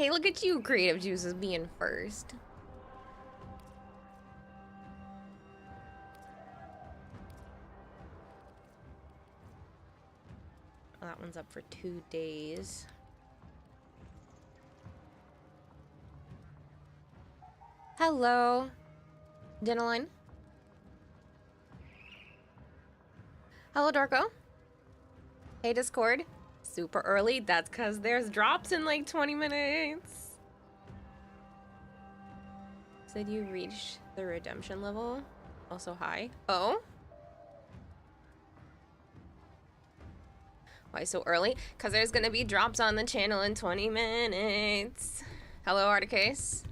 Hey, look at you, Creative Juices, being first. Oh, that one's up for 2 days. Hello, Dinaline. Hello, Darko. Hey, Discord. Super early. That's because there's drops in like 20 minutes. Said you reached the redemption level. Also, hi. Oh? Why so early? Because there's going to be drops on the channel in 20 minutes. Hello, Articase.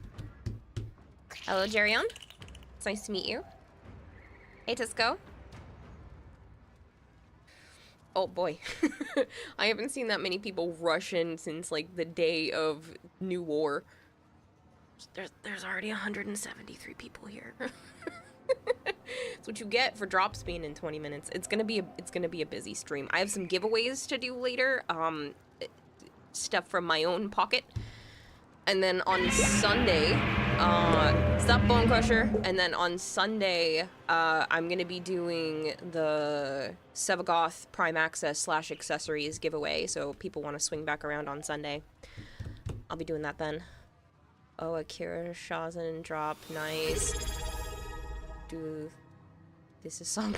Hello, Jerion. It's nice to meet you. Hey, Tisco. Oh boy. I haven't seen that many people rush in since like the day of New War. There's already 173 people here. That's what you get for drops being in 20 minutes. It's gonna be a busy stream. I have some giveaways to do later. Stuff from my own pocket. And then on Sunday, stop Bone Crusher. And then on Sunday, I'm gonna be doing the Sevagoth Prime Access / accessories giveaway. So if people want to swing back around on Sunday, I'll be doing that then. Oh, Akira Shawzin Drop, nice. Do this is song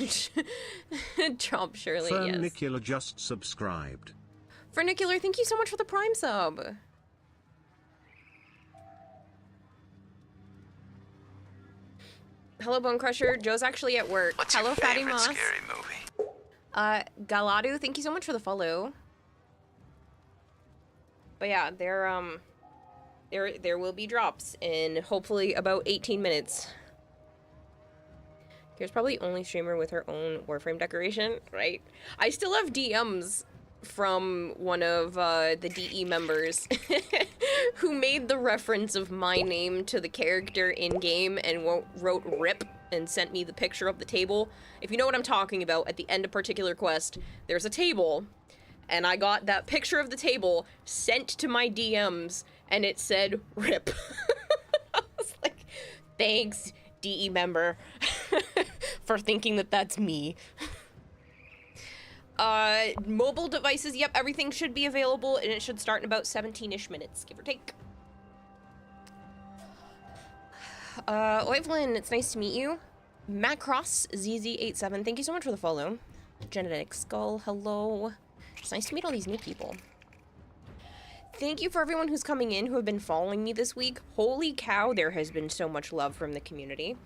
drop surely, yes. Furnicular just subscribed. Furnicular, thank you so much for the Prime sub. Hello, Bone Crusher. Joe's actually at work. What's Hello, your Fatty favorite Moss. scary movie? Galadu, thank you so much for the follow. But yeah, there will be drops in hopefully about 18 minutes. Here's probably only streamer with her own Warframe decoration, right? I still have DMs from one of the DE members who made the reference of my name to the character in-game and wrote RIP and sent me the picture of the table. If you know what I'm talking about, at the end of particular quest, there's a table, and I got that picture of the table sent to my DMs, and it said RIP. I was like, thanks, DE member, for thinking that that's me. Mobile devices, yep, everything should be available, and it should start in about 17-ish minutes, give or take. Oivlin, it's nice to meet you. Macross ZZ87, thank you so much for the follow. Genetic Skull, hello. It's nice to meet all these new people. Thank you for everyone who's coming in who have been following me this week. Holy cow, there has been so much love from the community.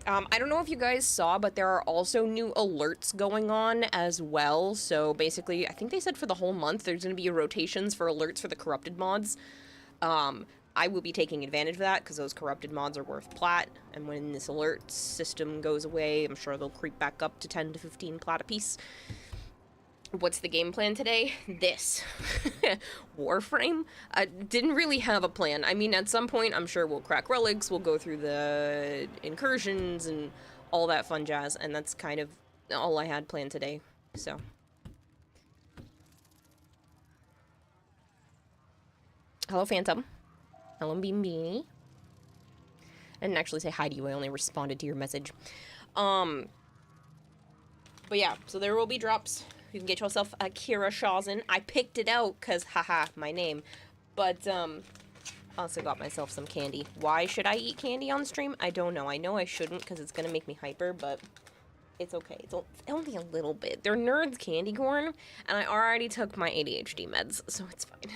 I don't know if you guys saw, but there are also new alerts going on as well. So basically, I think they said for the whole month, there's going to be rotations for alerts for the corrupted mods. I will be taking advantage of that because those corrupted mods are worth plat. And when this alert system goes away, I'm sure they'll creep back up to 10 to 15 plat apiece. What's the game plan today? This. Warframe? I didn't really have a plan. I mean, at some point, I'm sure we'll crack relics, we'll go through the incursions and all that fun jazz, and that's kind of all I had planned today, so. Hello, Phantom. Hello, Bean Beanie. I didn't actually say hi to you, I only responded to your message. But yeah, so there will be drops. You can get yourself Akira Shawzin. I picked it out because, haha, my name. But, also got myself some candy. Why should I eat candy on stream? I don't know. I know I shouldn't because it's going to make me hyper, but it's okay. It's only a little bit. They're Nerds candy corn, and I already took my ADHD meds, so it's fine.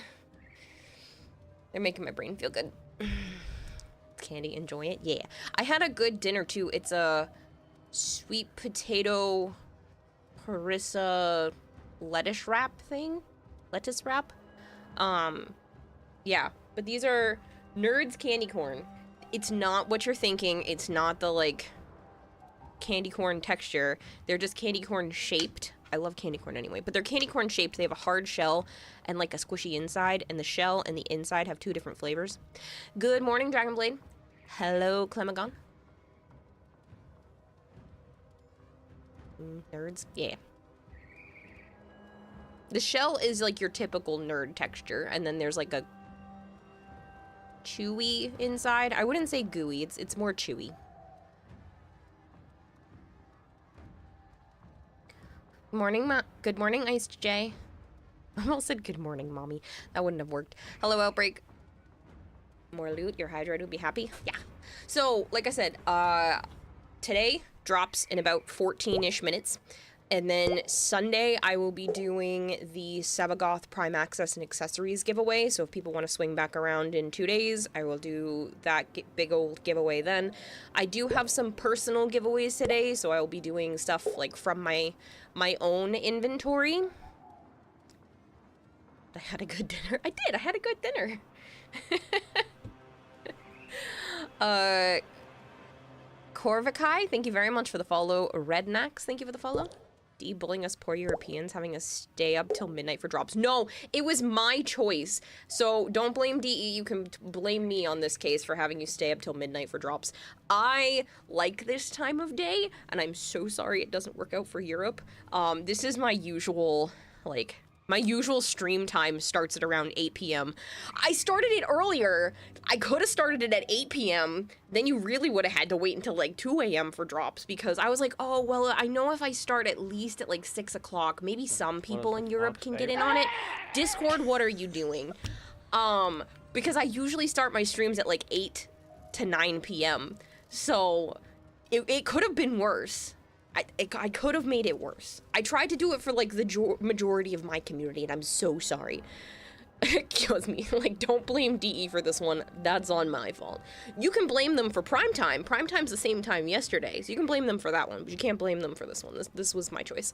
They're making my brain feel good. Candy, enjoy it? Yeah. I had a good dinner, too. It's a sweet potato harissa lettuce wrap thing? Lettuce wrap? Yeah. But these are Nerds candy corn. It's not what you're thinking. It's not the, like, candy corn texture. They're just candy corn shaped. I love candy corn anyway, but they're candy corn shaped. They have a hard shell and, like, a squishy inside, and the shell and the inside have 2 different flavors. Good morning, Dragonblade. Hello, Clemagon. Nerds? Yeah. The shell is like your typical nerd texture, and then there's like a chewy inside. I wouldn't say gooey, it's more chewy. Good morning, Iced J. I almost said good morning, mommy. That wouldn't have worked. Hello, Outbreak. More loot, your Hydroid would be happy. Yeah. So, like I said, today drops in about 14-ish minutes. And then Sunday, I will be doing the Sabagoth Prime Access and Accessories giveaway. So if people want to swing back around in 2 days, I will do that big old giveaway then. I do have some personal giveaways today, so I will be doing stuff like from my own inventory. I had a good dinner. I did. I had a good dinner. Corvakai, thank you very much for the follow. Rednax, thank you for the follow. Bullying us poor Europeans, having us stay up till midnight for drops. No, it was my choice. So don't blame DE. You can blame me on this case for having you stay up till midnight for drops. I like this time of day, and I'm so sorry it doesn't work out for Europe. This is my usual, like... My usual stream time starts at around 8 p.m. I started it earlier. I could have started it at 8 p.m. Then you really would have had to wait until like 2 a.m. for drops because I was like, oh, well, I know if I start at least at like 6 o'clock, maybe some people in Europe can get in on it. Discord, what are you doing? Because I usually start my streams at like 8 to 9 p.m. So it could have been worse. I could have made it worse. I tried to do it for, like, the majority of my community, and I'm so sorry. It kills me. Like, don't blame DE for this one. That's on my fault. You can blame them for primetime. Primetime's the same time yesterday, so you can blame them for that one, but you can't blame them for this one. This was my choice.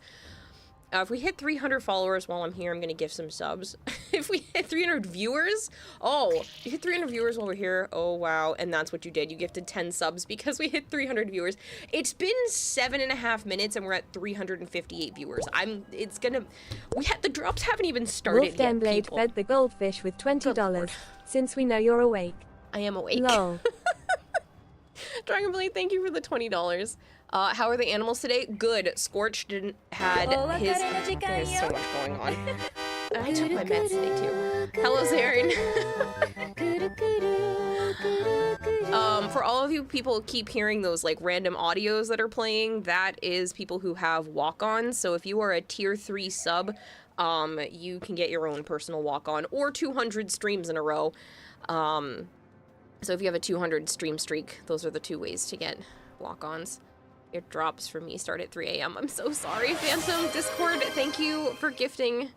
If we hit 300 followers while I'm here, I'm gonna give some subs. If we hit 300 viewers, oh, you hit 300 viewers while we're here, oh wow, and that's what you did. You gifted 10 subs because we hit 300 viewers. It's been 7.5 minutes and we're at 358 viewers. The drops haven't even started yet, Blade people. fed the goldfish with $20, since we know you're awake. I am awake. Lol. Dragon Blade, thank you for the $20. How are the animals today? Good. Scorch had his... There's so much going on. I took my meds today, too. Hello, Zarin. For all of you people who keep hearing those, like, random audios that are playing, that is people who have walk-ons. So if you are a tier 3 sub, you can get your own personal walk-on, or 200 streams in a row. So if you have a 200 stream streak, those are the 2 ways to get walk-ons. Your drops for me start at 3 a.m. I'm so sorry, Phantom. Discord, thank you for gifting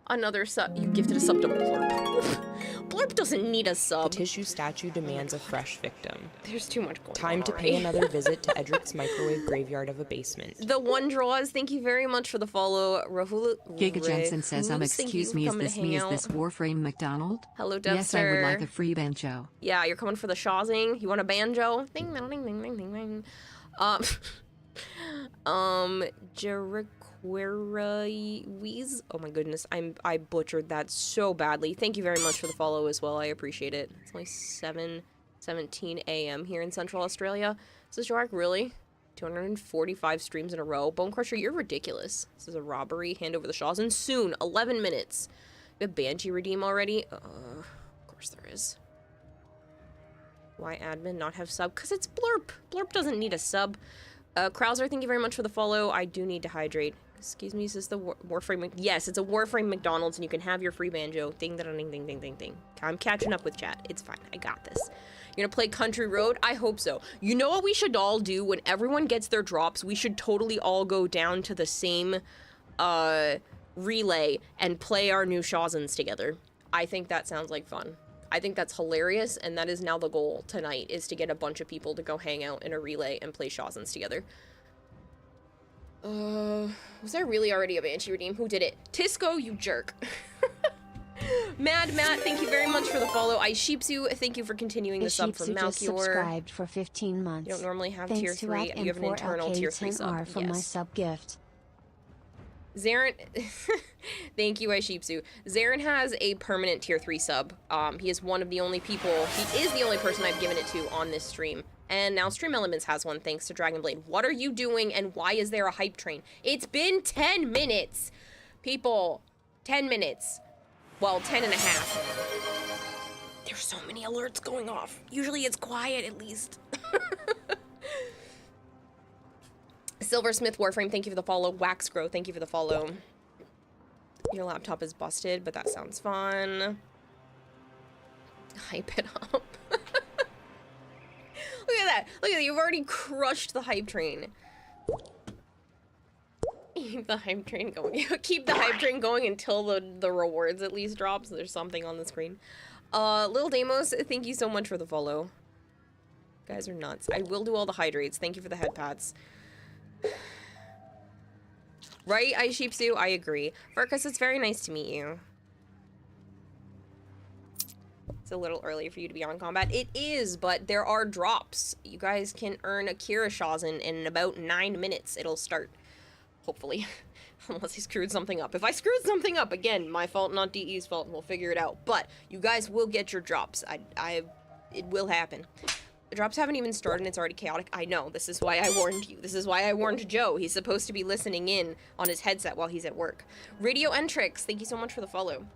another sub. You gifted a sub to Blurp. Blurp doesn't need a sub. The tissue statue demands a fresh victim. There's too much going on. Time to pay another visit to Edric's microwave graveyard of a basement. The one draws, thank you very much for the follow. Giga Jensen says, excuse me, is this Warframe McDonald? Hello, Dubster. Yes, I would like a free banjo. Yeah, you're coming for the Shawzing. You want a banjo? Ding, ding, ding, ding, ding, ding, ding. Jeriqueries. Oh my goodness, I butchered that so badly. Thank you very much for the follow as well. I appreciate it. It's only 7:17 a.m. here in Central Australia. This is Jarek, really? 245 streams in a row. Bone Crusher, you're ridiculous. This is a robbery. Hand over the Shawzin. Soon, 11 minutes. We have Banshee redeem already? Of course there is. Why admin not have sub? Because it's Blurp. Blurp doesn't need a sub. Krauser, thank you very much for the follow. I do need to hydrate. Excuse me, is this the Warframe? Yes, it's a Warframe McDonald's, and you can have your free banjo. Ding, ding, ding, ding, ding, ding, ding. I'm catching up with chat. It's fine. I got this. You're gonna play Country Road? I hope so. You know what we should all do when everyone gets their drops? We should totally all go down to the same relay and play our new Shawzins together. I think that sounds like fun. I think that's hilarious, and that is now the goal tonight, is to get a bunch of people to go hang out in a relay and play Shawzins together. Was there really already a Banshee redeem? Who did it? Tisco, you jerk. Mad Matt, thank you very much for the follow. I Sheepsu, thank you for continuing the sub from Malchior. Just subscribed for 15 months. You don't normally have Thanks tier 3, you have an internal tier 3 sub. For my sub gift. Zarin, thank you, Aishipsu. Zarin has a permanent tier 3 sub. He is one of the only people, he is the only person I've given it to on this stream. And now Stream Elements has one, thanks to Dragon Blade. What are you doing, and why is there a hype train? It's been 10 minutes! People, 10 minutes. Well, 10 and a half. There's so many alerts going off. Usually it's quiet, at least. Silversmith Warframe, thank you for the follow. Waxgrow, thank you for the follow. Your laptop is busted, but that sounds fun. Hype it up. Look at that. Look at that. You've already crushed the hype train. Keep the hype train going. Keep the hype train going until the rewards at least drops. So there's something on the screen. Lil Damos, thank you so much for the follow. You guys are nuts. I will do all the hydrates. Thank you for the head pats. Right, Ice Sheepsu? I agree. Furcus, it's very nice to meet you. It's a little early for you to be on combat. It is, but there are drops. You guys can earn Akira Shawzin in about 9 minutes. It'll start. Hopefully. Unless he screwed something up. If I screwed something up, again, my fault, not DE's fault, and we'll figure it out. But you guys will get your drops. It will happen. The drops haven't even started and it's already chaotic. I know. This is why I warned you. This is why I warned Joe. He's supposed to be listening in on his headset while he's at work. Radio Entrix, thank you so much for the follow.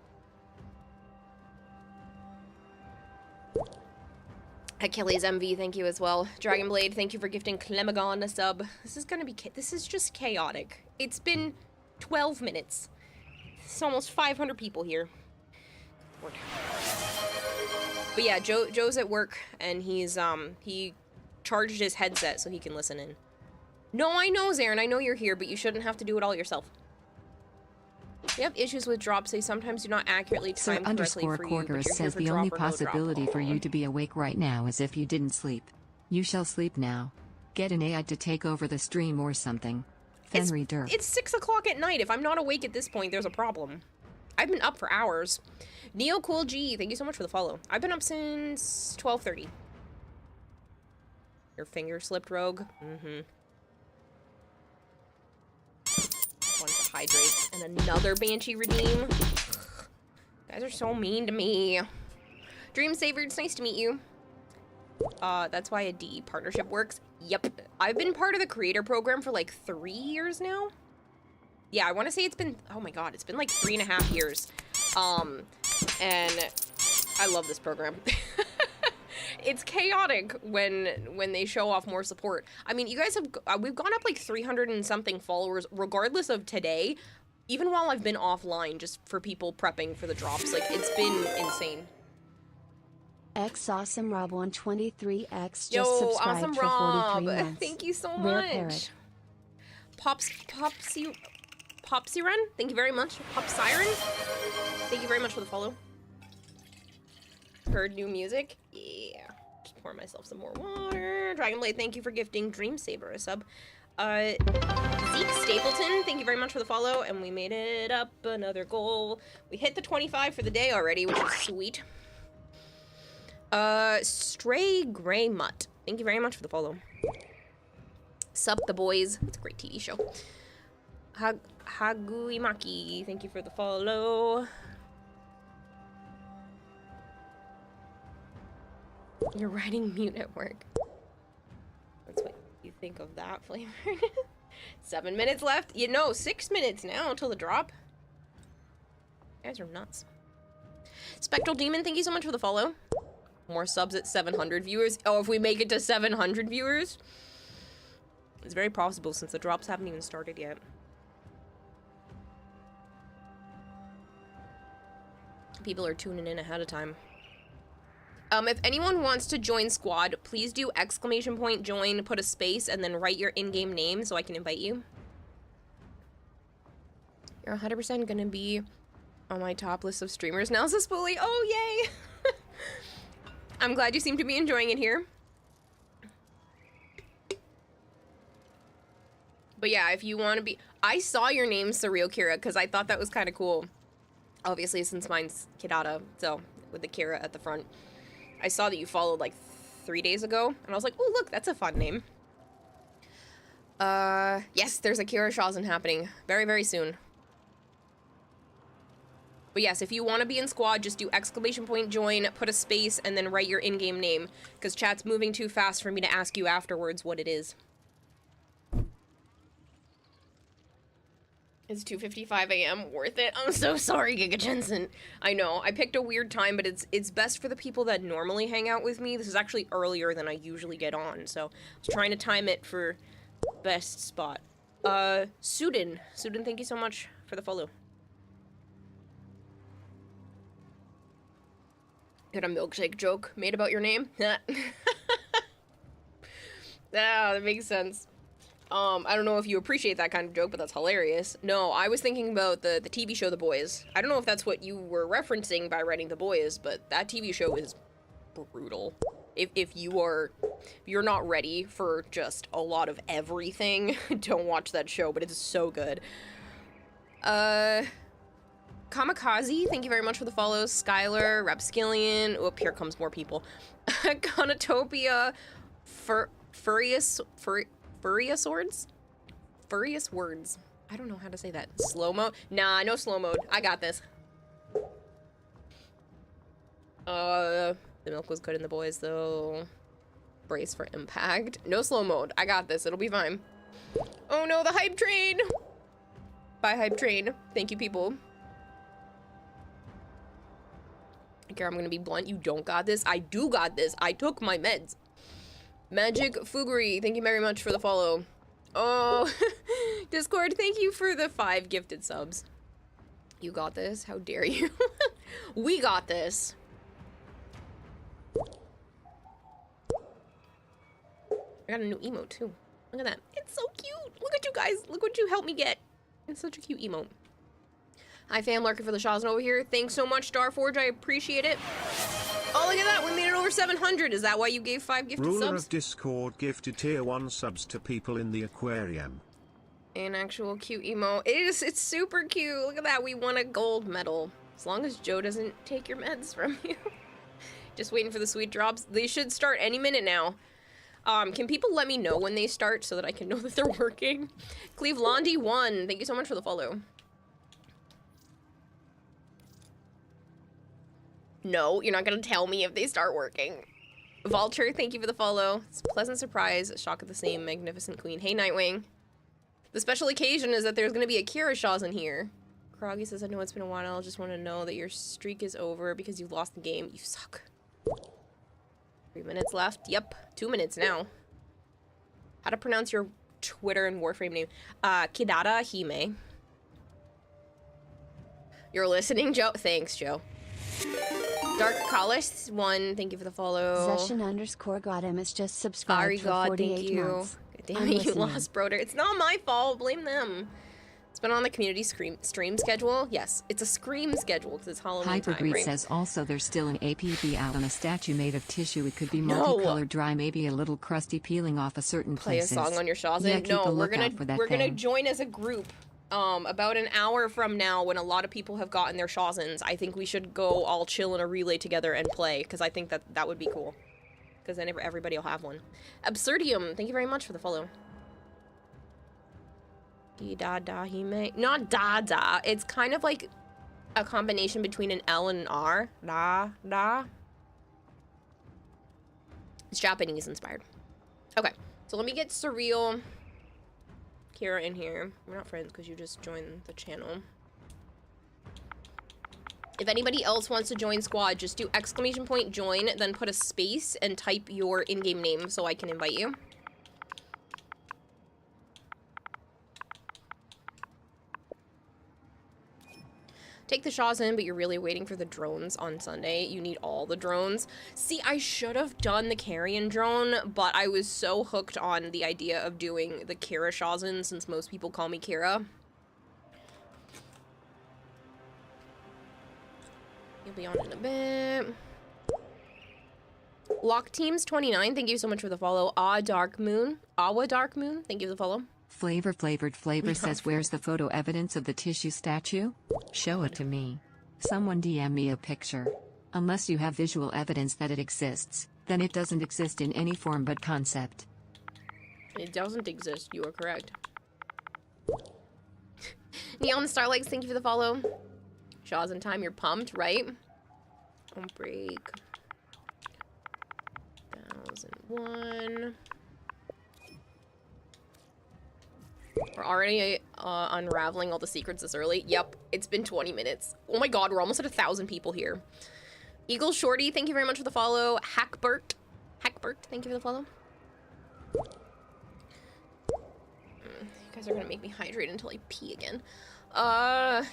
Achilles MV, thank you as well. Dragonblade, thank you for gifting Clemagon a sub. This is just chaotic. It's been 12 minutes. It's almost 500 people here. Lord. But yeah, Joe's at work and he charged his headset so he can listen in. No, I know, Zarin, I know you're here, but you shouldn't have to do it all yourself. You have issues with drops, they sometimes do not accurately time correctly for you, but you're says here for the drop only or no possibility drop. for you to be awake right now is if you didn't sleep. You shall sleep now. Get an AI to take over the stream or something. Fenry Durf. It's 6 o'clock at night. If I'm not awake at this point, there's a problem. I've been up for hours. Neo Cool G, thank you so much for the follow. I've been up since 12:30. Your finger slipped, Rogue. Mm-hmm. One to hydrate and another Banshee redeem. You guys are so mean to me. Dream Saver, it's nice to meet you. That's why a DE partnership works. Yep. I've been part of the creator program for like 3 years now. Yeah, I want to say it's been, oh my god, it's been like 3.5 years. And I love this program. It's chaotic when they show off more support. I mean, you guys have, we've gone up like 300 and something followers, regardless of today, even while I've been offline, just for people prepping for the drops. Like, it's been insane. X Awesome Rob 123X just Yo, subscribed Awesome for Rob. 43 months. Thank you so Rare much. Parrot. Popsy Run, thank you very much. Pop Siren, thank you very much for the follow. Heard new music? Yeah. Just pour myself some more water. Dragonblade, thank you for gifting Dream Saver a sub. Zeke Stapleton, thank you very much for the follow. And we made it up another goal. We hit the 25 for the day already, which is sweet. Stray Grey Mutt, thank you very much for the follow. Sup the boys. It's a great TV show. Haguimaki, thank you for the follow. You're writing mute at work. That's what you think of that flavor. 7 minutes left. You know, 6 minutes now until the drop. You guys are nuts. Spectral Demon, thank you so much for the follow. More subs at 700 viewers. Oh, if we make it to 700 viewers, it's very possible since the drops haven't even started yet. People are tuning in ahead of time. If anyone wants to join squad, please do !join, put a space, and then write your in-game name so I can invite you. You're 100% gonna be on my top list of streamers now, Spooley. Oh, yay! I'm glad you seem to be enjoying it here. But yeah, if you want to be... I saw your name, Surreal Kira, because I thought that was kind of cool. Obviously, since mine's Kidata, so with the Kira at the front. I saw that you followed like 3 days ago, and I was like, oh, look, that's a fun name. Yes, there's a Kira Shawzin happening very, very soon. But yes, if you want to be in squad, just do !join, put a space, and then write your in-game name, because chat's moving too fast for me to ask you afterwards what it is. Is 2:55 a.m. worth it? I'm so sorry, Giga Jensen. I know, I picked a weird time, but it's best for the people that normally hang out with me. This is actually earlier than I usually get on, so I was trying to time it for best spot. Sudin, thank you so much for the follow. Got a milkshake joke made about your name? Ah, that makes sense. I don't know if you appreciate that kind of joke, but that's hilarious. No, I was thinking about the TV show The Boys. I don't know if that's what you were referencing by writing The Boys, but that TV show is brutal. If you're not ready for just a lot of everything, don't watch that show, but it's so good. Kamikaze, thank you very much for the follows. Skylar, Rapskillion. Oh, here comes more people. Conotopia, Furious Words? Furious Words. I don't know how to say that. Slow mode? Nah, no slow mode. I got this. The milk was good in The Boys, though. Brace for impact. No slow mode. I got this. It'll be fine. Oh no, the hype train! Bye, hype train. Thank you, people. Okay, I'm gonna be blunt. You don't got this. I do got this. I took my meds. Magic Fuguri, thank you very much for the follow. Oh, Discord, thank you for the 5 gifted subs. You got this? How dare you? We got this. I got a new emote, too. Look at that. It's so cute. Look at you guys. Look what you helped me get. It's such a cute emote. Hi, fam. Lurking for the Shawzin over here. Thanks so much, Starforge. I appreciate it. Oh, look at that. We made it over 700. Is that why you gave 5 gifted Ruler subs? of Discord gifted tier 1 subs to people in the aquarium. An actual cute emote. It's super cute. Look at that. We won a gold medal. As long as Joe doesn't take your meds from you. Just waiting for the sweet drops. They should start any minute now. Can people let me know when they start so that I can know that they're working? Clevelandy1, thank you so much for the follow. No, you're not gonna tell me if they start working. Vulture, thank you for the follow. It's a pleasant surprise. Shock of the same magnificent queen. Hey, Nightwing. The special occasion is that there's gonna be a Kira Shawzin here. Kroggy says, I know it's been a while. I just want to know that your streak is over because you've lost the game. You suck. 3 minutes left. Yep, 2 minutes now. How to pronounce your Twitter and Warframe name? Kidada Hime. You're listening, Joe? Thanks, Joe. Dark Collis, 1, thank you for the follow. Session_Godem is just subscribed for 48 months. Damn it, you lost, Broder. It's not my fault, blame them. It's been on the community stream schedule. Yes, it's a scream schedule because it's Halloween time. Hypergreed Right? says also there's still an APB out on a statue made of tissue. It could be multicolored, dry, maybe a little crusty, peeling off a certain places. Play a song on your Shawzin. Yeah, keep a no, lookout for that we're gonna thing. join as a group. About an hour from now, when a lot of people have gotten their Shawzins, I think we should go all chill in a relay together and play, because I think that would be cool. Because then everybody will have one. Absurdium, thank you very much for the follow. Hime. Not Dada. It's kind of like a combination between an L and an R. Da. It's Japanese inspired. Okay, so let me get Surreal Kira in here. We're not friends because you just joined the channel. If anybody else wants to join squad, just do !join, then put a space and type your in-game name so I can invite you. Take the Shawzin, but you're really waiting for the drones on Sunday. You need all the drones. See, I should have done the carrion drone, but I was so hooked on the idea of doing the Kira Shawzin since most people call me Kira. You'll be on in a bit. Lock Teams 29, thank you so much for the follow. Awa Dark Moon, thank you for the follow. Flavor says, where's the photo evidence of the tissue statue? Show it to me. Someone DM me a picture. Unless you have visual evidence that it exists, then it doesn't exist in any form but concept. It doesn't exist, you are correct. Neon Starlights, thank you for the follow. Shawzin time, you're pumped, right? Don't break. 1001. We're already unraveling all the secrets this early. Yep, it's been 20 minutes. Oh my god, we're almost at 1,000 people here. Eagle Shorty, thank you very much for the follow. Hackbert, thank you for the follow. You guys are gonna make me hydrate until I pee again.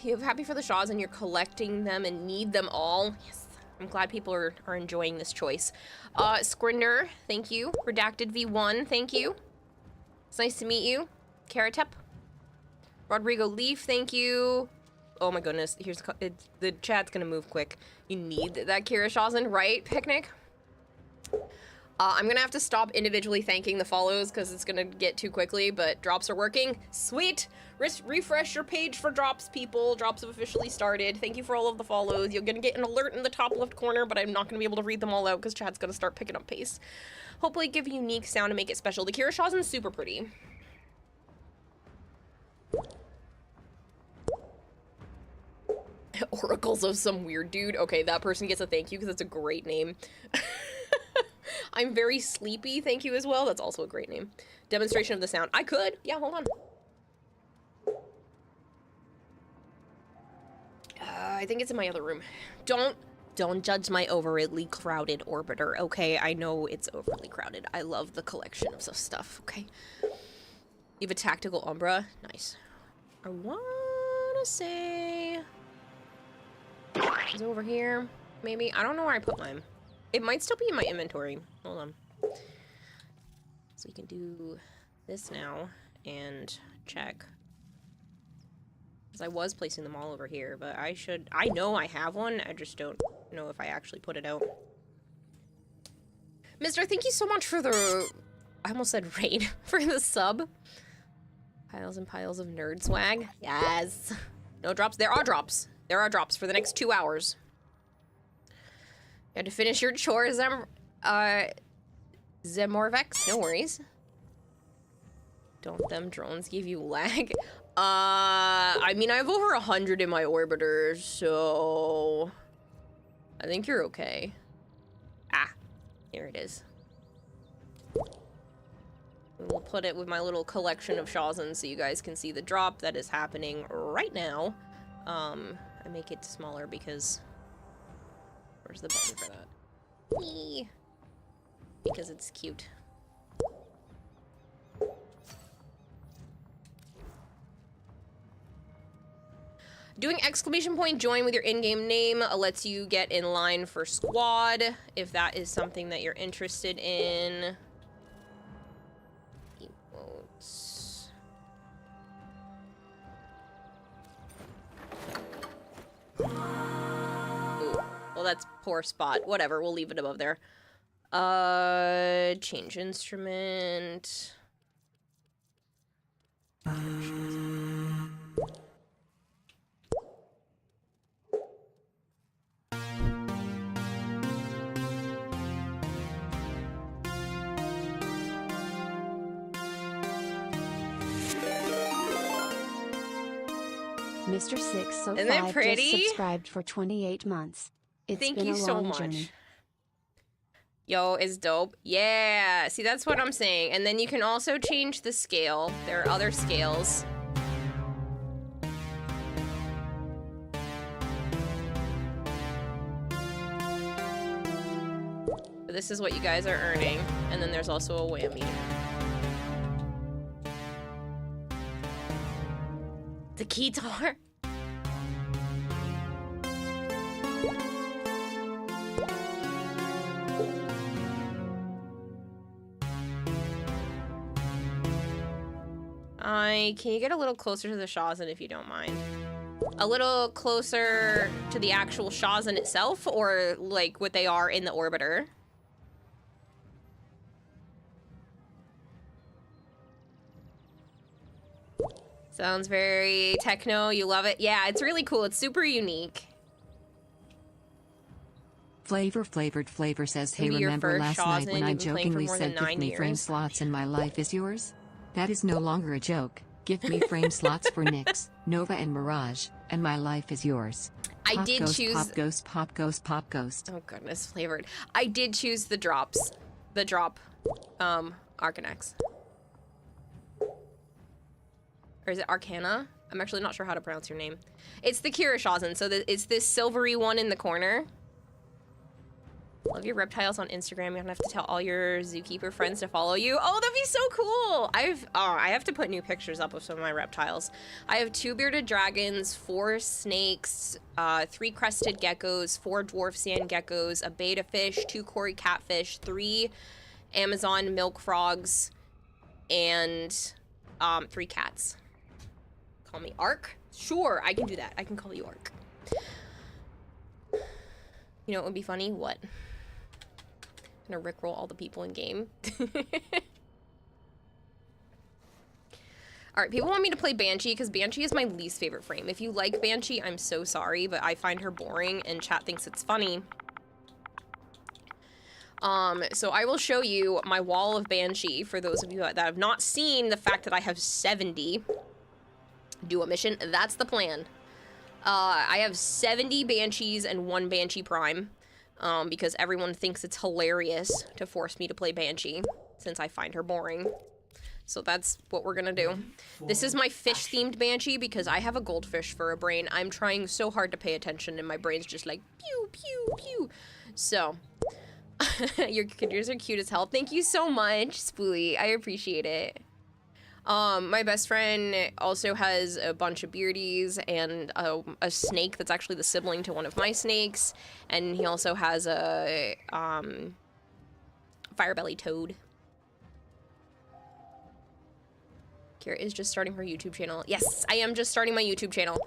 You have happy for the Shaws and you're collecting them and need them all. Yes, I'm glad people are enjoying this choice. Scrinder, thank you. Redacted V1, thank you. It's nice to meet you. Karatep. Rodrigo Leaf, thank you. Oh my goodness, here's the chat's gonna move quick. You need that Kira Shawzin, right, Picnic? I'm gonna have to stop individually thanking the follows because it's gonna get too quickly, but drops are working. Sweet! Refresh your page for drops, people. Drops have officially started. Thank you for all of the follows. You're gonna get an alert in the top left corner, but I'm not gonna be able to read them all out because chat's gonna start picking up pace. Hopefully give a unique sound to make it special. The Kira Shawzin's super pretty. Oracles of some weird dude. Okay, that person gets a thank you because it's a great name. I'm very sleepy, thank you as well. That's also a great name. Demonstration of the sound. I could. Yeah, hold on. I think it's in my other room. Don't judge my overly crowded orbiter, okay? I know it's overly crowded. I love the collection of stuff, okay? You have a tactical Umbra. Nice. I wanna say... Is it over here? Maybe? I don't know where I put mine. It might still be in my inventory. Hold on. So we can do this now and check. Because I was placing them all over here, but I know I have one. I just don't know if I actually put it out. Mister, thank you so much for the... I almost said raid. For the sub. Piles and piles of nerd swag. Yes. No drops. There are drops. There are drops for the next 2 hours. You had to finish your chores, Zemorvex. No worries. Don't them drones give you lag? I mean, I have over 100 in my orbiter, so... I think you're okay. Ah, here it is. We'll put it with my little collection of Shawzin so you guys can see the drop that is happening right now. I make it smaller because... Where's the button for that? Eee. Because it's cute. Doing exclamation point join with your in-game name lets you get in line for squad, if that is something that you're interested in. Emotes. Ooh, well that's poor spot. Whatever, we'll leave it above there. Change instrument. Mr. 605 Isn't that pretty? just subscribed for 28 months. It's Thank been you a so long much. journey. Yo, it's dope. Yeah, see, that's what I'm saying. And then you can also change the scale. There are other scales. But this is what you guys are earning. And then there's also a whammy. The keytar. Can you get a little closer to the Shawzin if you don't mind? A little closer to the actual Shawzin itself, or like what they are in the orbiter? Sounds very techno. You love it? Yeah, it's really cool. It's super unique. Flavored Flavor says, hey, Maybe your remember first last night Shawzin when I you've been playing for jokingly more said than 9 give me frame years?" slots and my life is yours? That is no longer a joke. Give me frame slots for Nyx, Nova and Mirage, and my life is yours. I Pop did Ghost, choose... Pop Ghost, Pop Ghost, Pop Ghost. Oh goodness, flavored. I did choose the drops. The drop, Arcanex. Or is it Arcana? I'm actually not sure how to pronounce your name. It's the Kira Shawzin, so it's this silvery one in the corner. Love your reptiles on Instagram. You don't have to tell all your zookeeper friends to follow you. Oh, that'd be so cool. I have to put new pictures up of some of my reptiles. I have 2 bearded dragons, 4 snakes, 3 crested geckos, 4 dwarf sand geckos, a betta fish, 2 Cory catfish, 3 Amazon milk frogs, and 3 cats. Call me Ark? Sure, I can do that. I can call you Ark. You know what would be funny? What? I'm gonna rickroll all the people in game. Alright, people want me to play Banshee because Banshee is my least favorite frame. If you like Banshee, I'm so sorry, but I find her boring and chat thinks it's funny. So I will show you my wall of Banshee for those of you that have not seen the fact that I have 70. Do a mission. That's the plan. I have 70 Banshees and 1 Banshee Prime. Because everyone thinks it's hilarious to force me to play Banshee, since I find her boring. So that's what we're gonna do. This is my fish-themed Banshee because I have a goldfish for a brain. I'm trying so hard to pay attention and my brain's just like, pew, pew, pew. So, your yours are cute as hell. Thank you so much, Spoolie. I appreciate it. My best friend also has a bunch of beardies and a snake that's actually the sibling to one of my snakes. And he also has a, fire-belly toad. Kira is just starting her YouTube channel. Yes, I am just starting my YouTube channel.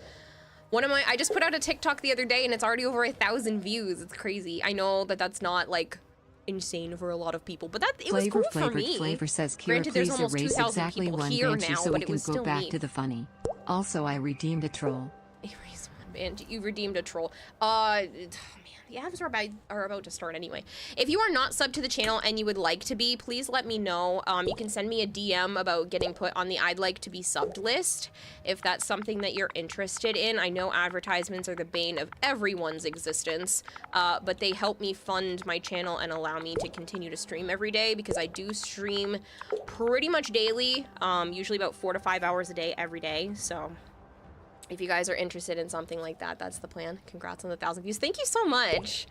I just put out a TikTok the other day and it's already over 1,000 views. It's crazy. I know that that's not, like, insane for a lot of people, but it was cool for me. Flavor says, Kira, Granted, there's please almost erase 2,000 exactly people 1 here Banshee now, so but we it can was go still back me. to the funny. Also, I redeemed a troll. Erase 1 Banshee. You redeemed a troll. Man, the ads are about to start anyway. If you are not subbed to the channel and you would like to be, please let me know. You can send me a DM about getting put on the I'd like to be subbed list if that's something that you're interested in. I know advertisements are the bane of everyone's existence, but they help me fund my channel and allow me to continue to stream every day because I do stream pretty much daily, usually about 4 to 5 hours a day every day, so if you guys are interested in something like that, that's the plan. Congrats on the 1,000 views. Thank you so much,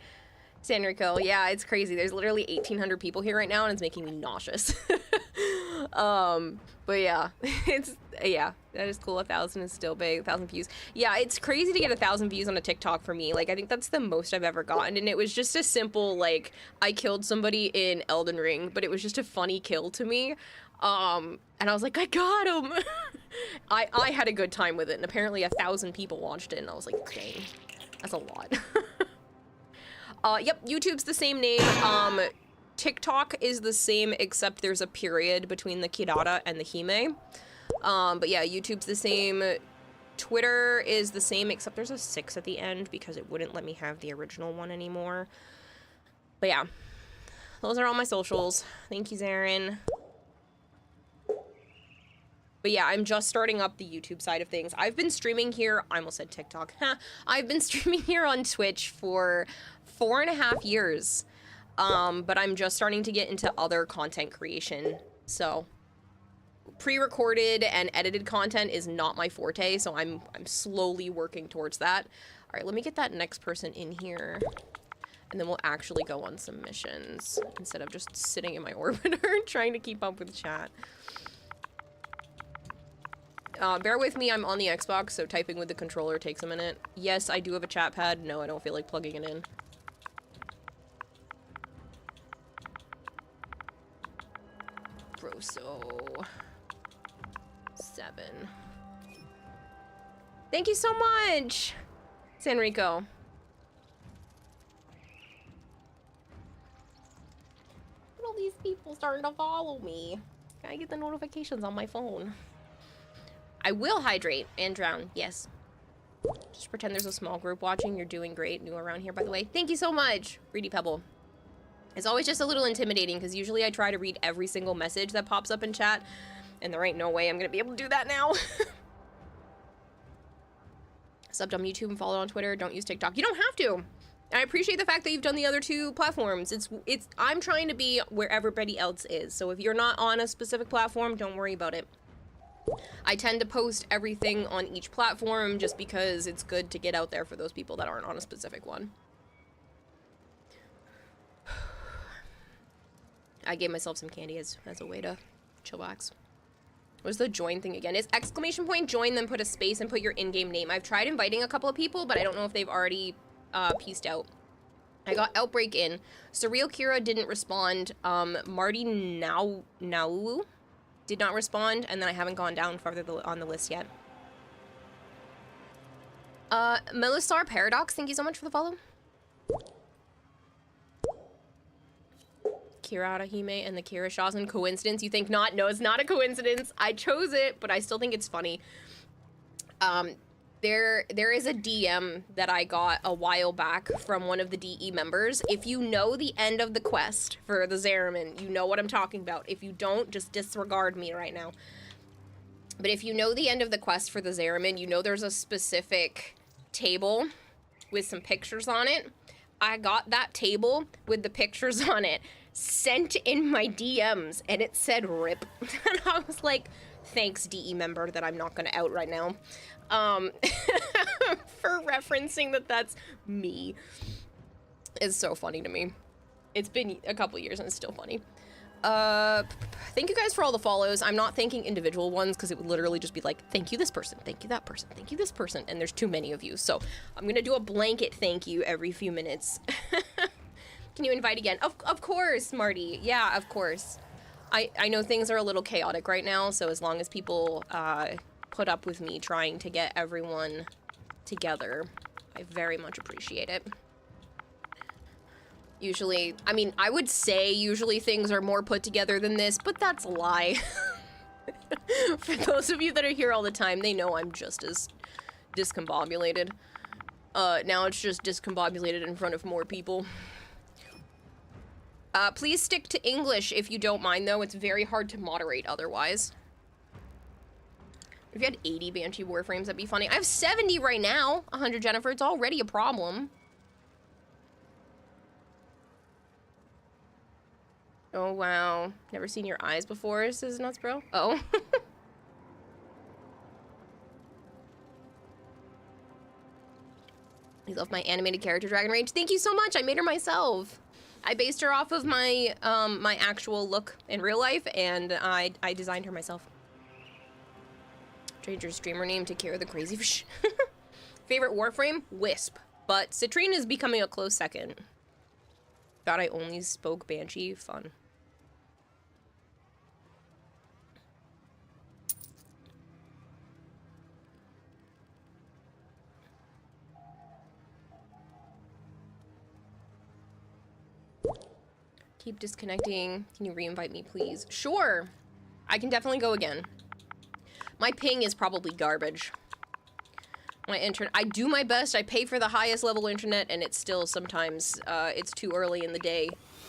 Sanrico. Yeah, it's crazy. There's literally 1,800 people here right now, and it's making me nauseous. But yeah, that is cool. 1,000 is still big. 1,000 views. Yeah, it's crazy to get 1,000 views on a TikTok for me. Like, I think that's the most I've ever gotten, and it was just a simple, like, I killed somebody in Elden Ring, but it was just a funny kill to me. And I was like, I got him. I had a good time with it, and apparently 1,000 people watched it, and I was like, dang, that's a lot. Yep, YouTube's the same name. TikTok is the same, except there's a period between the Kirara and the Hime. But yeah, YouTube's the same. Twitter is the same, except there's a 6 at the end because it wouldn't let me have the original one anymore. But yeah, those are all my socials. Thank you, Zarin. But yeah, I'm just starting up the YouTube side of things. I've been streaming here, I almost said TikTok. I've been streaming here on Twitch for 4.5 years. But I'm just starting to get into other content creation. So pre-recorded and edited content is not my forte, so I'm slowly working towards that. All right, let me get that next person in here. And then we'll actually go on some missions instead of just sitting in my orbiter trying to keep up with chat. Bear with me, I'm on the Xbox, so typing with the controller takes a minute. Yes, I do have a chat pad. No, I don't feel like plugging it in. Broso 7. Thank you so much, Sanrico. Look at all these people starting to follow me. Can I get the notifications on my phone? I will hydrate and drown, yes. Just pretend there's a small group watching. You're doing great. New around here, by the way. Thank you so much, Reedy Pebble. It's always just a little intimidating because usually I try to read every single message that pops up in chat, and there ain't no way I'm gonna be able to do that now. Subbed on YouTube and followed on Twitter. Don't use TikTok. You don't have to. I appreciate the fact that you've done the other 2 platforms. I'm trying to be where everybody else is. So if you're not on a specific platform, don't worry about it. I tend to post everything on each platform just because it's good to get out there for those people that aren't on a specific one. I gave myself some candy as a way to chillax. What's the join thing again? It's exclamation point join, then put a space and put your in-game name. I've tried inviting a couple of people, but I don't know if they've already pieced out. I got Outbreak in. Surreal Kira didn't respond. Marty Naulu did not respond, and then I haven't gone down farther on the list yet. Melisar Paradox, thank you so much for the follow. Kira Arahime and the Kira Shawzin coincidence? You think not? No, it's not a coincidence. I chose it, but I still think it's funny. There is a DM that I got a while back from one of the DE members. If you know the end of the quest for the Zariman, you know what I'm talking about. If you don't, just disregard me right now. But if you know the end of the quest for the Zariman, you know there's a specific table with some pictures on it. I got that table with the pictures on it sent in my DMs, and it said RIP. And I was like, thanks, DE member that I'm not gonna out right now. For referencing that that's me. It's so funny to me. It's been a couple years and it's still funny. Thank you guys for all the follows. I'm not thanking individual ones because it would literally just be like, thank you this person, thank you that person, thank you this person, and there's too many of you. So I'm gonna do a blanket thank you every few minutes. Can you invite again? Of course, Marty. Yeah, of course. I know things are a little chaotic right now, so as long as people put up with me trying to get everyone together, I very much appreciate it. Usually, I mean, I would say usually things are more put together than this, but that's a lie. For those of you that are here all the time, they know I'm just as discombobulated. Now it's just discombobulated in front of more people. Please stick to English if you don't mind, though. It's very hard to moderate otherwise. If you had 80 Banshee Warframes, that'd be funny. I have 70 right now. 100 Jennifer, it's already a problem. Oh, wow. Never seen your eyes before, says Nuts Bro. Oh. I love my animated character, Dragon Rage. Thank you so much. I made her myself. I based her off of my my actual look in real life, and I designed her myself. Change your streamer name to Kira the Crazy Fish. Favorite Warframe? Wisp. But Citrine is becoming a close second. God, I only spoke Banshee. Fun. Keep disconnecting. Can you re-invite me, please? Sure. I can definitely go again. My ping is probably garbage. My internet, I do my best. I pay for the highest level internet, and it's still sometimes, it's too early in the day,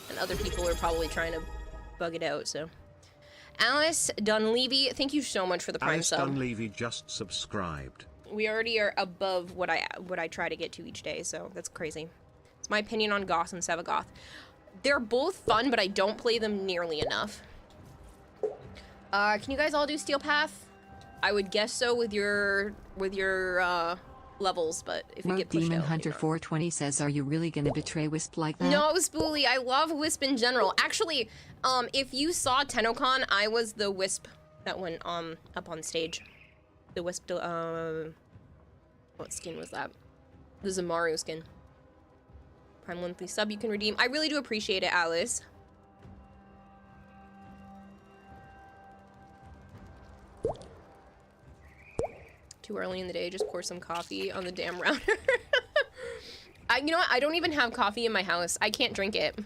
and other people are probably trying to bug it out, so. Alice Dunleavy, thank you so much for the prime sub. Alice Dunleavy just subscribed. We already are above what I try to get to each day, so that's crazy. It's my opinion on Goth and Sevagoth. They're both fun, but I don't play them nearly enough. Can you guys all do Steel Path? I would guess so with your levels, but if you get pushed Demon out, Hunter you know. 420 says, "Are you really gonna betray Wisp like that?" No, Spoolie, I love Wisp in general. Actually, if you saw TennoCon, I was the Wisp that went up on stage. The Wisp, what skin was that? The Zamaru skin. Prime monthly sub you can redeem. I really do appreciate it, Alice. Too early in the day, just pour some coffee on the damn router. You know what? I don't even have coffee in my house. I can't drink it.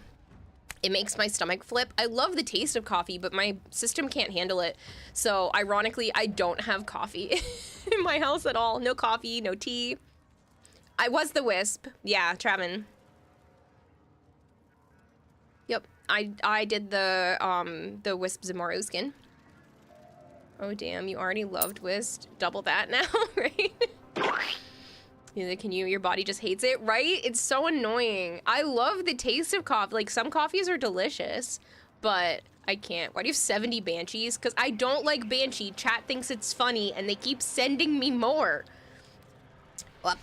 It makes my stomach flip. I love the taste of coffee, but my system can't handle it. So, ironically, I don't have coffee in my house at all. No coffee, no tea. I was the Wisp. Yeah, Travin. Yep, I did the Wisp Zamaru skin. Oh damn, you already loved Wisp. Double that now, right? Your body just hates it, right? It's so annoying. I love the taste of coffee. Like, some coffees are delicious, but I can't. Why do you have 70 banshees? Because I don't like banshee. Chat thinks it's funny, and they keep sending me more. Well,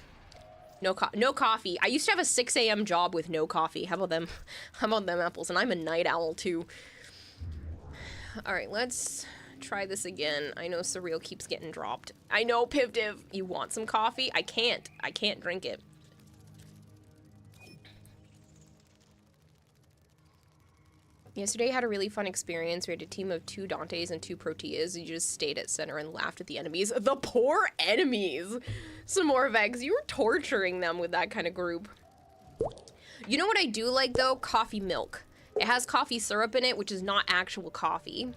no coffee. I used to have a 6 a.m. job with no coffee. How about them? How about them apples? And I'm a night owl, too. All right, let's try this again. I know Surreal keeps getting dropped. I know, Pivdiv, you want some coffee? I can't drink it. Yesterday I had a really fun experience. We had a team of 2 Dantes and 2 Proteas. You just stayed at center and laughed at the enemies. The poor enemies! Some more Vex. You were torturing them with that kind of group. You know what I do like, though? Coffee milk. It has coffee syrup in it, which is not actual coffee.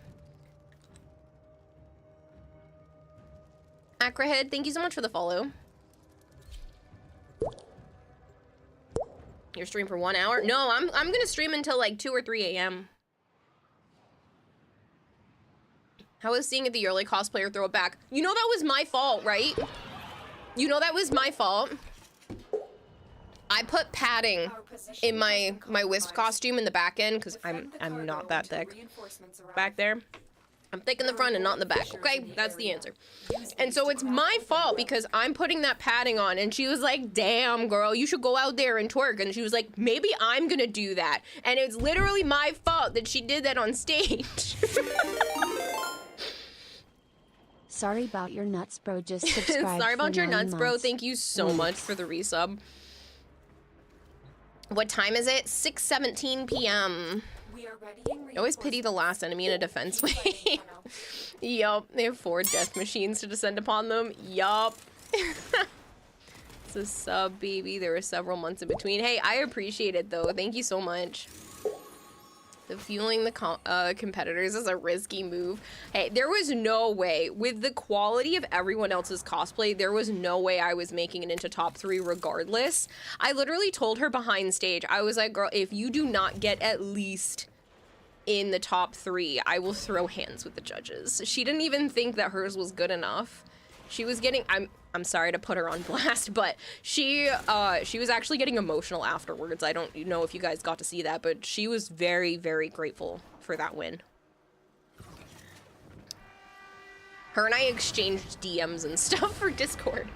Acrahead, thank you so much for the follow. You're streaming for 1 hour? No, I'm gonna stream until like 2 or 3 a.m. How was seeing the early cosplayer throw it back? You know that was my fault, right? You know that was my fault. I put padding in my Wisp costume in the back end because I'm not that thick back there. I'm thick in the front and not in the back, okay? That's the answer. And so it's my fault because I'm putting that padding on, and she was like, damn, girl, you should go out there and twerk. And she was like, maybe I'm gonna do that. And it's literally my fault that she did that on stage. Sorry about your nuts, bro. Just subscribe. Sorry about your nuts, months. bro. Thank you so much for the resub. What time is it? 6:17 p.m. I always pity the last enemy in a defense wave. Yup, they have 4 death machines to descend upon them. Yup. It's a sub, baby. There were several months in between. Hey, I appreciate it, though. Thank you so much. The fueling the competitors is a risky move. Hey, there was no way, with the quality of everyone else's cosplay, there was no way I was making it into top 3 regardless. I literally told her behind stage, I was like, girl, if you do not get at least in the top 3, I will throw hands with the judges. She didn't even think that hers was good enough. She was getting, I'm sorry to put her on blast, but she was actually getting emotional afterwards. I don't know if you guys got to see that, but she was very, very grateful for that win. Her and I exchanged DMs and stuff for Discord.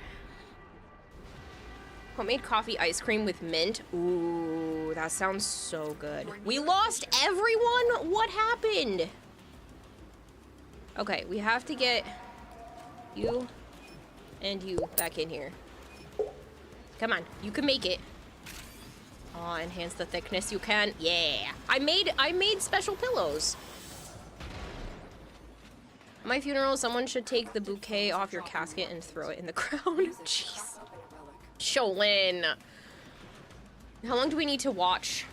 Homemade coffee ice cream with mint. Ooh, that sounds so good. We lost everyone? What happened? Okay, we have to get you and you back in here. Come on, you can make it. Oh, enhance the thickness you can. Yeah. I made special pillows. At my funeral, someone should take the bouquet off your casket and throw it in the ground. Jeez. Sholin. How long do we need to watch?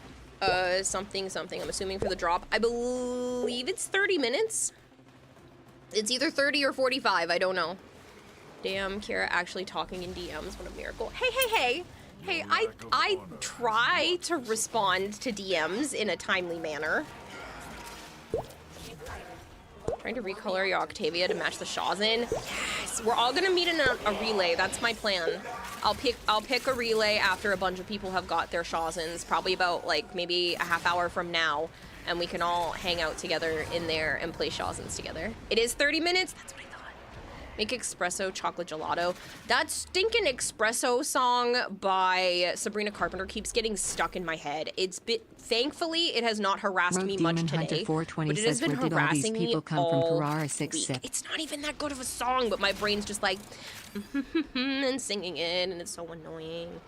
Something. I'm assuming for the drop. I believe it's 30 minutes. It's either 30 or 45. I don't know. Damn, Kira actually talking in DMs. What a miracle. Hey. Hey, I try to respond to DMs in a timely manner. Trying to recolor your Octavia to match the Shawzin. Yes, we're all gonna meet in a relay. That's my plan. I'll pick a relay after a bunch of people have got their Shawzins, probably about like maybe a half hour from now, and we can all hang out together in there and play Shawzins together. It is 30 minutes. That's what I thought. Make espresso chocolate gelato. That stinking espresso song by Sabrina Carpenter keeps getting stuck in my head. Thankfully, it has not harassed me much today, but it has been harassing me all week. It's not even that good of a song, but my brain's just like and singing it, and it's so annoying.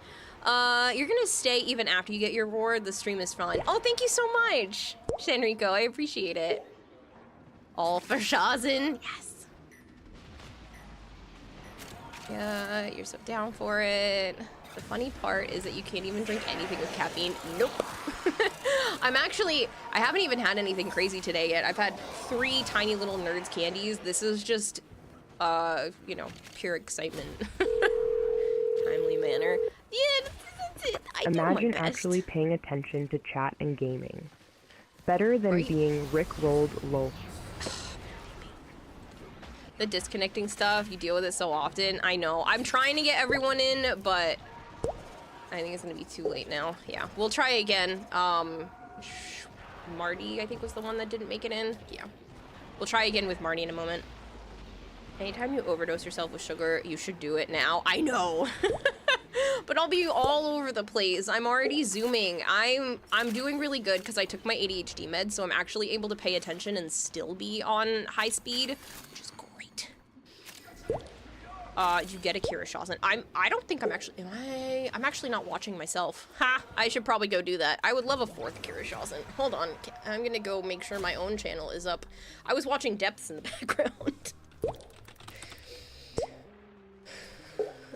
You're gonna stay even after you get your reward. The stream is fine. Oh, thank you so much, Shenrico. I appreciate it. All for Shawzin. Yes. Yeah, you're so down for it. The funny part is that you can't even drink anything with caffeine. Nope. I haven't even had anything crazy today yet. I've had 3 tiny little Nerds candies. This is just, you know, pure excitement. Timely manner. Yeah, that's it. Imagine actually paying attention to chat and gaming. Better than being Rick-rolled low. The disconnecting stuff, you deal with it so often. I know. I'm trying to get everyone in, but I think it's gonna be too late now. Yeah, we'll try again. Marty, I think, was the one that didn't make it in. Yeah. We'll try again with Marty in a moment. Anytime you overdose yourself with sugar, you should do it now. I know. But I'll be all over the place. I'm already zooming. I'm doing really good because I took my ADHD meds, so I'm actually able to pay attention and still be on high speed, which is great. You get a Kira Shawzin. I don't think I'm actually, I'm actually not watching myself. Ha! I should probably go do that. I would love a 4th Kira Shawzin. Hold on. I'm gonna go make sure my own channel is up. I was watching Depths in the background.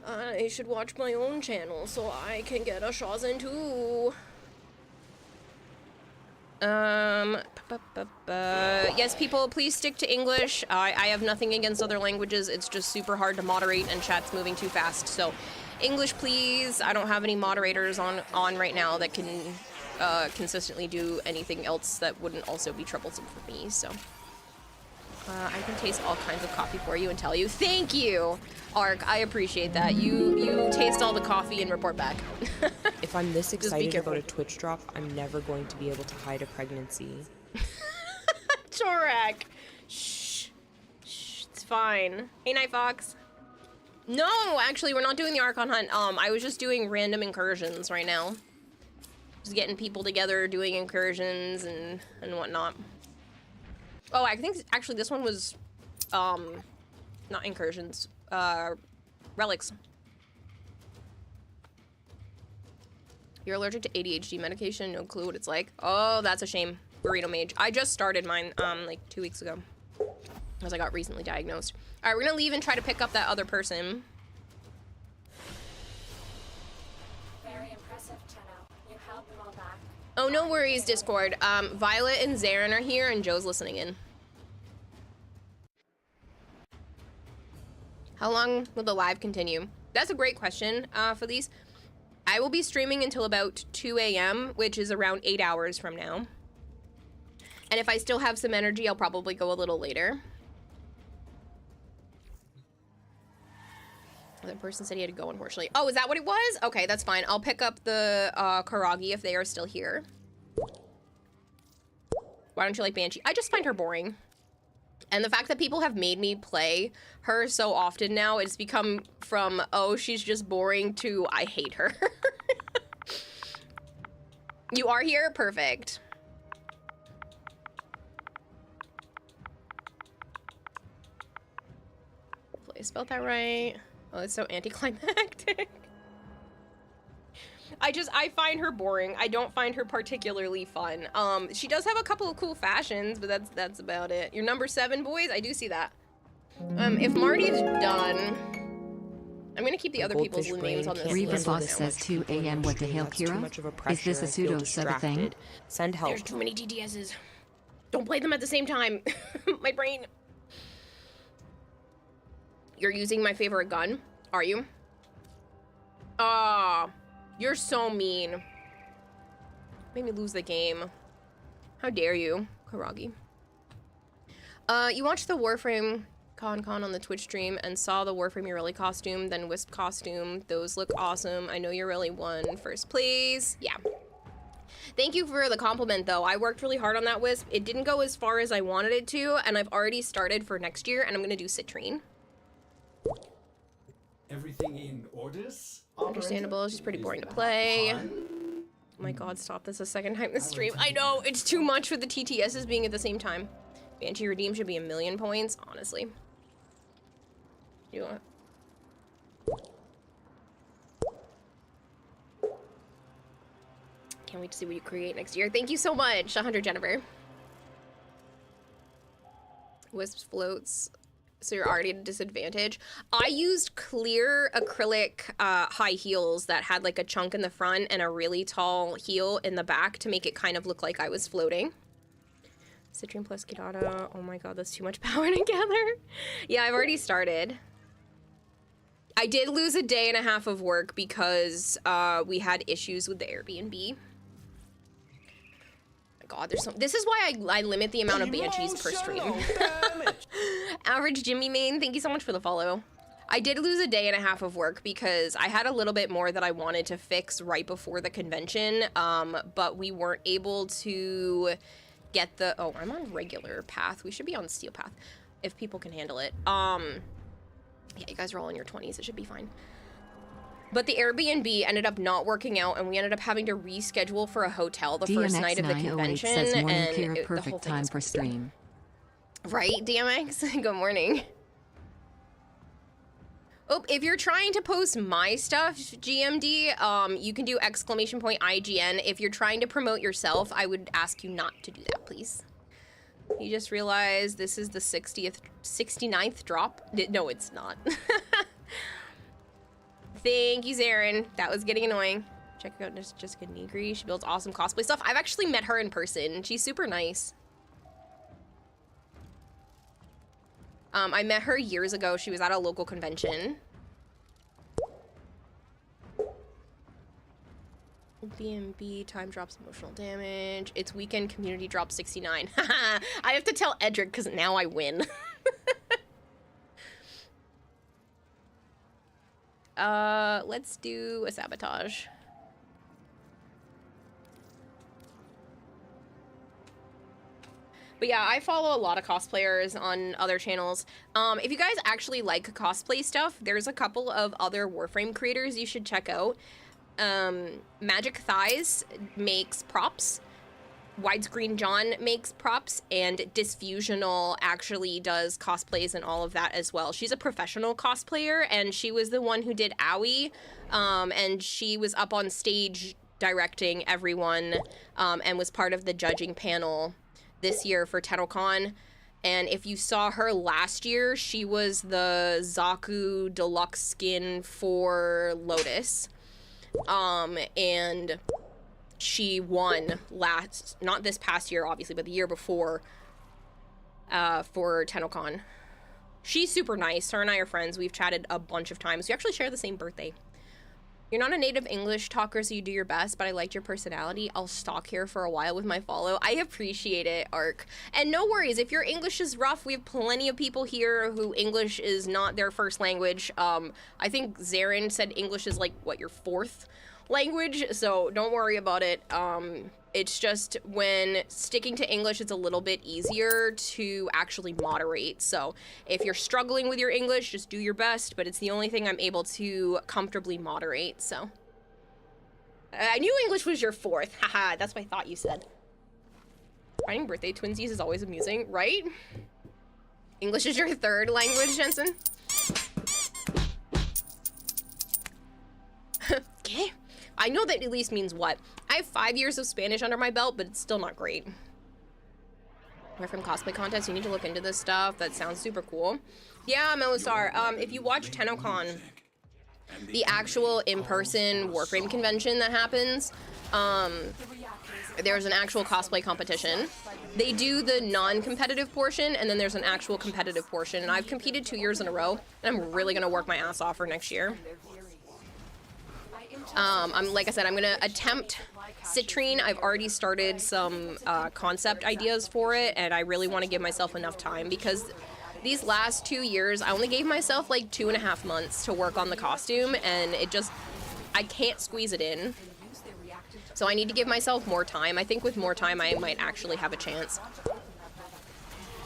I should watch my own channel so I can get a Shawzin too. Yes, people, please stick to English. I have nothing against other languages. It's just super hard to moderate and chat's moving too fast. So English, please. I don't have any moderators on right now that can consistently do anything else that wouldn't also be troublesome for me, so. I can taste all kinds of coffee for you and tell you. Thank you, Ark. I appreciate that. You taste all the coffee and report back. If I'm this excited about a Twitch drop, I'm never going to be able to hide a pregnancy. Torak. Shh. Shh. It's fine. Hey, Night Fox. No, actually, we're not doing the Archon hunt. I was just doing random incursions right now. Just getting people together, doing incursions and whatnot. Oh, I think actually this one was, not incursions, relics. You're allergic to ADHD medication, no clue what it's like. Oh, that's a shame. Burrito Mage. I just started mine, like 2 weeks ago. Because I got recently diagnosed. Alright, we're gonna leave and try to pick up that other person. Very impressive, Tenno. You held them all back. Oh, no worries, Discord. Violet and Zarin are here, and Joe's listening in. How long will the live continue? That's a great question, for these. I will be streaming until about 2 a.m., which is around 8 hours from now. And if I still have some energy, I'll probably go a little later. The person said he had to go, unfortunately. Oh, is that what it was? Okay, that's fine. I'll pick up the Karagi if they are still here. Why don't you like Banshee? I just find her boring. And the fact that people have made me play her so often now, it's become from, oh, she's just boring, to I hate her. You are here? Perfect. Hopefully I spelled that right. Oh, it's so anticlimactic. I find her boring. I don't find her particularly fun. She does have a couple of cool fashions, but that's about it. You're number 7, boys? I do see that. If Marty's done, I'm gonna keep the other people's names on this Reaver list. Boss says 2 a.m. What the hell, Kira? Is this a pseudo sub thing? Send help. There's too many TTSs. Don't play them at the same time. My brain. You're using my favorite gun? Are you? You're so mean. Made me lose the game. How dare you, Karagi. You watched the Warframe Con on the Twitch stream and saw the Warframe Ureli costume, then Wisp costume. Those look awesome. I know Ureli won first place. Yeah. Thank you for the compliment, though. I worked really hard on that Wisp. It didn't go as far as I wanted it to, and I've already started for next year, and I'm gonna do Citrine. Everything in orders? Understandable, it's just pretty boring to play. Oh my god, stop this a second time this stream. I know, it's too much with the TTSs being at the same time. Banshee Redeem should be 1,000,000 points, honestly. You want? Can't wait to see what you create next year. Thank you so much, 100 Jennifer. Wisps floats. So you're already at a disadvantage. I used clear acrylic high heels that had like a chunk in the front and a really tall heel in the back to make it kind of look like I was floating. Citrine plus Kidada. Oh my god, that's too much power together. Yeah, I've already started. I did lose a day and a half of work because we had issues with the Airbnb. God, there's some. This is why I limit the amount of banshees per stream. Average Jimmy Main, thank you so much for the follow. I did lose a day and a half of work because I had a little bit more that I wanted to fix right before the convention, but we weren't able to get the... Oh, I'm on regular path. We should be on steel path if people can handle it. Yeah, you guys are all in your 20s. It should be fine. But the Airbnb ended up not working out, and we ended up having to reschedule for a hotel the first night of the convention. Says morning and clear, the whole perfect thing time is for crazy. stream. Right, DMX? Good morning. Oh, if you're trying to post my stuff, GMD, you can do !IGN. If you're trying to promote yourself, I would ask you not to do that, please. You just realized this is the 69th drop? No, it's not. Thank you, Zarin. That was getting annoying. Check out Jessica Negri. She builds awesome cosplay stuff. I've actually met her in person. She's super nice. I met her years ago. She was at a local convention. BMB time drops emotional damage. It's weekend community drop 69. I have to tell Edric because now I win. Let's do a sabotage. But yeah, I follow a lot of cosplayers on other channels. If you guys actually like cosplay stuff, there's a couple of other Warframe creators you should check out. Magic Thighs makes props. Widescreen John makes props, and Disfusional actually does cosplays and all of that as well. She's a professional cosplayer, and she was the one who did Owie, and she was up on stage directing everyone, and was part of the judging panel this year for TennoCon. And if you saw her last year, she was the Zaku deluxe skin for Lotus. And she won not this past year, obviously, but the year before, for TennoCon. She's super nice. Her and I are friends. We've chatted a bunch of times. We actually share the same birthday. You're not a native English talker, so you do your best, but I liked your personality. I'll stalk here for a while with my follow. I appreciate it, Ark. And no worries, if your English is rough, we have plenty of people here who English is not their first language. I think Zarin said English is like, what, your fourth language? So don't worry about it. It's just when sticking to English, it's a little bit easier to actually moderate. So if you're struggling with your English, just do your best, but it's the only thing I'm able to comfortably moderate, so. I knew English was your fourth. Haha, that's what I thought you said. Finding birthday twinsies is always amusing, right? English is your third language, Jensen? Okay. I know that at least means what? I have 5 years of Spanish under my belt, but it's still not great. We're from cosplay contest. You need to look into this stuff. That sounds super cool. Yeah, Melisar. If you watch TennoCon, the actual in-person Warframe convention that happens, there's an actual cosplay competition. They do the non-competitive portion, and then there's an actual competitive portion. And I've competed 2 years in a row, and I'm really gonna work my ass off for next year. Like I said, I'm gonna attempt Citrine. I've already started some concept ideas for it, and I really want to give myself enough time because these last 2 years, I only gave myself like 2.5 months to work on the costume, and I can't squeeze it in. So I need to give myself more time. I think with more time, I might actually have a chance.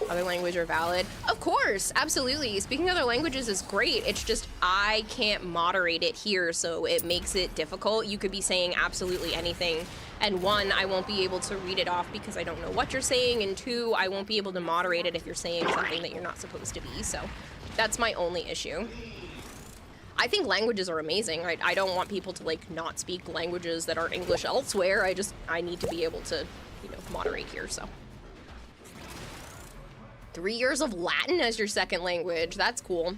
Other languages are valid. Of course, absolutely. Speaking other languages is great. It's just I can't moderate it here, so it makes it difficult. You could be saying absolutely anything, and one, I won't be able to read it off because I don't know what you're saying, and two, I won't be able to moderate it if you're saying something that you're not supposed to be, so that's my only issue. I think languages are amazing. I don't want people to, like, not speak languages that are English elsewhere. I need to be able to, you know, moderate here, so. 3 years of Latin as your second language. That's cool.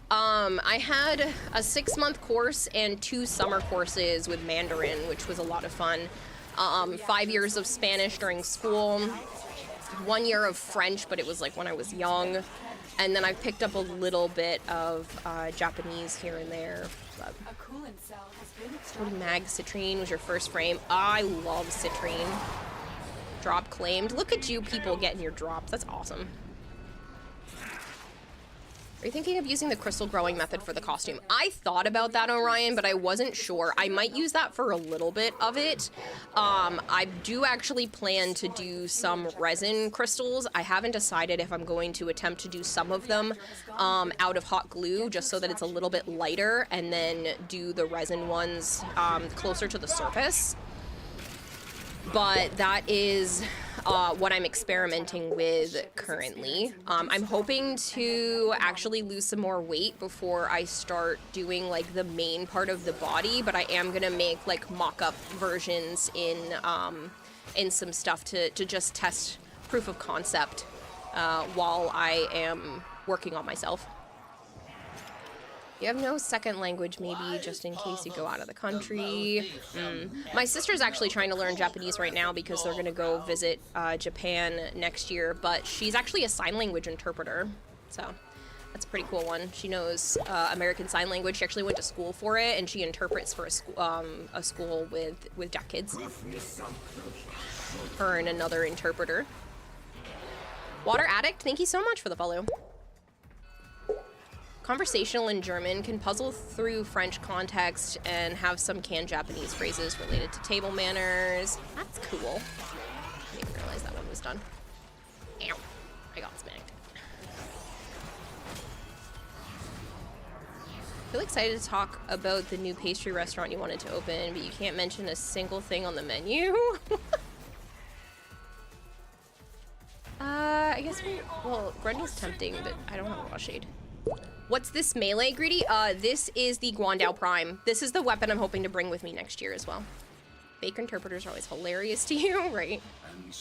I had a 6-month course and 2 summer courses with Mandarin, which was a lot of fun. 5 years of Spanish during school. 1 year of French, but it was like when I was young. And then I picked up a little bit of Japanese here and there. But Mag Citrine was your first frame. I love Citrine. Drop claimed. Look at you people getting your drops. That's awesome. Are you thinking of using the crystal growing method for the costume? I thought about that, Orion, but I wasn't sure. I might use that for a little bit of it. I do actually plan to do some resin crystals. I haven't decided if I'm going to attempt to do some of them out of hot glue, just so that it's a little bit lighter, and then do the resin ones closer to the surface. But that is what I'm experimenting with currently. I'm hoping to actually lose some more weight before I start doing like the main part of the body, but I am gonna make like mock-up versions in some stuff to just test proof of concept while I am working on myself. You have no second language, maybe, just in case you go out of the country. My sister's actually trying to learn Japanese right now because they're gonna go visit Japan next year, but she's actually a sign language interpreter, so that's a pretty cool one. She knows American Sign Language. She actually went to school for it, and she interprets for a school with deaf kids. Her and another interpreter. Water Addict, thank you so much for the follow. Conversational in German, can puzzle through French context and have some canned Japanese phrases related to table manners. That's cool. I didn't even realize that one was done. Ow. I got smacked. I feel excited to talk about the new pastry restaurant you wanted to open, but you can't mention a single thing on the menu. I guess well, Grundle's tempting, but I don't have a raw shade. What's this melee, Greedy? This is the Guandao Prime. This is the weapon I'm hoping to bring with me next year as well. Fake interpreters are always hilarious to you, right?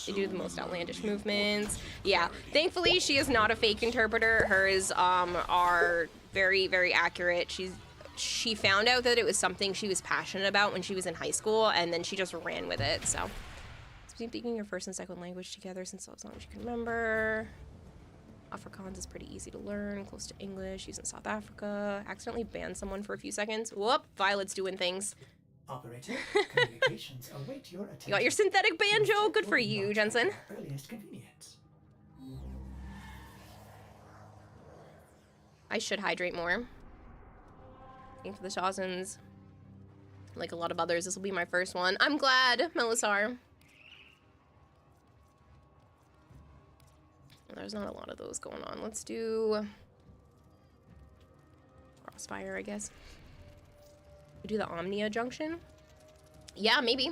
They do the most outlandish movements. Yeah, thankfully she is not a fake interpreter. Hers are very, very accurate. She found out that it was something she was passionate about when she was in high school, and then she just ran with it, so. Speaking your first and second language together since as long as you can remember. Afrikaans is pretty easy to learn, close to English, used in South Africa. Accidentally banned someone for a few seconds. Whoop, Violet's doing things. Operator, communications await your attention. You got your synthetic banjo, good for you, Jensen. Earliest convenience. I should hydrate more. Thank for the Shawzins. Like a lot of others, this will be my first one. I'm glad, Melisar. There's not a lot of those going on. Let's do Crossfire, I guess. We do the Omnia Junction? Yeah, maybe.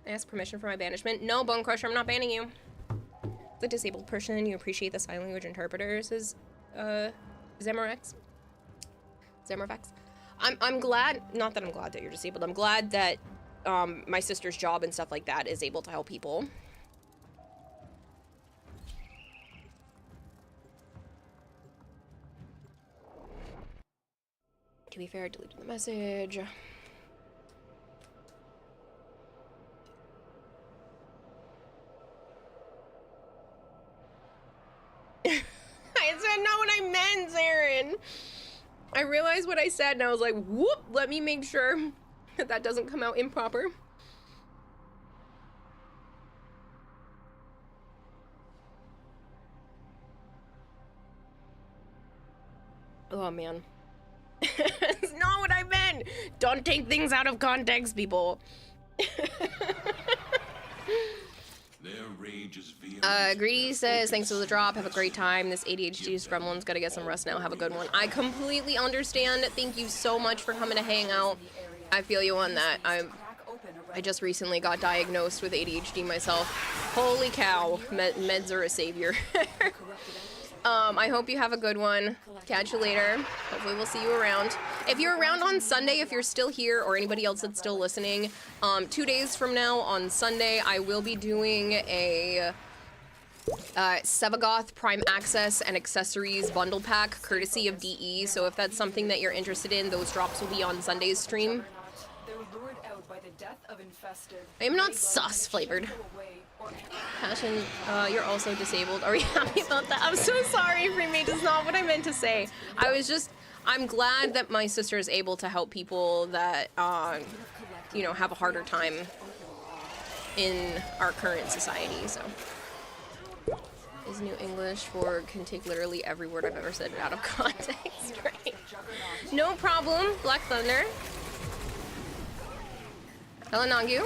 Ask permission for my banishment. No, Bone Crusher, I'm not banning you. The disabled person, you appreciate the sign language interpreters is Zemorex. I'm glad, not that I'm glad that you're disabled, I'm glad that my sister's job and stuff like that is able to help people. To be fair, I deleted the message. I said not what I meant, Zarin. I realized what I said and I was like, whoop, let me make sure that that doesn't come out improper. Oh, man. It's not what I meant. Don't take things out of context, people. Greedy says, thanks for the drop. Have a great time. This ADHD gremlin's gotta get some rest now. Have a good one. I completely understand. Thank you so much for coming to hang out. I feel you on that. I just recently got diagnosed with ADHD myself. Holy cow. Meds are a savior. I hope you have a good one. Catch you later. Hopefully we'll see you around. If you're around on Sunday, if you're still here, or anybody else that's still listening, 2 days from now on Sunday, I will be doing a Sevagoth Prime Access and Accessories bundle pack, courtesy of DE. So if that's something that you're interested in, those drops will be on Sunday's stream. I am not sus flavored. Passion, you're also disabled. Are you happy about that? I'm so sorry, Freemate. That's not what I meant to say. I'm glad that my sister is able to help people that, you know, have a harder time in our current society, so. is New English for can take literally every word I've ever said out of context, right? No problem, Black Thunder. Hello, Nangu.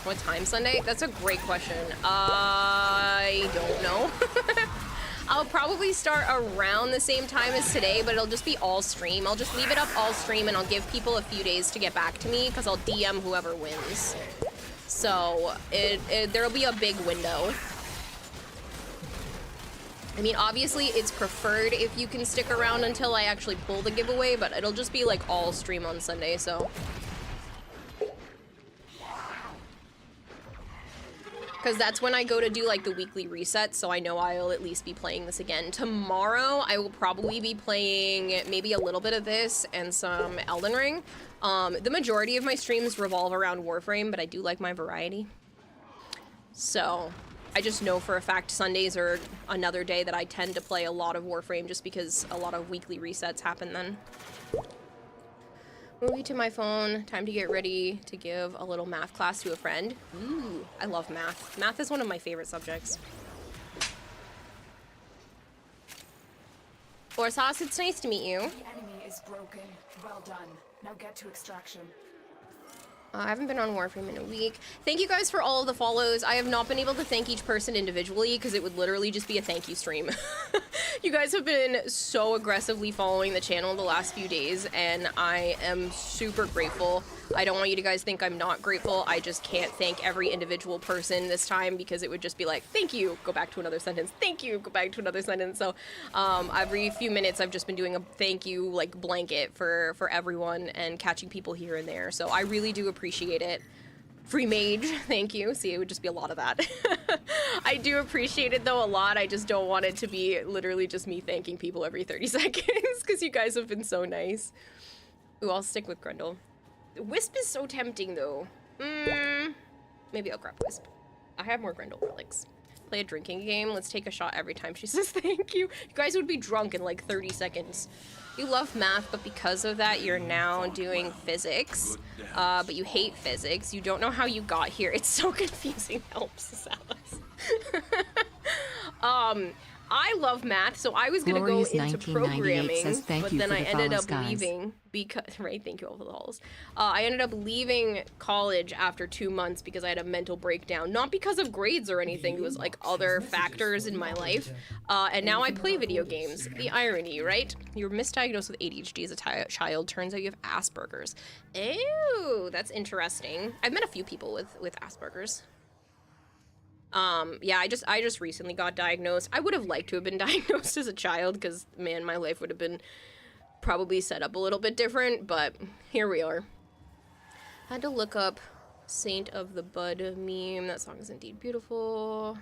What time Sunday? That's a great question. I don't know. I'll probably start around the same time as today, but it'll just be all stream. I'll just leave it up all stream and I'll give people a few days to get back to me because I'll DM whoever wins. So there'll be a big window. I mean, obviously it's preferred if you can stick around until I actually pull the giveaway, but it'll just be like all stream on Sunday, so. Because that's when I go to do like the weekly reset, so I know I'll at least be playing this again. Tomorrow, I will probably be playing maybe a little bit of this and some Elden Ring. The majority of my streams revolve around Warframe, but I do like my variety. So, I just know for a fact Sundays are another day that I tend to play a lot of Warframe just because a lot of weekly resets happen then. Movie to my phone, time to get ready to give a little math class to a friend. Ooh, I love math. Math is one of my favorite subjects. Orsas, it's nice to meet you. The enemy is broken. Well done. Now get to extraction. I haven't been on Warframe in a week. Thank you guys for all of the follows. I have not been able to thank each person individually because it would literally just be a thank you stream. You guys have been so aggressively following the channel the last few days, and I am super grateful. I don't want you to guys think I'm not grateful. I just can't thank every individual person this time because it would just be like, thank you, go back to another sentence. Thank you, go back to another sentence. So every few minutes I've just been doing a thank you like blanket for everyone and catching people here and there. So I really do appreciate it. Free mage, thank you. See, it would just be a lot of that. I do appreciate it though a lot. I just don't want it to be literally just me thanking people every 30 seconds because you guys have been so nice. Ooh, I'll stick with Grundle. Wisp is so tempting though. Maybe I'll grab Wisp. I have more Grundle relics. Play a drinking game. Let's take a shot every time she says thank you. You guys would be drunk in like 30 seconds. You love math, but because of that, you're now doing physics. But you hate physics. You don't know how you got here. It's so confusing. Helps, Alice. I love math, so I was gonna go into programming, but then I ended up leaving because, right, thank you all for the halls. I ended up leaving college after 2 months because I had a mental breakdown. Not because of grades or anything, it was like other factors in my life. And now I play video games. The irony, right? You were misdiagnosed with ADHD as a child. Turns out you have Asperger's. Ew, that's interesting. I've met a few people with Asperger's. Yeah, I just recently got diagnosed. I would have liked to have been diagnosed as a child because, man, my life would have been probably set up a little bit different, but here we are. Had to look up Saint of the Bud meme. That song is indeed beautiful.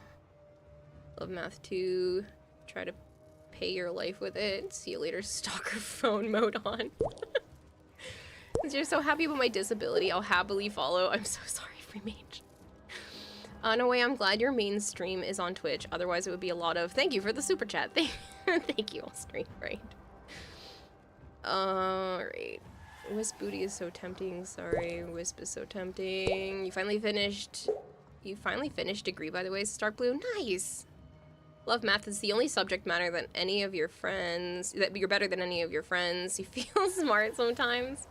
Love math too. Try to pay your life with it. See you later, stalker phone mode on. Since you're so happy about my disability, I'll happily follow. I'm so sorry, free mage. No way, I'm glad your main stream is on Twitch. Otherwise, it would be a lot of thank you for the super chat. Thank you, all stream, right? Alright. Wisp booty is so tempting. Sorry, Wisp is so tempting. You finally finished degree, by the way, Stark Blue. Nice! Love math is the only subject matter that any of your friends, that you're better than any of your friends. You feel smart sometimes.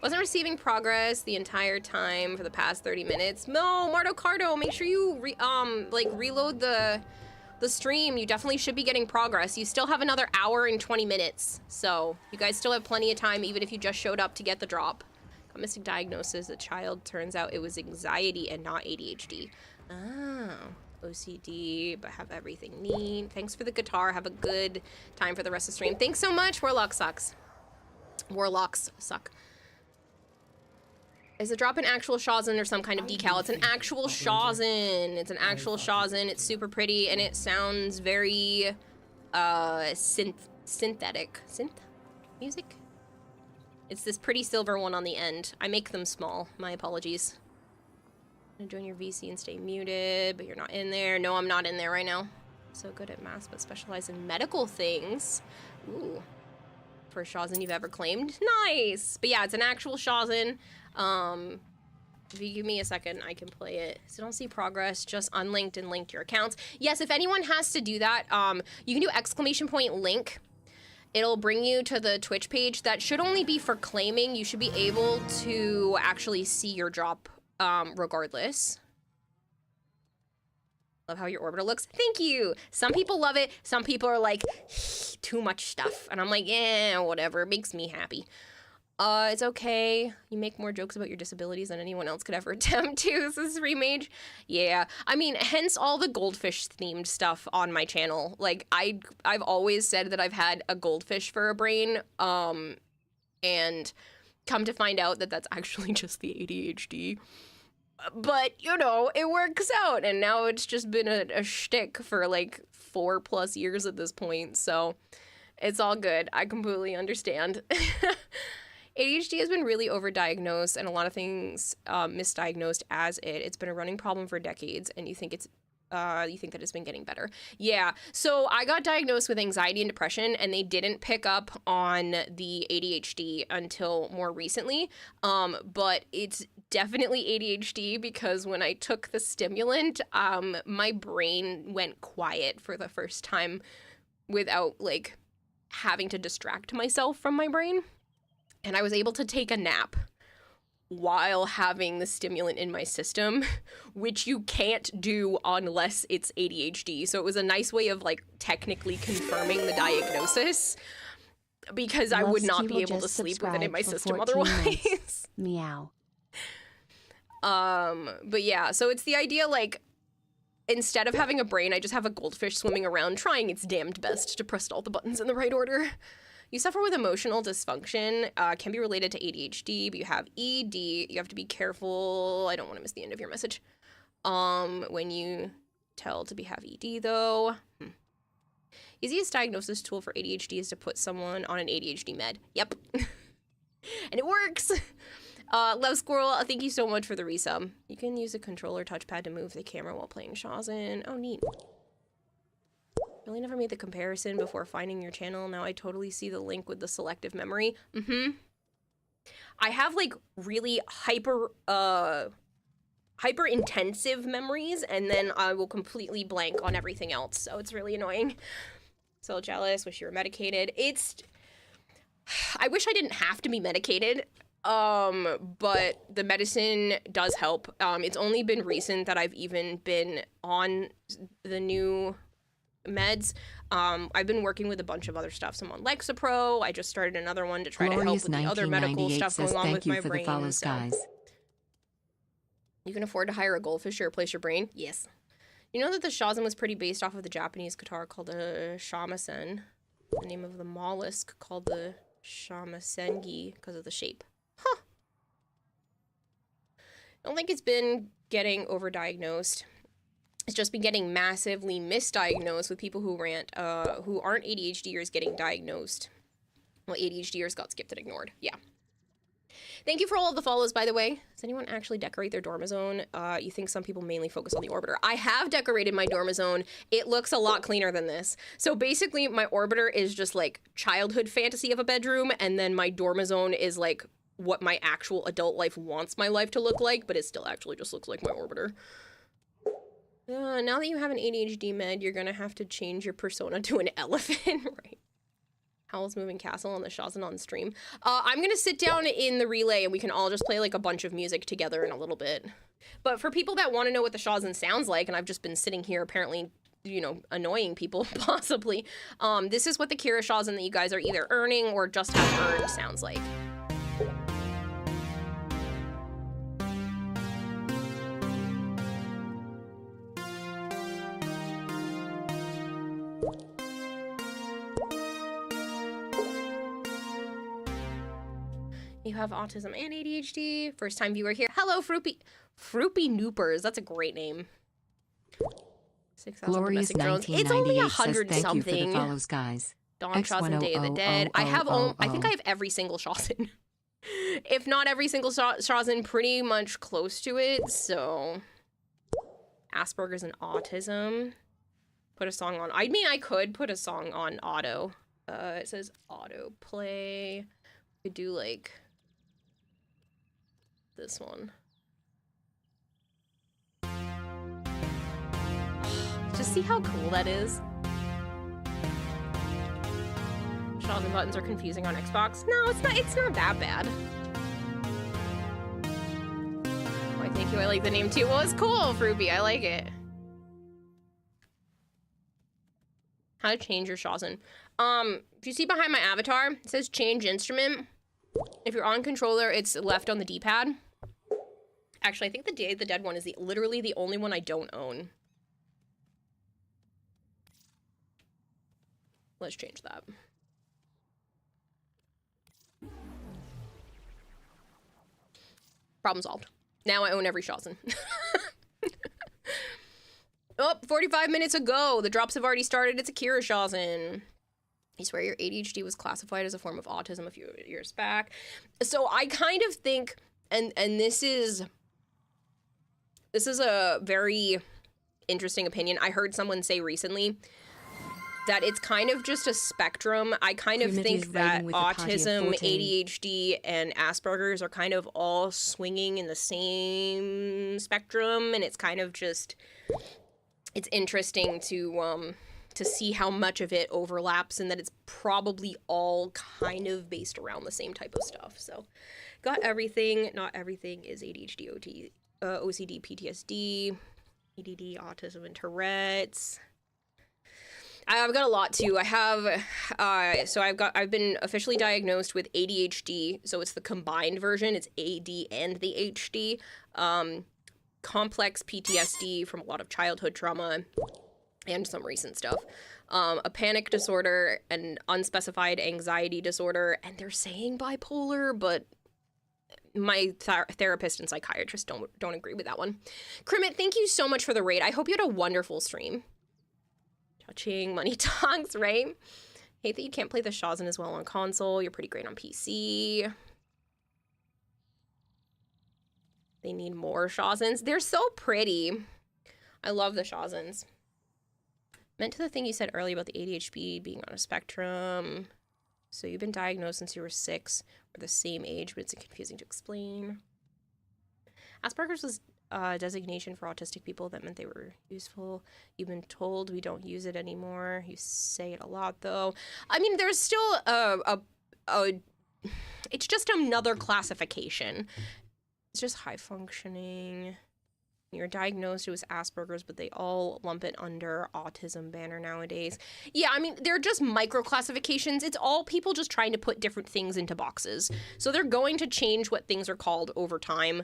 Wasn't receiving progress the entire time for the past 30 minutes. No, Mardo Cardo, make sure you reload the stream. You definitely should be getting progress. You still have another hour and 20 minutes. So you guys still have plenty of time, even if you just showed up to get the drop. Got missing diagnosis as a child. Turns out it was anxiety and not ADHD. Oh, OCD, but have everything neat. Thanks for the guitar. Have a good time for the rest of the stream. Thanks so much. Warlock sucks. Warlocks suck. Is the drop an actual Shawzin or some kind of decal? It's an actual Shawzin. It's an actual Shawzin. It's super pretty and it sounds very synthetic. Synth music? It's this pretty silver one on the end. I make them small. My apologies. I'm gonna join your VC and stay muted, but you're not in there. No, I'm not in there right now. So good at math, but specialize in medical things. Ooh. First Shawzin you've ever claimed. Nice! But yeah, it's an actual Shawzin. If you give me a second, I can play it. So don't see progress, just unlinked and linked your accounts. Yes, if anyone has to do that, you can do !link. It'll bring you to the Twitch page. That should only be for claiming. You should be able to actually see your drop regardless. Love how your orbiter looks. Thank you. Some people love it. Some people are like, too much stuff. And I'm like, yeah, whatever. It makes me happy. It's okay. You make more jokes about your disabilities than anyone else could ever attempt to. This is Remage. Yeah. I mean, hence all the goldfish themed stuff on my channel. Like, I've always said that I've had a goldfish for a brain. And come to find out that that's actually just the ADHD. But, you know, it works out. And now it's just been a shtick for like 4+ years at this point. So it's all good. I completely understand. ADHD has been really overdiagnosed and a lot of things misdiagnosed as it. It's been a running problem for decades, and you think that it's been getting better. Yeah, so I got diagnosed with anxiety and depression, and they didn't pick up on the ADHD until more recently. But it's definitely ADHD because when I took the stimulant, my brain went quiet for the first time without like having to distract myself from my brain. And I was able to take a nap while having the stimulant in my system, which you can't do unless it's ADHD. So it was a nice way of like technically confirming the diagnosis because I would not be able to sleep with it in my system otherwise. Meow. But yeah, so it's the idea like instead of having a brain, I just have a goldfish swimming around trying its damned best to press all the buttons in the right order. You suffer with emotional dysfunction, can be related to ADHD, but you have ED. You have to be careful. I don't want to miss the end of your message. When you tell to have ED, though. Easiest diagnosis tool for ADHD is to put someone on an ADHD med. Yep. And it works. Love Squirrel, thank you so much for the resub. You can use a controller touchpad to move the camera while playing Shawzin. Oh, neat. Really never made the comparison before finding your channel. Now I totally see the link with the selective memory. I have like really hyper intensive memories, and then I will completely blank on everything else. So it's really annoying. So jealous, wish you were medicated. I wish I didn't have to be medicated. But the medicine does help. It's only been recent that I've even been on the new meds. I've been working with a bunch of other stuff. So I'm on Lexapro. I just started another one to try to help with the other medical stuff going on with my brain. Follows, guys. You can afford to hire a goldfish to replace your brain? Yes. You know that the Shawzin was pretty based off of the Japanese guitar called the shamisen. The name of the mollusk called the shamasengi because of the shape. Huh. I don't think it's been getting overdiagnosed. It's just been getting massively misdiagnosed with people who aren't ADHDers getting diagnosed. Well, ADHDers got skipped and ignored. Yeah. Thank you for all of the follows, by the way. Does anyone actually decorate their dormizone? You think some people mainly focus on the orbiter. I have decorated my dormizone. It looks a lot cleaner than this. So basically, my orbiter is just like childhood fantasy of a bedroom, and then my dormizone is like what my actual adult life wants my life to look like, but it still actually just looks like my orbiter. Now that you have an ADHD med, you're gonna have to change your persona to an elephant, right? Howl's Moving Castle on the Shawzin on stream. I'm gonna sit down in the relay and we can all just play like a bunch of music together in a little bit. But for people that want to know what the Shawzin sounds like, and I've just been sitting here apparently, you know, annoying people, possibly, this is what the Kira Shawzin that you guys are either earning or just have earned sounds like. You have autism and ADHD. First time viewer here. Hello, Froopy Noopers. That's a great name. 6,000 domestic drones. It's only 100 says, something. Thank you for the follows, guys. Dawn Shawzin, Day of the Dead. I think I have every single Shawzin. If not every single Shawzin, pretty much close to it. So Asperger's and autism. Put a song on. I mean, I could put a song on auto. It says auto play. Could do like this one. see how cool that is? Shawzin buttons are confusing on Xbox. No, it's not that bad. Oh, thank you, I like the name too. Well, it's cool, Fruby, I like it. How to change your Shawzin. If you see behind my avatar, it says change instrument. If you're on controller, it's left on the D-pad. Actually, I think the Day of the Dead one is literally the only one I don't own. Let's change that. Problem solved. Now I own every Shawzin. Oh, 45 minutes ago. The drops have already started. It's Akira Shawzin. You swear your ADHD was classified as a form of autism a few years back. So I kind of think, and this is a very interesting opinion. I heard someone say recently that it's kind of just a spectrum. I kind of think that autism, ADHD, and Asperger's are kind of all swinging in the same spectrum, and it's kind of just, it's interesting to see how much of it overlaps and that it's probably all kind of based around the same type of stuff. So got everything. Not everything is ADHD, OCD, PTSD, ADD, autism, and Tourette's. I've got a lot too. I have, I've been officially diagnosed with ADHD. So it's the combined version. It's AD and the HD. Complex PTSD from a lot of childhood trauma and some recent stuff. A panic disorder, an unspecified anxiety disorder, and they're saying bipolar, but my therapist and psychiatrist don't agree with that one. Crimit, thank you so much for the raid. I hope you had a wonderful stream. Touching money talks, right? Hate that you can't play the Shawzin as well on console. You're pretty great on PC. They need more Shawzins. They're so pretty. I love the Shawzins. Meant to the thing you said earlier about the ADHD being on a spectrum. So you've been diagnosed since you were 6. We're the same age, but it's confusing to explain. Asperger's was a designation for autistic people that meant they were useful. You've been told we don't use it anymore. You say it a lot, though. I mean, there's still it's just another classification. It's just high functioning. You're diagnosed with Asperger's, but they all lump it under autism banner nowadays. Yeah, I mean, they're just micro classifications. It's all people just trying to put different things into boxes. So they're going to change what things are called over time.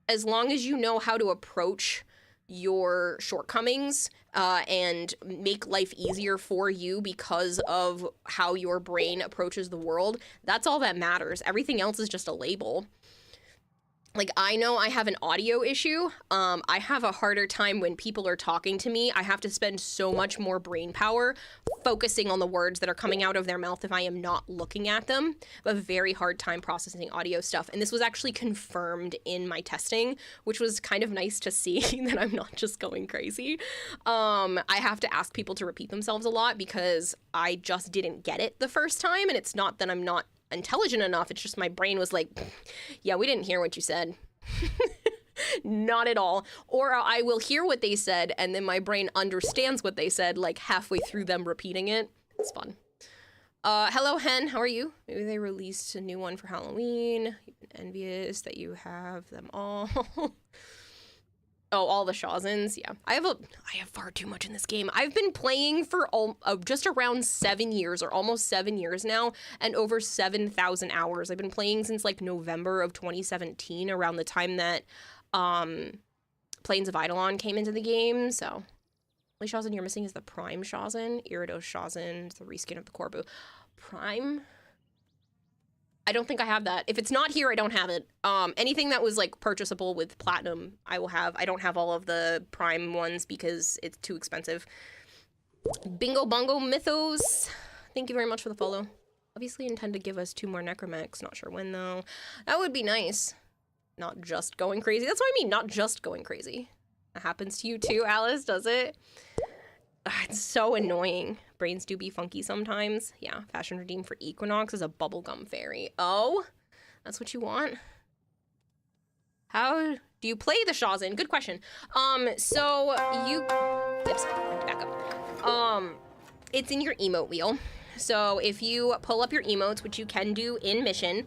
As long as you know how to approach your shortcomings and make life easier for you because of how your brain approaches the world, that's all that matters. Everything else is just a label. Like, I know I have an audio issue. I have a harder time when people are talking to me. I have to spend so much more brain power focusing on the words that are coming out of their mouth if I am not looking at them. I have a very hard time processing audio stuff. And this was actually confirmed in my testing, which was kind of nice to see that I'm not just going crazy. I have to ask people to repeat themselves a lot because I just didn't get it the first time. And it's not that I'm not intelligent enough, it's just my brain was like, yeah, we didn't hear what you said. Not at all. Or I will hear what they said and then my brain understands what they said like halfway through them repeating it. It's fun. Hello Hen, how are you? Maybe they released a new one for Halloween. You've been envious that you have them all. Oh, all the Shawzins, yeah. I have far too much in this game. I've been playing for just around 7 years, or almost 7 years now, and over 7,000 hours. I've been playing since like November of 2017, around the time that Plains of Eidolon came into the game, so. The only Shawzin you're missing is the Prime Shawzin, Iridos Shawzin, the reskin of the Corbu. Prime? I don't think I have that. If it's not here, I don't have it. Anything that was like purchasable with Platinum, I will have. I don't have all of the Prime ones because it's too expensive. Bingo Bongo Mythos. Thank you very much for the follow. Obviously intend to give us 2 more Necromechs. Not sure when though. That would be nice. Not just going crazy. That's what I mean, not just going crazy. That happens to you too, Alice, does it? It's so annoying. Brains do be funky sometimes. Yeah, Fashion Redeem for Equinox is a bubblegum fairy. Oh, that's what you want? How do you play the Shawzin? Good question. So Oops, I have to back up. It's in your emote wheel. So if you pull up your emotes, which you can do in mission,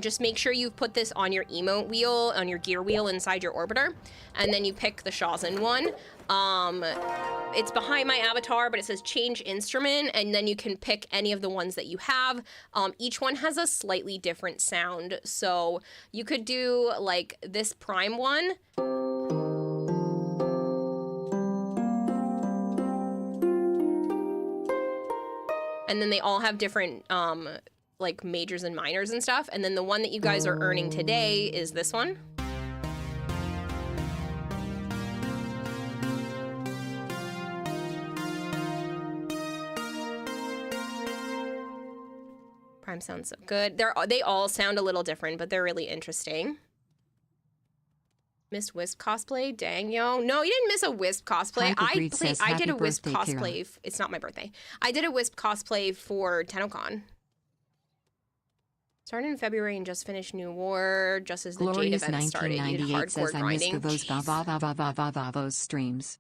just make sure you've put this on your emote wheel, on your gear wheel inside your orbiter, and then you pick the Shawzin one. It's behind my avatar, but it says change instrument, and then you can pick any of the ones that you have. Each one has a slightly different sound. So you could do like this prime one. And then they all have different like majors and minors and stuff. And then the one that you guys are earning today is this one. Prime sounds so good. They all sound a little different, but they're really interesting. Missed Wisp cosplay? Dang, yo. No, you didn't miss a Wisp cosplay. I did a Wisp cosplay. It's not my birthday. I did a Wisp cosplay for TennoCon. Started in February and just finished New War, just as the Glorious Jade event started. You did hardcore says, grinding. I missed Vavos streams.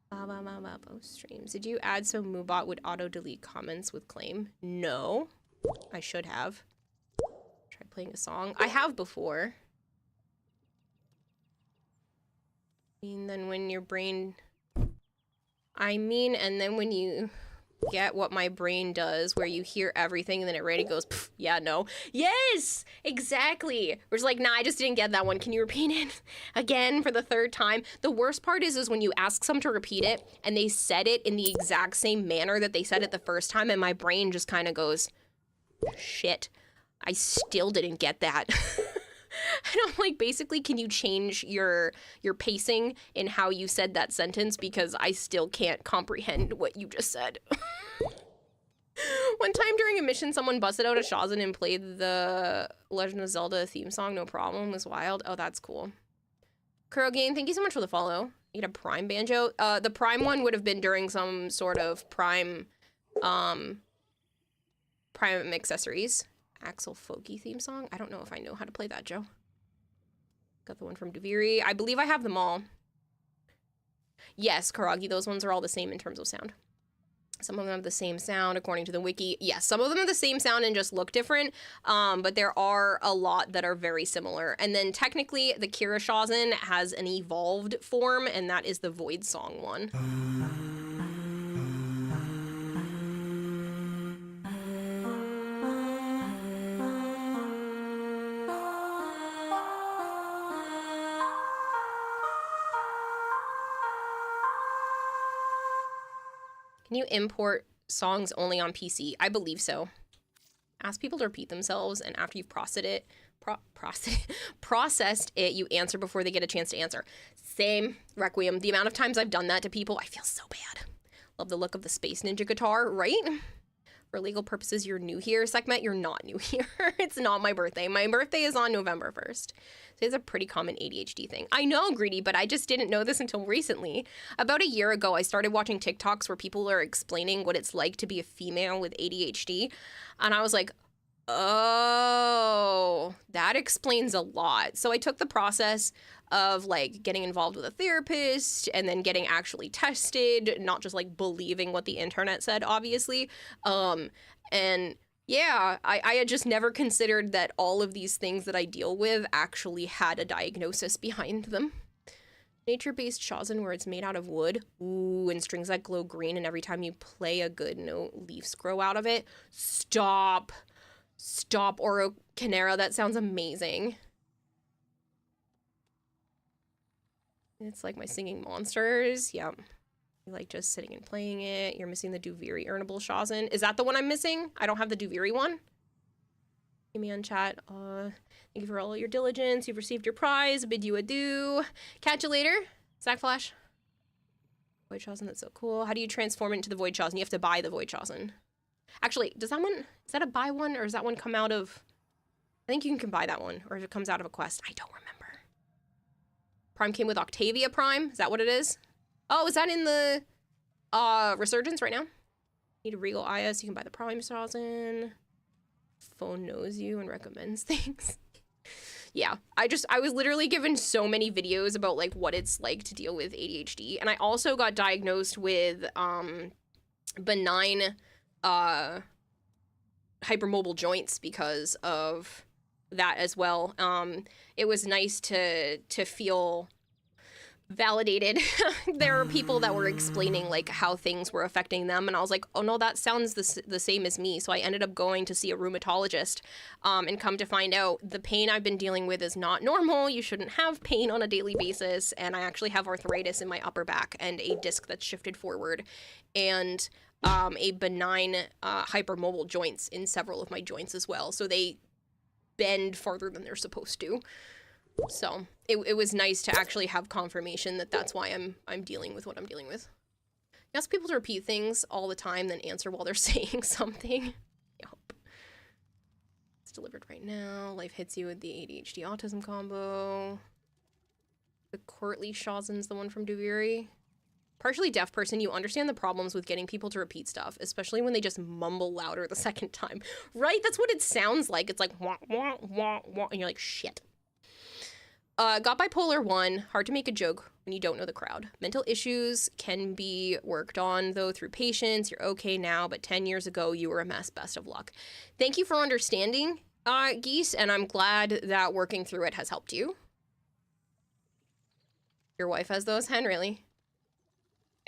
Streams. Did you add so Moobot would auto-delete comments with claim? No. I should have. Try playing a song. I have before. And then when your brain... and then when you get what my brain does, where you hear everything and then it ready goes, yeah, no. Yes! Exactly! We're just like, nah, I just didn't get that one. Can you repeat it again for the third time? The worst part is when you ask someone to repeat it and they said it in the exact same manner that they said it the first time, and my brain just kind of goes, shit, I still didn't get that. And I'm like, basically, can you change your pacing in how you said that sentence? Because I still can't comprehend what you just said. One time during a mission, someone busted out a Shawzin and played the Legend of Zelda theme song, no problem. It was wild. Oh, that's cool. Kurogane, thank you so much for the follow. You get a Prime banjo. The Prime one would have been during some sort of Prime accessories. Axel Folky theme song. I don't know if I know how to play that, Joe. Got the one from Duviri. I believe I have them all. Yes, Karagi, those ones are all the same in terms of sound. Some of them have the same sound according to the wiki. Yes, some of them have the same sound and just look different, but there are a lot that are very similar. And then technically, the Kira Shawzin has an evolved form, and that is the Void Song one. Can you import songs only on PC? I believe so. Ask people to repeat themselves, and after you've processed it, you answer before they get a chance to answer. Same, Requiem. The amount of times I've done that to people, I feel so bad. Love the look of the Space Ninja guitar, right? For legal purposes, you're new here. Sekhmet, you're not new here. It's not my birthday. My birthday is on November 1st. So it's a pretty common ADHD thing. I know, Greedy, but I just didn't know this until recently. About a year ago, I started watching TikToks where people are explaining what it's like to be a female with ADHD. And I was like, oh, that explains a lot. So I took the process of like getting involved with a therapist and then getting actually tested, not just like believing what the internet said, obviously. And yeah, I had just never considered that all of these things that I deal with actually had a diagnosis behind them. Nature-based Shawzin where it's made out of wood. Ooh, and strings that glow green, and every time you play a good note, leaves grow out of it. Stop. Stop, Oro Canera. That sounds amazing. It's like my singing monsters. Yep. You like just sitting and playing it. You're missing the Duviri earnable Shawzin. Is that the one I'm missing? I don't have the Duviri one. Give me on chat. Thank you for all your diligence. You've received your prize. Bid you adieu. Catch you later. Zach Flash. Void Shawzin, that's so cool. How do you transform it into the Void Shawzin? You have to buy the Void Shawzin. Actually, does that one, is that a buy one, or does that one come out of, I think you can buy that one, or if it comes out of a quest, I don't remember. Prime came with Octavia Prime, is that what it is? Oh, is that in the Resurgence right now? Need a Regal Aya so you can buy the Prime Shawzin. Phone knows you and recommends things. Yeah, I was literally given so many videos about like what it's like to deal with ADHD, and I also got diagnosed with benign hypermobile joints because of that as well. It was nice to feel validated. There are people that were explaining like how things were affecting them, and I was like, oh no, that sounds the same as me. So I ended up going to see a rheumatologist, and come to find out the pain I've been dealing with is not normal. You shouldn't have pain on a daily basis, and I actually have arthritis in my upper back and a disc that's shifted forward, and a benign hypermobile joints in several of my joints as well. So they bend farther than they're supposed to. So it was nice to actually have confirmation that that's why I'm dealing with what I'm dealing with. You ask people to repeat things all the time, then answer while they're saying something. Yup. It's delivered right now. Life hits you with the ADHD autism combo. The courtly Shawzin's the one from Duviri. Partially deaf person, you understand the problems with getting people to repeat stuff, especially when they just mumble louder the second time. Right? That's what it sounds like. It's like wah, wah, wah, wah, and you're like, shit. Got bipolar 1, hard to make a joke when you don't know the crowd. Mental issues can be worked on, though, through patience. You're okay now, but 10 years ago, you were a mess. Best of luck. Thank you for understanding, Geese, and I'm glad that working through it has helped you. Your wife has those, Hen, really?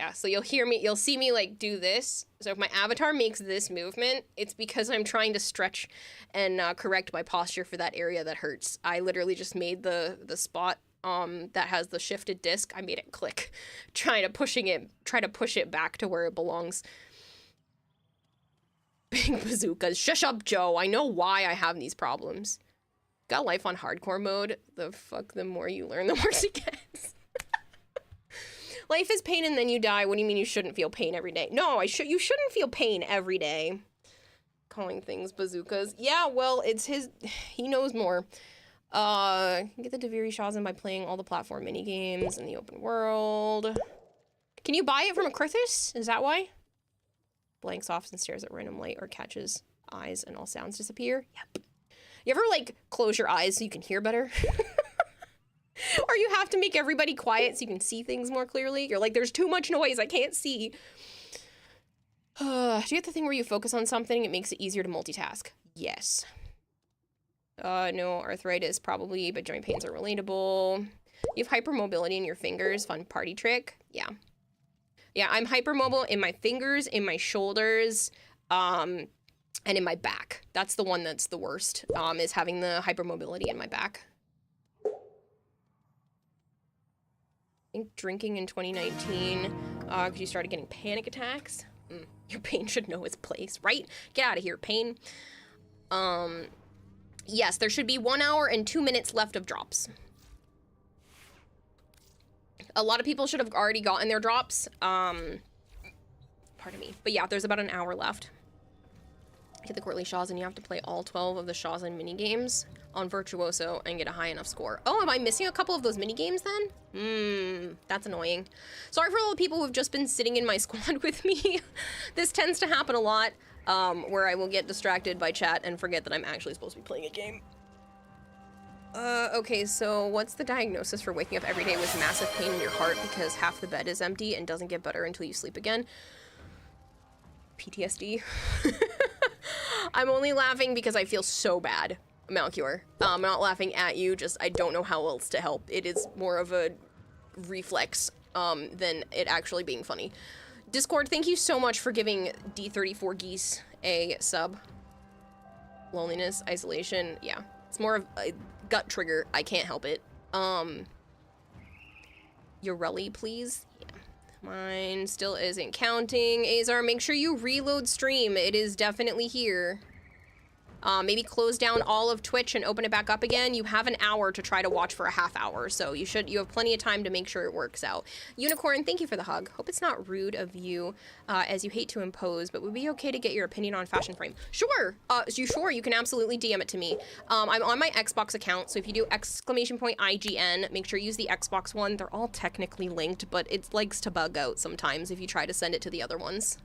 Yeah, so you'll see me, like, do this. So if my avatar makes this movement, it's because I'm trying to stretch and correct my posture for that area that hurts. I literally just made the spot that has the shifted disc, I made it click. Try to push it back to where it belongs. Big bazookas. Shush up, Joe. I know why I have these problems. Got life on hardcore mode. The more you learn, the worse it gets. Life is pain and then you die. What do you mean you shouldn't feel pain every day? No, you shouldn't feel pain every day. Calling things bazookas. Yeah, well, it's he knows more. Get the Deviri Shawzin by playing all the platform minigames in the open world. Can you buy it from a Krithis? Is that why? Blanks off and stares at random light or catches eyes and all sounds disappear. Yep. You ever, like, close your eyes so you can hear better? Or you have to make everybody quiet so you can see things more clearly. You're like, there's too much noise, I can't see. Do you get the thing where you focus on something, it makes it easier to multitask? Yes. No, arthritis probably, but joint pains are relatable. You have hypermobility in your fingers, fun party trick. Yeah. Yeah, I'm hypermobile in my fingers, in my shoulders, and in my back. That's the one that's the worst, is having the hypermobility in my back. I think drinking in 2019, because you started getting panic attacks. Your pain should know its place, right? Get out of here, pain. Yes, there should be 1 hour and 2 minutes left of drops. A lot of people should have already gotten their drops. Pardon me. But yeah, there's about an hour left. Get the Courtly Shawzin, you have to play all 12 of the Shawzin minigames on Virtuoso and get a high enough score. Oh, am I missing a couple of those minigames then? That's annoying. Sorry for all the people who've just been sitting in my squad with me. This tends to happen a lot, where I will get distracted by chat and forget that I'm actually supposed to be playing a game. Okay, so what's the diagnosis for waking up every day with massive pain in your heart because half the bed is empty and doesn't get better until you sleep again? PTSD. I'm only laughing because I feel so bad, Malcure. I'm not laughing at you, just I don't know how else to help. It is more of a reflex than it actually being funny. Discord, thank you so much for giving D34 Geese a sub. Loneliness, isolation, yeah. It's more of a gut trigger. I can't help it. Yorelli, please. Yeah. Mine still isn't counting. Azar, make sure you reload stream. It is definitely here. Maybe close down all of Twitch and open it back up again. You have an hour to try to watch for a half hour, so you have plenty of time to make sure it works out. Unicorn, thank you for the hug. Hope it's not rude of you, as you hate to impose, but would it be okay to get your opinion on Fashion Frame? Sure, you can absolutely DM it to me. I'm on my Xbox account, so if you do !IGN, make sure you use the Xbox one. They're all technically linked, but it likes to bug out sometimes if you try to send it to the other ones.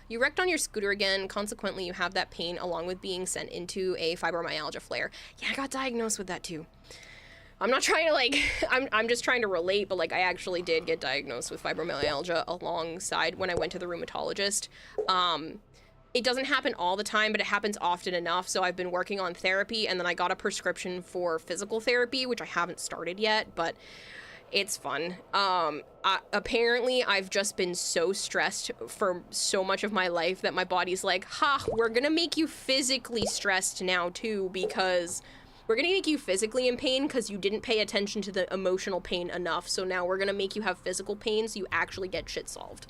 You wrecked on your scooter again. Consequently, you have that pain along with being sent into a fibromyalgia flare. Yeah, I got diagnosed with that too. I'm not trying to like, I'm just trying to relate, but like I actually did get diagnosed with fibromyalgia alongside when I went to the rheumatologist. It doesn't happen all the time, but it happens often enough. So I've been working on therapy, and then I got a prescription for physical therapy, which I haven't started yet, but it's fun. Apparently I've just been so stressed for so much of my life that my body's like, ha, we're gonna make you physically stressed now too, because we're gonna make you physically in pain because you didn't pay attention to the emotional pain enough. So now we're gonna make you have physical pain so you actually get shit solved.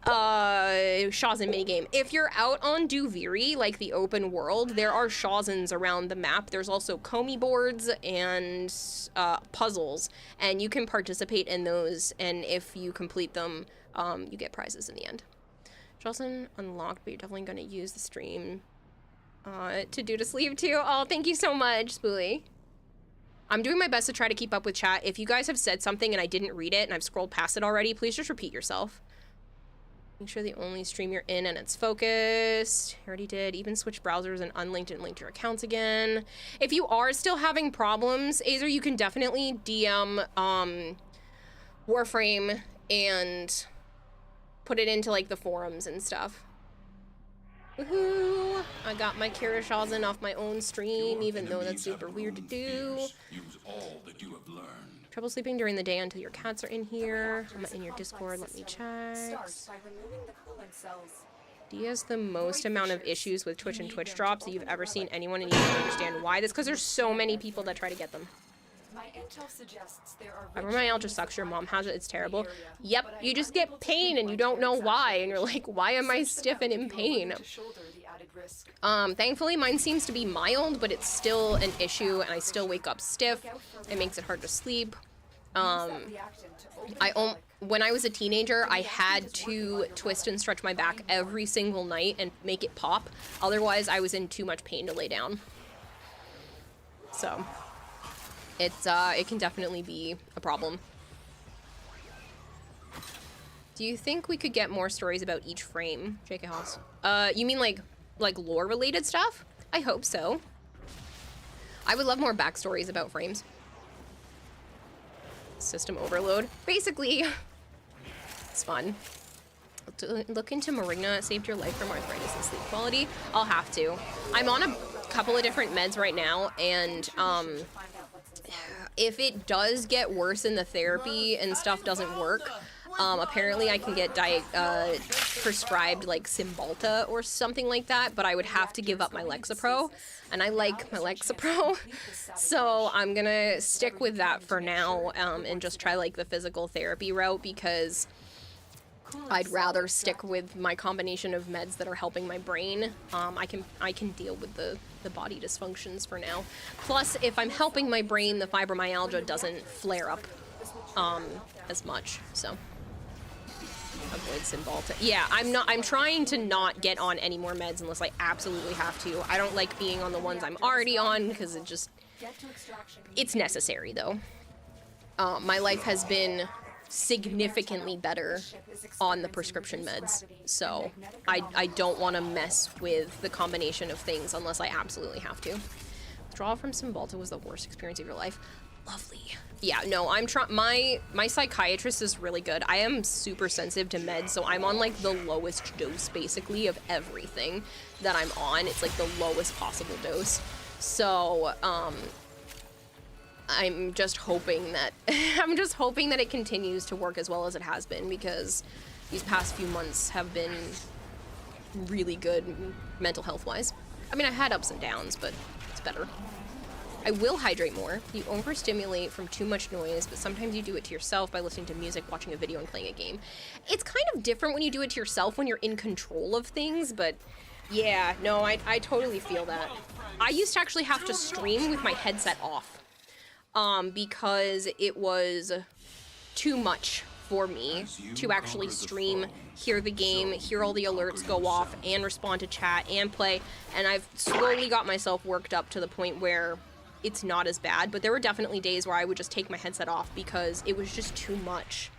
Shawzin minigame. If you're out on Duviri, like the open world, there are Shawzins around the map. There's also Comey boards and puzzles, and you can participate in those, and if you complete them, you get prizes in the end. Shawzin unlocked, but you're definitely going to use the stream to do to sleep too. Oh, thank you so much, Spoolie. I'm doing my best to try to keep up with chat. If you guys have said something and I didn't read it and I've scrolled past it already, please just repeat yourself. Make sure the only stream you're in and it's focused. I already did. Even switch browsers and unlinked and linked your accounts again. If you are still having problems, Azer, you can definitely DM Warframe and put it into like the forums and stuff. Woohoo! I got my Kira Shawzin off my own stream, even though that's super weird to do. Use all that you have learned. Trouble sleeping during the day until your cats are in here. I'm in your Discord, let me check. D has the most amount of issues with Twitch and Twitch drops that you've ever seen anyone, and you don't understand why. That's because there's so many people that try to get them. Fibromyalgia sucks, your mom has it, it's terrible. Yep, you just get pain and you don't know why, and you're like, why am I stiff and in pain? Thankfully mine seems to be mild, but it's still an issue, and I still wake up stiff. It makes it hard to sleep. When I was a teenager, I had to twist and stretch my back every single night and make it pop. Otherwise, I was in too much pain to lay down. So it can definitely be a problem. Do you think we could get more stories about each frame, JK House? You mean like lore related stuff? I hope so. I would love more backstories about frames. System overload. Basically, it's fun. Look into Moringa. It saved your life from arthritis and sleep quality. I'll have to. I'm on a couple of different meds right now, and if it does get worse and the therapy and stuff doesn't work, apparently I can get prescribed like Cymbalta or something like that, but I would have to give up my Lexapro, and I like my Lexapro, so I'm gonna stick with that for now, and just try like the physical therapy route, because I'd rather stick with my combination of meds that are helping my brain. I can deal with the body dysfunctions for now. Plus, if I'm helping my brain, the fibromyalgia doesn't flare up as much, so avoid Cymbalta. Yeah, I'm trying to not get on any more meds unless I absolutely have to. I don't like being on the ones I'm already on, because it's necessary though. My life has been significantly better on the prescription meds, so I don't want to mess with the combination of things unless I absolutely have to. Withdrawal from Cymbalta was the worst experience of your life. Lovely. Yeah, no, I'm trying. My psychiatrist is really good. I am super sensitive to meds, so I'm on like the lowest dose basically of everything that I'm on. It's like the lowest possible dose. So I'm just hoping that it continues to work as well as it has been, because these past few months have been really good mental health wise. I mean, I've had ups and downs, but it's better. I will hydrate more. You overstimulate from too much noise, but sometimes you do it to yourself by listening to music, watching a video, and playing a game. It's kind of different when you do it to yourself when you're in control of things, but yeah, no, I totally feel that. I used to actually have to stream with my headset off, because it was too much for me to actually stream, hear the game, hear all the alerts go off, and respond to chat, and play, and I've slowly got myself worked up to the point where it's not as bad, but there were definitely days where I would just take my headset off because it was just too much.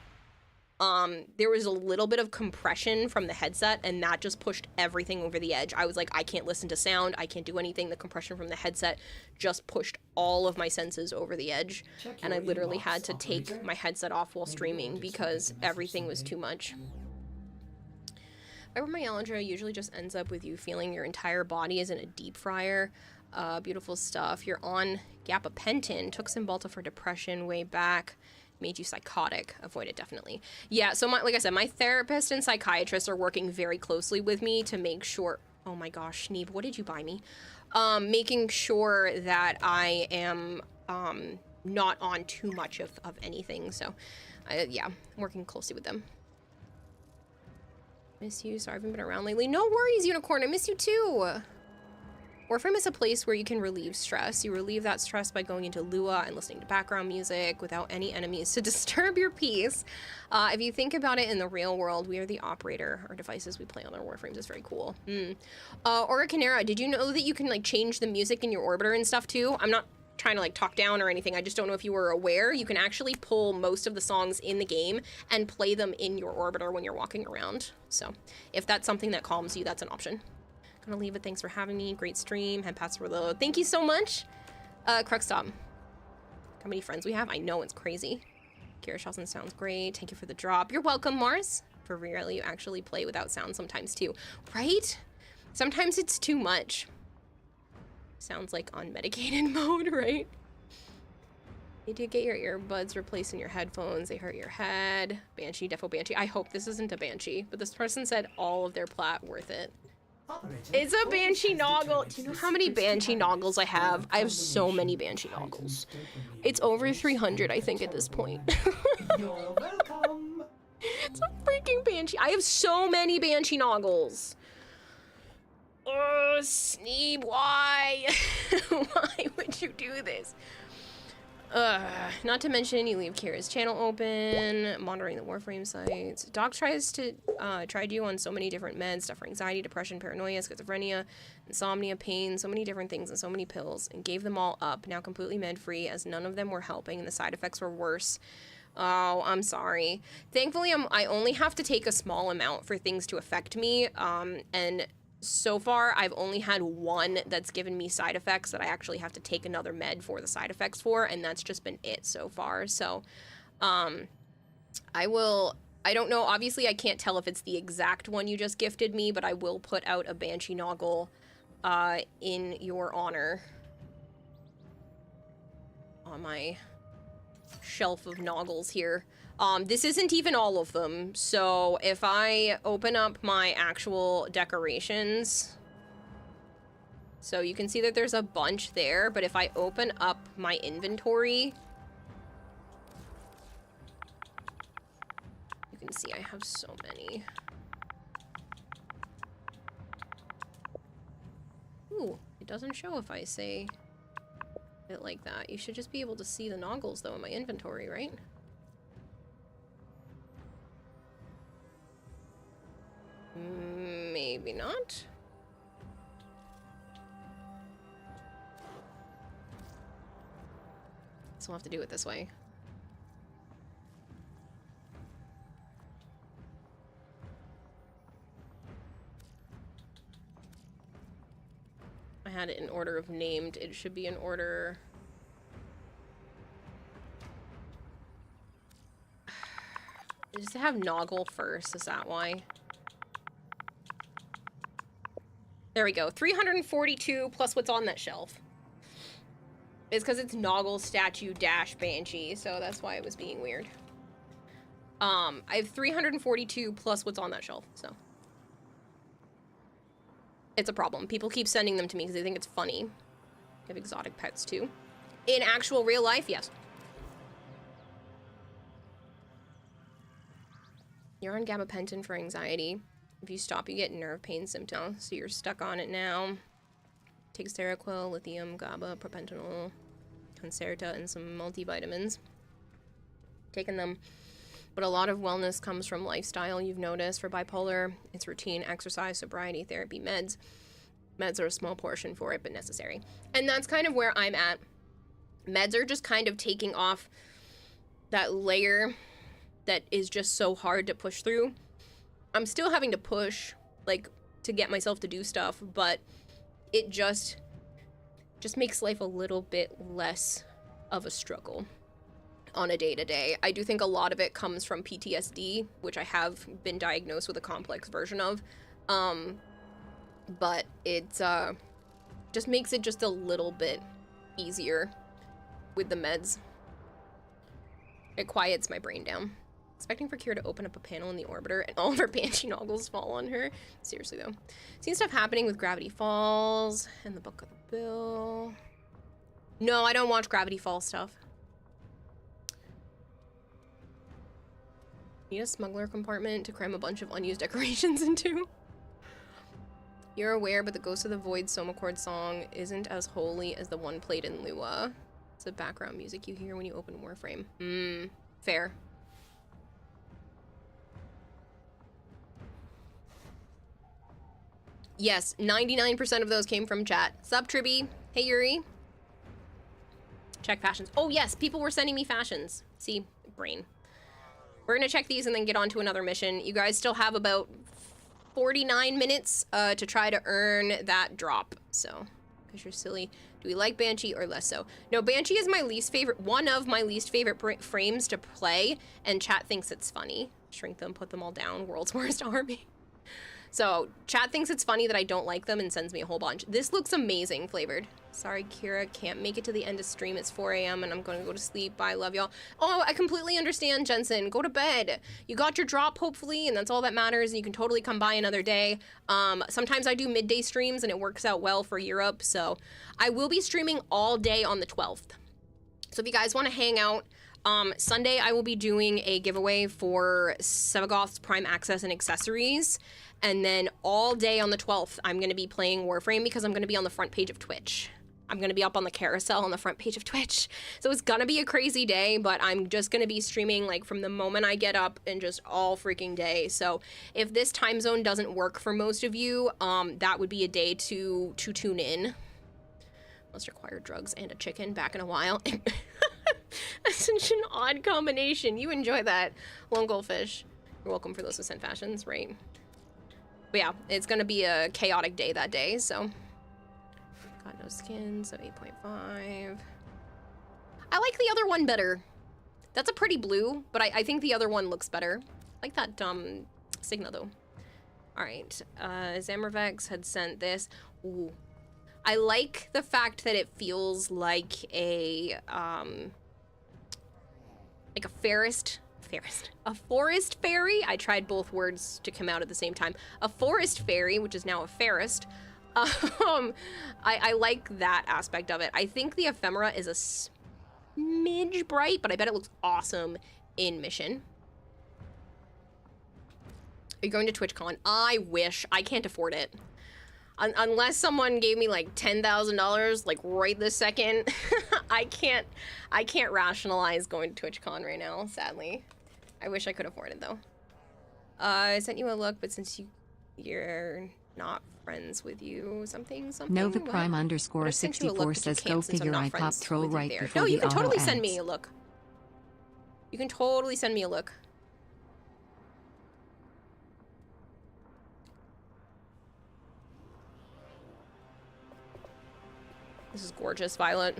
there was a little bit of compression from the headset, and that just pushed everything over the edge. I was like, I can't listen to sound, I can't do anything. The compression from the headset just pushed all of my senses over the edge, and I literally had to take my headset off while streaming because everything was too much. Fibromyalgia usually just ends up with you feeling your entire body is in a deep fryer. Beautiful stuff. You're on gabapentin, took Cymbalta for depression way back, made you psychotic. Avoid it, definitely. Yeah, so like I said, my therapist and psychiatrists are working very closely with me to make sure, oh my gosh, Schneeb, what did you buy me? Making sure that I am not on too much of anything, so yeah, I'm working closely with them. Miss you, sorry I haven't been around lately. No worries, Unicorn, I miss you too. Warframe is a place where you can relieve stress. You relieve that stress by going into Lua and listening to background music without any enemies to disturb your peace. If you think about it in the real world, we are the operator. Our devices we play on our Warframes is very cool. Oracanera, did you know that you can like change the music in your orbiter and stuff too? I'm not trying to like talk down or anything. I just don't know if you were aware. You can actually pull most of the songs in the game and play them in your orbiter when you're walking around. So if that's something that calms you, that's an option. Gonna leave it. Thanks for having me. Great stream. Head past reload. Thank you so much. Cruxtop. How many friends we have? I know, it's crazy. Kira Shawzin sounds great. Thank you for the drop. You're welcome, Mars. For rarely you actually play without sound sometimes too. Right? Sometimes it's too much. Sounds like unmedicated mode, right? You did get your earbuds replaced in your headphones. They hurt your head. Banshee, defo Banshee. I hope this isn't a Banshee, but this person said all of their plat worth it. It's a Banshee Noggle. Do you know how many Banshee Noggles I have? I have so many Banshee Noggles. It's over 300, I think, at this point. You're welcome. It's a freaking Banshee. I have so many Banshee Noggles. Oh, Sneeb, why? Why would you do this? Not to mention you leave Kira's channel open, monitoring the Warframe sites. Doc tried you on so many different meds, stuff for anxiety, depression, paranoia, schizophrenia, insomnia, pain, so many different things and so many pills, and gave them all up, now completely med-free, as none of them were helping and the side effects were worse. Oh, I'm sorry. Thankfully, I only have to take a small amount for things to affect me, and so far, I've only had one that's given me side effects that I actually have to take another med for the side effects for, and that's just been it so far. So, I don't know, obviously I can't tell if it's the exact one you just gifted me, but I will put out a Banshee Noggle, in your honor. On my shelf of Noggles here. This isn't even all of them, so if I open up my actual decorations, so you can see that there's a bunch there, but if I open up my inventory, you can see I have so many. Ooh, it doesn't show if I say it like that. You should just be able to see the Noggles, though, in my inventory, right? Maybe not. So we'll have to do it this way. I had it in order of named. It should be in order... Does it have Noggle first? Is that why? There we go. 342 plus what's on that shelf. It's because it's Noggle statue dash Banshee, so that's why it was being weird. I have 342 plus what's on that shelf, so. It's a problem. People keep sending them to me because they think it's funny. I have exotic pets too. In actual real life, yes. You're on gabapentin for anxiety. If you stop, you get nerve pain symptoms, so you're stuck on it now. Take Seroquel, lithium, GABA, propentanol, Concerta, and some multivitamins. Taking them. But a lot of wellness comes from lifestyle, you've noticed. For bipolar, it's routine, exercise, sobriety, therapy, meds. Meds are a small portion for it, but necessary. And that's kind of where I'm at. Meds are just kind of taking off that layer that is just so hard to push through. I'm still having to push, like, to get myself to do stuff, but it just makes life a little bit less of a struggle on a day-to-day. I do think a lot of it comes from PTSD, which I have been diagnosed with a complex version of, but it just makes it just a little bit easier with the meds. It quiets my brain down. Expecting for Kira to open up a panel in the orbiter and all of her banshee noggles fall on her. Seriously, though. Seen stuff happening with Gravity Falls and the Book of the Bill. No, I don't watch Gravity Falls stuff. Need a smuggler compartment to cram a bunch of unused decorations into. You're aware, but the Ghost of the Void Somachord song isn't as holy as the one played in Lua. It's the background music you hear when you open Warframe. Fair. Yes, 99% of those came from chat. Sup, Tribby? Hey, Yuri. Check fashions. Oh, yes, people were sending me fashions. See, brain. We're gonna check these and then get on to another mission. You guys still have about 49 minutes to try to earn that drop. So, because you're silly. Do we like Banshee or less so? No, Banshee is my least favorite, one of my least favorite frames to play, and chat thinks it's funny. Shrink them, put them all down, world's worst army. So, chat thinks it's funny that I don't like them and sends me a whole bunch. This looks amazing flavored. Sorry, Kira, can't make it to the end of stream. It's 4 a.m. and I'm going to go to sleep. Bye, love y'all. Oh, I completely understand, Jensen. Go to bed. You got your drop, hopefully, and that's all that matters. And you can totally come by another day. Sometimes I do midday streams and it works out well for Europe. So, I will be streaming all day on the 12th. So, if you guys want to hang out, Sunday I will be doing a giveaway for Sevagoth's Prime Access and accessories. And then all day on the 12th, I'm going to be playing Warframe because I'm going to be on the front page of Twitch. I'm going to be up on the carousel on the front page of Twitch. So it's going to be a crazy day, but I'm just going to be streaming like from the moment I get up and just all freaking day. So if this time zone doesn't work for most of you, that would be a day to tune in. Must require drugs and a chicken back in a while. That's such an odd combination. You enjoy that, Lone Goldfish. You're welcome for those who sent fashions, right? But yeah, it's gonna be a chaotic day that day, so. Got no skin, so 8.5. I like the other one better. That's a pretty blue, but I think the other one looks better. I like that Signa though. Alright, Zamervex had sent this. Ooh. I like the fact that it feels like a forest fairy. I tried both words to come out at the same time. A forest fairy, which is now a fairest. I like that aspect of it. I think the ephemera is a smidge bright, but I bet it looks awesome in mission. Are you going to TwitchCon? I wish. I can't afford it. Unless someone gave me like $10,000 like right this second, I can't rationalize going to TwitchCon right now, sadly. I wish I could afford it though. I sent you a look, but since you're not friends with you, something. Nova Prime _ 64 says go figure. I popped troll right before no, you the can totally auto send ads. me a look. You can totally send me a look. This is gorgeous, Violet.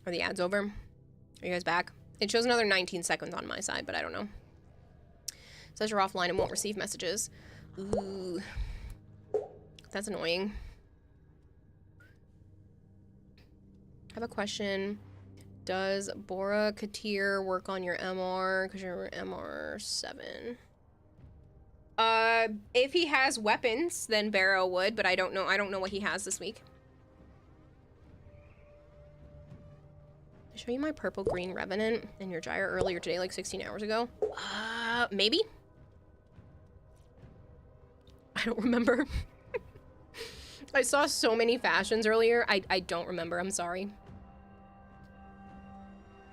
Are the ads over? Are you guys back? It shows another 19 seconds on my side, but I don't know. It says you're offline and won't receive messages. Ooh. That's annoying. I have a question. Does Bora Katir work on your MR? Because you're MR7. If he has weapons, then Barrow would, but I don't know. I don't know what he has this week. Did I show you my purple-green Revenant in your gyre earlier today, like 16 hours ago? Maybe? I don't remember. I saw so many fashions earlier. I don't remember. I'm sorry.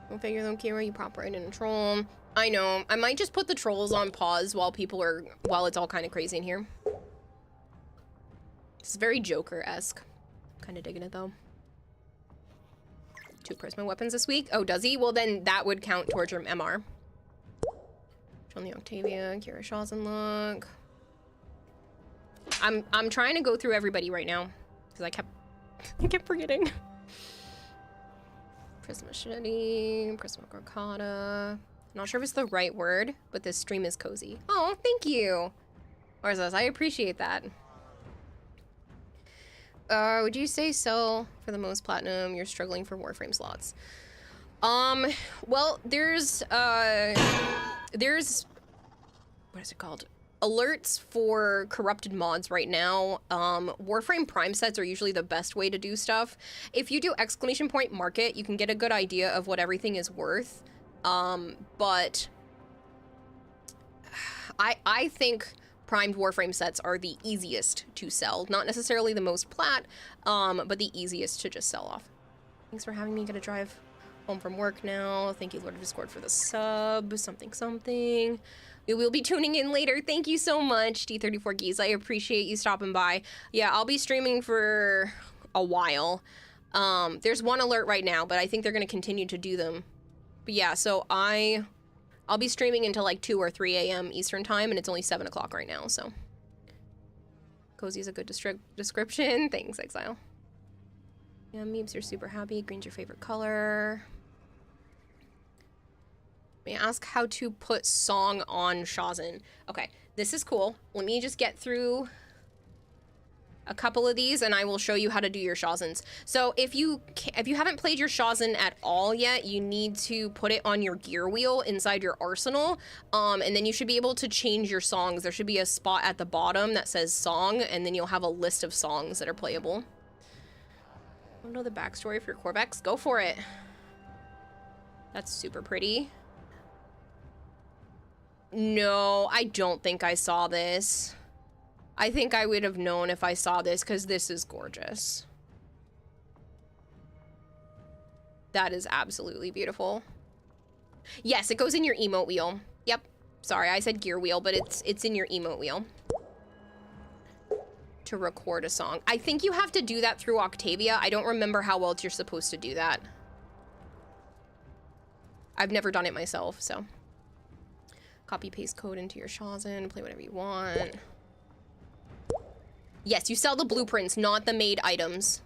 Don't figure them, Kira. You pop right in a troll. I know. I might just put the trolls on pause while it's all kind of crazy in here. It's very Joker-esque. Kind of digging it, though. 2 Prisma weapons this week. Oh, does he? Well, then that would count towards your MR. On the Octavia, Kira Shawzin look. I'm trying to go through everybody right now because I kept forgetting. Prisma Machete, Prisma Gorkata. Not sure if it's the right word, but this stream is cozy. Oh, thank you. Orzas, I appreciate that. Would you say so for the most platinum? You're struggling for Warframe slots. Well, there's what is it called? Alerts for corrupted mods right now. Warframe Prime sets are usually the best way to do stuff. If you do exclamation point market, you can get a good idea of what everything is worth. But I think primed Warframe sets are the easiest to sell. Not necessarily the most plat, but the easiest to just sell off. Thanks for having me. Gonna drive home from work now. Thank you, Lord of Discord, for the sub. Something. We will be tuning in later. Thank you so much, D34 Geese. I appreciate you stopping by. Yeah, I'll be streaming for a while. There's one alert right now, but I think they're going to continue to do them. But yeah, so I'll be streaming until like 2 or 3 a.m. Eastern time, and it's only 7 o'clock right now, so. Cozy is a good description. Thanks, Exile. Yeah, Meebs, you're super happy. Green's your favorite color. May I ask how to put song on Shawzin? Okay, this is cool. Let me just get through a couple of these and I will show you how to do your Shawzins. So if you haven't played your Shawzin at all yet, you need to put it on your gear wheel inside your arsenal. And then you should be able to change your songs. There should be a spot at the bottom that says song, and then you'll have a list of songs that are playable. I don't know the backstory for your Corvex. Go for it. That's super pretty. No, I don't think I saw this. I think I would have known if I saw this because this is gorgeous. That is absolutely beautiful. Yes, it goes in your emote wheel. Yep. Sorry, I said gear wheel, but it's in your emote wheel. To record a song. I think you have to do that through Octavia. I don't remember how else you're supposed to do that. I've never done it myself, so. Copy paste code into your Shawzin, play whatever you want. Yes, you sell the blueprints, not the made items.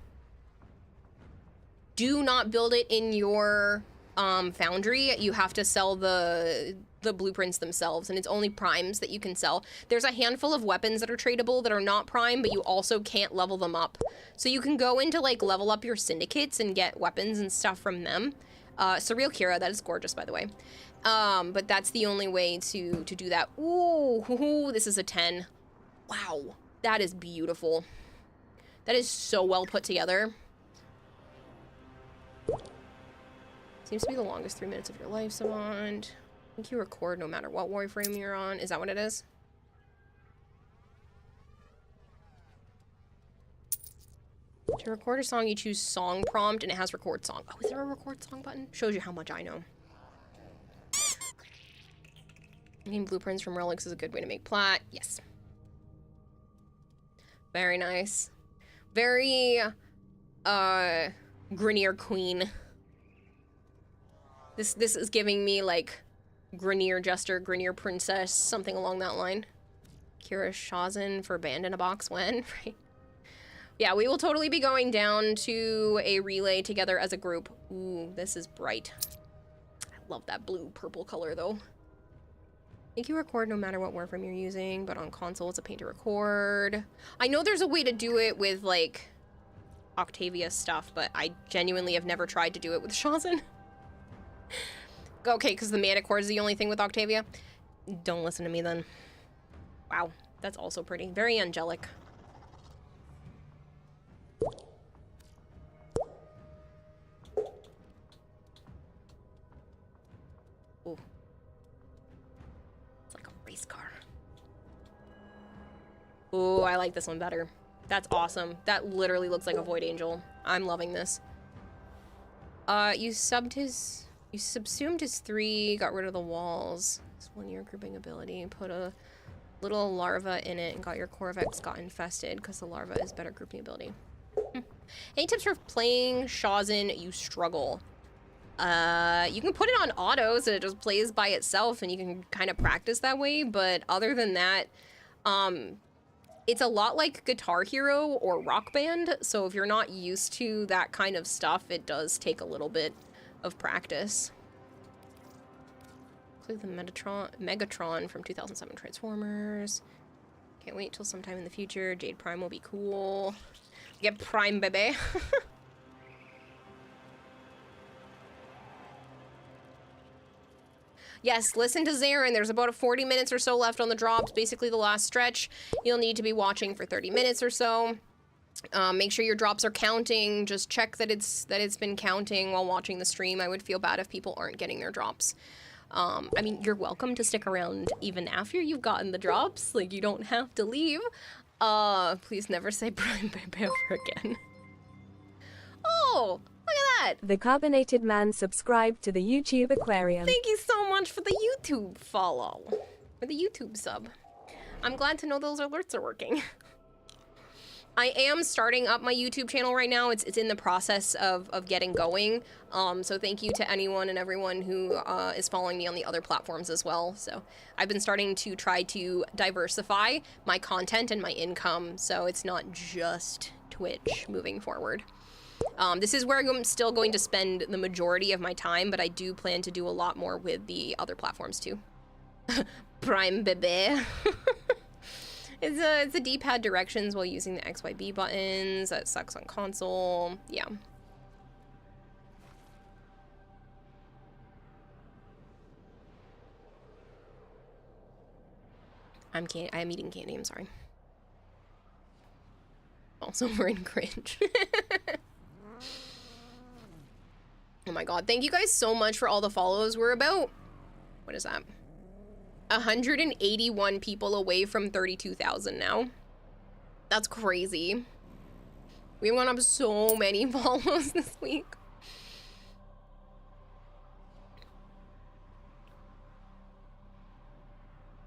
Do not build it in your foundry. You have to sell the blueprints themselves, and it's only primes that you can sell. There's a handful of weapons that are tradable that are not prime, but you also can't level them up. So you can go into like level up your syndicates and get weapons and stuff from them. Surreal Kira, that is gorgeous, by the way. But that's the only way to do that. Ooh, this is a 10. Wow, that is beautiful. That is so well put together. Seems to be the longest 3 minutes of your life, Savant. I think you record no matter what Warframe you're on. Is that what it is? To record a song, you choose song prompt, and it has record song. Oh, is there a record song button? Shows you how much I know. Making blueprints from relics is a good way to make plat. Yes. Very nice. Very, Grenier Queen. This is giving me, like, Grenier Jester, Grenier Princess, something along that line. Kira Shawzin for band in a box when, right? Yeah, we will totally be going down to a relay together as a group. Ooh, this is bright. I love that blue-purple color, though. I think you record no matter what Warframe you're using, but on console it's a pain to record. I know there's a way to do it with, like, Octavia stuff, but I genuinely have never tried to do it with Shawzin. Okay, because the mana core is the only thing with Octavia. Don't listen to me then. Wow, that's also pretty. Very angelic. Ooh. It's like a race car. Ooh, I like this one better. That's awesome. That literally looks like a Void Angel. I'm loving this. You subsumed his 3, got rid of the walls. This 1-year grouping ability, put a Little larva in it and got your Corvex got infested because the larva is better grouping ability. Any tips for playing Shawzin you struggle? You can put it on auto so it just plays by itself and you can kind of practice that way, but other than that, it's a lot like Guitar Hero or Rock Band, so if you're not used to that kind of stuff, it does take a little bit of practice. Include the Megatron from 2007 Transformers. Can't wait till sometime in the future. Jade Prime will be cool. Get Prime, baby. Yes, listen to Zarin. There's about 40 minutes or so left on the drops, basically the last stretch. You'll need to be watching for 30 minutes or so. Make sure your drops are counting. Just check that it's been counting while watching the stream. I would feel bad if people aren't getting their drops. I mean, you're welcome to stick around even after you've gotten the drops. Like, you don't have to leave. Please never say Prime Baby ever again. Oh, look at that. The Carbonated Man subscribed to the YouTube Aquarium. Thank you so much for the YouTube follow. For the YouTube sub. I'm glad to know those alerts are working. I am starting up my YouTube channel right now. It's in the process of getting going. So thank you to anyone and everyone who is following me on the other platforms as well. So I've been starting to try to diversify my content and my income, so it's not just Twitch moving forward. This is where I'm still going to spend the majority of my time, but I do plan to do a lot more with the other platforms too. Prime Bebe. It's a D-pad directions while using the XYB buttons. That sucks on console. Yeah. I am eating candy, I'm sorry. Also, we're in cringe. Oh my god, thank you guys so much for all the follows. We're about, what is that? 181 people away from 32,000 now. That's crazy. We went up so many follows this week.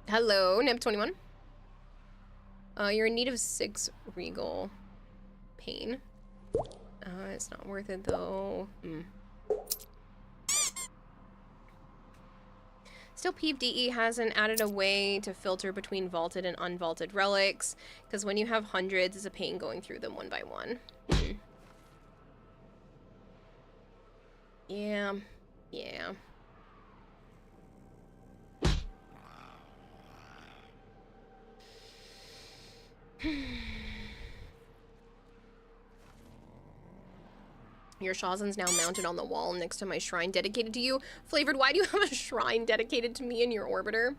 Hello, Nib21. You're in need of 6 Regal Pain. It's not worth it though. Still, PvDE hasn't added a way to filter between vaulted and unvaulted relics, because when you have hundreds, it's a pain going through them one by one. Yeah. Your Shawzin's now mounted on the wall next to my shrine dedicated to you. Flavored, why do you have a shrine dedicated to me in your orbiter?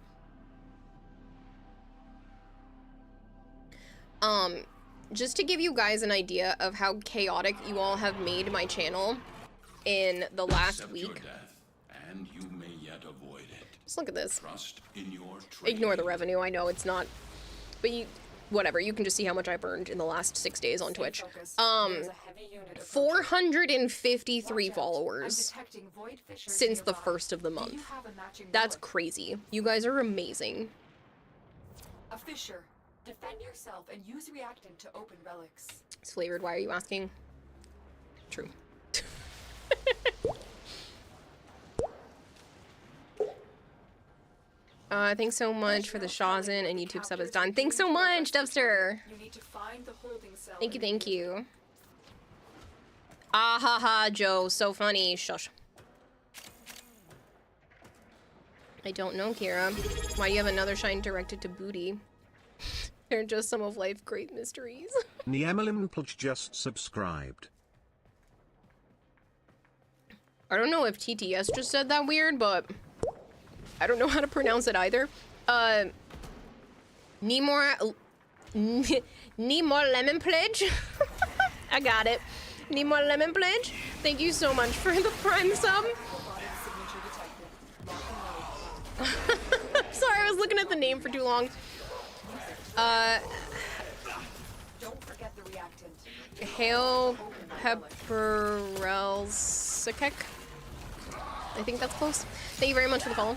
Just to give you guys an idea of how chaotic you all have made my channel in the last week. Your death, and you may yet avoid it. Just look at this. Trust in your Ignore the revenue, I know it's not, but whatever, you can just see how much I've earned in the last 6 days on Twitch. 453 followers since the first of the month. That's crazy. You guys are amazing. A fissure. Defend yourself and use reactant to open relics. It's flavored, why are you asking? True. Thanks so much for the Shawzin and YouTube sub is done. Thanks so much, Dubster. You need to find the holding cell. Thank you. Ah ha ha, Joe, so funny. Shush. I don't know, Kira. Why do you have another shine directed to booty? They're just some of life's great mysteries. Niemelimpulch just subscribed. I don't know if TTS just said that weird, but I don't know how to pronounce it either. Nemor Lemon Pledge? I got it. Nemor Lemon Pledge? Thank you so much for the prime sub. Sorry, I was looking at the name for too long. Don't forget the reactant. Hail Pepperelsikek. I think that's close. Thank you very much for the follow.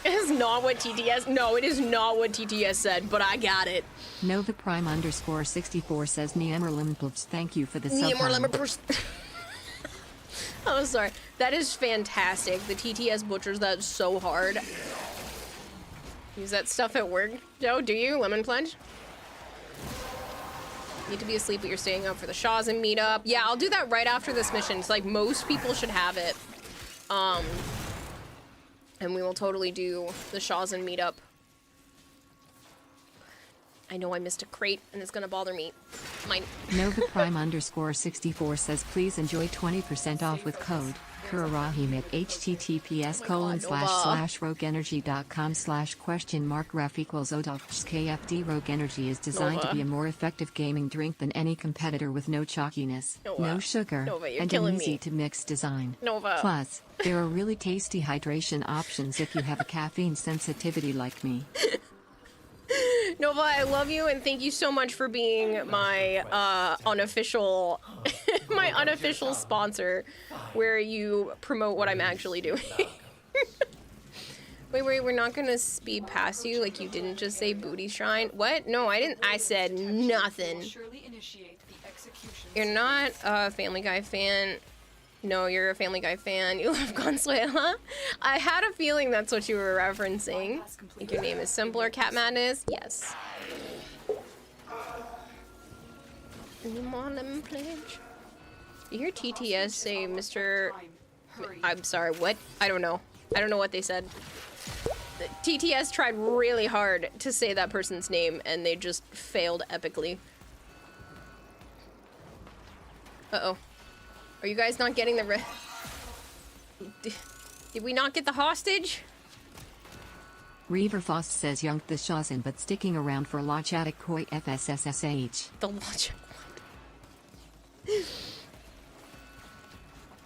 It's not what TTS. No, it is not what TTS said, but I got it. Nova Prime _64 says Niemmerlimplps, thank you for the sub. Oh, sorry. That is fantastic. The TTS butchers that so hard. Use that stuff at work. Joe, do you? Lemon Pledge? Need to be asleep, but you're staying up for the Shawzin meetup. Yeah, I'll do that right after this mission. It's like most people should have it. And we will totally do the Shawzin meetup. I know I missed a crate, and it's gonna bother me. Mine. Nova Prime _64 says please enjoy 20% off with code Kurarahim at https://rogueenergy.com/?ref equals ODOFKFD. Rogue Energy is designed to be a more effective gaming drink than any competitor with no chalkiness, no sugar, and an easy-to-mix design. Plus, there are really tasty hydration options if you have a caffeine sensitivity like me. Nova, I love you, and thank you so much for being my unofficial my unofficial sponsor, where you promote what I'm actually doing. Wait, we're not gonna speed past you like you didn't just say booty shrine? What? No, I didn't. I said nothing. You're not a Family Guy fan. No, you're a Family Guy fan. You love Consuela. I had a feeling that's what you were referencing. I think your name is Simpler Cat Madness. Yes. Lemon Pledge. You hear TTS say Mr. I'm sorry, what? I don't know. I don't know what they said. TTS tried really hard to say that person's name, and they just failed epically. Uh-oh. Are you guys not getting the Did we not get the hostage? Reaver Fost says Young the Shawzin but sticking around for Logic Koi FSSSH. The Logic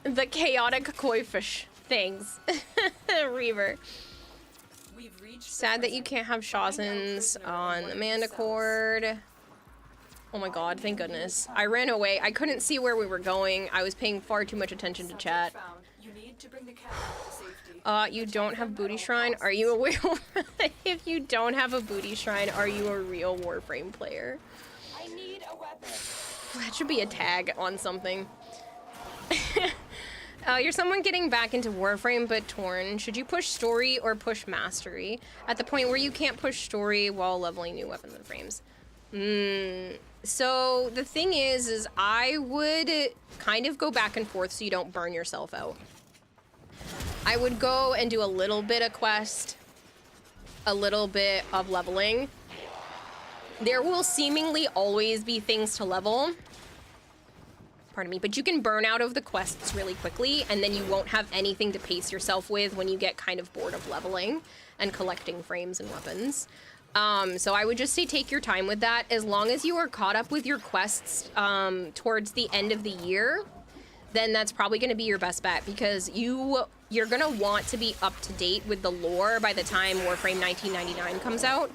The chaotic koi fish. Thanks. Reaver. Sad that you can't have Shawzins on the Manticord. Oh my god, thank goodness. I ran away. I couldn't see where we were going. I was paying far too much attention to chat. You don't have booty shrine? Are you aware? If you don't have a booty shrine, are you a real Warframe player? I need a weapon. That should be a tag on something. You're someone getting back into Warframe but torn. Should you push story or push mastery? At the point where you can't push story while leveling new weapons and frames. So the thing is I would kind of go back and forth so you don't burn yourself out. I would go and do a little bit of quest, a little bit of leveling. There will seemingly always be things to level. Pardon me, but you can burn out of the quests really quickly, and then you won't have anything to pace yourself with when you get kind of bored of leveling and collecting frames and weapons. So I would just say take your time with that. As long as you are caught up with your quests towards the end of the year, then that's probably going to be your best bet, because you're going to want to be up to date with the lore by the time Warframe 1999 comes out,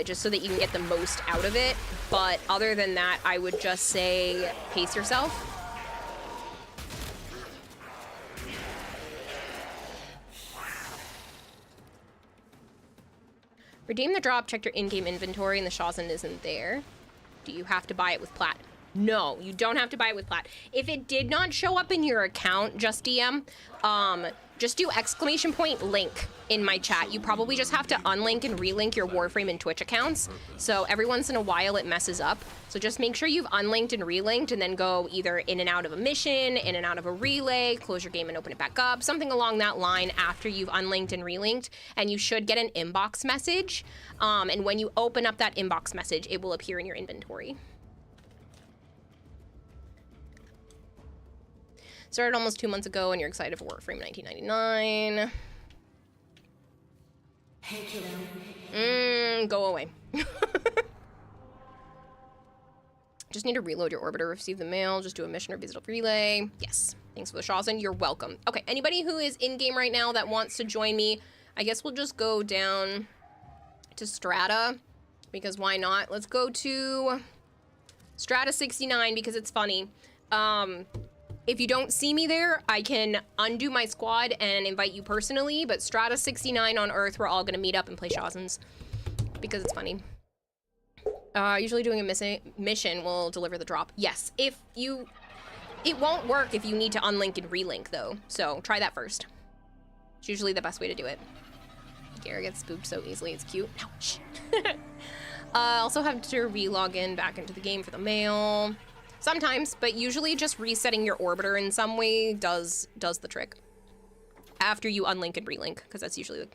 just so that you can get the most out of it. But other than that, I would just say pace yourself. Redeem the drop, check your in-game inventory, and the Shawzin isn't there. Do you have to buy it with plat? No, you don't have to buy it with plat. If it did not show up in your account, just DM, just do !link in my chat. You probably just have to unlink and relink your Warframe and Twitch accounts. So every once in a while it messes up. So just make sure you've unlinked and relinked, and then go either in and out of a mission, in and out of a relay, close your game and open it back up, something along that line after you've unlinked and relinked, and you should get an inbox message. And when you open up that inbox message, it will appear in your inventory. Started almost 2 months ago, and you're excited for Warframe 1999. Hey, kiddo. Go away. Just need to reload your orbiter, receive the mail, just do a mission or visit a relay. Yes. Thanks for the Shawzin. You're welcome. Okay, anybody who is in-game right now that wants to join me, I guess we'll just go down to Strata, because why not? Let's go to Strata 69, because it's funny. If you don't see me there, I can undo my squad and invite you personally, but Strata 69 on Earth, we're all gonna meet up and play Shawzins because it's funny. Usually doing a mission will deliver the drop. Yes, it won't work if you need to unlink and relink though, so try that first. It's usually the best way to do it. Gary gets spooked so easily, it's cute. Ouch. Also have to re-log in back into the game for the mail. Sometimes, but usually just resetting your orbiter in some way does the trick. After you unlink and relink, because that's usually the...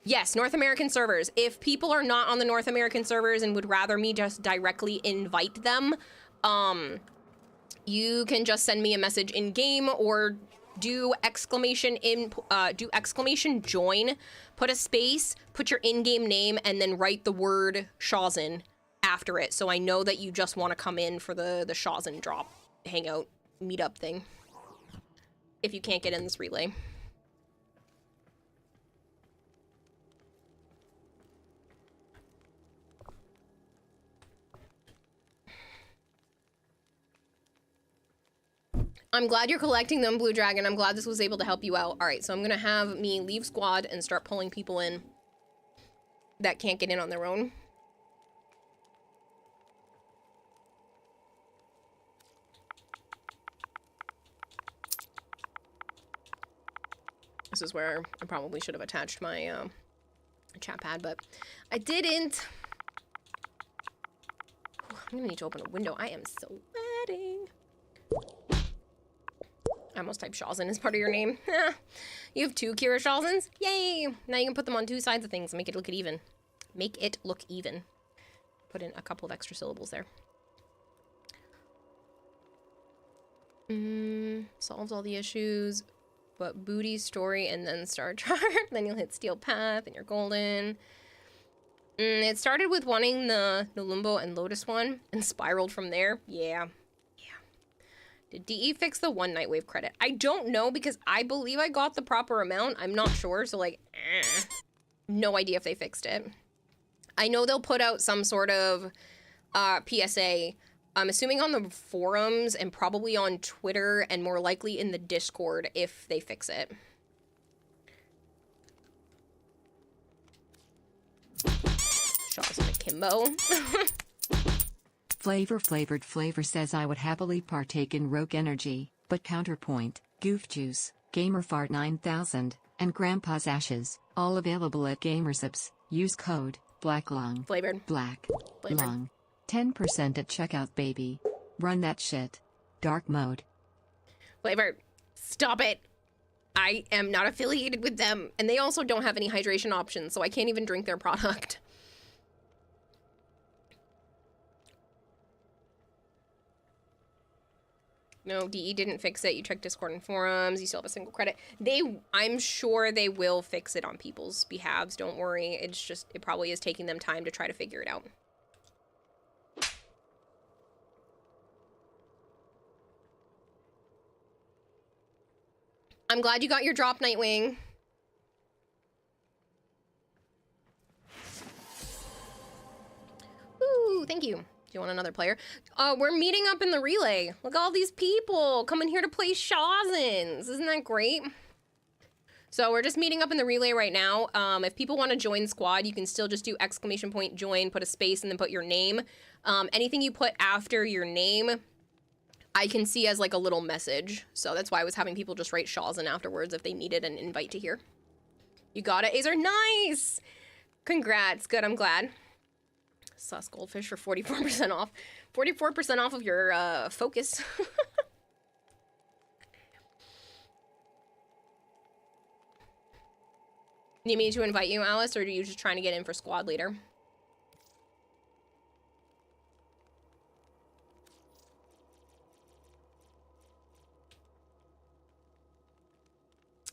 Yes, North American servers. If people are not on the North American servers and would rather me just directly invite them, you can just send me a message in game or do exclamation join, put a space, put your in-game name, and then write the word Shawzin after it, so I know that you just want to come in for the Shawzin Drop hangout meetup thing. If you can't get in this relay. I'm glad you're collecting them, Blue Dragon. I'm glad this was able to help you out. All right, so I'm gonna have me leave squad and start pulling people in that can't get in on their own. This is where I probably should have attached my chat pad, but I didn't. I'm gonna need to open a window. I am sweating. I almost typed Shawzin as part of your name. You have 2 Kira Shawzins? Yay! Now you can put them on 2 sides of things and make it look even. Make it look even. Put in a couple of extra syllables there. Solves all the issues. But booty, story, and then Star Chart. Then you'll hit Steel Path and you're golden. It started with wanting the Lumbo and Lotus one and spiraled from there. Yeah. Did DE fix the 1 Nightwave credit? I don't know because I believe I got the proper amount. I'm not sure, so like, no idea if they fixed it. I know they'll put out some sort of PSA, I'm assuming on the forums and probably on Twitter and more likely in the Discord if they fix it. Shawzin Akimbo. Flavored Flavor says I would happily partake in Rogue Energy, but Counterpoint, Goof Juice, Gamerfart 9000, and Grandpa's Ashes, all available at Gamersubs. Use code BLACKLUNG. Flavored. Black. Lung. 10% at checkout, baby. Run that shit. Dark mode. Flavored. Stop it. I am not affiliated with them, and they also don't have any hydration options, so I can't even drink their product. No, DE didn't fix it. You checked Discord and forums. You still have a single credit. I'm sure they will fix it on people's behalves. Don't worry. It's just, it probably is taking them time to try to figure it out. I'm glad you got your drop, Nightwing. Ooh, thank you. Do you want another player? We're meeting up in the relay. Look at all these people coming here to play Shawzins. Isn't that great? So we're just meeting up in the relay right now. If people want to join squad, you can still just do ! join, put a space, and then put your name. Anything you put after your name, I can see as like a little message. So that's why I was having people just write Shawzin afterwards if they needed an invite to here. You got it, Azer. Nice! Congrats. Good, I'm glad. Sus Goldfish for 44% off. 44% off of your focus. Need me to invite you, Alice, or are you just trying to get in for squad leader?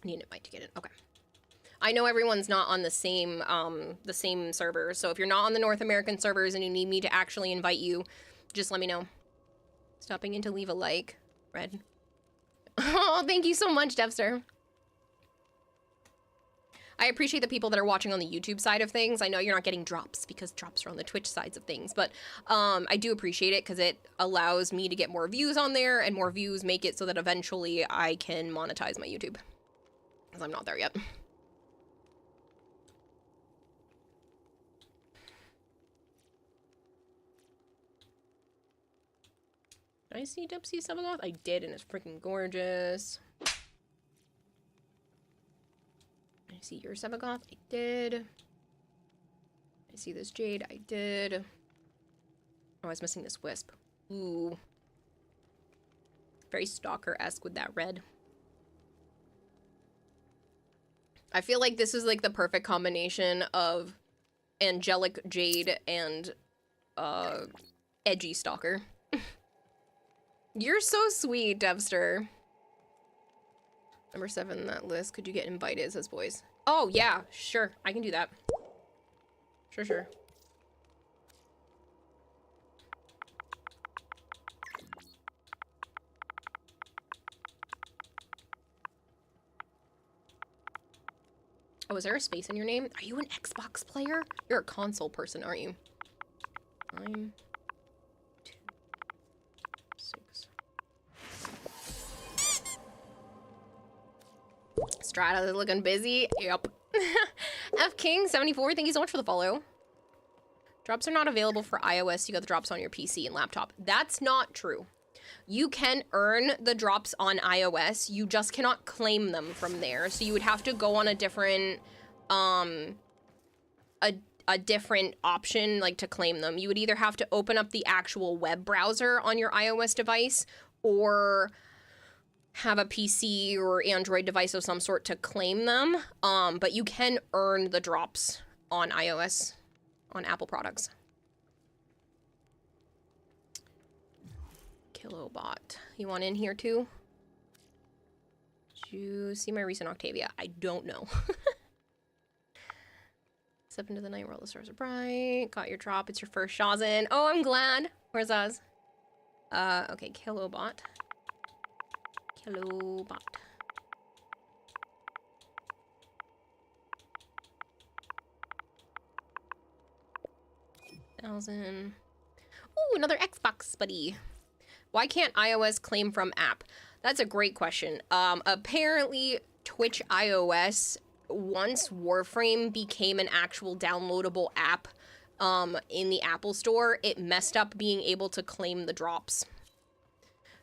Need an invite to get in. Okay. I know everyone's not on the same server, so if you're not on the North American servers and you need me to actually invite you, just let me know. Stopping in to leave a like. Red. Oh, thank you so much, Devster. I appreciate the people that are watching on the YouTube side of things. I know you're not getting drops because drops are on the Twitch sides of things, but I do appreciate it because it allows me to get more views on there, and more views make it so that eventually I can monetize my YouTube. Because I'm not there yet. Did I see Dipsy Sabagoth? I did, and it's freaking gorgeous. I see your Sabagoth? I did. I see this Jade? I did. Oh, I was missing this Wisp. Ooh. Very Stalker-esque with that red. I feel like this is like the perfect combination of angelic Jade and edgy Stalker. You're so sweet, Devster. Number 7 on that list. Could you get invited, says boys. Oh, yeah, sure. I can do that. Sure. Oh, is there a space in your name? Are you an Xbox player? You're a console person, aren't you? 9, 2, 6. Strata is looking busy. Yep. F King 74. Thank you so much for the follow. Drops are not available for iOS. You got the drops on your PC and laptop. That's not true. You can earn the drops on iOS. You just cannot claim them from there. So you would have to go on a different, a different option, like, to claim them. You would either have to open up the actual web browser on your iOS device, or have a PC or Android device of some sort to claim them. But you can earn the drops on iOS, on Apple products. Kilobot. You want in here too? Did you see my recent Octavia? I don't know. Step into the night where all the stars are bright. Got your drop. It's your first Shawzin. Oh, I'm glad. Where's Oz? Okay, Kilobot. Kilobot. $1,000. Ooh, another Xbox buddy. Why can't iOS claim from app? That's a great question. Apparently, Twitch iOS, once Warframe became an actual downloadable app in the Apple Store, it messed up being able to claim the drops.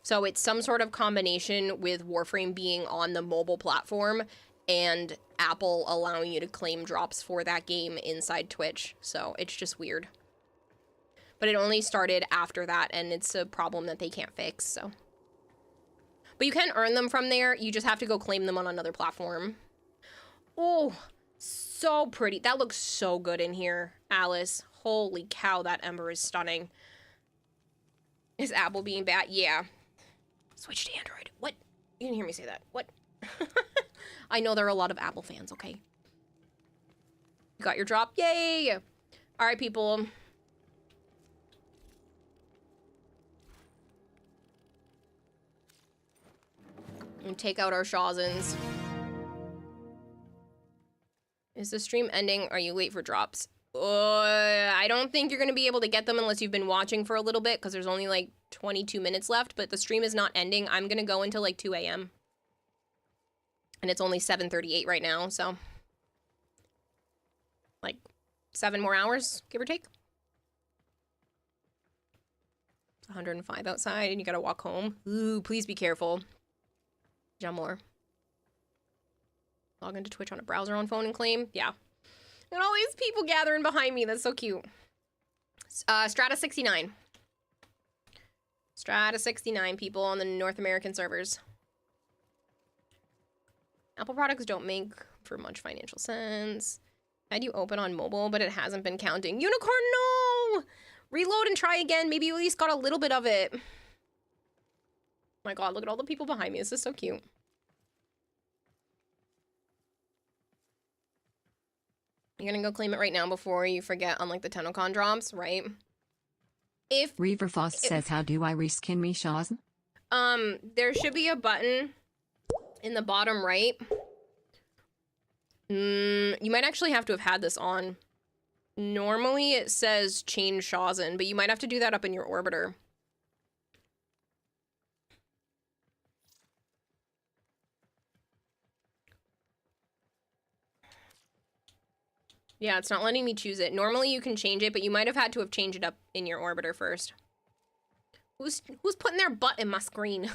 So it's some sort of combination with Warframe being on the mobile platform and Apple allowing you to claim drops for that game inside Twitch. So it's just weird. But it only started after that, and it's a problem that they can't fix, so. But you can earn them from there. You just have to go claim them on another platform. Oh, so pretty. That looks so good in here, Alice. Holy cow, that Ember is stunning. Is Apple being bad? Yeah. Switch to Android. What? You didn't hear me say that. What? I know there are a lot of Apple fans, okay? You got your drop? Yay! All right, people. And take out our Shawzins. Is the stream ending? Are you late for drops? I don't think you're going to be able to get them unless you've been watching for a little bit, because there's only like 22 minutes left, but the stream is not ending. I'm going to go until like 2 a.m. And it's only 7:38 right now, so like 7 more hours, give or take. It's 105 outside and you got to walk home. Ooh, please be careful. Jump more. Log into Twitch on a browser on phone and claim. Yeah. And all these people gathering behind me. That's so cute. Strata 69. Strata 69 people on the North American servers. Apple products don't make for much financial sense. Had you open on mobile, but it hasn't been counting. Unicorn, no! Reload and try again. Maybe you at least got a little bit of it. My god, look at all the people behind me. This is so cute. You're gonna go claim it right now before you forget on like the Tenocon drops, right? If Reaverfoss says, how do I reskin me, Shawzin? There should be a button in the bottom right You might actually have to have had this on. Normally it says change Shawzin, but you might have to do that up in your orbiter. Yeah, it's not letting me choose it. Normally you can change it, but you might have had to have changed it up in your orbiter first. Who's putting their butt in my screen?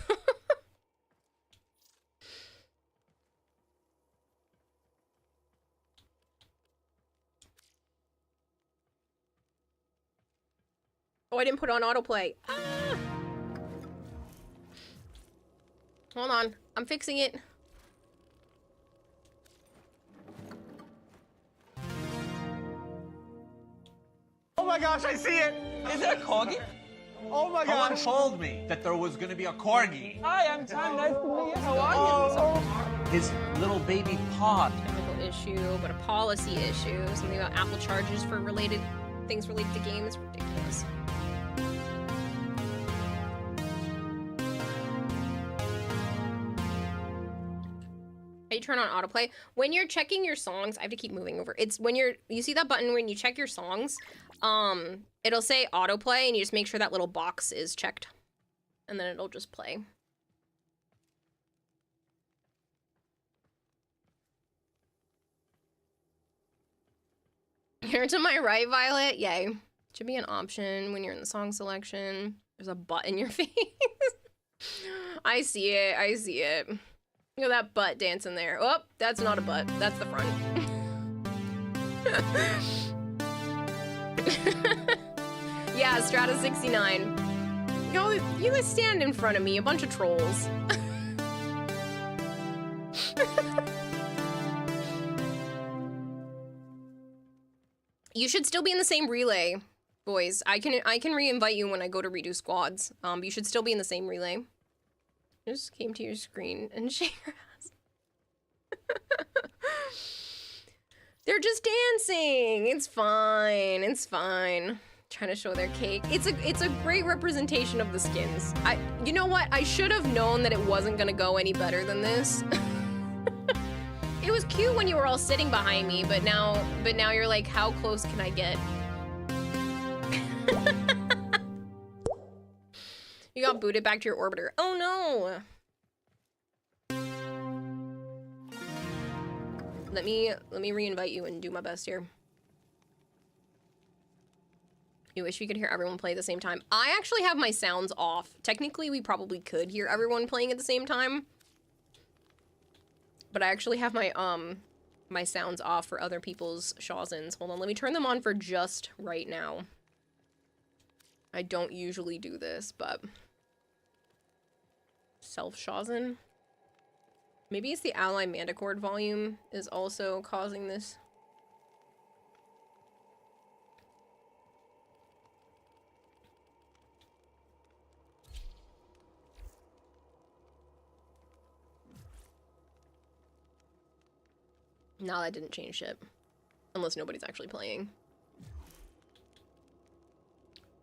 Oh, I didn't put on autoplay. Ah! Hold on, I'm fixing it. Oh my gosh, I see it! Is it a corgi? Oh my gosh! Someone told me that there was gonna be a corgi. Hi, I'm Tom. Nice to meet you. How are you? His little baby pod. Technical issue, but a policy issue. Something about Apple charges for things related to games. Ridiculous. How you turn on autoplay? When you're checking your songs, I have to keep moving over. It's when you see that button when you check your songs, it'll say autoplay and you just make sure that little box is checked. And then it'll just play. Here to my right, Violet. Yay. Should be an option when you're in the song selection. There's a butt in your face. I see it. I see it. Look at that butt dancing there. Oh, that's not a butt. That's the front. Yeah, Strata 69. You guys stand in front of me, a bunch of trolls. You should still be in the same relay, boys. I can re-invite you when I go to redo squads. You should still be in the same relay. Just came to your screen and shake your ass. They're just dancing. It's fine. It's fine. Trying to show their cake. It's a great representation of the skins. You know what? I should have known that it wasn't gonna go any better than this. It was cute when you were all sitting behind me, but now you're like, how close can I get? You got booted back to your orbiter. Oh no! Let me re-invite you and do my best here. You wish we could hear everyone play at the same time. I actually have my sounds off. Technically, we probably could hear everyone playing at the same time. But I actually have my my sounds off for other people's Shawzins. Hold on, let me turn them on for just right now. I don't usually do this, but self-Shawzin. Maybe it's the Ally Manticord volume is also causing this. No, that didn't change shit. Unless nobody's actually playing.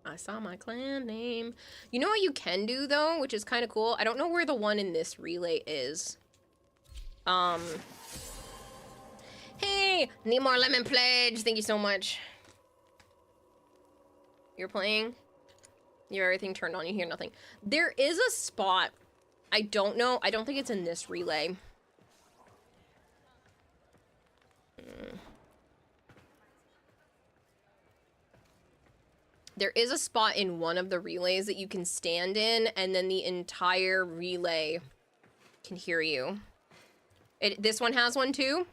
I saw my clan name. You know what you can do, though, which is kind of cool? I don't know where the one in this relay is. Hey! Need more lemon pledge. Thank you so much. You're playing? You have everything turned on. You hear nothing. There is a spot. I don't know. I don't think it's in this relay. There is a spot in one of the relays that you can stand in, and then the entire relay can hear you. This one has one too?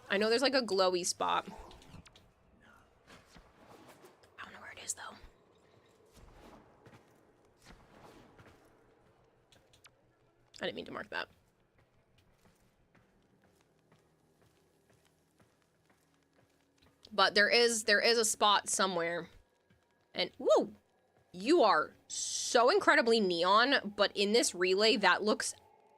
I know there's like a glowy spot. I don't know where it is though. I didn't mean to mark that. But there is a spot somewhere. And whoa, you are so incredibly neon, but in this relay that looks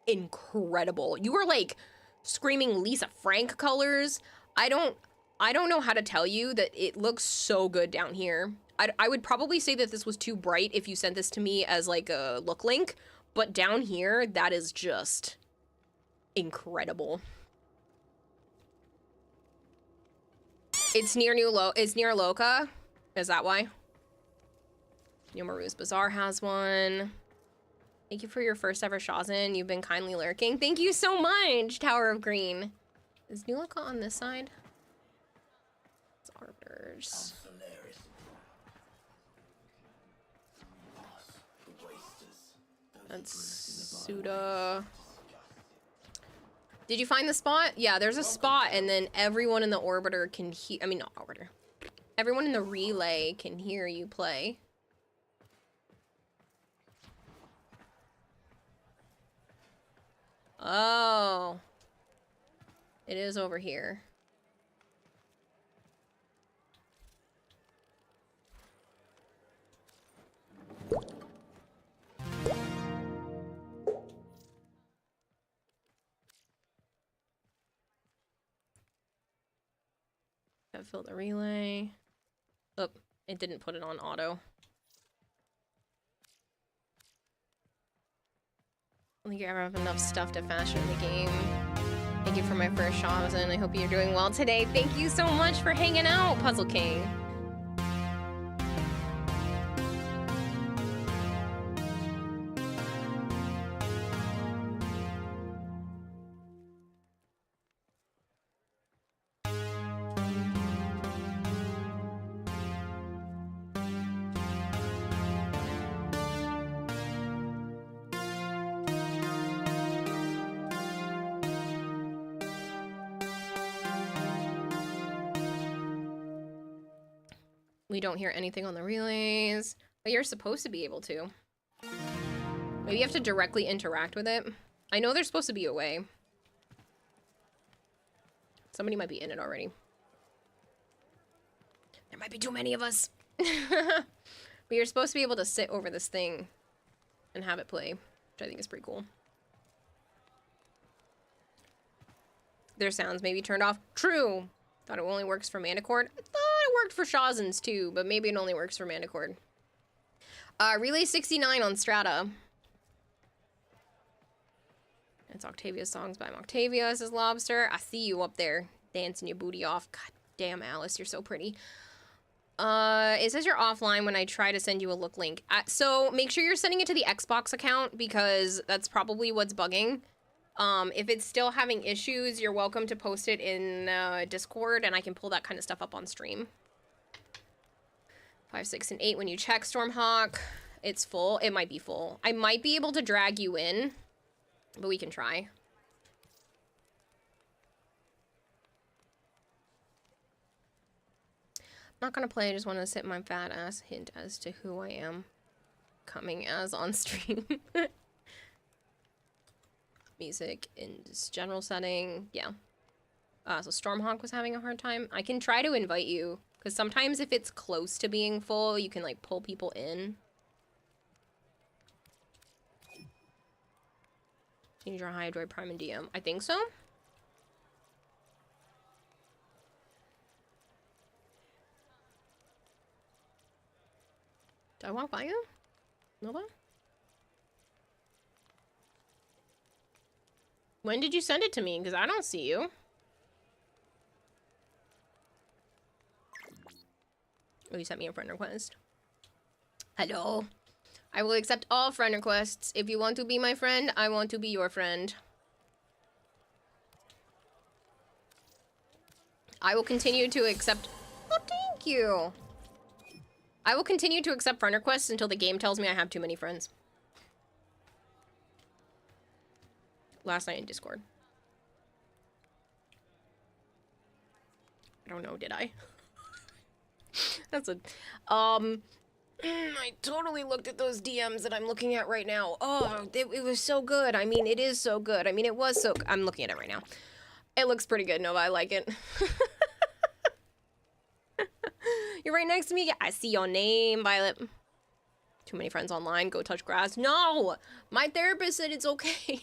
incredible. You are like screaming Lisa Frank colors. I don't know how to tell you that it looks so good down here. I would probably say that this was too bright if you sent this to me as like a look link, but down here that is just incredible. It's near it's near Loca. Is that why? Yomaru's Bazaar has one. Thank you for your first ever Shawzin. You've been kindly lurking. Thank you so much, Tower of Green. Is New Loca on this side? It's Arbiters. That's Suda. Did you find the spot? Yeah, there's a spot, and then everyone in the orbiter can hear. I mean, not orbiter. Everyone in the relay can hear you play. Oh. It is over here. Gotta fill the relay. Oh, it didn't put it on auto. I don't think you ever have enough stuff to fashion the game. Thank you for my first Shawzin. I hope you're doing well today. Thank you so much for hanging out, Puzzle King. We don't hear anything on the relays, but you're supposed to be able to. Maybe you have to directly interact with it. I know there's supposed to be a way. Somebody might be in it already. There might be too many of us. But you're supposed to be able to sit over this thing and have it play, which I think is pretty cool. Their sounds may be turned off. True. Thought it only works for Manticore. I thought it worked for Shawzin's too, but maybe it only works for Manticore. Relay 69 on Strata. It's Octavia's songs by Octavia, says Lobster. I see you up there dancing your booty off. God damn, Alice, you're so pretty. It says you're offline when I try to send you a look link. So make sure you're sending it to the Xbox account because that's probably what's bugging. If it's still having issues, you're welcome to post it in Discord, and I can pull that kind of stuff up on stream. 5, 6, and 8. When you check Stormhawk, it's full. It might be full. I might be able to drag you in, but we can try. I'm not gonna play. I just want to sit my fat ass hint as to who I am coming as on stream. Music in just general setting, yeah. So Stormhawk was having a hard time. I can try to invite you, because sometimes if it's close to being full, you can, like, pull people in. Change your Hydroid Prime and DM. I think so. Did I walk by you? Nova? When did you send it to me? Because I don't see you. Oh, you sent me a friend request. Hello. I will accept all friend requests. If you want to be my friend, I want to be your friend. I will continue to accept... Oh, thank you. I will continue to accept friend requests until the game tells me I have too many friends. Last night in Discord. I don't know, did I? That's a... I totally looked at those DMs that I'm looking at right now. Oh, it was so good. I mean, it is so good. I mean, it was so... I'm looking at it right now. It looks pretty good, Nova. I like it. You're right next to me. I see your name, Violet. Too many friends online. Go touch grass. No! My therapist said it's okay.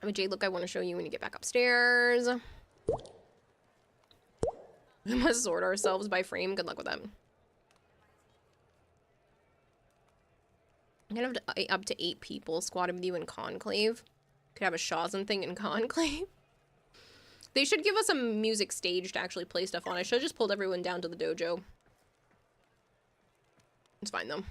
I'm a Jade look I want to show you when you get back upstairs. We must sort ourselves by frame. Good luck with that. I'm gonna have up to 8 people squatted with you in Conclave. Could have a Shawzin thing in Conclave. They should give us a music stage to actually play stuff on. I should have just pulled everyone down to the dojo. It's fine, though.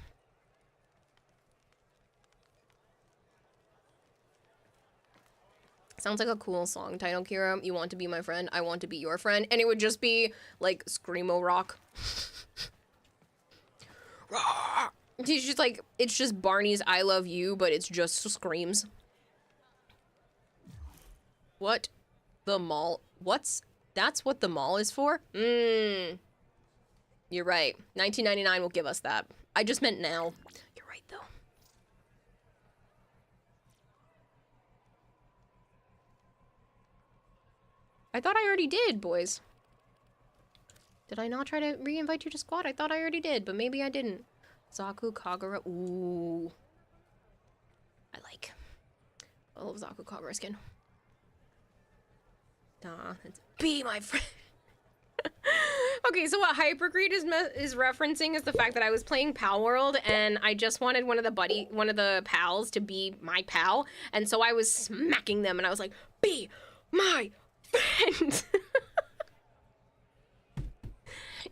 Sounds like a cool song title, Kira. You want to be my friend, I want to be your friend. And it would just be, like, Screamo Rock. He's just like, it's just Barney's I Love You, but it's just screams. What? The mall? That's what the mall is for? You're right. 1999 will give us that. I just meant now. You're right, though. I thought I already did, boys. Did I not try to re-invite you to squad? I thought I already did, but maybe I didn't. Zaku Kagura. Ooh. I like. I love Zaku Kagura skin. It's be my friend. Okay, so what Hypergreed is referencing is the fact that I was playing Pal World and I just wanted one of the pals to be my pal, and so I was smacking them and I was like, be my friend.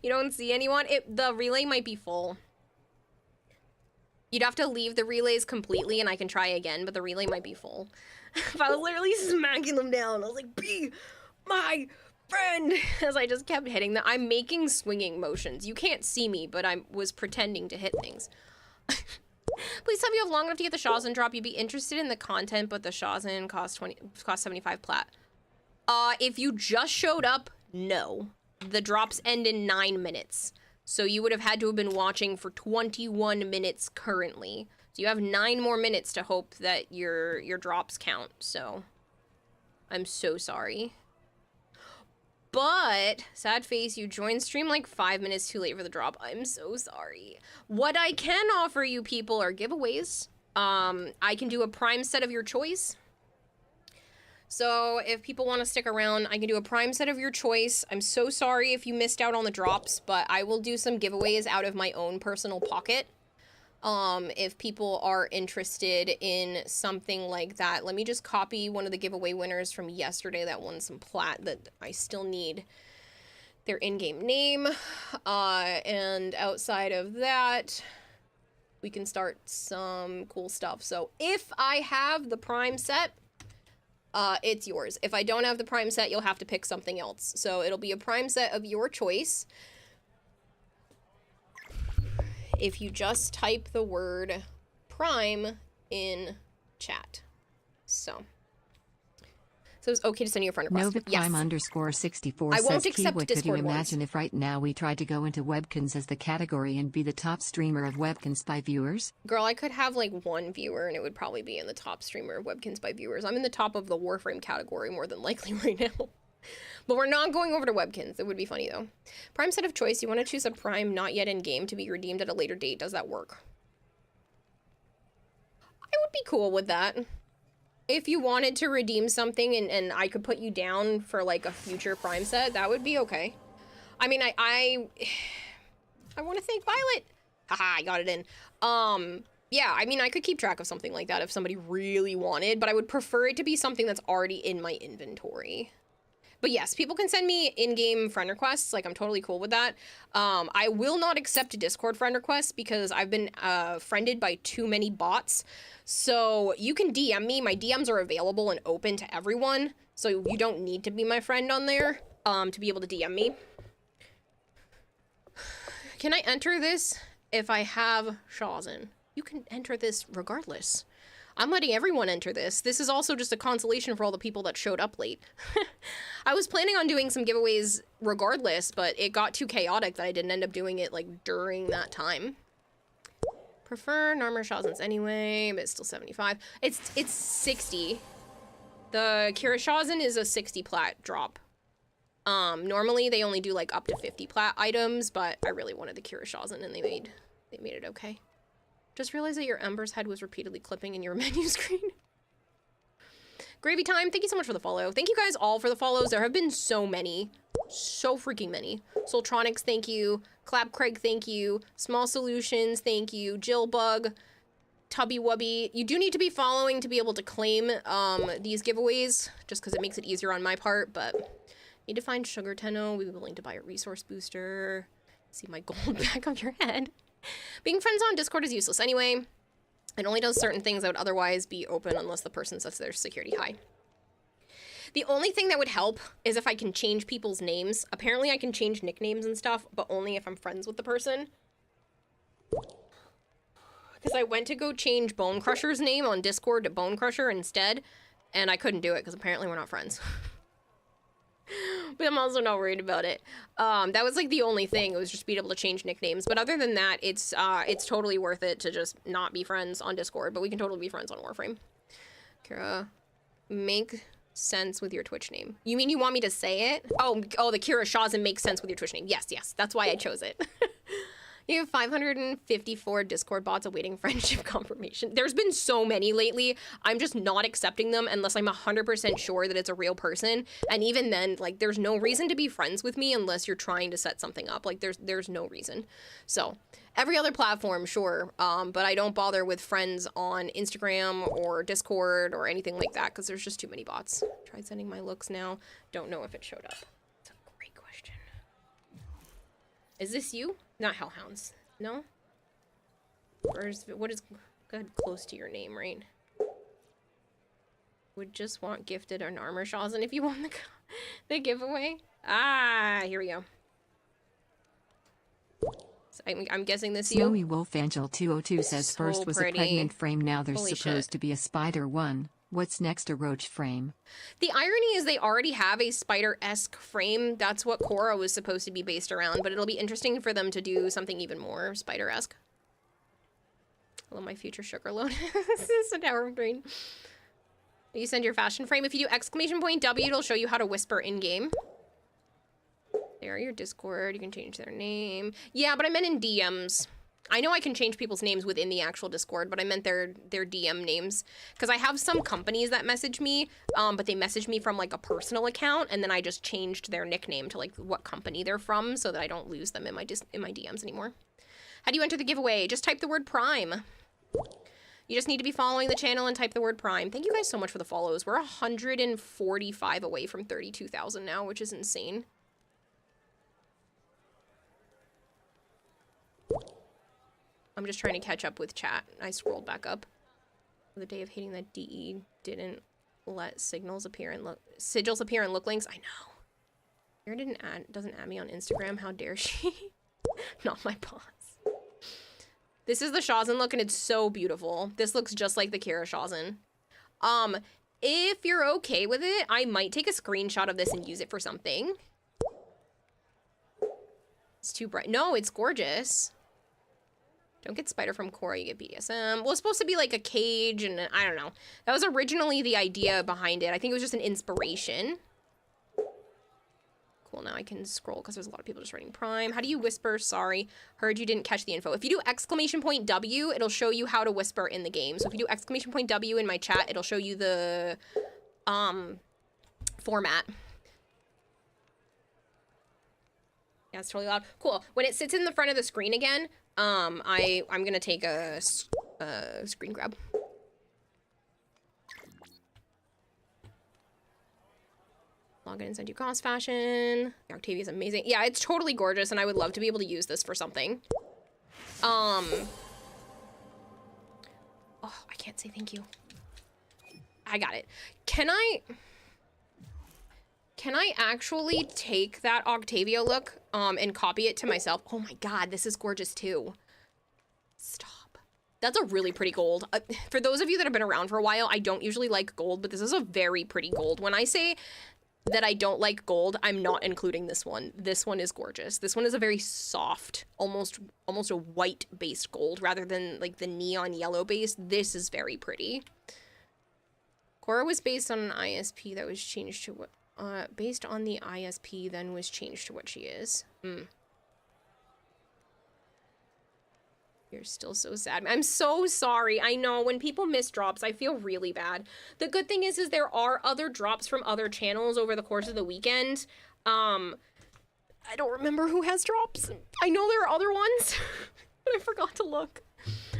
You don't see anyone? The relay might be full. You'd have to leave the relays completely and I can try again, but the relay might be full. If I was literally smacking them down, I was like, be my friend, as I just kept hitting them. I'm making swinging motions. You can't see me, but I was pretending to hit things. Please tell me you have long enough to get the Shawzin drop. You'd be interested in the content, but the Shawzin cost 75 plat. If you just showed up, no. The drops end in 9 minutes. So you would have had to have been watching for 21 minutes currently. So you have 9 more minutes to hope that your drops count. So I'm so sorry. But, sad face, you joined stream like 5 minutes too late for the drop. I'm so sorry. What I can offer you people are giveaways. I can do a prime set of your choice. So if people want to stick around, I can do a prime set of your choice. I'm so sorry if you missed out on the drops, but I will do some giveaways out of my own personal pocket. If people are interested in something like that. Let me just copy one of the giveaway winners from yesterday that won some plat that I still need their in-game name. And outside of that, we can start some cool stuff. So if I have the prime set, it's yours. If I don't have the prime set, you'll have to pick something else. So it'll be a prime set of your choice. If you just type the word prime in chat. So it's okay to send you a friend request. Novaprime underscore 64 I says, won't accept Kiwa, could Discord you imagine ones. if right now we tried to go into Webkins as the category and be the top streamer of Webkins by viewers? Girl, I could have like one viewer and it would probably be in the top streamer of Webkins by viewers. I'm in the top of the Warframe category more than likely right now. But we're not going over to Webkins. It would be funny though. Prime set of choice. You want to choose a prime not yet in game to be redeemed at a later date. Does that work? I would be cool with that. If you wanted to redeem something and I could put you down for like a future prime set, that would be okay. I mean, I want to thank Violet. Haha, I got it in. Yeah, I mean, I could keep track of something like that if somebody really wanted, but I would prefer it to be something that's already in my inventory. But yes, people can send me in-game friend requests. Like, I'm totally cool with that. I will not accept Discord friend requests because I've been friended by too many bots. So you can DM me. My DMs are available and open to everyone. So you don't need to be my friend on there to be able to DM me. Can I enter this if I have Shawzin? You can enter this regardless. I'm letting everyone enter this. This is also just a consolation for all the people that showed up late. I was planning on doing some giveaways regardless, but it got too chaotic that I didn't end up doing it like during that time. Prefer Narmer Shawzins anyway, but it's still 75. It's 60. The Kira Shawzin is a 60 plat drop. Normally they only do like up to 50 plat items, but I really wanted the Kira Shawzin and they made it okay. Just realized that your Ember's head was repeatedly clipping in your menu screen. Gravy Time, thank you so much for the follow. Thank you guys all for the follows. There have been so many. So freaking many. Soultronics, thank you. Clap Craig, thank you. Small Solutions, thank you. Jillbug. Tubby Wubby. You do need to be following to be able to claim these giveaways, just because it makes it easier on my part, but need to find Sugar Tenno. We'd be willing to buy a resource booster. See my gold back of your head. Being friends on Discord is useless anyway. It only does certain things that would otherwise be open unless the person sets their security high. The only thing that would help is if I can change people's names. Apparently I can change nicknames and stuff, but only if I'm friends with the person. Because I went to go change Bone Crusher's name on Discord to Bone Crusher instead, and I couldn't do it because apparently we're not friends. But I'm also not worried about it. That was like the only thing. It was just being able to change nicknames. But other than that, it's totally worth it to just not be friends on Discord. But we can totally be friends on Warframe. Kira, make sense with your Twitch name. You mean you want me to say it? Oh, the Kira Shawzin makes sense with your Twitch name. Yes, that's why I chose it. You have 554 Discord bots awaiting friendship confirmation. There's been so many lately. I'm just not accepting them unless I'm 100% sure that it's a real person. And even then, like, there's no reason to be friends with me unless you're trying to set something up. Like, there's no reason. So, every other platform, sure. But I don't bother with friends on Instagram or Discord or anything like that because there's just too many bots. Tried sending my looks now. Don't know if it showed up. It's a great question. Is this you? Not Hellhounds. No? What is good close to your name, right? Would just want gifted an armor, Shawzin, if you won the giveaway. Ah, here we go. So I'm guessing this you. Snowy Wolf Angel 202 says So first was pretty. a pregnant frame, now there's Holy supposed shit. to be a spider one. What's next, a roach frame? The irony is they already have a spider-esque frame. That's what Korra was supposed to be based around, but it'll be interesting for them to do something even more spider-esque. Hello, my future sugar load. This is a tower of green. You send your fashion frame. If you do exclamation point W, it'll show you how to whisper in-game. There, your Discord. You can change their name. Yeah, but I meant in DMs. I know I can change people's names within the actual Discord, but I meant their DM names. Because I have some companies that message me, but they message me from, like, a personal account, and then I just changed their nickname to, like, what company they're from so that I don't lose them in my DMs anymore. How do you enter the giveaway? Just type the word Prime. You just need to be following the channel and type the word Prime. Thank you guys so much for the follows. We're 145 away from 32,000 now, which is insane. I'm just trying to catch up with chat. I scrolled back up. The day of hating that DE didn't let sigils appear and look links. I know. Erin doesn't add me on Instagram. How dare she? Not my boss. This is the Shawzin look and it's so beautiful. This looks just like the Kira Shawzin. If you're okay with it, I might take a screenshot of this and use it for something. It's too bright. No, it's gorgeous. Don't get spider from Korra, you get BDSM. Well, it's supposed to be like a cage, and I don't know. That was originally the idea behind it. I think it was just an inspiration. Cool, now I can scroll because there's a lot of people just writing Prime. How do you whisper? Sorry, heard you didn't catch the info. If you do exclamation point W, it'll show you how to whisper in the game. So if you do exclamation point W in my chat, it'll show you the format. Yeah, it's totally loud. Cool. When it sits in the front of the screen again, I'm gonna take a screen grab. Log in and send you cost fashion. Octavia's amazing. Yeah, it's totally gorgeous, and I would love to be able to use this for something. Oh, I can't say thank you. I got it. Can I actually take that Octavia look and copy it to myself? Oh my god, this is gorgeous too. Stop. That's a really pretty gold. For those of you that have been around for a while, I don't usually like gold, but this is a very pretty gold. When I say that I don't like gold, I'm not including this one. This one is gorgeous. This one is a very soft, almost a white-based gold rather than like the neon yellow base. This is very pretty. Korra was based on an ISP that was changed to what? Based on the ISP, then was changed to what she is. You're still so sad. I'm so sorry. I know when people miss drops, I feel really bad. The good thing is there are other drops from other channels over the course of the weekend. I don't remember who has drops. I know there are other ones, but I forgot to look.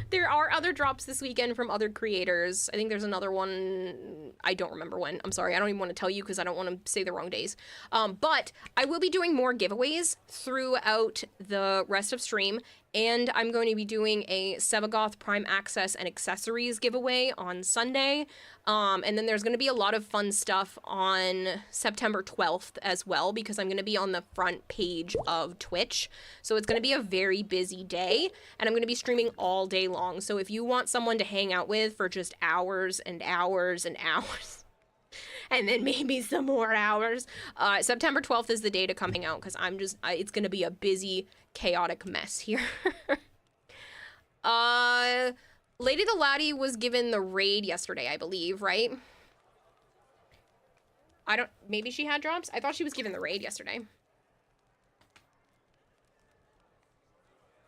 There are other drops this weekend from other creators. I think there's another one. I don't remember when. I'm sorry. I don't even want to tell you because I don't want to say the wrong days. But I will be doing more giveaways throughout the rest of stream. And I'm going to be doing a Sevagoth Prime Access and Accessories giveaway on Sunday. And then there's going to be a lot of fun stuff on September 12th as well, because I'm going to be on the front page of Twitch. So it's going to be a very busy day, and I'm going to be streaming all day long. So if you want someone to hang out with for just hours and hours and hours, and then maybe some more hours, September 12th is the day to come hang out, because it's going to be a busy, chaotic mess here. Lady the Laddie was given the raid yesterday, I believe, right? Maybe she had drops? I thought she was given the raid yesterday.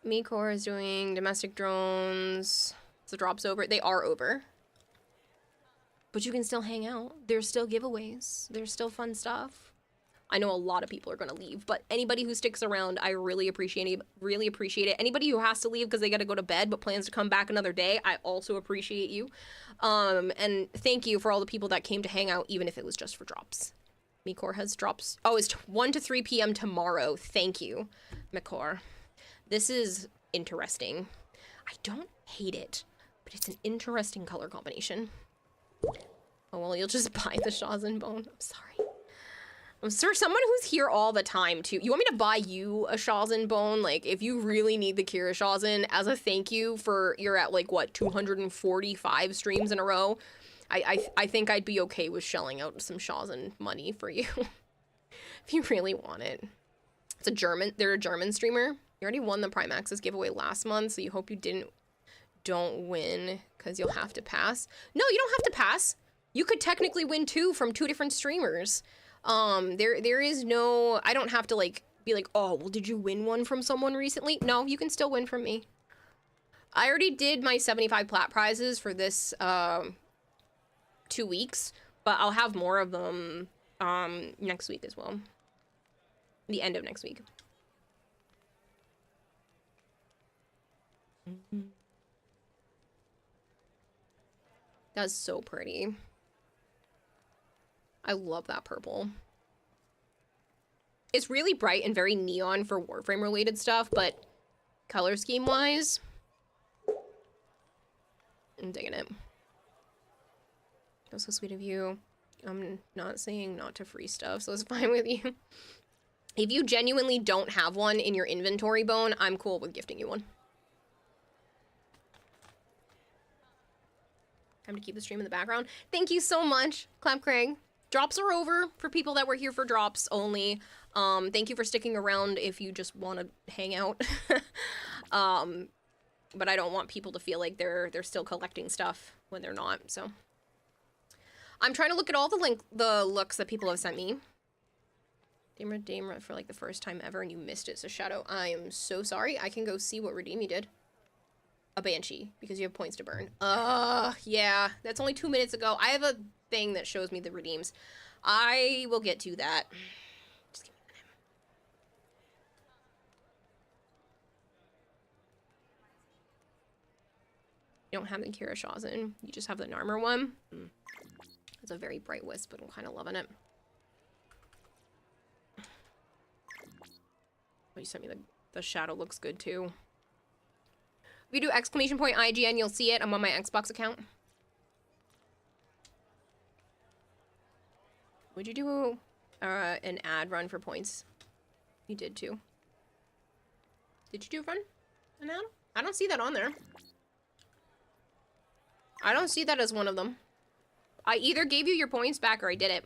Mikor is doing domestic drones. The drop's over. They are over. But you can still hang out. There's still giveaways. There's still fun stuff. I know a lot of people are going to leave, but anybody who sticks around, I really appreciate it. Anybody who has to leave because they got to go to bed but plans to come back another day, I also appreciate you. And thank you for all the people that came to hang out, even if it was just for drops. Mikor has drops. Oh, it's 1 to 3 p.m. tomorrow. Thank you, Mikor. This is interesting. I don't hate it, but it's an interesting color combination. Oh, well, you'll just buy the Shawzin bone. I'm sorry. I'm sure someone who's here all the time, too. You want me to buy you a Shawzin bone? Like, if you really need the Kira Shawzin as a thank you for, you're at, like, what, 245 streams in a row? I think I'd be okay with shelling out some Shawzin money for you. If you really want it. They're a German streamer. You already won the Prime Access giveaway last month, so you hope you don't win, because you'll have to pass. No, you don't have to pass. You could technically win 2 from 2 different streamers. There is no, I don't have to like be like, oh, well, did you win one from someone recently? No, you can still win from me. I already did my 75 plat prizes for this 2 weeks, but I'll have more of them next week as well. The end of next week. That's so pretty. I love that purple. It's really bright and very neon for Warframe related stuff, but color scheme wise, I'm digging it. That's so sweet of you. I'm not saying not to free stuff, so it's fine with you. If you genuinely don't have one in your inventory, Bone, I'm cool with gifting you one. Time to keep the stream in the background. Thank you so much, Clap Craig. Drops are over for people that were here for drops only. Thank you for sticking around if you just want to hang out. But I don't want people to feel like they're still collecting stuff when they're not, so. I'm trying to look at all the looks that people have sent me. Damer for like the first time ever and you missed it, so Shadow, I am so sorry. I can go see what redeem you did. A Banshee, because you have points to burn. Yeah, that's only 2 minutes ago. I have a thing that shows me the redeems. I will get to that. Just give me a minute. You don't have the Kira Shawzin. You just have the Narmer one. It's a very bright wisp, but I'm kind of loving it. Oh, you sent me the shadow looks good too. If you do exclamation point IGN, you'll see it. I'm on my Xbox account. Would you do an ad run for points? You did too. Did you do run an ad? I don't see that on there. I don't see that as one of them. I either gave you your points back or I did it.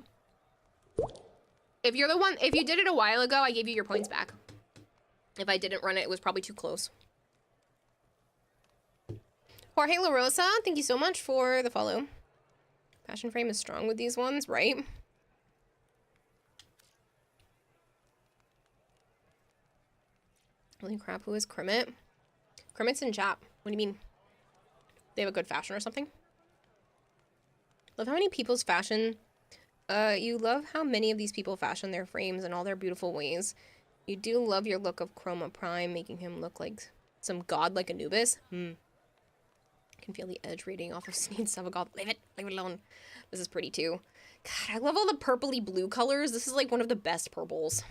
If you're the one, if you did it a while ago, I gave you your points back. If I didn't run it, it was probably too close. Jorge La Rosa, thank you so much for the follow. Passion Frame is strong with these ones, right? Holy crap, who is Krimmit? Krimmit's in chat. What do you mean? They have a good fashion or something? Love how many people's fashion... you love how many of these people fashion their frames in all their beautiful ways. You do love your look of Chroma Prime, making him look like some god like Anubis. I can feel the edge radiating off of Sneed's Savagog. Leave it alone. This is pretty too. God, I love all the purpley blue colors. This is like one of the best purples.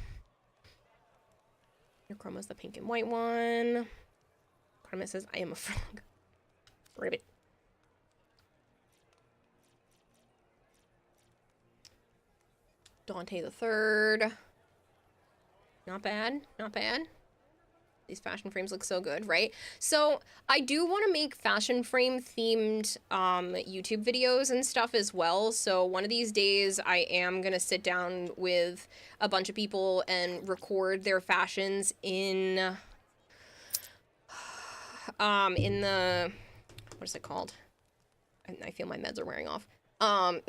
Your Chroma's the pink and white one. Chroma says, I am a frog. Ribbit. Dante the Third. Not bad, not bad. These fashion frames look so good, right? So I do want to make fashion frame themed YouTube videos and stuff as well. So one of these days I am going to sit down with a bunch of people and record their fashions in the, what is it called? I feel my meds are wearing off. I'm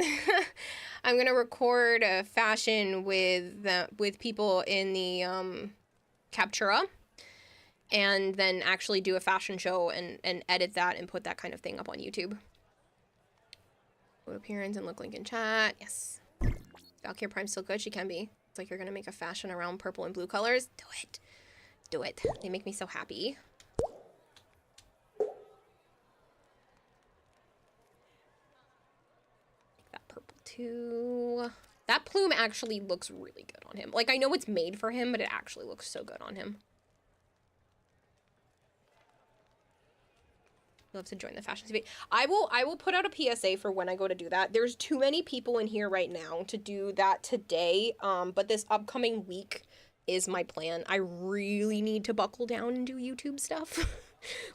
going to record a fashion with people in the Captura. And then actually do a fashion show and edit that and put that kind of thing up on YouTube. Photo appearance and look link in chat. Yes. Valkyrie Prime's still good. She can be. It's like you're going to make a fashion around purple and blue colors. Do it. Do it. They make me so happy. Make that purple too. That plume actually looks really good on him. Like, I know it's made for him, but it actually looks so good on him. Love to join the fashion debate. I will put out a PSA for when I go to do that. There's too many people in here right now to do that today. But this upcoming week is my plan. I really need to buckle down and do YouTube stuff.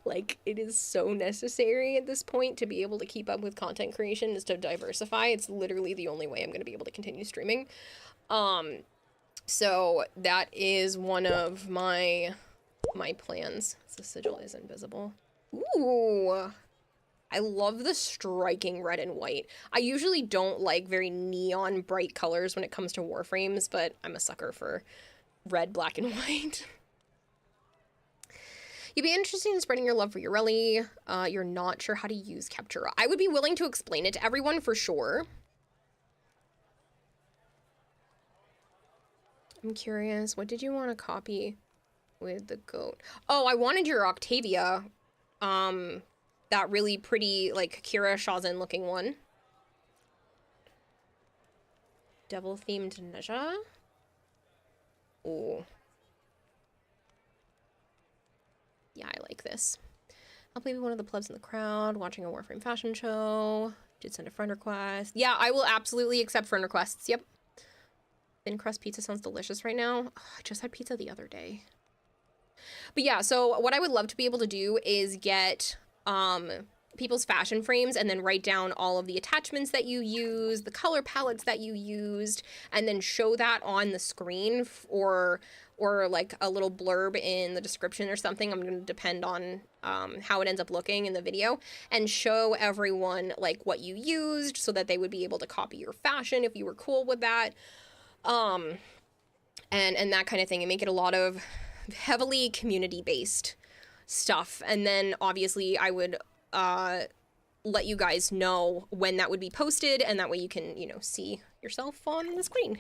Like, it is so necessary at this point to be able to keep up with content creation, is to diversify. It's literally the only way I'm going to be able to continue streaming. So that is one of my plans. The sigil is invisible. Ooh, I love the striking red and white. I usually don't like very neon bright colors when it comes to Warframes, but I'm a sucker for red, black, and white. You'd be interested in spreading your love for Urelli. You're not sure how to use Captura. I would be willing to explain it to everyone for sure. I'm curious, what did you want to copy with the goat? Oh, I wanted your Octavia. That really pretty, like, Kira Shawzin looking one. Devil-themed Neja. Ooh. Yeah, I like this. I'll play with one of the plebs in the crowd, watching a Warframe fashion show. Did send a friend request. Yeah, I will absolutely accept friend requests, yep. Thin crust pizza sounds delicious right now. Oh, I just had pizza the other day. But yeah, so what I would love to be able to do is get people's fashion frames and then write down all of the attachments that you use, the color palettes that you used, and then show that on the screen or like a little blurb in the description or something. I'm going to depend on how it ends up looking in the video, and show everyone like what you used so that they would be able to copy your fashion if you were cool with that. And that kind of thing, and make it a lot of heavily community-based stuff. And then obviously I would let you guys know when that would be posted, and that way you can, you know, see yourself on the screen.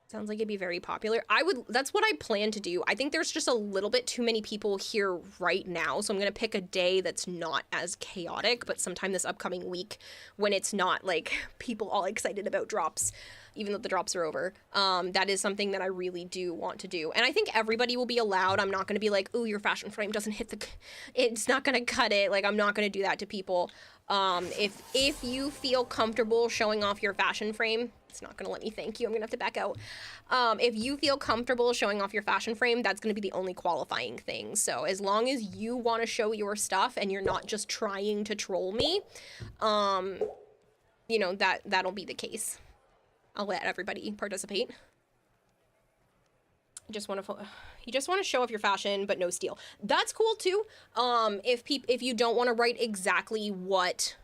Sounds like it'd be very popular. That's what I plan to do. I think there's just a little bit too many people here right now, so I'm gonna pick a day that's not as chaotic, but sometime this upcoming week when it's not like people all excited about drops, even though the drops are over. That is something that I really do want to do. And I think everybody will be allowed. I'm not gonna be like, ooh, your fashion frame doesn't hit it's not gonna cut it. Like, I'm not gonna do that to people. If you feel comfortable showing off your fashion frame, it's not gonna let me thank you. I'm gonna have to back out. If you feel comfortable showing off your fashion frame, that's gonna be the only qualifying thing. So as long as you wanna show your stuff and you're not just trying to troll me, you know, that'll be the case. I'll let everybody participate. You just want to show off your fashion, but no steal. That's cool too. If you don't want to write exactly what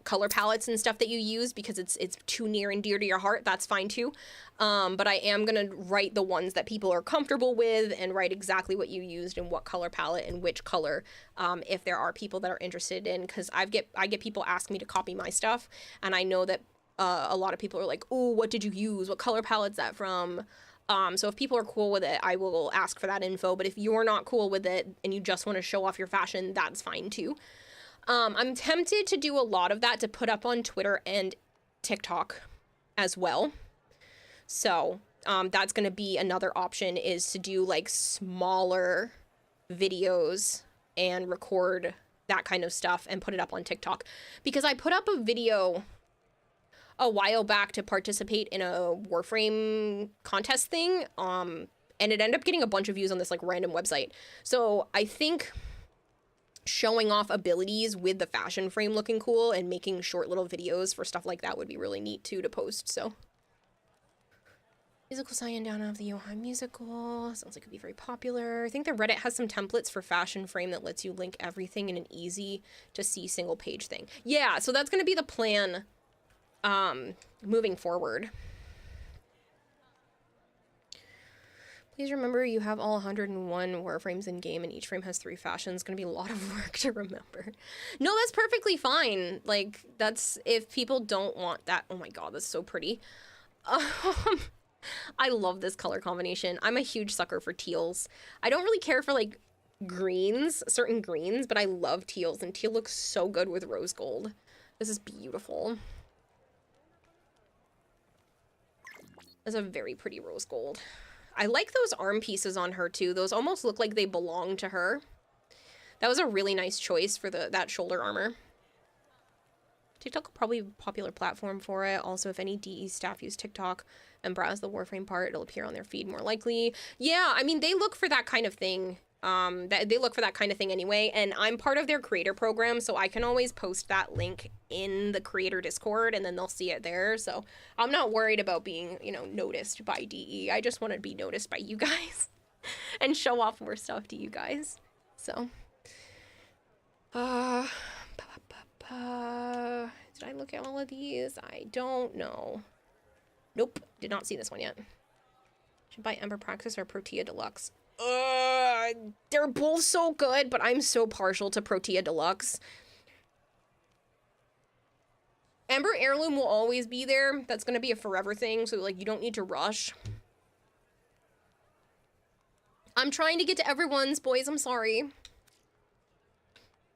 color palettes and stuff that you use because it's too near and dear to your heart, that's fine too. But I am gonna write the ones that people are comfortable with and write exactly what you used and what color palette and which color, if there are people that are interested in, because I get people ask me to copy my stuff, and I know that a lot of people are like, ooh, what did you use? What color palette's that from? So if people are cool with it, I will ask for that info. But if you're not cool with it and you just want to show off your fashion, that's fine too. I'm tempted to do a lot of that to put up on Twitter and TikTok as well. So that's going to be another option, is to do like smaller videos and record that kind of stuff and put it up on TikTok. Because I put up a video a while back to participate in a Warframe contest thing, and it ended up getting a bunch of views on this like random website. So I think showing off abilities with the fashion frame looking cool and making short little videos for stuff like that would be really neat too to post. So musical sign down of the Yohai musical sounds like it'd be very popular. I think the Reddit has some templates for fashion frame that lets you link everything in an easy to see single page thing. Yeah, so that's going to be the plan moving forward. Please remember you have all 101 warframes in game and each frame has 3 fashions. It's gonna be a lot of work to remember. No, that's perfectly fine. Like, that's, if people don't want that. Oh my god, that's so pretty. I love this color combination. I'm a huge sucker for teals. I don't really care for like greens, certain greens, but I love teals, and teal looks so good with rose gold. This is beautiful. That's a very pretty rose gold. I like those arm pieces on her too. Those almost look like they belong to her. That was a really nice choice for that shoulder armor. TikTok will probably be a popular platform for it. Also, if any DE staff use TikTok and browse the Warframe part, it'll appear on their feed more likely. Yeah, I mean, they look for that kind of thing. They look for that kind of thing anyway, and I'm part of their creator program, so I can always post that link in the creator Discord, and then they'll see it there. So I'm not worried about being, you know, noticed by DE. I just want to be noticed by you guys and show off more stuff to you guys. So, did I look at all of these? I don't know. Nope, did not see this one yet. Should buy Ember Praxis or Protea Deluxe. They're both so good, but I'm so partial to Protea Deluxe. Ember Heirloom will always be there. That's gonna be a forever thing, so like you don't need to rush. I'm trying to get to everyone's, boys, I'm sorry.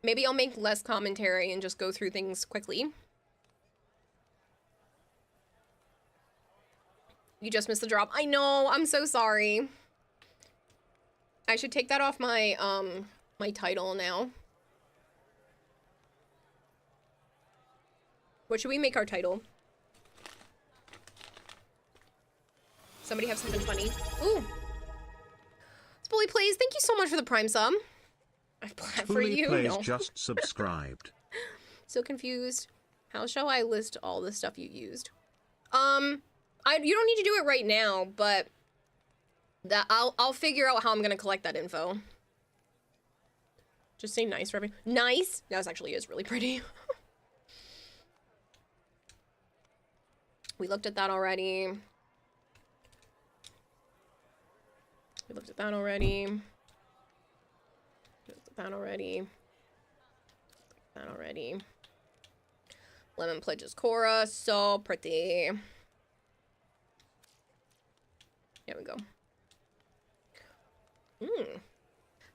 Maybe I'll make less commentary and just go through things quickly. You just missed the drop. I know, I'm so sorry. I should take that off my, my title now. What should we make our title? Somebody have something funny. Ooh. It's Bully Plays. Thank you so much for the Prime sub. I've planned for you. Plays no. just subscribed. So confused. How shall I list all the stuff you used? You don't need to do it right now, but that I'll figure out how I'm gonna collect that info. Just say nice for everything. Nice. That actually is really pretty. We looked at that already. We looked at that already. Looked at that already. That already. Lemon Pledges Cora, so pretty. There we go.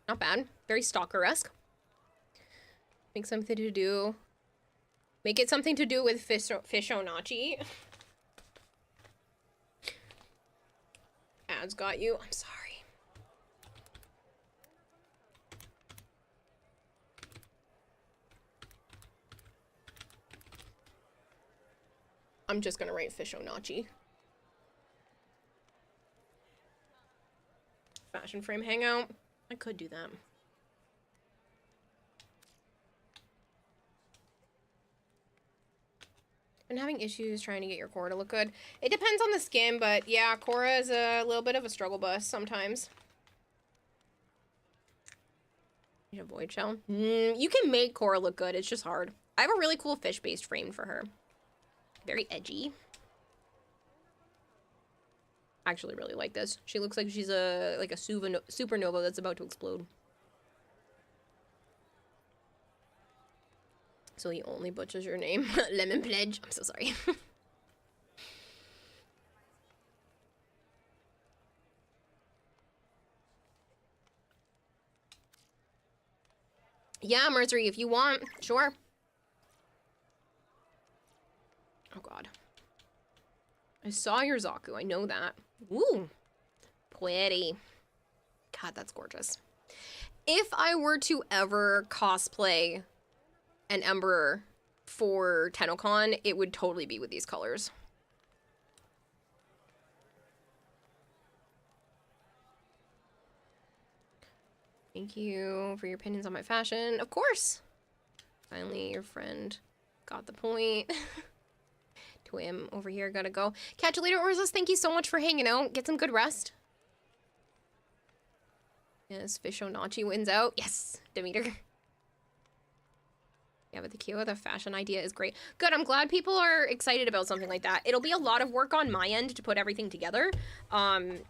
Not bad. Very stalker-esque. Make something to do. Make it something to do with Fishonachi. Ads got you. I'm sorry. I'm just gonna write Fishonachi. Fashion frame hangout. I could do that. Been having issues trying to get your Cora to look good. It depends on the skin, but yeah, Cora is a little bit of a struggle bus sometimes. You avoid shell. You can make Cora look good. It's just hard. I have a really cool fish-based frame for her. Very edgy. I actually really like this. She looks like she's a supernova that's about to explode. So he only butchers your name. Lemon Pledge. I'm so sorry. Yeah, Mercury, if you want, sure. Oh god. I saw your Zaku, I know that. Ooh. Pretty. God, that's gorgeous. If I were to ever cosplay an Ember for TennoCon, it would totally be with these colors. Thank you for your opinions on my fashion. Of course. Finally, your friend got the point. Twim over here, gotta go. Catch you later, Orzus. Thank you so much for hanging out. Get some good rest. Yes, Fishonachi wins out. Yes, Demeter. Yeah, but the Kyo, the fashion idea is great. Good, I'm glad people are excited about something like that. It'll be a lot of work on my end to put everything together. And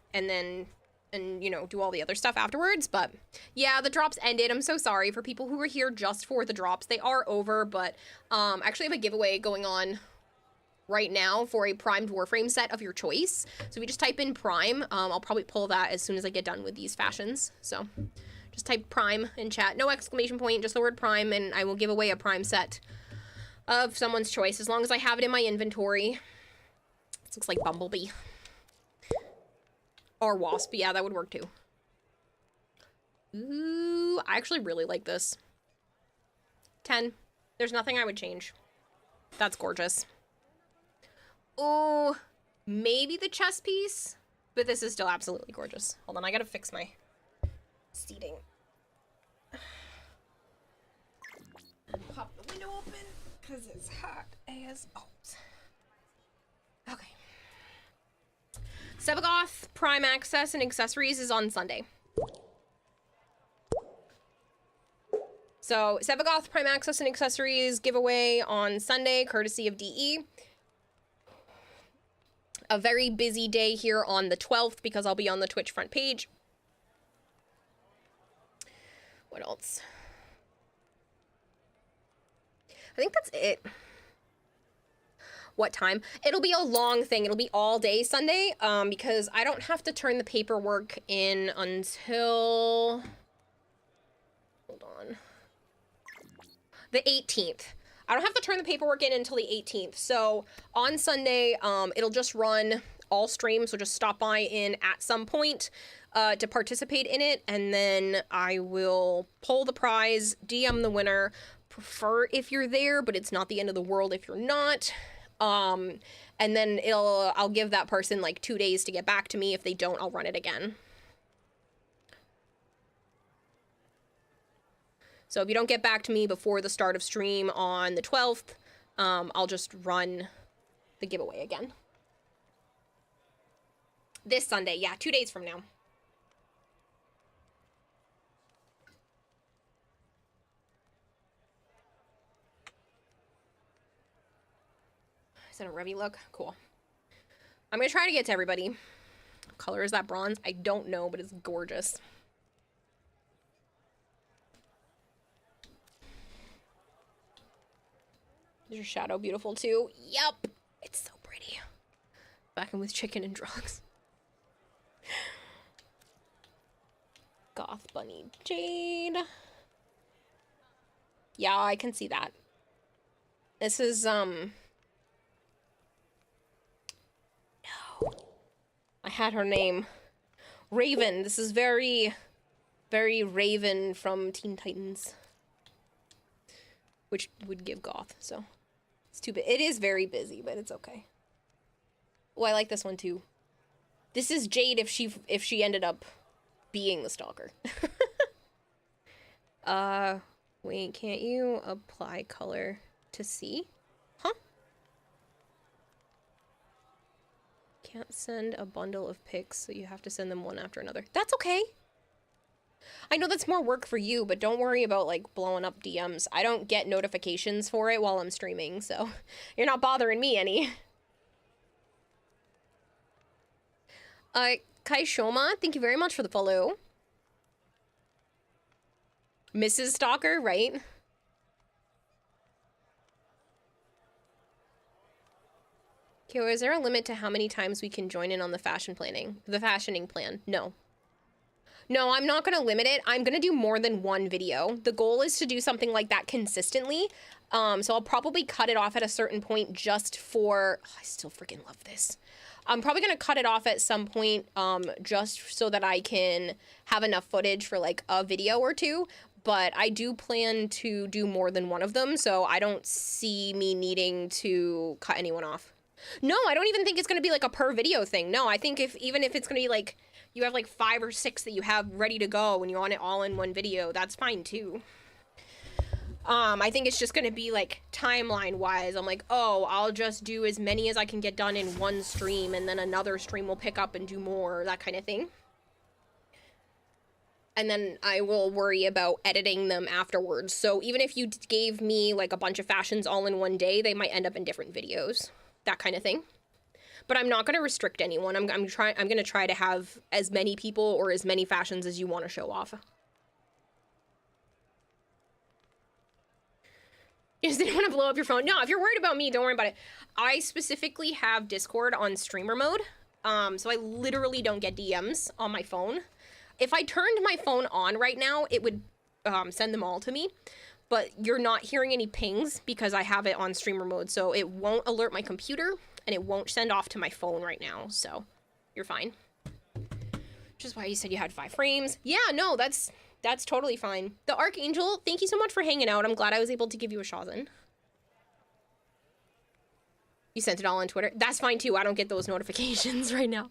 you know, do all the other stuff afterwards, but yeah, the drops ended. I'm so sorry for people who were here just for the drops. They are over, but I actually have a giveaway going on right now for a primed Warframe set of your choice. So if you just type in prime, I'll probably pull that as soon as I get done with these fashions. So just type prime in chat, no exclamation point, just the word prime, and I will give away a prime set of someone's choice as long as I have it in my inventory. This looks like Bumblebee. Or Wasp, yeah, that would work too. Ooh, I actually really like this. 10. There's nothing I would change. That's gorgeous. Oh, maybe the chest piece, but this is still absolutely gorgeous. Hold on, I gotta fix my seating. And pop the window open, because it's hot as balls. Okay. Sevagoth Prime Access and Accessories is on Sunday. So, Sevagoth Prime Access and Accessories giveaway on Sunday, courtesy of DE. A very busy day here on the 12th because I'll be on the Twitch front page. What else? I think that's it. What time? It'll be a long thing. It'll be all day Sunday, because I don't have to turn the paperwork in until... Hold on. The 18th. I don't have to turn the paperwork in until the 18th. So on Sunday, it'll just run all streams. So just stop by in at some point to participate in it. And then I will pull the prize, DM the winner. Prefer if you're there, but it's not the end of the world if you're not. And then I'll give that person like 2 days to get back to me. If they don't, I'll run it again. So if you don't get back to me before the start of stream on the 12th, I'll just run the giveaway again. This Sunday, yeah, 2 days from now. Is that a Revy look? Cool. I'm gonna try to get to everybody. What color is that bronze? I don't know, but it's gorgeous. Is your shadow beautiful too? Yep. It's so pretty. Backing with chicken and drugs. Goth Bunny Jade. Yeah, I can see that. This is, No. I had her name. Raven. This is very, very Raven from Teen Titans. Which would give goth, so. It's too big. It is very busy, but it's okay. Oh, I like this one too. This is Jade if she ended up being the stalker. Wait, can't you apply color to see? Huh? Can't send a bundle of pics, so you have to send them one after another. That's okay. I know that's more work for you, but don't worry about, like, blowing up DMs. I don't get notifications for it while I'm streaming, so you're not bothering me any. Kai Shoma, thank you very much for the follow. Mrs. Stalker, right? Okay, well, is there a limit to how many times we can join in on the fashion planning? The fashioning plan? No. No, I'm not going to limit it. I'm going to do more than one video. The goal is to do something like that consistently. So I'll probably cut it off at a certain point just for... Oh, I still freaking love this. I'm probably going to cut it off at some point just so that I can have enough footage for like a video or two. But I do plan to do more than one of them, so I don't see me needing to cut anyone off. No, I don't even think it's going to be like a per video thing. No, I think even if it's going to be like, you have like 5 or 6 that you have ready to go and you want it all in one video, that's fine too. I think it's just going to be like timeline wise. I'm like, oh, I'll just do as many as I can get done in one stream and then another stream will pick up and do more, that kind of thing. And then I will worry about editing them afterwards. So even if you gave me like a bunch of fashions all in one day, they might end up in different videos, that kind of thing. But I'm not going to restrict anyone. I'm going to try to have as many people or as many fashions as you want to show off. Just didn't want to blow up your phone. No, if you're worried about me, don't worry about it. I specifically have Discord on streamer mode. So I literally don't get DMs on my phone. If I turned my phone on right now, it would send them all to me. But you're not hearing any pings because I have it on streamer mode. So it won't alert my computer and it won't send off to my phone right now. So you're fine. Which is why you said you had 5 frames. Yeah, no, that's totally fine. The Archangel, thank you so much for hanging out. I'm glad I was able to give you a Shawzin. You sent it all on Twitter. That's fine too. I don't get those notifications right now.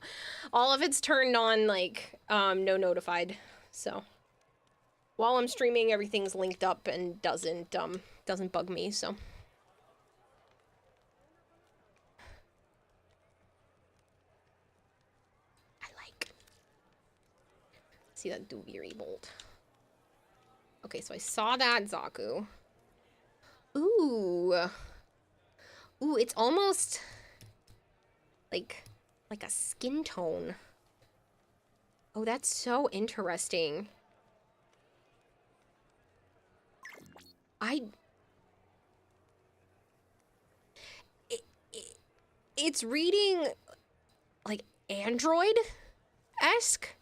All of it's turned on like no notified. So while I'm streaming, everything's linked up and doesn't bug me. So I like. See that Duviri bolt. Okay, so I saw that Zaku. Ooh. Ooh, it's almost like a skin tone. Oh, that's so interesting. It's reading like Android-esque.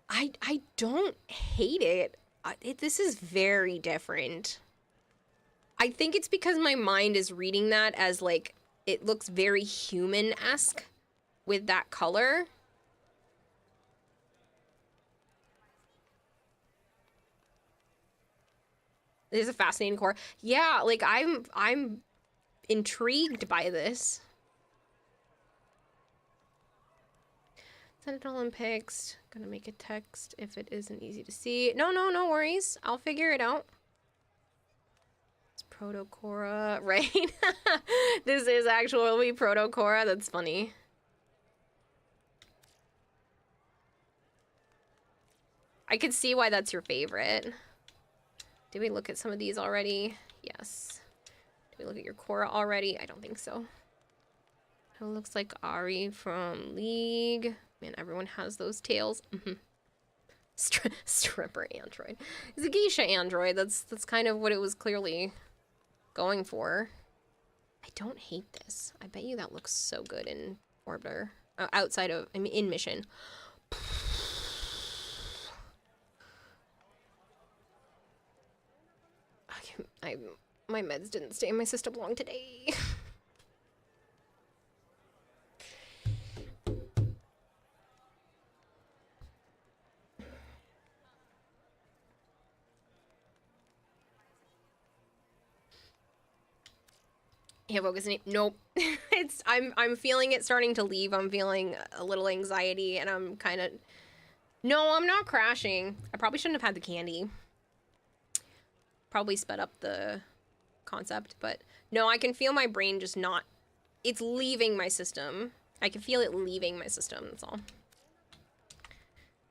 I don't hate it. This is very different. I think it's because my mind is reading that as like, it looks very human-esque with that color. It is a fascinating core. Yeah, like I'm intrigued by this. Send it all in pics. Gonna make a text if it isn't easy to see. No worries. I'll figure it out. It's Protocora, right? This is actually Protocora. That's funny. I could see why that's your favorite. Did we look at some of these already? Yes. Did we look at your Korra already? I don't think so. It looks like Ari from League. Man, everyone has those tails. Stripper android. It's a geisha android. That's kind of what it was clearly going for. I don't hate this. I bet you that looks so good in Orbiter. Outside of, I mean, in Mission. My meds didn't stay in my system long today. Yeah, focus. Nope. I'm feeling it starting to leave. I'm feeling a little anxiety, and I'm kind of. No, I'm not crashing. I probably shouldn't have had the candy. Probably sped up the concept, but no, I can feel my brain just not. It's leaving my system. I can feel it leaving my system. That's all.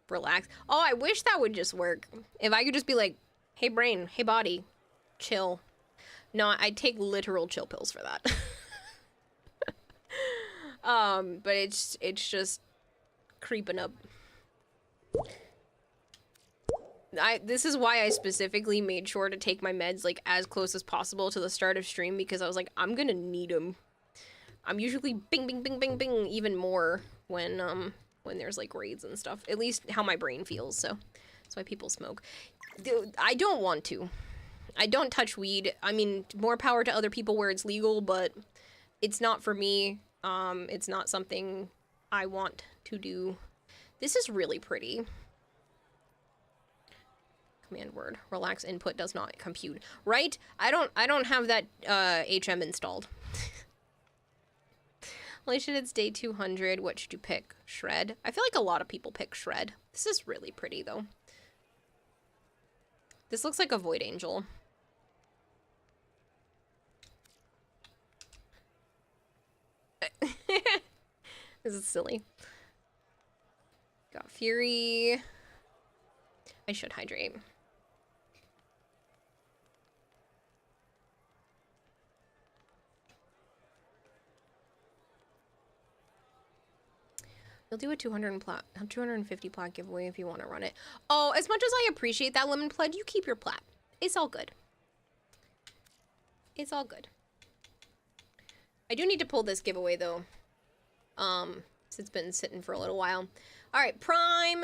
Relax. Oh, I wish that would just work. If I could just be like, "Hey brain, hey body, chill." No, I'd take literal chill pills for that. But it's just creeping up. This is why I specifically made sure to take my meds like as close as possible to the start of stream, because I was like, I'm gonna need them. I'm usually bing, bing, bing, bing, bing even more when when there's like raids and stuff. At least how my brain feels, so that's why people smoke. Dude, I don't want to. I don't touch weed. I mean, more power to other people where it's legal, but it's not for me. It's not something I want to do. This is really pretty. Command word. Relax input does not compute. Right? I don't have that HM installed. Well, it's day 200. What should you pick? Shred? I feel like a lot of people pick Shred. This is really pretty, though. This looks like a Void Angel. This is silly. Got Fury. I should hydrate. You'll do a 250 plat giveaway if you want to run it. Oh, as much as I appreciate that, Lemon Pled, you keep your plat. It's all good. It's all good. I do need to pull this giveaway, though. Since it's been sitting for a little while. All right, Prime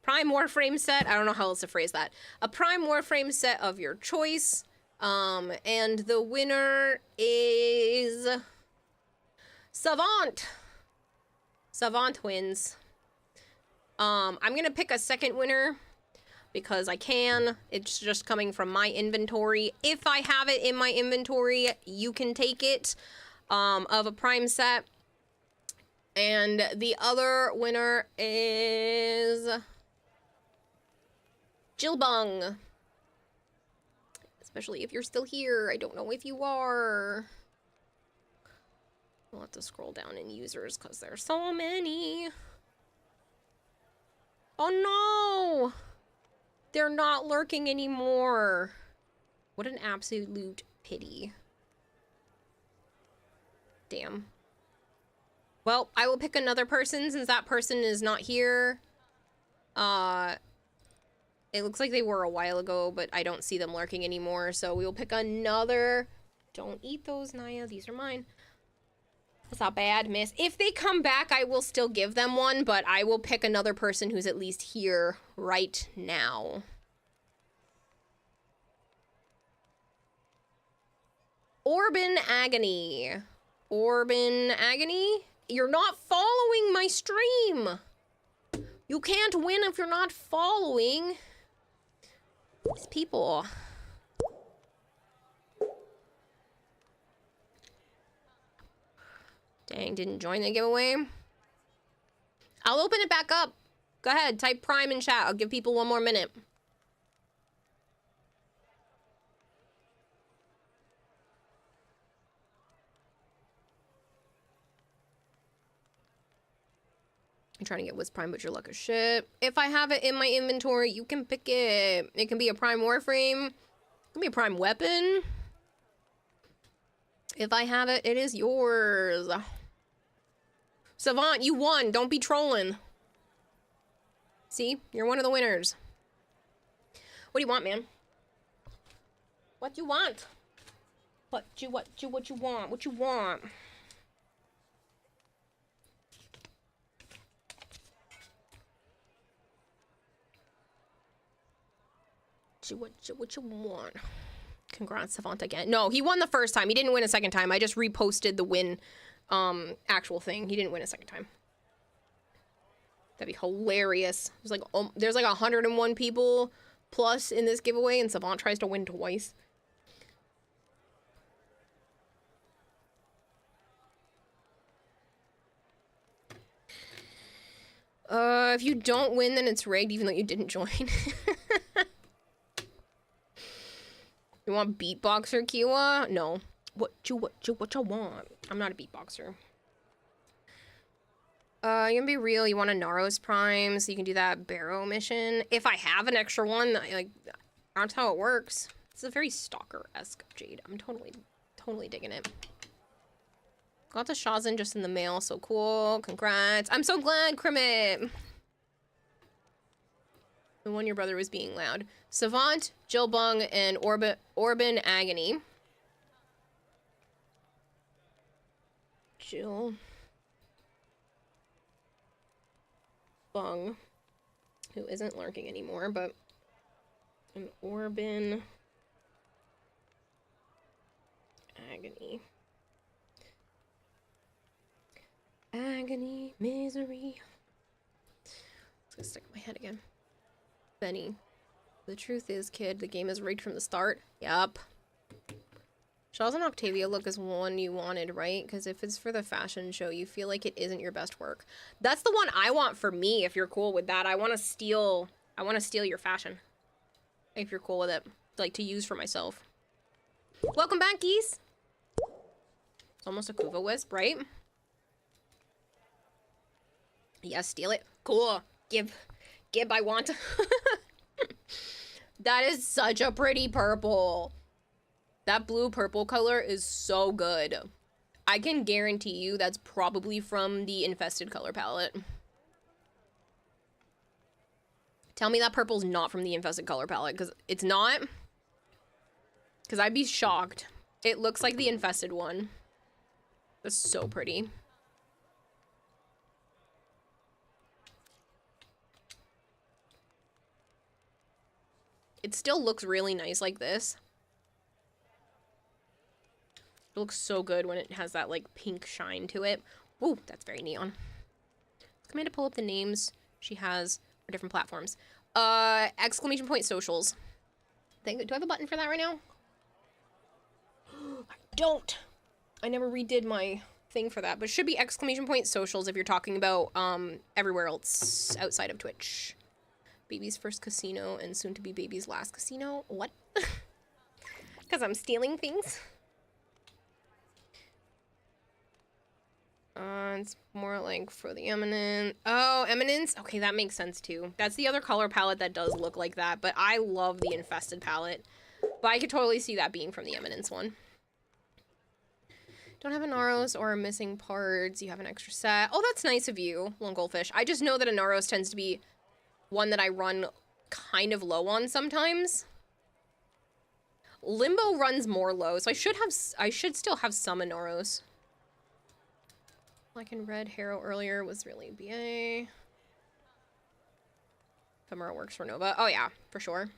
Warframe set. I don't know how else to phrase that. A Prime Warframe set of your choice. And the winner is Savant. Savant wins. I'm gonna pick a second winner because I can. It's just coming from my inventory. If I have it in my inventory, you can take it, of a Prime set. And the other winner is Jilbung. Especially if you're still here. I don't know if you are. We'll have to scroll down in users because there's so many. Oh no! They're not lurking anymore. What an absolute pity. Damn. Well, I will pick another person since that person is not here. It looks like they were a while ago, but I don't see them lurking anymore, so we will pick another. Don't eat those, Naya. These are mine. That's not bad, miss. If they come back, I will still give them one, but I will pick another person who's at least here right now. Orbin Agony. Orbin Agony? You're not following my stream. You can't win if you're not following. These people. Dang, didn't join the giveaway. I'll open it back up. Go ahead, type Prime in chat. I'll give people one more minute. I'm trying to get Wiz Prime, but your luck is shit. If I have it in my inventory, you can pick it. It can be a Prime Warframe. It can be a Prime Weapon. If I have it, it is yours. Savant, you won. Don't be trolling. See? You're one of the winners. What do you want, man? What you want? What you want? What you want? What you want? Congrats, Savant again. No, he won the first time. He didn't win a second time. I just reposted the win actual thing. He didn't win a second time. That'd be hilarious. There's like 101 people plus in this giveaway, and Savant tries to win twice. If you don't win, then it's rigged, even though you didn't join. You want beatboxer, Kiwa? No. What you want? I'm not a beatboxer. You gonna be real? You want a Naros Prime so you can do that Barrow mission? If I have an extra one, like, that's how it works. It's a very stalker-esque Jade. I'm totally digging it. Got the Shawzin just in the mail, so cool. Congrats. I'm so glad, Crimit. The one your brother was being loud. Savant, Jilbung, and Orbin Agony. Jill. Bung, who isn't lurking anymore, but an Orbin. Agony. Agony, misery. It's gonna stick in my head again. Benny. The truth is, kid, the game is rigged from the start. Yup. Shawzin Octavia look is one you wanted, right? Because if it's for the fashion show, you feel like it isn't your best work. That's the one I want for me, if you're cool with that. I want to steal your fashion. If you're cool with it. Like, to use for myself. Welcome back, geese! It's almost a Kuva Wisp, right? Yes, steal it. Cool. Give, I want. That is such a pretty purple. That blue-purple color is so good. I can guarantee you that's probably from the Infested color palette. Tell me that purple's not from the Infested color palette, because it's not. Because I'd be shocked. It looks like the Infested one. That's so pretty. It still looks really nice like this. It looks so good when it has that, like, pink shine to it. Ooh, that's very neon. Come in to pull up the names she has for different platforms. Exclamation point socials. Do I have a button for that right now? I don't. I never redid my thing for that, but it should be exclamation point socials if you're talking about everywhere else outside of Twitch. Baby's first casino and soon to be baby's last casino. What? Because I'm stealing things. It's more like for the Eminence. Oh, Eminence? Okay, that makes sense too. That's the other color palette that does look like that, but I love the Infested palette. But I could totally see that being from the Eminence one. Don't have Anaros or missing parts. You have an extra set. Oh, that's nice of you, Lone Goldfish. I just know that Anaros tends to be one that I run kind of low on sometimes. Limbo runs more low, so I should still have some Anaros. Black and red Harrow earlier was really BA. Femora works for Nova. Oh yeah, for sure.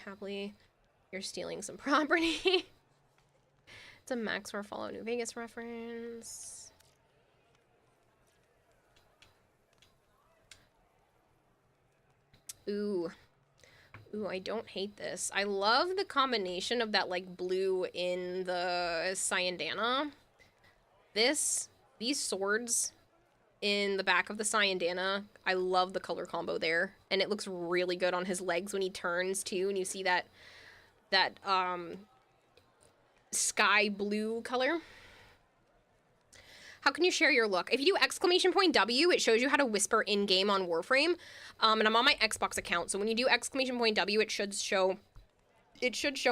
Happily, you're stealing some property. It's a Maxwell Fallout New Vegas reference. Ooh. Ooh, I don't hate this. I love the combination of that, like, blue in the Cyandana. These swords in the back of the Cyandana, I love the color combo there. And it looks really good on his legs when he turns, too. And you see that sky blue color. How can you share your look? If you do exclamation point W, it shows you how to whisper in-game on Warframe. And I'm on my Xbox account, so when you do exclamation point W, it should show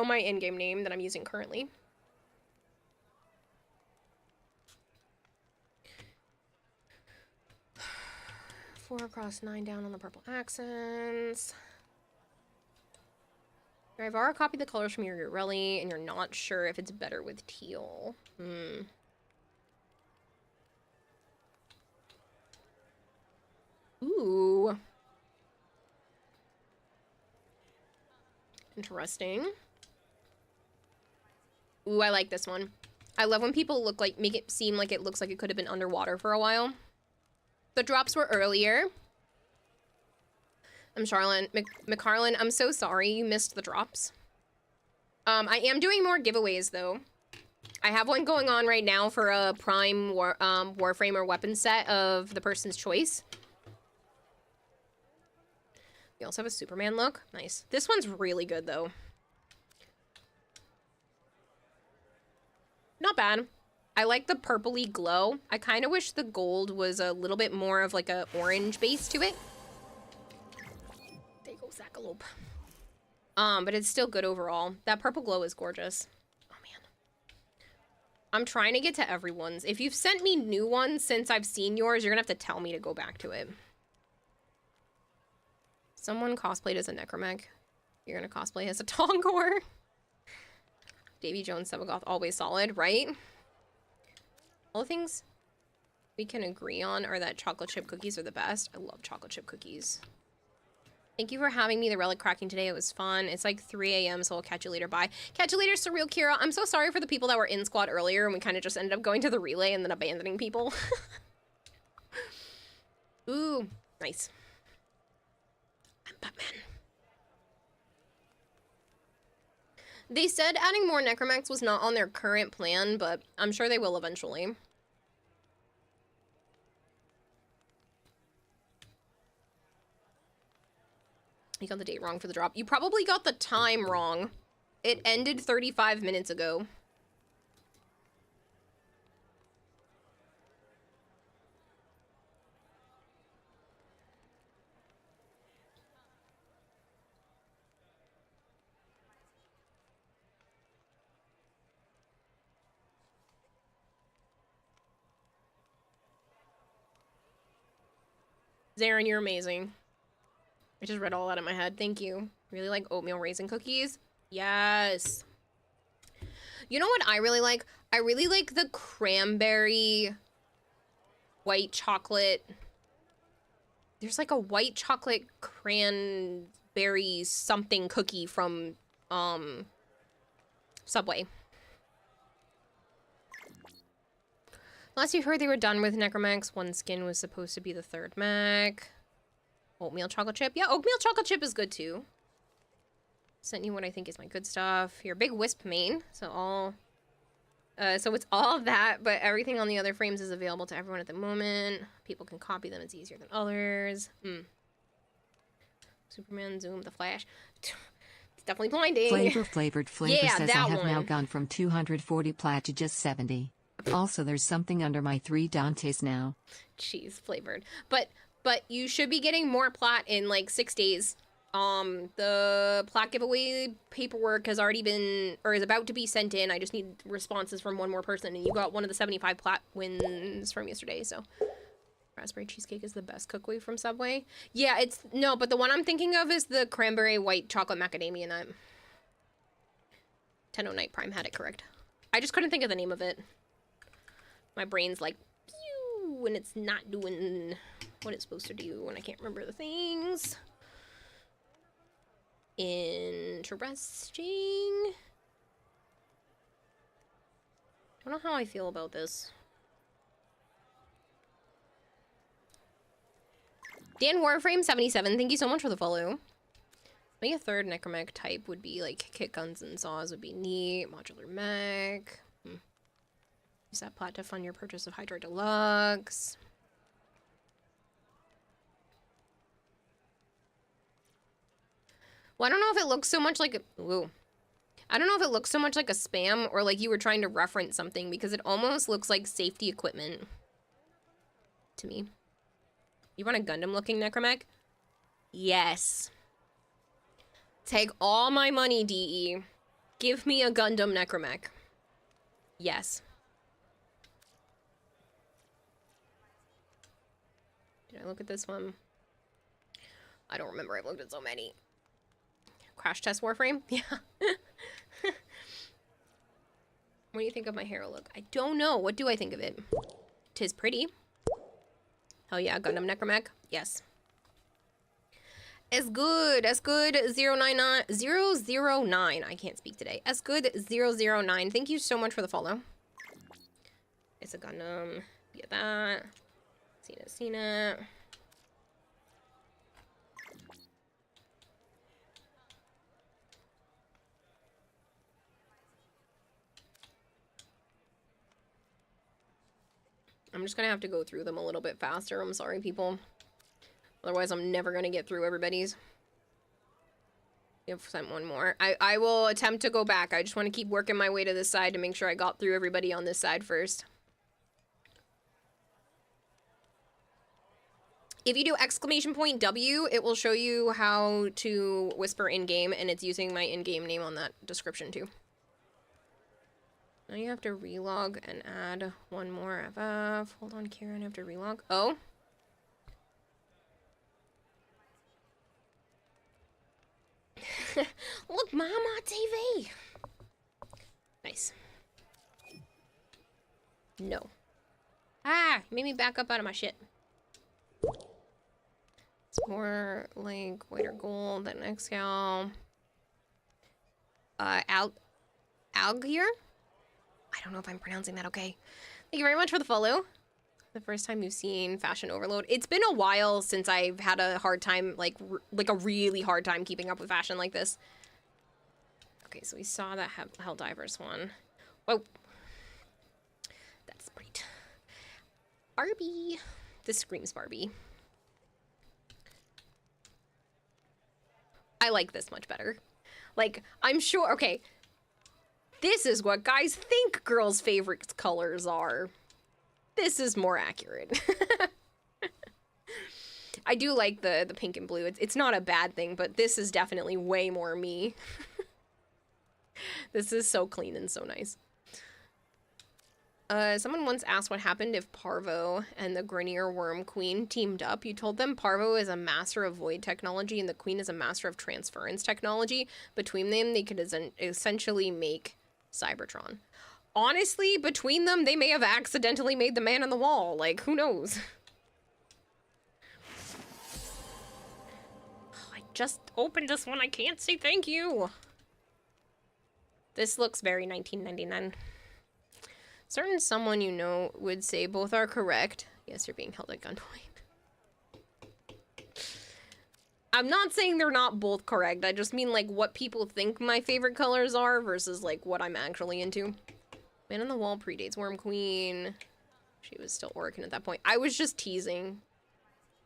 my in-game name that I'm using currently. Four across, 9 down on the purple accents. I've already copied the colors from your Urelli, and you're not sure if it's better with teal. Ooh. Interesting. Ooh, I like this one. I love when people make it seem like it looks like it could have been underwater for a while. The drops were earlier. I'm Charlene. McCarlin, I'm so sorry you missed the drops. I am doing more giveaways, though. I have one going on right now for a Prime Warframe or weapon set of the person's choice. We also have a Superman look. Nice. This one's really good, though. Not bad. I like the purpley glow. I kind of wish the gold was a little bit more of like a orange base to it. There you go, Zackalope. But it's still good overall. That purple glow is gorgeous. Oh, man. I'm trying to get to everyone's. If you've sent me new ones since I've seen yours, you're gonna have to tell me to go back to it. Someone cosplayed as a Necromech. You're gonna cosplay as a Tongor. Davy Jones, Sebagoth, always solid, right? All the things we can agree on are that chocolate chip cookies are the best. I love chocolate chip cookies. Thank you for having me the relic cracking today. It was fun. It's like 3 a.m. so I'll catch you later. Bye. Catch you later, Surreal Kira. I'm so sorry for the people that were in squad earlier and we kind of just ended up going to the relay and then abandoning people. Ooh, nice. I'm Batman. They said adding more necromax was not on their current plan, but I'm sure they will eventually. You got the date wrong for the drop. You probably got the time wrong. It ended 35 minutes ago. Zarin, you're amazing. I just read all that in my head. Thank you. Really like oatmeal raisin cookies? Yes. You know what I really like? I really like the cranberry white chocolate. There's like a white chocolate cranberry something cookie from Subway. Last you heard they were done with Necromax. One skin was supposed to be the third mech. Oatmeal chocolate chip. Yeah, oatmeal chocolate chip is good too. Sent you what I think is my good stuff. You're a big Wisp main, so all... so it's all of that, but everything on the other frames is available to everyone at the moment. People can copy them. It's easier than others. Superman, Zoom, The Flash. It's definitely blinding. Flavored Yeah, says that I have now one. gone from 240 plat to just 70. Also, there's something under my 3 Dantes now. Cheese flavored. But you should be getting more plat in like 6 days. The plat giveaway paperwork has already been, or is about to be sent in. I just need responses from one more person, and you got one of the 75 plat wins from yesterday, so. Raspberry cheesecake is the best cookway from Subway. Yeah, but the one I'm thinking of is the cranberry white chocolate macadamia nut. 10 Night Prime had it correct. I just couldn't think of the name of it. My brain's like, pew, and it's not doing what it's supposed to do, and I can't remember the things. Interesting. I don't know how I feel about this. Dan Warframe 77, thank you so much for the follow. Maybe a third necromech type would be like kit guns and saws would be neat. Modular mech. Use that plat to fund your purchase of Hydra Deluxe. Well, I don't know if it looks so much like I don't know if it looks so much like a spam or like you were trying to reference something because it almost looks like safety equipment to me. You want a Gundam looking necromech? Yes. Take all my money, DE. Give me a Gundam necromech. Yes. Did I look at this one? I don't remember. I've looked at so many. Crash Test Warframe? Yeah. What do you think of my hair look? I don't know. What do I think of it? 'Tis pretty. Hell yeah, Gundam Necromech. Yes. As good 009. I can't speak today. As good 009. Thank you so much for the follow. It's a Gundam. Get that. Seen it. I'm just gonna have to go through them a little bit faster. I'm sorry, people. Otherwise, I'm never gonna get through everybody's. You've sent one more. I will attempt to go back. I just want to keep working my way to this side to make sure I got through everybody on this side first. If you do !W, it will show you how to whisper in-game, and it's using my in-game name on that description too. Now you have to relog and add one more FF. Hold on, Kieran, I have to relog. Oh. Look, Mama TV. Nice. No. Ah. Ah, made me back up out of my shit. It's more like white or gold than Excal. Algier? I don't know if I'm pronouncing that okay. Thank you very much for the follow. The first time you've seen Fashion Overload. It's been a while since I've had a hard time, like a really hard time keeping up with fashion like this. Okay, so we saw that Helldivers one. Whoa. That's great. Barbie. This screams Barbie. I like this much better. Like, I'm sure, okay. This is what guys think girls' favorite colors are. This is more accurate. I do like the pink and blue. It's not a bad thing, but this is definitely way more me. This is so clean and so nice. Someone once asked what happened if Parvo and the Grenier Worm Queen teamed up. You told them Parvo is a master of void technology and the Queen is a master of transference technology. Between them, they could essentially make Cybertron. Honestly, between them, they may have accidentally made the man on the wall. Like, who knows? I just opened this one. I can't say thank you. This looks very 1999. Certain someone you know would say both are correct. Yes, you're being held at gunpoint. I'm not saying they're not both correct. I just mean, like, what people think my favorite colors are versus, like, what I'm actually into. Man on the Wall predates Worm Queen. She was still working at that point. I was just teasing.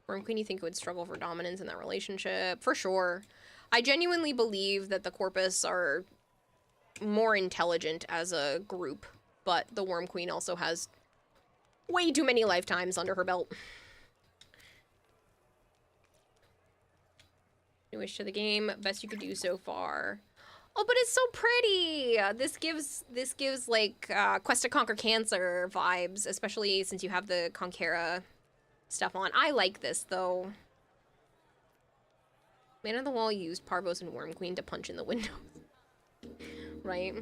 Worm Queen, you think would struggle for dominance in that relationship? For sure. I genuinely believe that the Corpus are more intelligent as a group, but the Worm Queen also has way too many lifetimes under her belt. New wish to the game, best you could do so far. Oh, but it's so pretty. This gives like Quest to Conquer Cancer vibes, especially since you have the Conquera stuff on. I like this though. Man on the Wall used Parvos and Worm Queen to punch in the windows. Right? Oh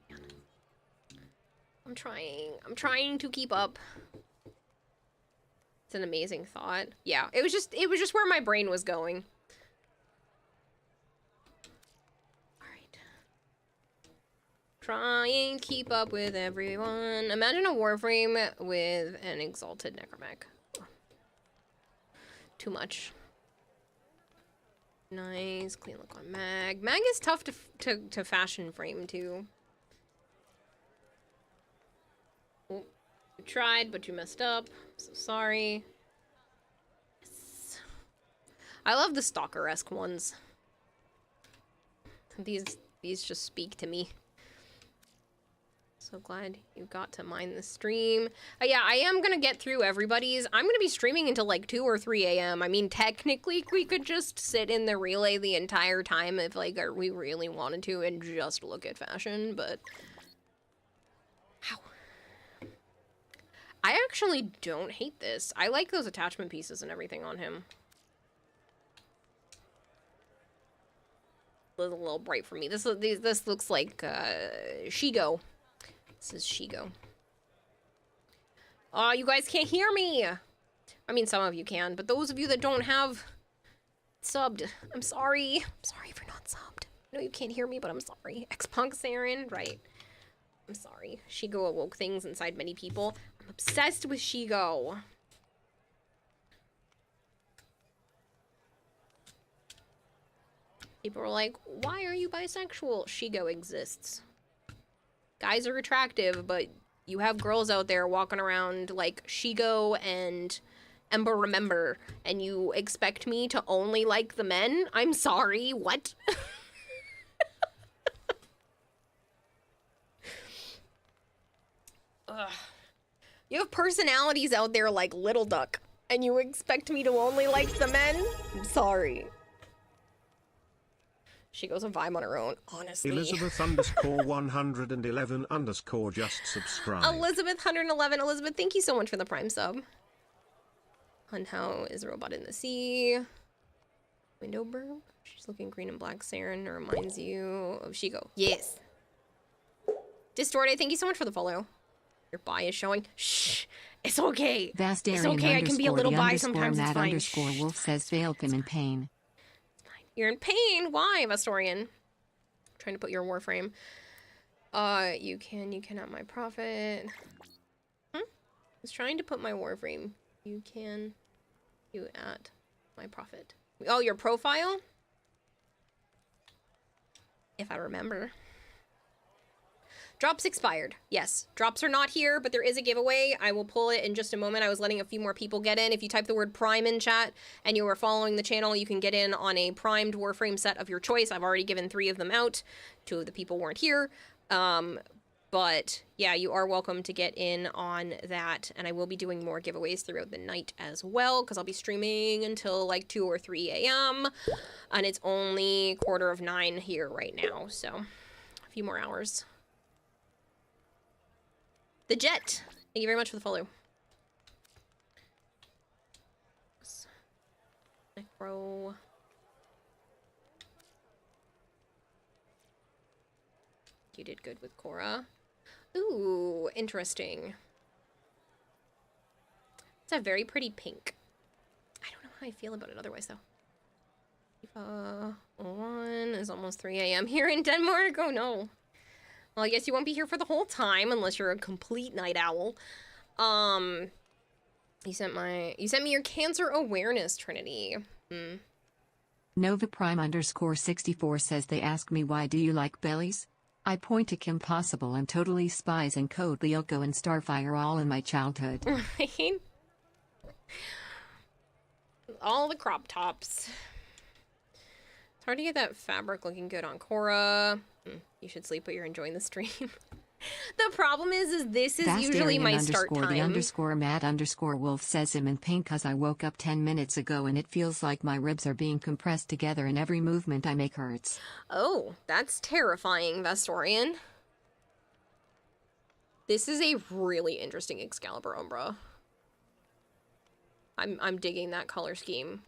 man. I'm trying to keep up. It's an amazing thought. Yeah, it was just where my brain was going. Alright. Try and keep up with everyone. Imagine a Warframe with an Exalted Necromech. Too much. Nice, clean look on Mag. Mag is tough to fashion frame too. Oh, you tried, but you messed up. So sorry. Yes. I love the Stalker-esque ones. These just speak to me. So glad you got to mine the stream. Yeah, I am gonna get through everybody's. I'm gonna be streaming until like 2 or 3 a.m. I mean, technically, we could just sit in the relay the entire time if like we really wanted to and just look at fashion, but... Ow. I actually don't hate this. I like those attachment pieces and everything on him. A little bright for me. This looks like Shigo. This is Shigo. Oh, you guys can't hear me! I mean, some of you can, but those of you that don't have subbed, I'm sorry. I'm sorry if you're not subbed. I know you can't hear me, but I'm sorry. X-Punk Saren, right. I'm sorry. Shigo awoke things inside many people. I'm obsessed with Shigo. People are like, why are you bisexual? Shigo exists. Guys are attractive, but you have girls out there walking around like Shigo and Ember Remember, and you expect me to only like the men? I'm sorry, what? Ugh. You have personalities out there like Little Duck, and you expect me to only like the men? I'm sorry. She goes a vibe on her own, honestly. Elizabeth _111_ just subscribe. Elizabeth 111. Elizabeth, thank you so much for the Prime sub. Hunhow is a robot in the sea. Window burb. She's looking green and black. Saren reminds you of Shigo. Yes. Distorted, thank you so much for the follow. Your bi is showing. Shh. It's okay. Vastarian It's okay. I can be a little bi sometimes. It's Matt fine. underscore Wolf says veiled him in pain. You're in pain. Why, Vastorian? Trying to put your warframe. You cannot my profit. I was trying to put my warframe. You at my profit. Oh, your profile? If I remember. Drops expired. Yes, drops are not here, but there is a giveaway. I will pull it in just a moment. I was letting a few more people get in. If you type the word Prime in chat and you are following the channel, you can get in on a primed Warframe set of your choice. I've already given 3 of them out. 2 of the people weren't here. But yeah, you are welcome to get in on that. And I will be doing more giveaways throughout the night as well, because I'll be streaming until like 2 or 3 a.m. And it's only 8:45 here right now, so a few more hours. The Jet, thank you very much for the follow. Necro. You did good with Cora. Ooh, interesting. It's a very pretty pink. I don't know how I feel about it otherwise, though. 1 is almost 3 a.m. here in Denmark. Oh, no. Well, I guess you won't be here for the whole time unless you're a complete night owl. You sent me your cancer awareness, Trinity. Nova Prime underscore 64 says they ask me why do you like bellies? I point to Kim Possible and Totally Spies and Code Lyoko and Starfire all in my childhood. Right? All the crop tops. It's hard to get that fabric looking good on Cora. You should sleep, but you're enjoying the stream. The problem is this is usually my start time. The underscore Matt underscore Wolf says I'm in pain cause I woke up 10 minutes ago and it feels like my ribs are being compressed together and every movement I make hurts. Oh, that's terrifying, Vestorian. This is a really interesting Excalibur Umbra. I'm digging that color scheme.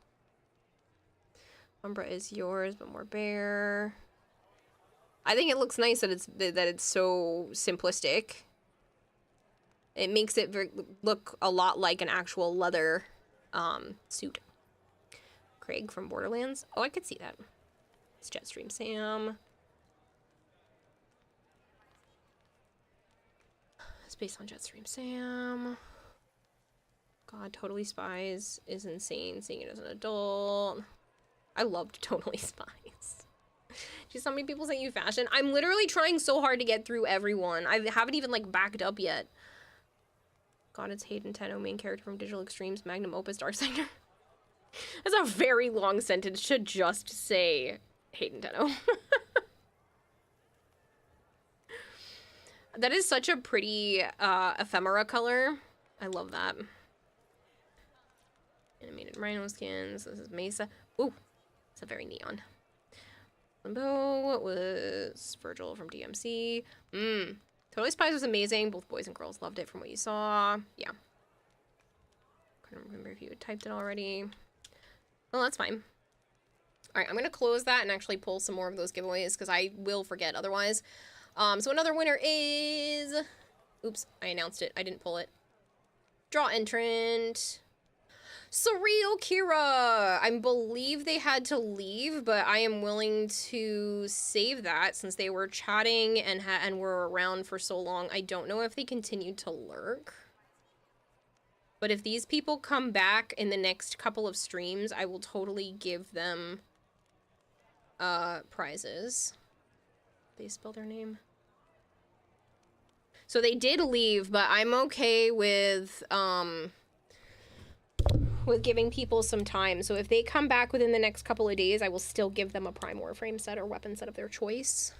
Umbra is yours, but more bare. I think it looks nice that it's so simplistic. It makes it look a lot like an actual leather suit. Craig from Borderlands. Oh, I could see that. It's Jetstream Sam. It's based on Jetstream Sam. God, Totally Spies is insane seeing it as an adult. I loved Totally Spies. Just so many people sent you fashion. I'm literally trying so hard to get through everyone. I haven't even like backed up yet. God, it's Hayden Tenno, main character from Digital Extremes, Magnum Opus, Darksider. That's a very long sentence to just say Hayden Tenno. That is such a pretty ephemera color. I love that. Animated rhino skins. This is Mesa. Ooh, it's a very neon. Limbo was Virgil from DMC. Totally Spies was amazing. Both boys and girls loved it from what you saw. Yeah. Couldn't remember if you had typed it already. Well, that's fine. Alright, I'm going to close that and actually pull some more of those giveaways because I will forget otherwise. So another winner is... Oops, I announced it. I didn't pull it. Draw entrant... Surreal Kira! I believe they had to leave, but I am willing to save that since they were chatting and were around for so long. I don't know if they continued to lurk. But if these people come back in the next couple of streams, I will totally give them prizes. They spell their name? So they did leave, but I'm okay with giving people some time. So if they come back within the next couple of days, I will still give them a Prime Warframe set or weapon set of their choice.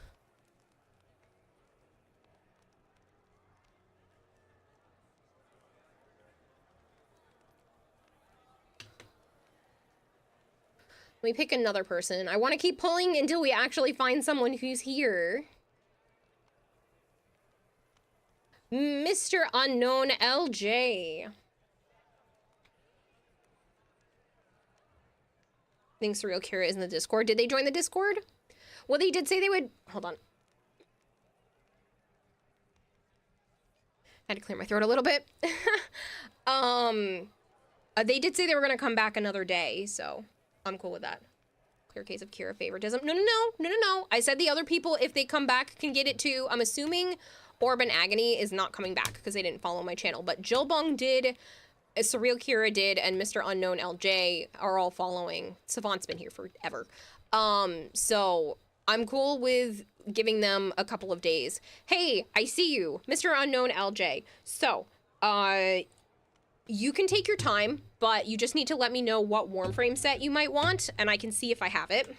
Let me pick another person. I want to keep pulling until we actually find someone who's here. Mr. Unknown LJ. I think Surreal Kira is in the Discord. Did they join the Discord? Well, they did say they would... Hold on. had to clear my throat a little bit. They did say they were going to come back another day, so I'm cool with that. Clear case of Kira favoritism. No. I said the other people, if they come back, can get it too. I'm assuming Orb and Agony is not coming back because they didn't follow my channel, but Jilbong did, Surreal Kira did, and Mr. Unknown LJ are all following. Savant's been here forever. So I'm cool with giving them a couple of days. Hey, I see you, Mr. Unknown LJ. So, you can take your time, but you just need to let me know what Warframe set you might want, and I can see if I have it.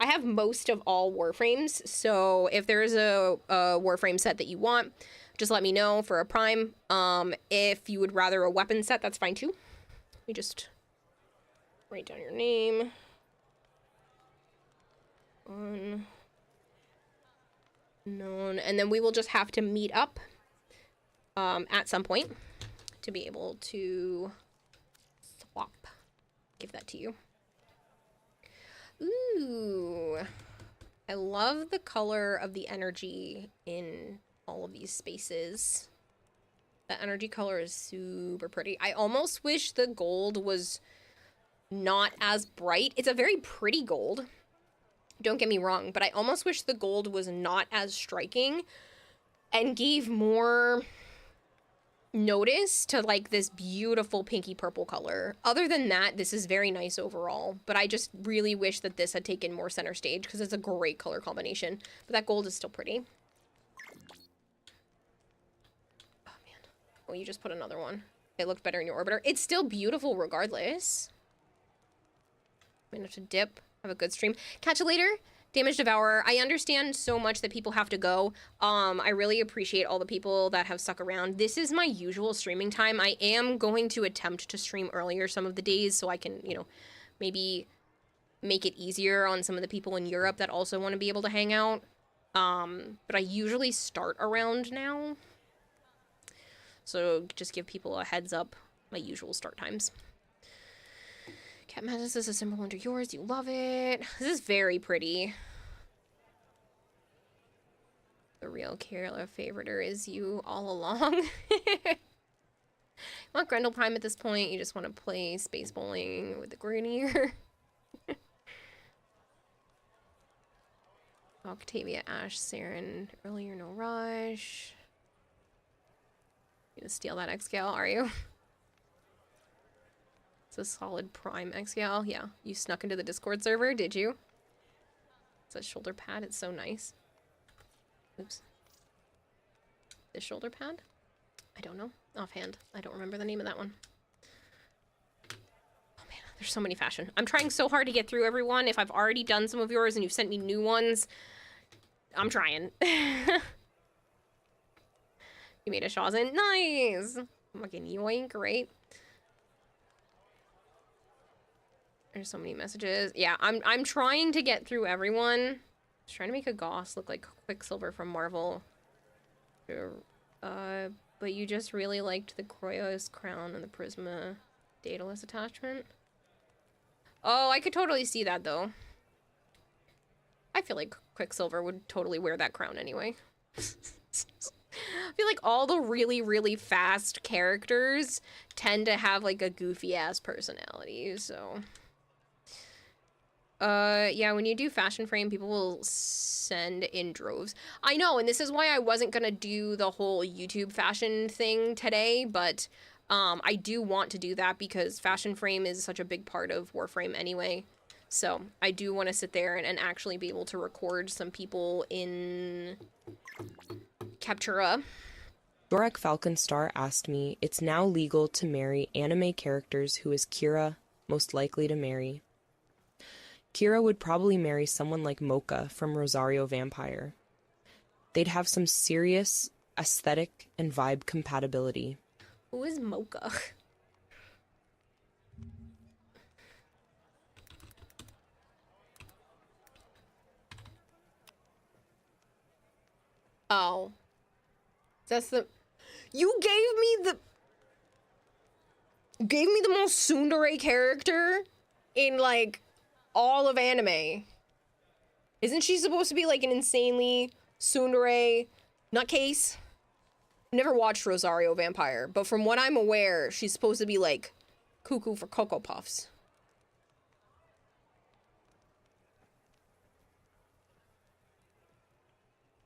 I have most of all Warframes, so if there's a Warframe set that you want, just let me know for a Prime. If you would rather a weapon set, that's fine too. Let me just write down your name. Unknown, and then we will just have to meet up at some point to be able to swap. Give that to you. Ooh, I love the color of the energy in all of these spaces. The energy color is super pretty. I almost wish the gold was not as bright. It's a very pretty gold. Don't get me wrong, but I almost wish the gold was not as striking and gave more notice to like this beautiful pinky purple color. Other than that, this is very nice overall, but I just really wish that this had taken more center stage because it's a great color combination, but that gold is still pretty. Oh man. Oh, you just put another one. It looked better in your orbiter. It's still beautiful regardless. I'm gonna have to dip. Have a good stream. Catch you later. Damage Devourer, I understand so much that people have to go. I really appreciate all the people that have stuck around. This is my usual streaming time. I am going to attempt to stream earlier some of the days so I can, you know, maybe make it easier on some of the people in Europe that also want to be able to hang out. But I usually start around now. So just give people a heads up, my usual start times. Cat Madness is a symbol under yours. You love it. This is very pretty. The real Kira favoriter is you all along. You want Grendel Prime at this point. You just want to play space bowling with the Grunier. Octavia, Ash, Saren. Earlier, no rush. You gonna steal that X-Scale, are you? It's a solid Prime XL. Yeah, you snuck into the Discord server, did you? It's a shoulder pad. It's so nice. Oops. This shoulder pad? I don't know. Offhand. I don't remember the name of that one. Oh man, there's so many fashion. I'm trying so hard to get through everyone. If I've already done some of yours and you've sent me new ones, I'm trying. You made a Shawzin. Nice! Fucking yoink, right? There's so many messages. Yeah, I'm trying to get through everyone. I was trying to make a Goss look like Quicksilver from Marvel. But you just really liked the Kroyos crown and the Prisma Daedalus attachment. Oh, I could totally see that though. I feel like Quicksilver would totally wear that crown anyway. I feel like all the really, really fast characters tend to have like a goofy ass personality, so. Yeah, when you do fashion frame, people will send in droves. I know, and this is why I wasn't gonna do the whole YouTube fashion thing today, but I do want to do that because fashion frame is such a big part of Warframe anyway. So I do want to sit there and actually be able to record some people in Captura. Dorek Falconstar asked me, it's now legal to marry anime characters who is Kira most likely to marry. Kira would probably marry someone like Mocha from Rosario Vampire. They'd have some serious aesthetic and vibe compatibility. Who is Mocha? Oh. That's the... You gave me the most tsundere character in, like, all of anime. Isn't she supposed to be, like, an insanely tsundere nutcase? Never watched Rosario Vampire, but from what I'm aware, she's supposed to be like cuckoo for Cocoa Puffs.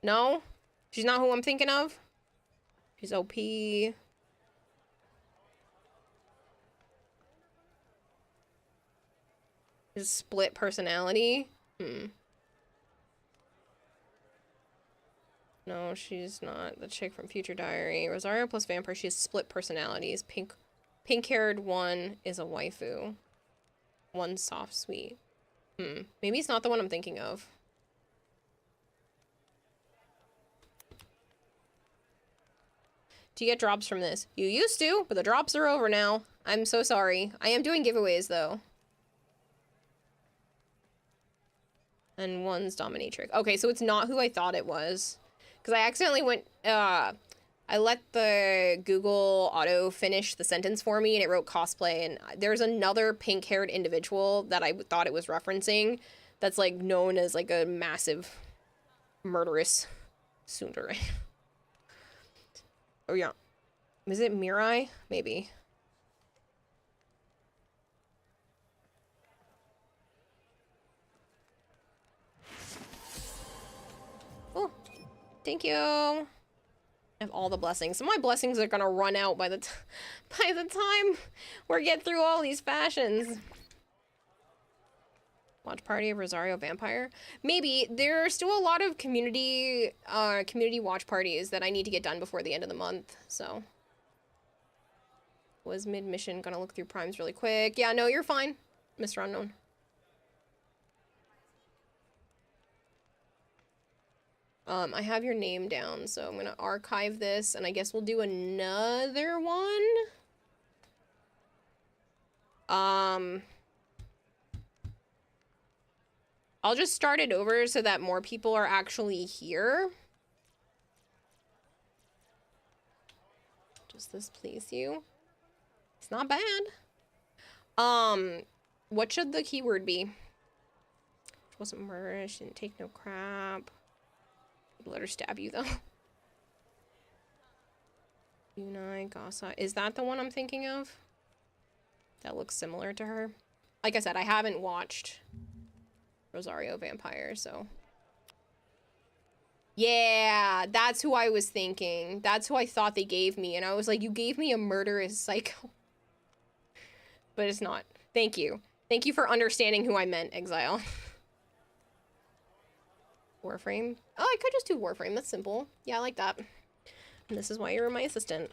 No? She's not who I'm thinking of? She's OP. She's split personality? No, she's not. The chick from Future Diary. Rosario plus vampire, she has split personalities. Pink-haired one is a waifu. One soft sweet. Maybe it's not the one I'm thinking of. Do you get drops from this? You used to, but the drops are over now. I'm so sorry. I am doing giveaways, though. And one's dominatrix. Okay, so it's not who I thought it was. Because I accidentally went, I let the Google auto finish the sentence for me, and it wrote cosplay, and there's another pink-haired individual that I thought it was referencing that's, like, known as, like, a massive murderous tsundere. Oh, yeah. Is it Mirai? Maybe. Oh, thank you. I have all the blessings. So my blessings are gonna run out by the time we get through all these fashions. Watch party of Rosario Vampire. Maybe there are still a lot of community watch parties that I need to get done before the end of the month. So was mid-mission, gonna look through primes really quick. Yeah, no, you're fine, Mr. Unknown. I have your name down, so I'm gonna archive this, and I guess we'll do another one. I'll just start it over so that more people are actually here. Does this please you? It's not bad. What should the keyword be? She wasn't murdered. She didn't take no crap. Let her stab you, though. Unai, Gasa. Is that the one I'm thinking of? That looks similar to her. Like I said, I haven't watched Rosario Vampire, so. Yeah, that's who I was thinking. That's who I thought they gave me. And I was like, you gave me a murderous psycho. But it's not. Thank you. Thank you for understanding who I meant, Exile. Warframe. Oh, I could just do Warframe. That's simple. Yeah, I like that. And this is why you're my assistant.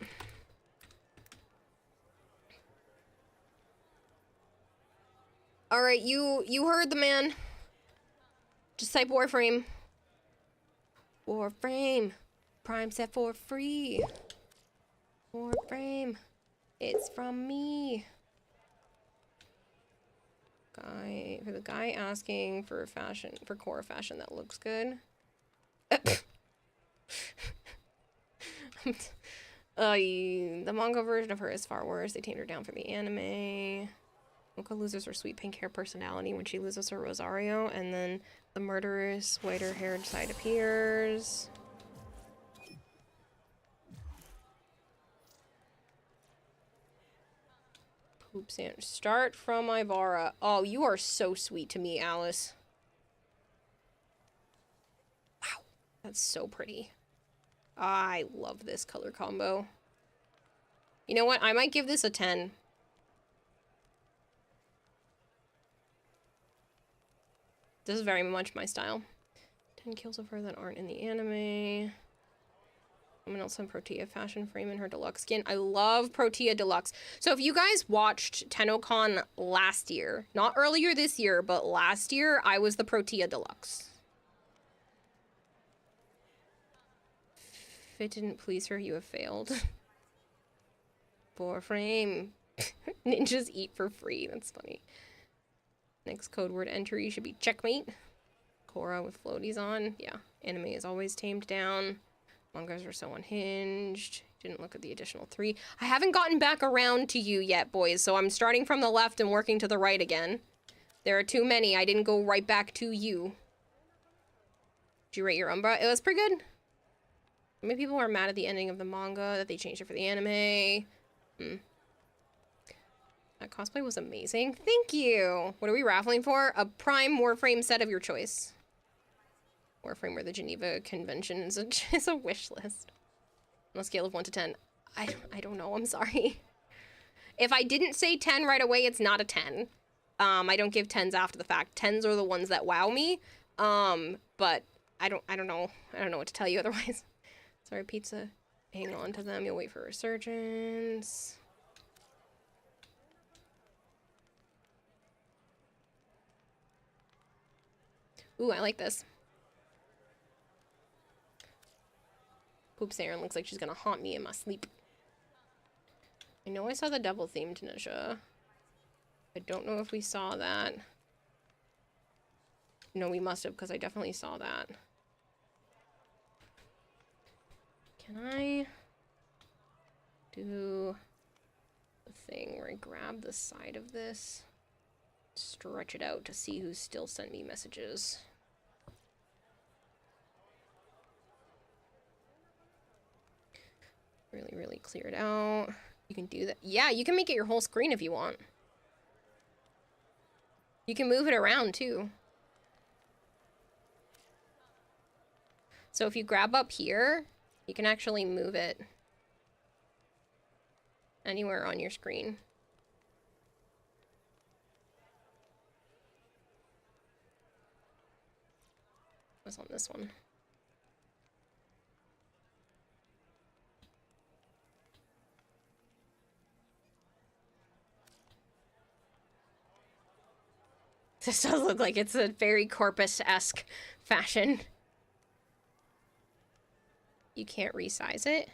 Alright, you heard the man. Just type Warframe. Warframe. Prime set for free. Warframe. It's from me. For the guy asking for fashion, for core fashion that looks good. The manga version of her is far worse. They tamed her down for the anime. Mocha loses her sweet pink hair personality when she loses her Rosario, and then the murderous whiter haired side appears. Oops, and start from Ivara. Oh, you are so sweet to me, Alice. Wow, that's so pretty. I love this color combo. You know what? I might give this a 10. This is very much my style. 10 kills of her that aren't in the anime. Someone else on Protea fashion frame in her deluxe skin. I love Protea Deluxe. So if you guys watched TennoCon last year, not earlier this year, but last year, I was the Protea Deluxe. If it didn't please her, you have failed. Warframe. Ninjas eat for free. That's funny. Next code word entry should be checkmate. Korra with floaties on. Yeah, anime is always tamed down. Mangas are so unhinged. Didn't look at the additional 3. I haven't gotten back around to you yet, boys, so I'm starting from the left and working to the right again. There are too many. I didn't go right back to you. Did you rate your Umbra? It was pretty good. Maybe people are mad at the ending of the manga, that they changed it for the anime. That cosplay was amazing. Thank you! What are we raffling for? A Prime Warframe set of your choice. Warframe or the Geneva Convention is a wish list. On a scale of 1 to 10. I don't know, I'm sorry. If I didn't say 10 right away, it's not a 10. I don't give 10s after the fact. 10s are the ones that wow me. But I don't know. I don't know what to tell you otherwise. Sorry, pizza. Hang on to them. You'll wait for resurgence. Ooh, I like this. Poop Siren looks like she's gonna haunt me in my sleep. I know I saw the devil themed Nisha. I don't know if we saw that. No, we must have, because I definitely saw that. Can I do the thing where I grab the side of this, stretch it out to see who's still sent me messages? Really clear it out. You can do that. Yeah, you can make it your whole screen if you want. You can move it around too. So if you grab up here, you can actually move it anywhere on your screen. What's on this one? This does look like it's a very Corpus-esque fashion. You can't resize it?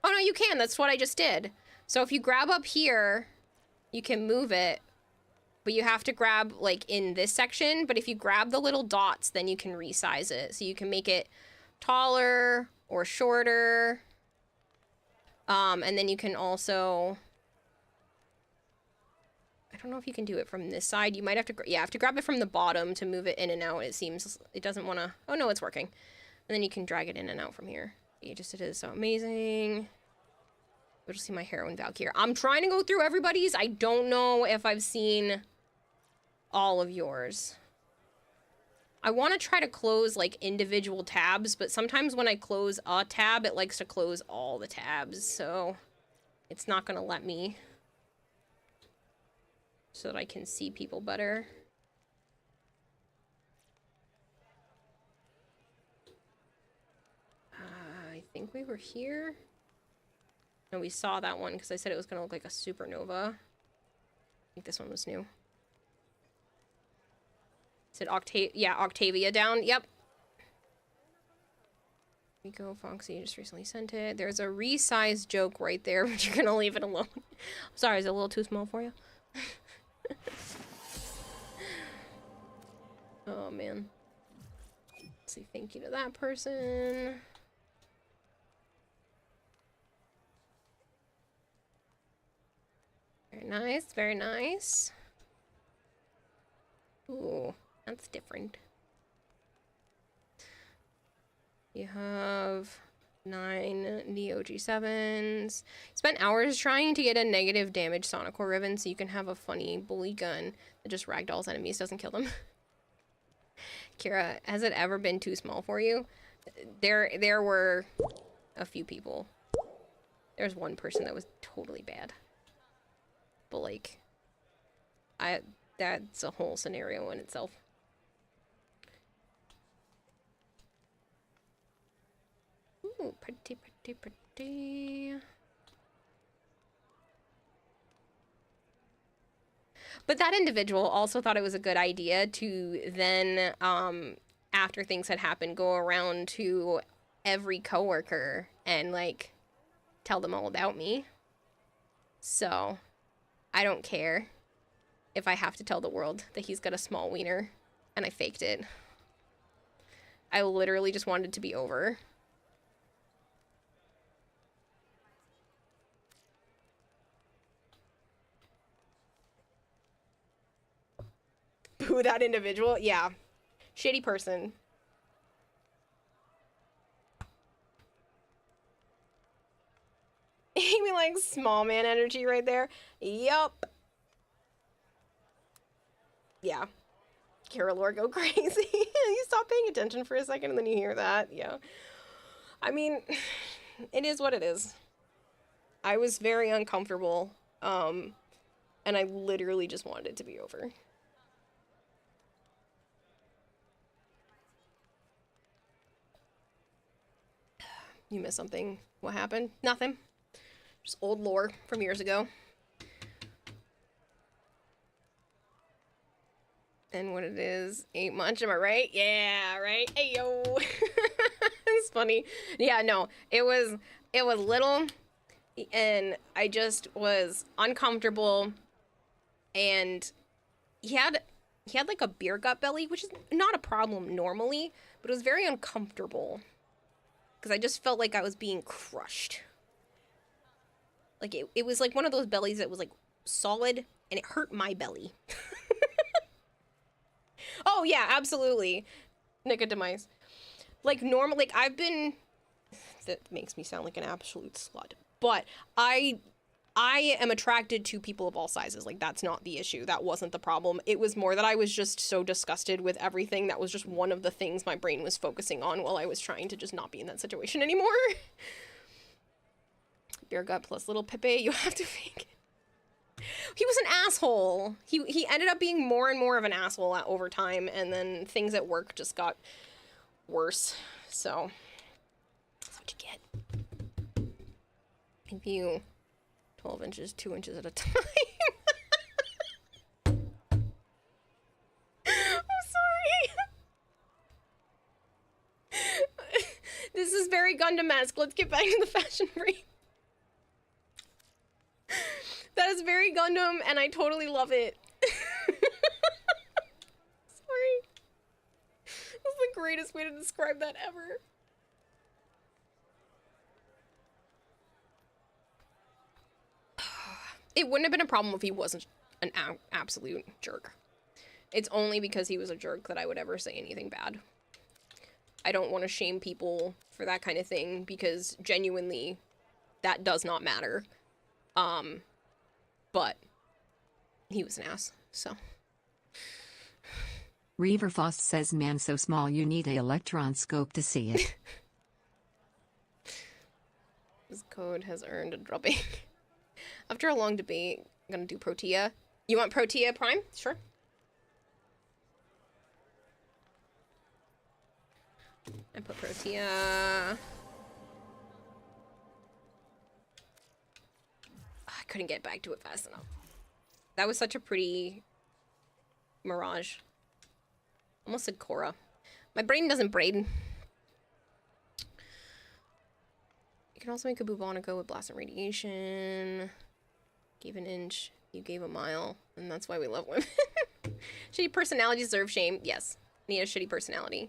Oh, no, you can. That's what I just did. So if you grab up here, you can move it. But you have to grab, like, in this section. But if you grab the little dots, then you can resize it. So you can make it taller or shorter. And then you can also... I don't know if you can do it from this side. You might have to, yeah, have to grab it from the bottom to move it in and out. It seems, it doesn't want to, oh no, it's working. And then you can drag it in and out from here. You just, it is so amazing. You'll just see my heroine Valkyrie. I'm trying to go through everybody's. I don't know if I've seen all of yours. I want to try to close like individual tabs, but sometimes when I close a tab, it likes to close all the tabs. So it's not going to let me. So that I can see people better. I think we were here. No, we saw that one because I said it was going to look like a supernova. I think this one was new. Is it Octavia down? Yep. Here we go, Foxy just recently sent it. There's a resized joke right there, but you're going to leave it alone. Sorry, is it a little too small for you? Oh man. Let's see, thank you to that person. Very nice, very nice. Ooh, that's different. You have 9 Neo G7s. Spent hours trying to get a negative damage Sonicore ribbon so you can have a funny bully gun that just ragdolls enemies, doesn't kill them. Kira, has it ever been too small for you? There were a few people. There's one person that was totally bad. But like, that's a whole scenario in itself. Ooh, pretty, pretty, pretty. But that individual also thought it was a good idea to then, after things had happened, go around to every coworker and, like, tell them all about me. So, I don't care if I have to tell the world that he's got a small wiener, and I faked it. I literally just wanted it to be over. Who, that individual? Yeah. Shitty person. Small man energy right there. Yup. Yeah. Carolor go crazy. You stop paying attention for a second and then you hear that. Yeah. I mean, it is what it is. I was very uncomfortable. And I literally just wanted it to be over. You missed something. What happened? Nothing. Just old lore from years ago. And what it is, ain't much, am I right? Yeah, right? Hey, yo. It's funny. Yeah, no, it was little, and I just was uncomfortable, and he had like a beer gut belly, which is not a problem normally, but it was very uncomfortable, because I just felt like I was being crushed. Like, it was like one of those bellies that was, like, solid, and it hurt my belly. Oh, yeah, absolutely. Nicodemus. Like, normal, like, I've been... That makes me sound like an absolute slut. But I am attracted to people of all sizes. Like, that's not the issue. That wasn't the problem. It was more that I was just so disgusted with everything. That was just one of the things my brain was focusing on while I was trying to just not be in that situation anymore. Beer gut plus little Pepe, you have to fake it. He was an asshole. He ended up being more and more of an asshole over time, and then things at work just got worse. So that's what you get. Give you 12 inches, 2 inches at a time. I'm sorry. This is very Gundam-esque. Let's get back to the fashion break. That is very Gundam, and I totally love it. Sorry. That's the greatest way to describe that ever. It wouldn't have been a problem if he wasn't an absolute jerk. It's only because he was a jerk that I would ever say anything bad. I don't want to shame people for that kind of thing, because genuinely, that does not matter. But he was an ass, so. Reaverfoss says, man so small you need a electron scope to see it. This code has earned a dropping. After a long debate, I'm gonna do Protea. You want Protea Prime? Sure. I put Protea. I couldn't get back to it fast enough. That was such a pretty mirage. Almost said Korra. My brain doesn't braid. You can also make a Bubonico with blast and radiation. Gave an inch, you gave a mile, and that's why we love women. Shitty personality deserve shame. Yes, need a shitty personality.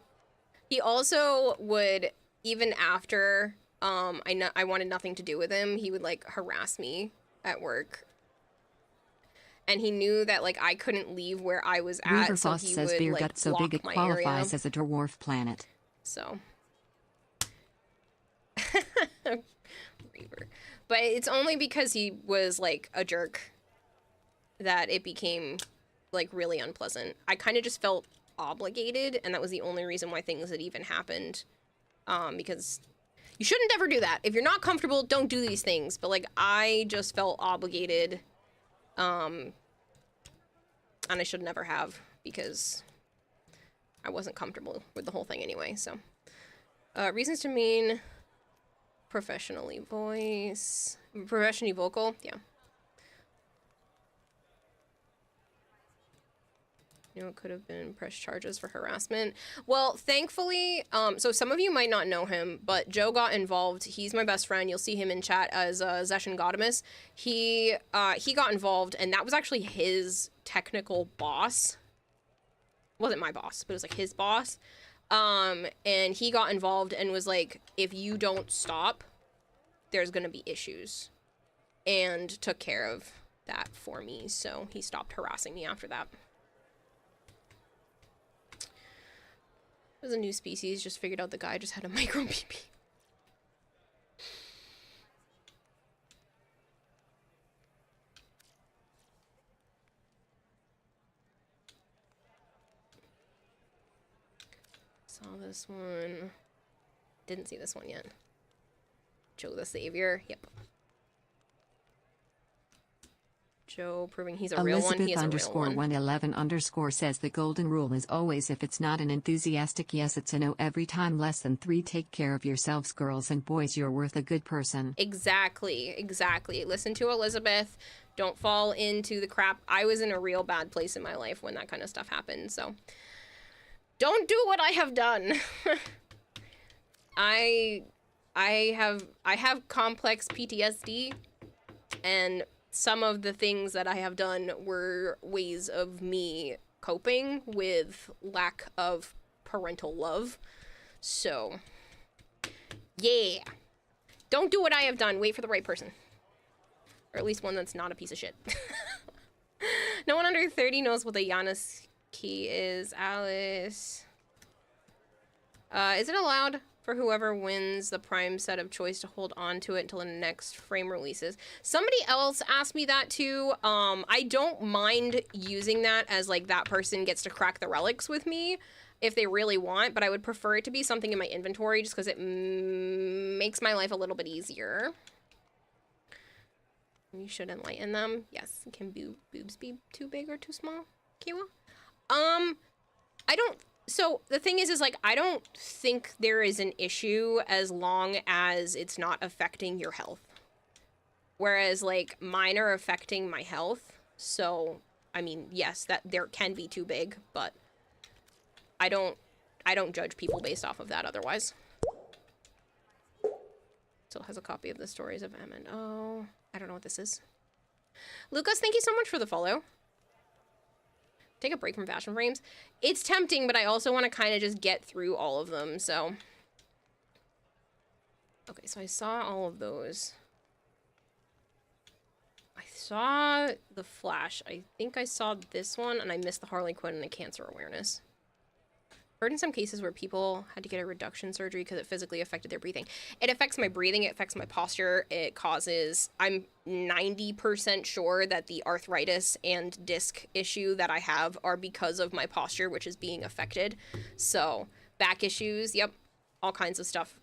He also would, even after I wanted nothing to do with him, he would like harass me at work, and he knew that like I couldn't leave where I was at, so he says would beer like gut so block big it my qualifies area. as a dwarf planet. So Reaver. But it's only because he was like a jerk that it became like really unpleasant. I kind of just felt obligated, and that was the only reason why things had even happened, because you shouldn't ever do that. If you're not comfortable, don't do these things. But, like, I just felt obligated. And I should never have, because I wasn't comfortable with the whole thing anyway, so. Reasons to mean professionally vocal, yeah. You know, it could have been press charges for harassment. Well, thankfully, so some of you might not know him, but Joe got involved. He's my best friend. You'll see him in chat as Zeshin Godimus. He got involved, and that was actually his technical boss. Wasn't my boss, but it was like his boss. And he got involved and was like, if you don't stop, there's gonna be issues. And took care of that for me, so he stopped harassing me after that. It was a new species, just figured out the guy just had a micro PP. Saw this one. Didn't see this one yet. Joe the Savior. Yep. Joe proving he's a real one. He is a real one. Elizabeth_111_ says the golden rule is always, if it's not an enthusiastic yes, it's a no every time. Less than 3. Take care of yourselves, girls and boys. You're worth a good person. Exactly. Exactly. Listen to Elizabeth. Don't fall into the crap. I was in a real bad place in my life when that kind of stuff happened. So don't do what I have done. I have complex PTSD, and some of the things that I have done were ways of me coping with lack of parental love. So, yeah. Don't do what I have done. Wait for the right person. Or at least one that's not a piece of shit. No one under 30 knows what the Giannis key is. Alice. Is it allowed for whoever wins the prime set of choice to hold on to it until the next frame releases? Somebody else asked me that too. I don't mind using that as like that person gets to crack the relics with me if they really want, but I would prefer it to be something in my inventory just because it makes my life a little bit easier. You should enlighten them. Yes. Can boobs be too big or too small, Kiwa? I don't... So, the thing is like, I don't think there is an issue as long as it's not affecting your health. Whereas, like, mine are affecting my health. So, I mean, yes, that there can be too big, but I don't judge people based off of that otherwise. Still has a copy of the Stories of M&O. I don't know what this is. Lucas, thank you so much for the follow. Take a break from fashion frames. It's tempting, but I also want to kind of just get through all of them, so. Okay, so I saw all of those. I saw the Flash. I think I saw this one, and I missed the Harley Quinn and the cancer awareness. Heard in some cases where people had to get a reduction surgery because it physically affected their breathing. It affects my breathing, it affects my posture, it causes... I'm 90% sure that the arthritis and disc issue that I have are because of my posture, which is being affected. So, back issues, yep, all kinds of stuff.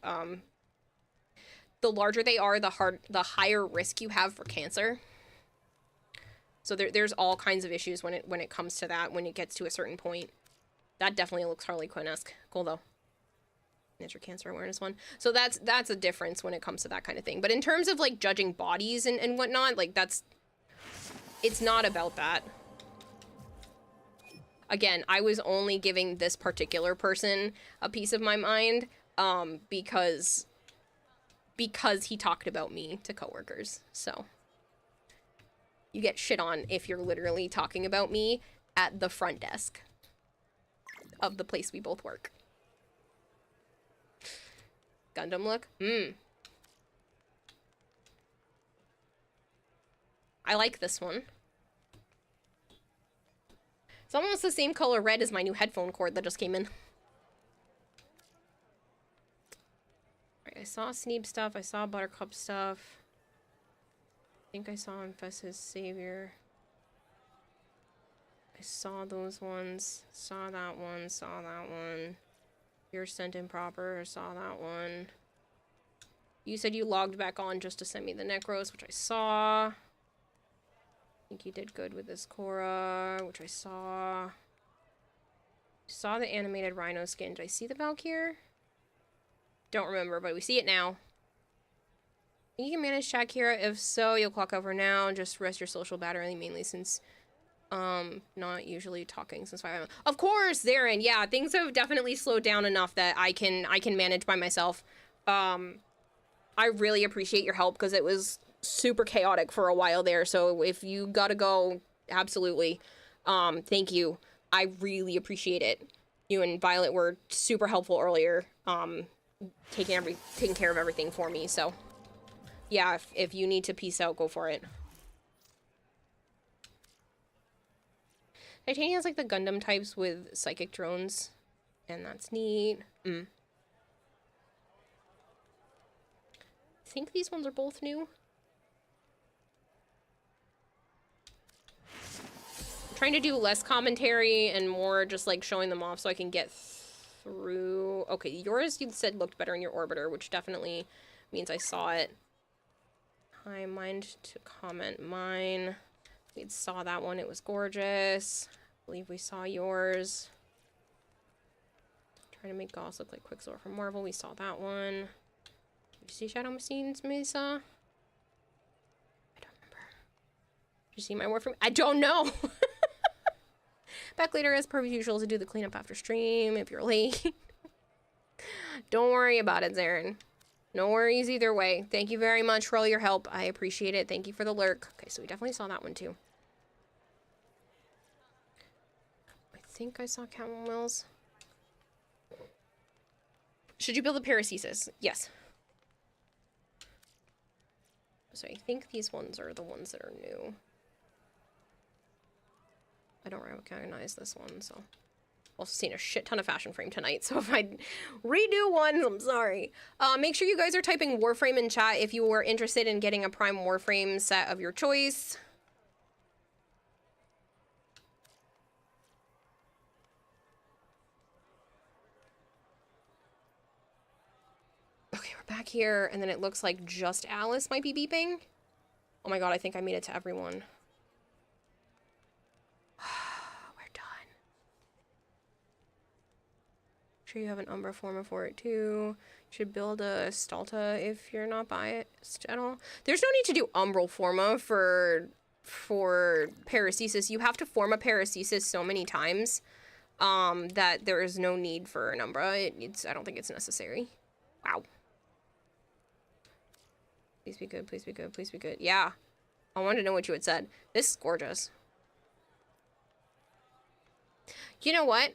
The larger they are, the higher risk you have for cancer. So there's all kinds of issues when it comes to that, when it gets to a certain point. That definitely looks Harley Quinn-esque. Cool, though. There's your cancer awareness one. So that's a difference when it comes to that kind of thing. But in terms of, like, judging bodies and whatnot, like, it's not about that. Again, I was only giving this particular person a piece of my mind, because he talked about me to coworkers. So, you get shit on if you're literally talking about me at the front desk of the place we both work. Gundam look? I like this one. It's almost the same color red as my new headphone cord that just came in. Alright, I saw Sneeb stuff, I saw Buttercup stuff. I think I saw Infesta's Savior. I saw those ones, saw that one, saw that one. You're sent improper, saw that one. You said you logged back on just to send me the Necros, which I saw. I think you did good with this Korra, which I saw. Saw the animated Rhino skin. Did I see the Valkyr? Don't remember, but we see it now. You can manage chat, Kira. If so, you'll clock over now. Just rest your social battery, mainly since not usually talking since 5 a.m. Of course, Darren. Yeah, things have definitely slowed down enough that I can manage by myself. I really appreciate your help because it was super chaotic for a while there. So if you gotta go, absolutely. Thank you. I really appreciate it. You and Violet were super helpful earlier. Taking care of everything for me. So yeah, if you need to peace out, go for it. Titania has like the Gundam types with psychic drones, and that's neat. I think these ones are both new. I'm trying to do less commentary and more just like showing them off so I can get through Okay, yours you said looked better in your orbiter, which definitely means I saw it. I mind to comment mine. We saw that one. It was gorgeous. I believe we saw yours. Trying to make Goss look like Quicksilver from Marvel. We saw that one. Did you see Shadow Machines, Mesa? I don't remember. Did you see my Warframe? I don't know! Back later as per usual to do the cleanup after stream if you're late. Don't worry about it, Zarin. No worries either way. Thank you very much for all your help. I appreciate it. Thank you for the lurk. Okay, so we definitely saw that one too. I think I saw Catwoman Wells. Should you build a paracesis? Yes. So I think these ones are the ones that are new. I don't recognize this one, so... I've also seen a shit ton of Fashion Frame tonight, so if I redo one, I'm sorry. Make sure you guys are typing Warframe in chat if you are interested in getting a Prime Warframe set of your choice. Okay, we're back here, and then it looks like just Alice might be beeping. Oh my god, I think I made it to everyone. Sure you have an Umbra forma for it too. You should build a Stalta if you're not biased at all. There's no need to do Umbral forma for paracesis. You have to form a paracesis so many times that there is no need for an Umbra. I don't think it's necessary. Wow. Please be good, please be good, please be good. Yeah. I wanted to know what you had said. This is gorgeous. You know what?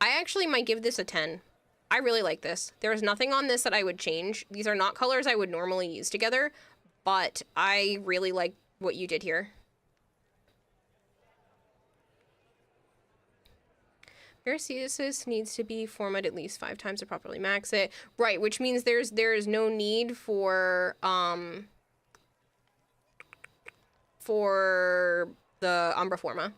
I actually might give this a 10. I really like this. There is nothing on this that I would change. These are not colors I would normally use together, but I really like what you did here. Paracesis needs to be formatted at least 5 times to properly max it. Right, which means there is no need for the Umbra forma.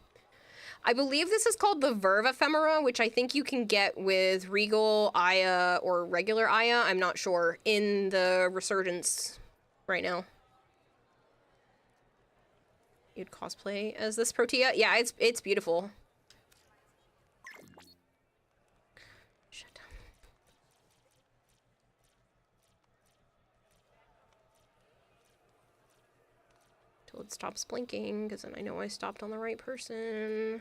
I believe this is called the Verve Ephemera, which I think you can get with Regal, Aya, or regular Aya. I'm not sure. In the Resurgence right now. You'd cosplay as this Protea? Yeah, it's beautiful. Shit. Till it stops blinking, because then I know I stopped on the right person.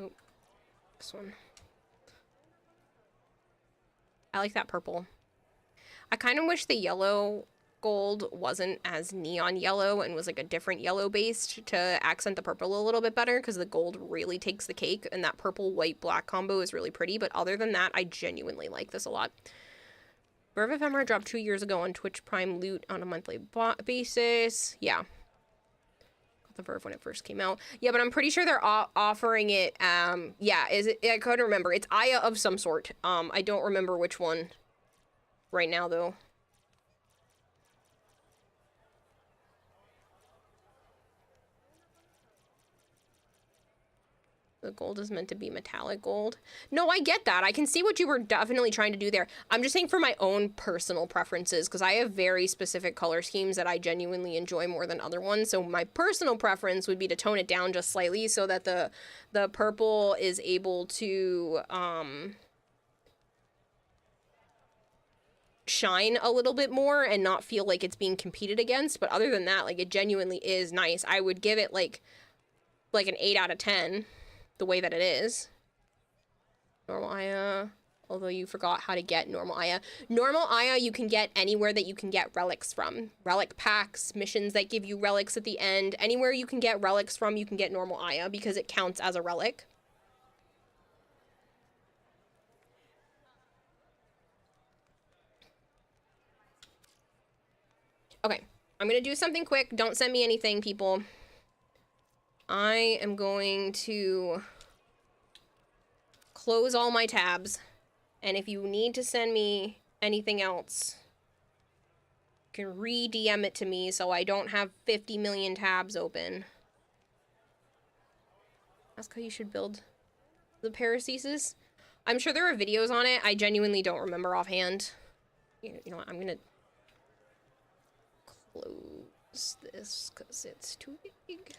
Oh, this one. I like that purple. I kind of wish the yellow gold wasn't as neon yellow and was like a different yellow based to accent the purple a little bit better, because the gold really takes the cake and that purple white black combo is really pretty. But other than that, I genuinely like this a lot. Verve Ephemera dropped 2 years ago on Twitch Prime Loot on a monthly basis. Yeah. The Verve when it first came out. Yeah, but I'm pretty sure they're offering it. Yeah, I couldn't remember. It's Aya of some sort. I don't remember which one right now though. The gold is meant to be metallic gold. No, I get that. I can see what you were definitely trying to do there. I'm just saying for my own personal preferences, because I have very specific color schemes that I genuinely enjoy more than other ones. So my personal preference would be to tone it down just slightly so that the purple is able to shine a little bit more and not feel like it's being competed against. But other than that, like, it genuinely is nice. I would give it like an 8 out of 10. The way that it is. Normal Aya, although you forgot how to get normal Aya. Normal Aya you can get anywhere that you can get relics from. Relic packs, missions that give you relics at the end. Anywhere you can get relics from, you can get normal Aya because it counts as a relic. Okay, I'm gonna do something quick. Don't send me anything, people. I am going to close all my tabs, and if you need to send me anything else, you can re-DM it to me so I don't have 50 million tabs open. Ask how you should build the paracesis. I'm sure there are videos on it. I genuinely don't remember offhand. You know what? I'm gonna close this because it's too big.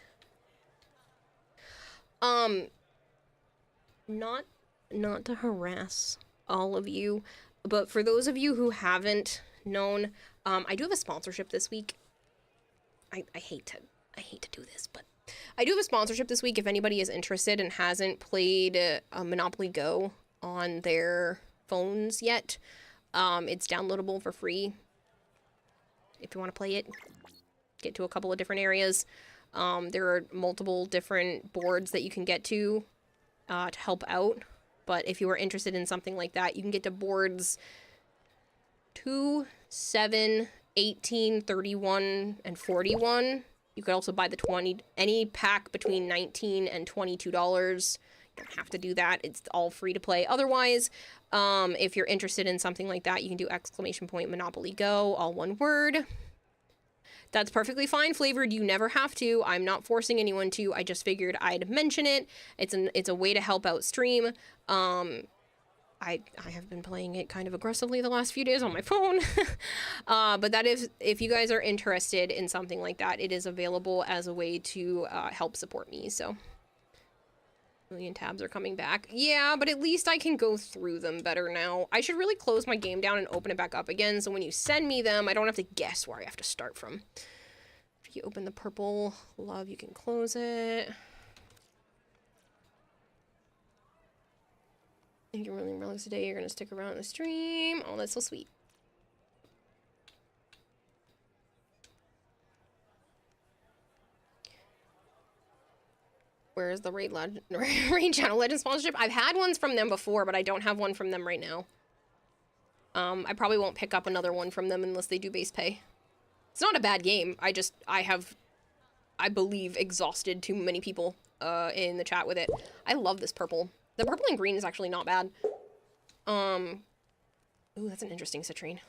Not to harass all of you, but for those of you who haven't known, I do have a sponsorship this week. I hate to do this, but I do have a sponsorship this week if anybody is interested and hasn't played Monopoly Go on their phones yet. It's downloadable for free if you want to play it. Get to a couple of different areas. There are multiple different boards that you can get to help out. But if you are interested in something like that, you can get to boards 2, 7, 18, 31, and 41. You could also buy the any pack between $19 and $22. You don't have to do that. It's all free to play. Otherwise, if you're interested in something like that, you can do ! Monopoly Go, all one word. That's perfectly fine flavored. You never have to. I'm not forcing anyone to. I just figured I'd mention it. It's a way to help out stream. I have been playing it kind of aggressively the last few days on my phone. But that is, if you guys are interested in something like that, it is available as a way to help support me. So, million tabs are coming back. Yeah, but at least I can go through them better now. I should really close my game down and open it back up again, so when you send me them, I don't have to guess where I have to start from. If you open the purple love, you can close it. Thank you, really realize today you're gonna stick around the stream. Oh, that's so sweet. Where is the Raid Channel Legend sponsorship? I've had ones from them before, but I don't have one from them right now. I probably won't pick up another one from them unless they do base pay. It's not a bad game. I have, I believe, exhausted too many people in the chat with it. I love this purple. The purple and green is actually not bad. Ooh, that's an interesting citrine.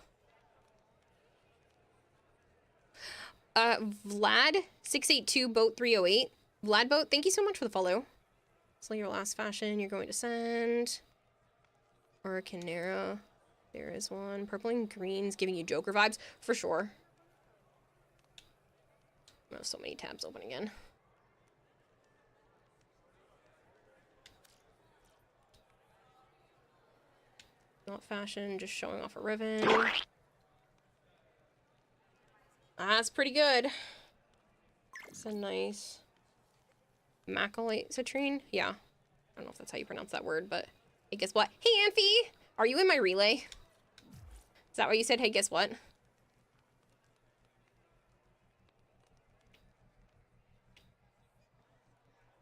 Vlad682 boat 308. Vlad boat, thank you so much for the follow. So your last fashion you're going to send. Or a Canera. There is one. Purple and green's giving you Joker vibes for sure. Oh, so many tabs open again. Not fashion, just showing off a ribbon. That's pretty good. It's a nice Macalate citrine. Yeah. I don't know if that's how you pronounce that word, but hey, guess what? Hey, Amphi! Are you in my relay? Is that what you said? Hey, guess what?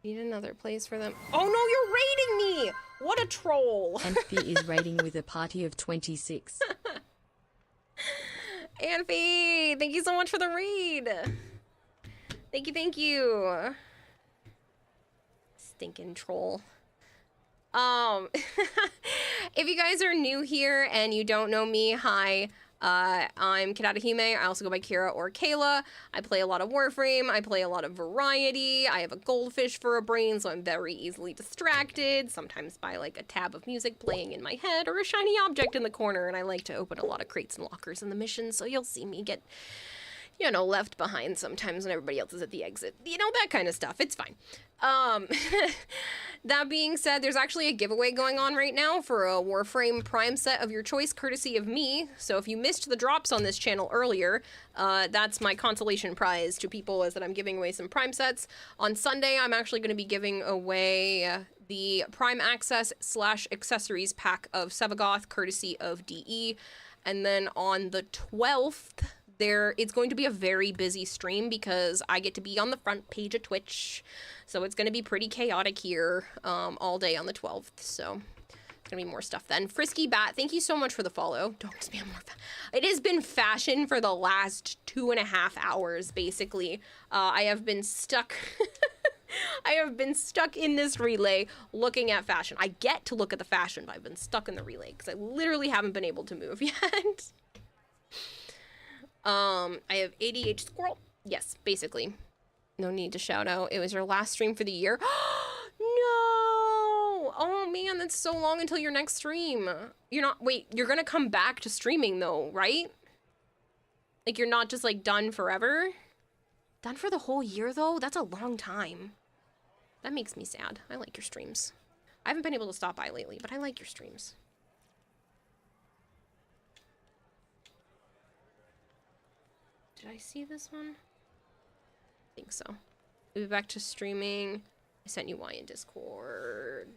Need another place for them. Oh no, you're raiding me! What a troll! Amphi is raiding with a party of 26. Amphi! Thank you so much for the raid! Thank you, thank you. Stinking troll. If you guys are new here and you don't know me, hi. I'm Hime. I also go by Kira or Kayla. I play a lot of Warframe. I play a lot of Variety. I have a goldfish for a brain, so I'm very easily distracted. Sometimes by like a tab of music playing in my head or a shiny object in the corner. And I like to open a lot of crates and lockers in the mission, so you'll see me get, you know, left behind sometimes when everybody else is at the exit. You know, that kind of stuff. It's fine. That being said, there's actually a giveaway going on right now for a Warframe Prime set of your choice, courtesy of me. So if you missed the drops on this channel earlier, that's my consolation prize to people, is that I'm giving away some Prime sets. On Sunday, I'm actually going to be giving away the Prime Access / accessories pack of Sevagoth, courtesy of DE. And then on the 12th, it's going to be a very busy stream because I get to be on the front page of Twitch. So it's going to be pretty chaotic here all day on the 12th. So it's going to be more stuff then. Frisky Bat, thank you so much for the follow. Don't spam more. It has been fashion for the last 2.5 hours, basically. I have been stuck. I have been stuck in this relay looking at fashion. I get to look at the fashion, but I've been stuck in the relay because I literally haven't been able to move yet. I have ADH squirrel. Yes, basically. No need to shout out. It was your last stream for the year. Oh man, that's so long until your next stream. You're not, wait, you're gonna come back to streaming though, right? Like you're not just like done forever? Done for the whole year though? That's a long time. That makes me sad. I like your streams. I haven't been able to stop by lately, but I like your streams. Did I see this one? I think so. We'll be back to streaming. I sent you why in Discord.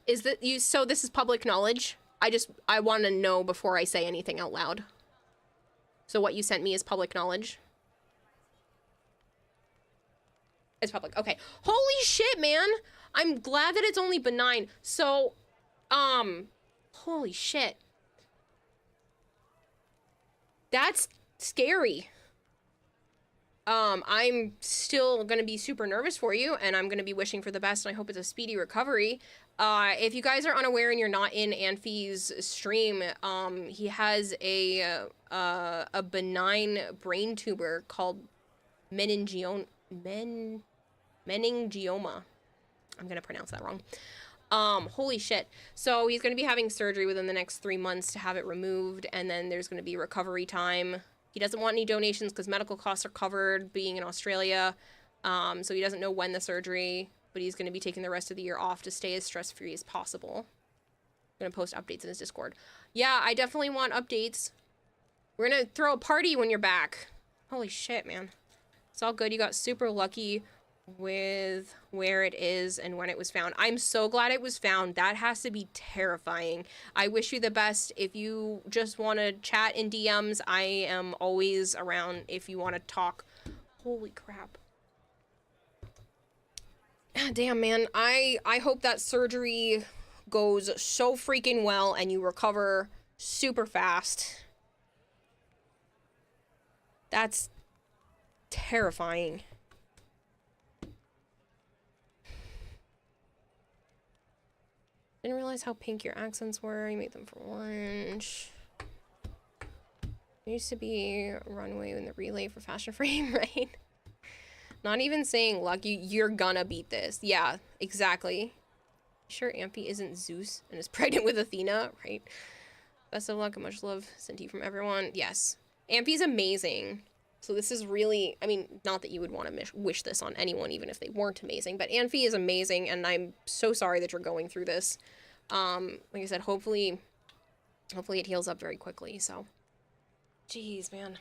Is that you? So this is public knowledge. I want to know before I say anything out loud. So what you sent me is public knowledge. It's public. Okay. Holy shit, man. I'm glad that it's only benign. So, holy shit. That's scary. I'm still gonna be super nervous for you, and I'm gonna be wishing for the best, and I hope it's a speedy recovery. If you guys are unaware and you're not in Anfi's stream, he has a benign brain tumor called meningioma. I'm gonna pronounce that wrong. Holy shit. So he's gonna be having surgery within the next 3 months to have it removed, and then there's gonna be recovery time. He doesn't want any donations because medical costs are covered being in Australia. So he doesn't know when the surgery, but he's going to be taking the rest of the year off to stay as stress-free as possible. I'm going to post updates in his Discord. Yeah, I definitely want updates. We're going to throw a party when you're back. Holy shit, man. It's all good. You got super lucky with where it is and when it was found. I'm so glad it was found. That has to be terrifying. I wish you the best. If you just want to chat in DMs, I am always around if you want to talk. Holy crap. Damn, man. I hope that surgery goes so freaking well and you recover super fast. That's terrifying. Didn't realize how pink your accents were. You made them for orange. There used to be runway in the relay for fashion frame, right? Not even saying luck, you're gonna beat this. Yeah, exactly. Sure Amphi isn't Zeus and is pregnant with Athena, right? Best of luck and much love sent to you from everyone. Yes. Amphi's amazing. So this is really, I mean, not that you would want to wish this on anyone, even if they weren't amazing, but Amphi is amazing, and I'm so sorry that you're going through this. Like I said, hopefully it heals up very quickly, so. Jeez, man.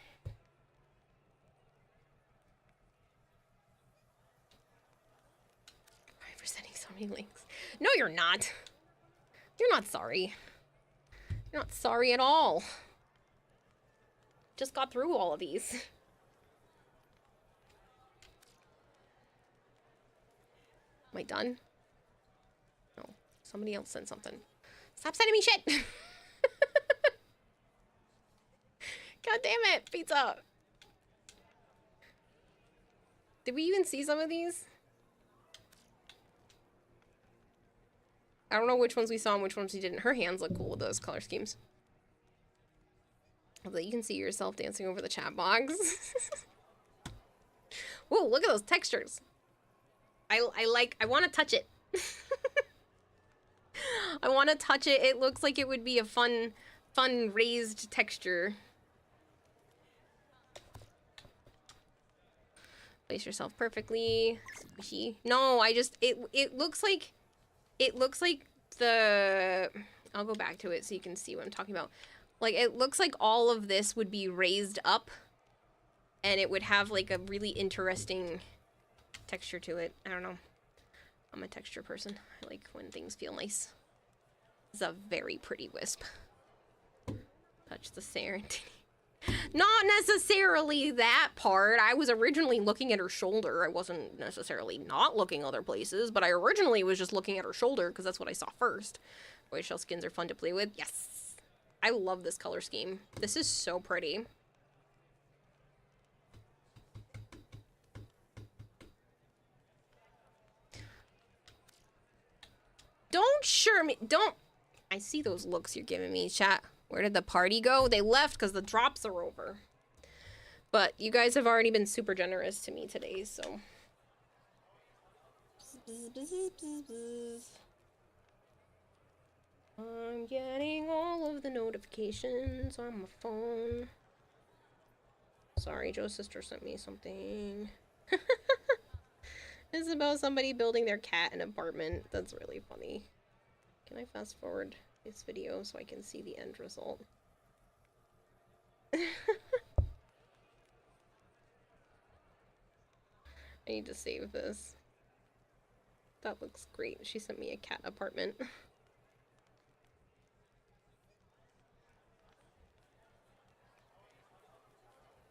Sorry for sending so many links. No, you're not. You're not sorry. You're not sorry at all. Just got through all of these. Am I done? No. Somebody else sent something. Stop sending me shit! God damn it! Pizza! Did we even see some of these? I don't know which ones we saw and which ones we didn't. Her hands look cool with those color schemes. Although you can see yourself dancing over the chat box. Whoa, look at those textures. I want to touch it. I want to touch it. It looks like it would be a fun raised texture. Place yourself perfectly. Squishy. No, it looks like the, I'll go back to it so you can see what I'm talking about. Like, it looks like all of this would be raised up and it would have like a really interesting texture to it. I don't know. I'm a texture person. I like when things feel nice. It's a very pretty wisp. Touch the serendipity. Not necessarily that part. I was originally looking at her shoulder. I wasn't necessarily not looking other places, but I originally was just looking at her shoulder because that's what I saw first. Boy, shell skins are fun to play with. Yes. I love this color scheme. This is so pretty. Don't. I see those looks you're giving me, chat. Where did the party go? They left because the drops are over. But you guys have already been super generous to me today, so. I'm getting all of the notifications on my phone. Sorry, Joe's sister sent me something. It's about somebody building their cat an apartment. That's really funny. Can I fast forward this video so I can see the end result? I need to save this. That looks great. She sent me a cat apartment.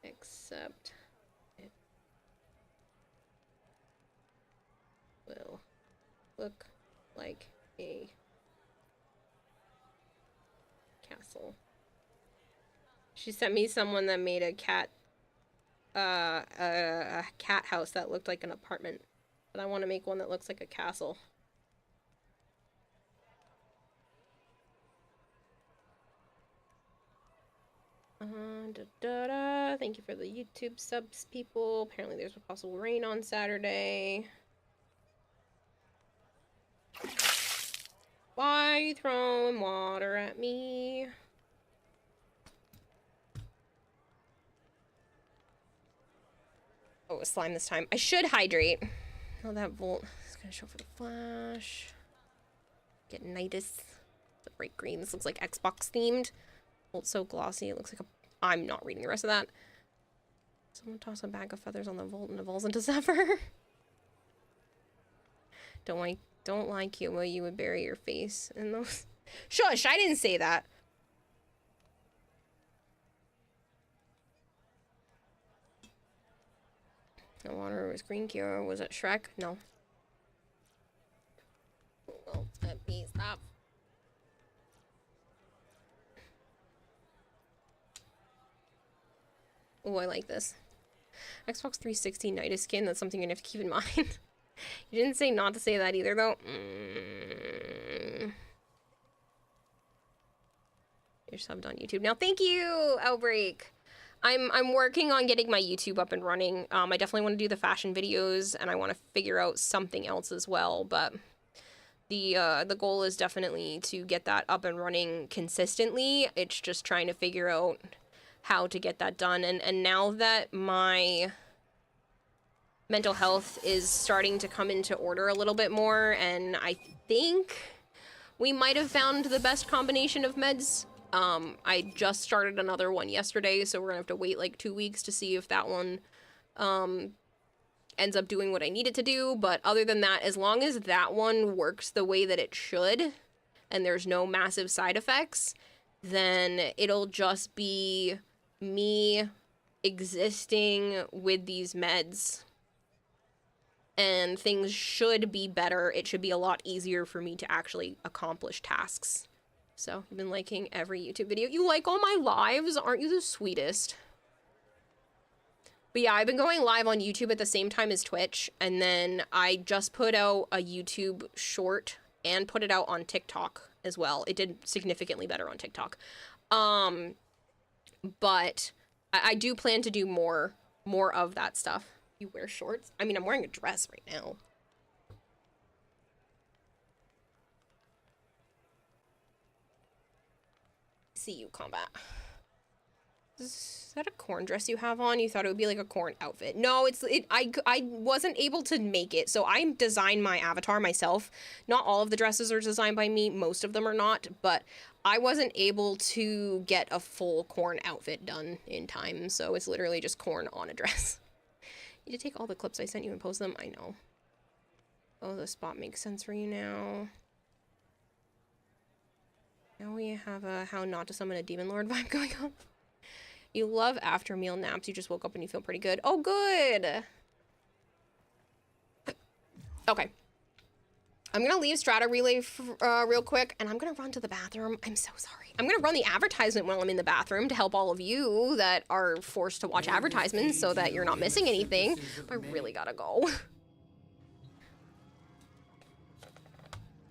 Except it will look like a castle. She sent me someone that made a cat house that looked like an apartment, but I want to make one that looks like a castle. Thank you for the YouTube subs, people. Apparently there's a possible rain on Saturday. Why are you throwing water at me? Oh, a slime this time. I should hydrate. Oh, that volt is gonna show for the flash. Get Nitus. The bright green. This looks like Xbox themed. Volt's so glossy. It looks like a. I'm not reading the rest of that. Someone toss a bag of feathers on the Volt and evolves into Zephyr. Don't like Kyomo, you would bury your face in those. Shush, I didn't say that. The water was green. Kyomo was at Shrek? No. Well, let me stop. Oh, I like this. Xbox 360 Nidus skin, that's something you're gonna have to keep in mind. You didn't say not to say that either, though. You're subbed on YouTube now. Thank you, Outbreak. I'm working on getting my YouTube up and running. I definitely want to do the fashion videos, and I want to figure out something else as well, but the goal is definitely to get that up and running consistently. It's just trying to figure out how to get that done, and now that my mental health is starting to come into order a little bit more, and I think we might have found the best combination of meds. I just started another one yesterday, so we're gonna have to wait like 2 weeks to see if that one ends up doing what I need it to do. But other than that, as long as that one works the way that it should and there's no massive side effects, then it'll just be me existing with these meds and things should be better. It should be a lot easier for me to actually accomplish tasks. So I've been liking every YouTube video. You like all my lives? Aren't you the sweetest? But yeah, I've been going live on YouTube at the same time as Twitch, and then I just put out a YouTube short and put it out on TikTok as well. It did significantly better on TikTok. But I do plan to do more of that stuff. You wear shorts? I mean, I'm wearing a dress right now. See you, combat. Is that a corn dress you have on? You thought it would be like a corn outfit. No, I wasn't able to make it, so I designed my avatar myself. Not all of the dresses are designed by me. Most of them are not, but I wasn't able to get a full corn outfit done in time, so it's literally just corn on a dress. You need to take all the clips I sent you and post them. I know. Oh, the spot makes sense for you now. Now we have a how not to summon a demon lord vibe going on. You love after meal naps. You just woke up and you feel pretty good. Oh, good. Okay. I'm going to leave Strata Relay real quick, and I'm going to run to the bathroom. I'm so sorry. I'm going to run the advertisement while I'm in the bathroom to help all of you that are forced to watch advertisements so that you're not missing anything. But I really got to go.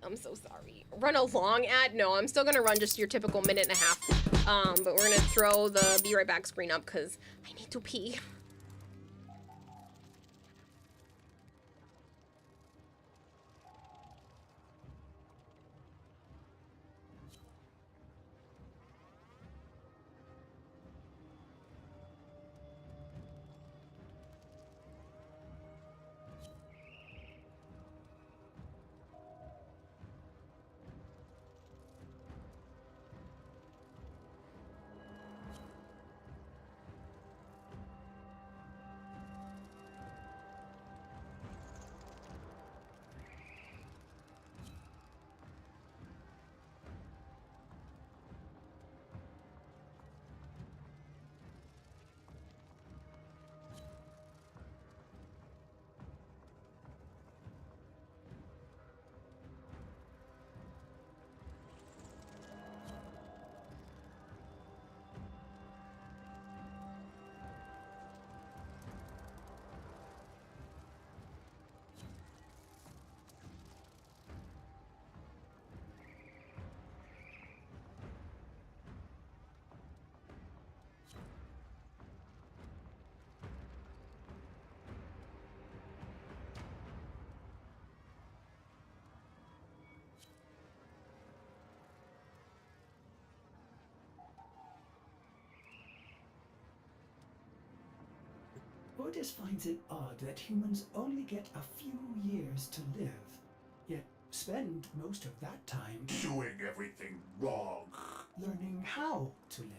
I'm so sorry. Run a long ad? No, I'm still going to run just your typical minute and a half. But we're going to throw the be right back screen up because I need to pee. Otis finds it odd that humans only get a few years to live, yet spend most of that time Doing everything wrong. learning how to live.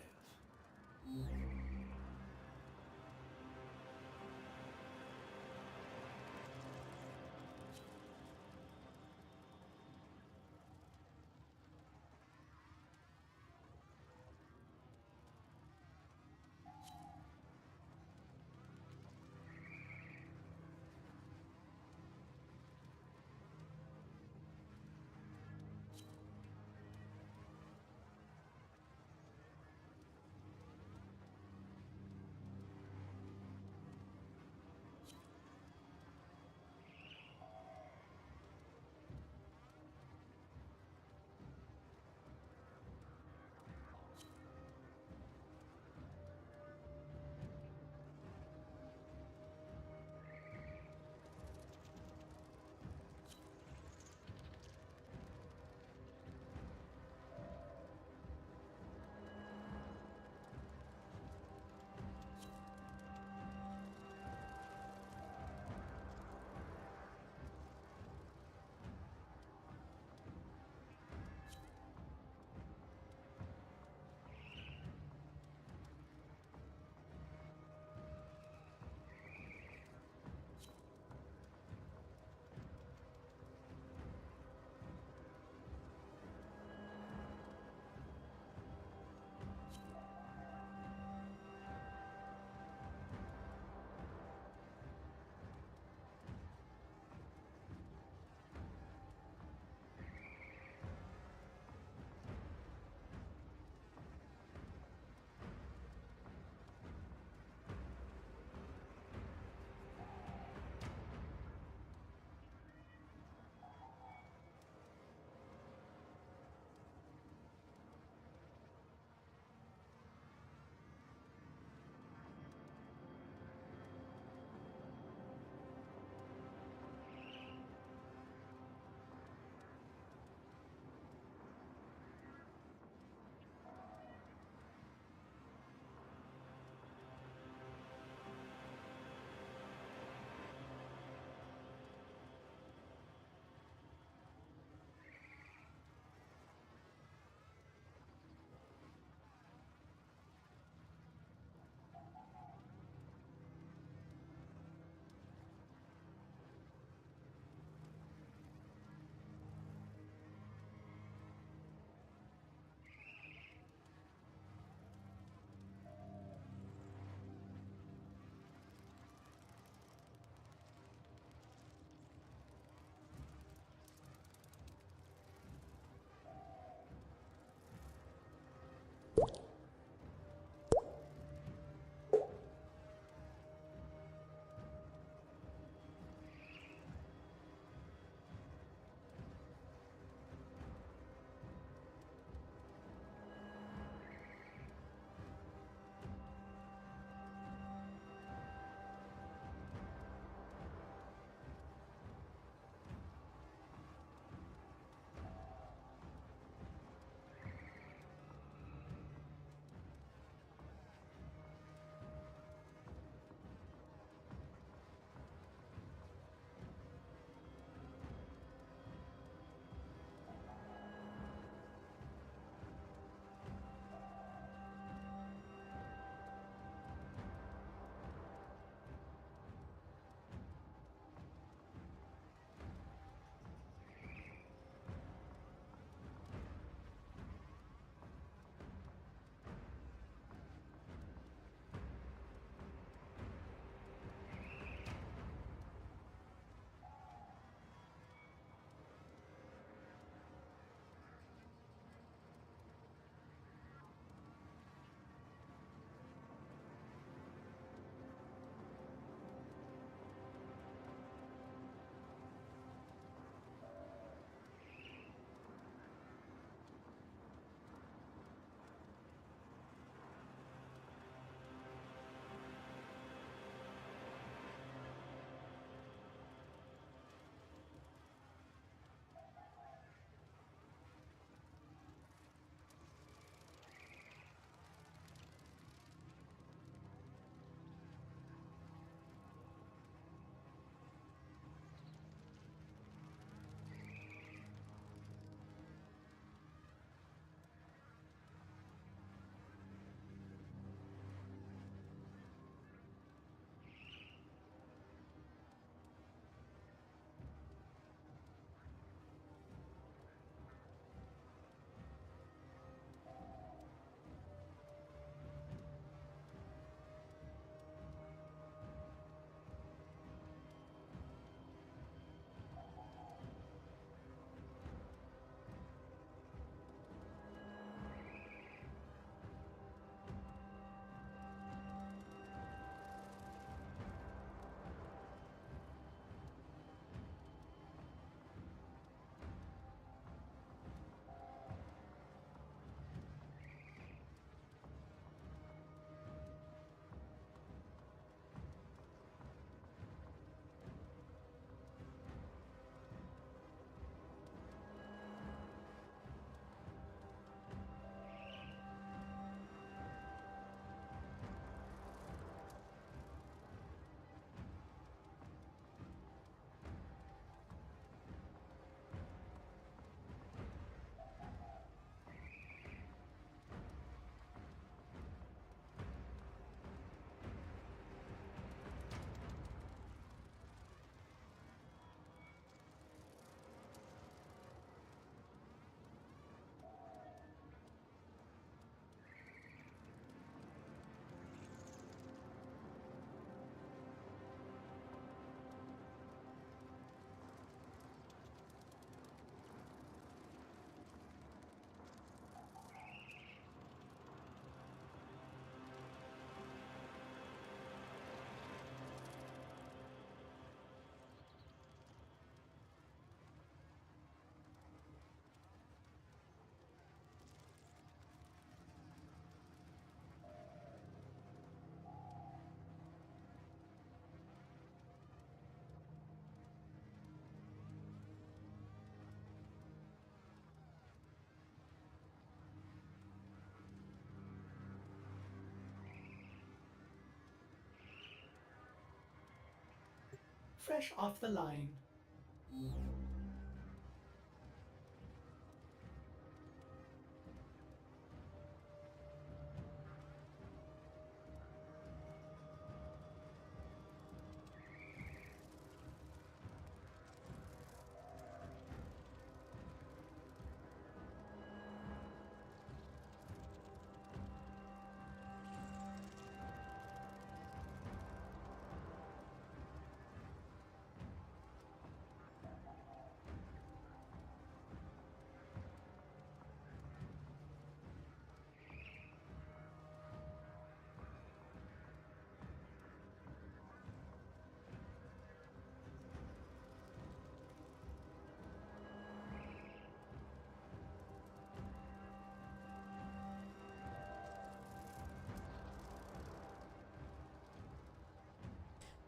fresh off the line.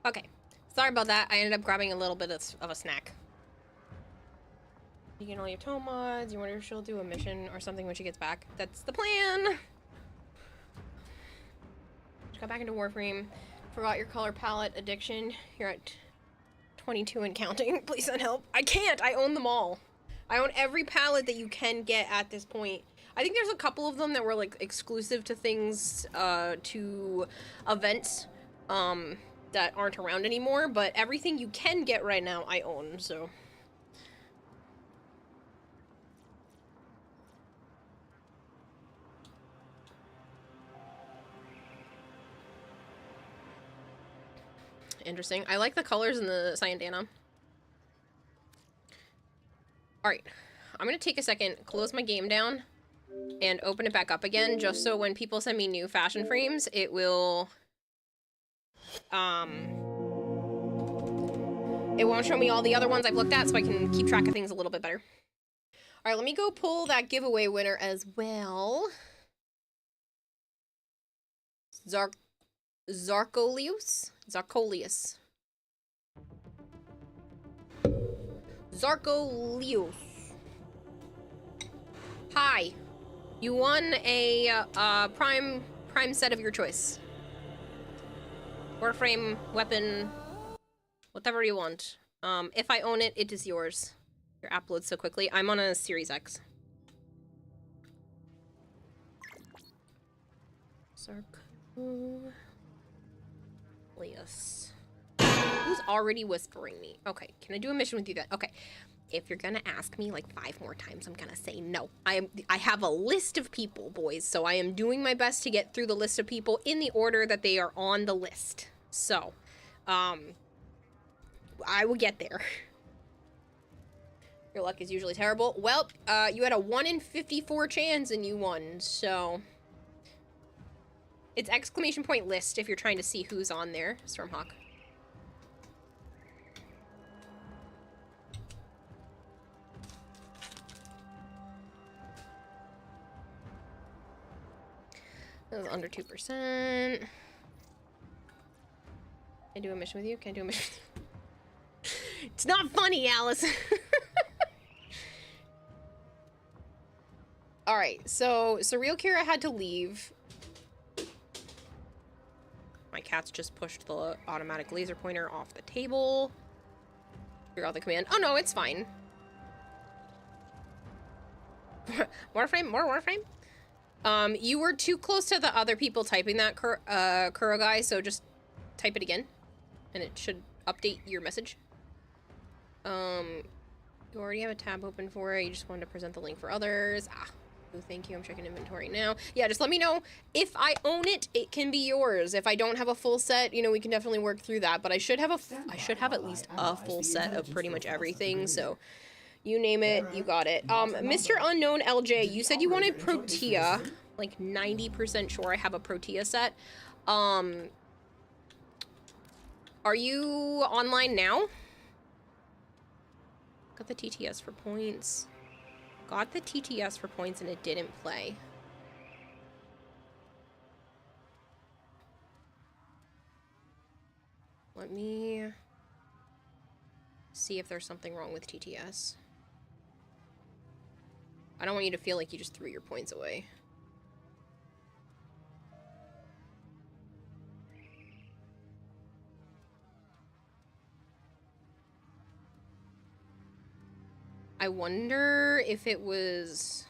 Okay. Sorry about that. I ended up grabbing a little bit of a snack. You can all your tome mods. You wonder if she'll do a mission or something when she gets back. That's the plan. Just got back into Warframe. Forgot your color palette addiction. You're at 22 and counting. Please send help. I can't. I own them all. I own every palette that you can get at this point. I think there's a couple of them that were like exclusive to things, to events, that aren't around anymore, but everything you can get right now, I own, so. Interesting. I like the colors in the Cyandana. Alright. I'm gonna take a second, close my game down, and open it back up again, just so when people send me new fashion frames, it will... it won't show me all the other ones I've looked at, so I can keep track of things a little bit better. Alright, let me go pull that giveaway winner as well. Zarkolius? Zarkolius. Zarkolius. Hi. You won a prime set of your choice. Warframe, weapon, whatever you want. If I own it, it is yours. Your app loads so quickly. I'm on a Series X. Sarcolius. Who's already whispering me? Okay, can I do a mission with you then? Okay. If you're gonna ask me like 5 more times, I'm gonna say no. I have a list of people, boys, so I am doing my best to get through the list of people in the order that they are on the list. So, I will get there. Your luck is usually terrible. Well, you had a 1 in 54 chance and you won, so... It's exclamation point list if you're trying to see who's on there, Stormhawk. That was under 2%. Can I do a mission with you? Can I do a mission with you? It's not funny, Alice. Alright, so Surreal Kira had to leave. My cat's just pushed the automatic laser pointer off the table. Figure out the command. Oh no, it's fine. Warframe? More Warframe? You were too close to the other people typing that, Kuro guy, so just type it again. And it should update your message. You already have a tab open for it. You just wanted to present the link for others. Ah, oh, thank you. I'm checking inventory now. Yeah, just let me know. If I own it, it can be yours. If I don't have a full set, you know, we can definitely work through that. But I should have at least a full set of pretty much everything, so... You name it, you got it. Mr. Unknown LJ, you said you wanted Protea. Like 90% sure I have a Protea set. Are you online now? Got the TTS for points. Got the TTS for points and it didn't play. Let me see if there's something wrong with TTS. I don't want you to feel like you just threw your points away. I wonder if it was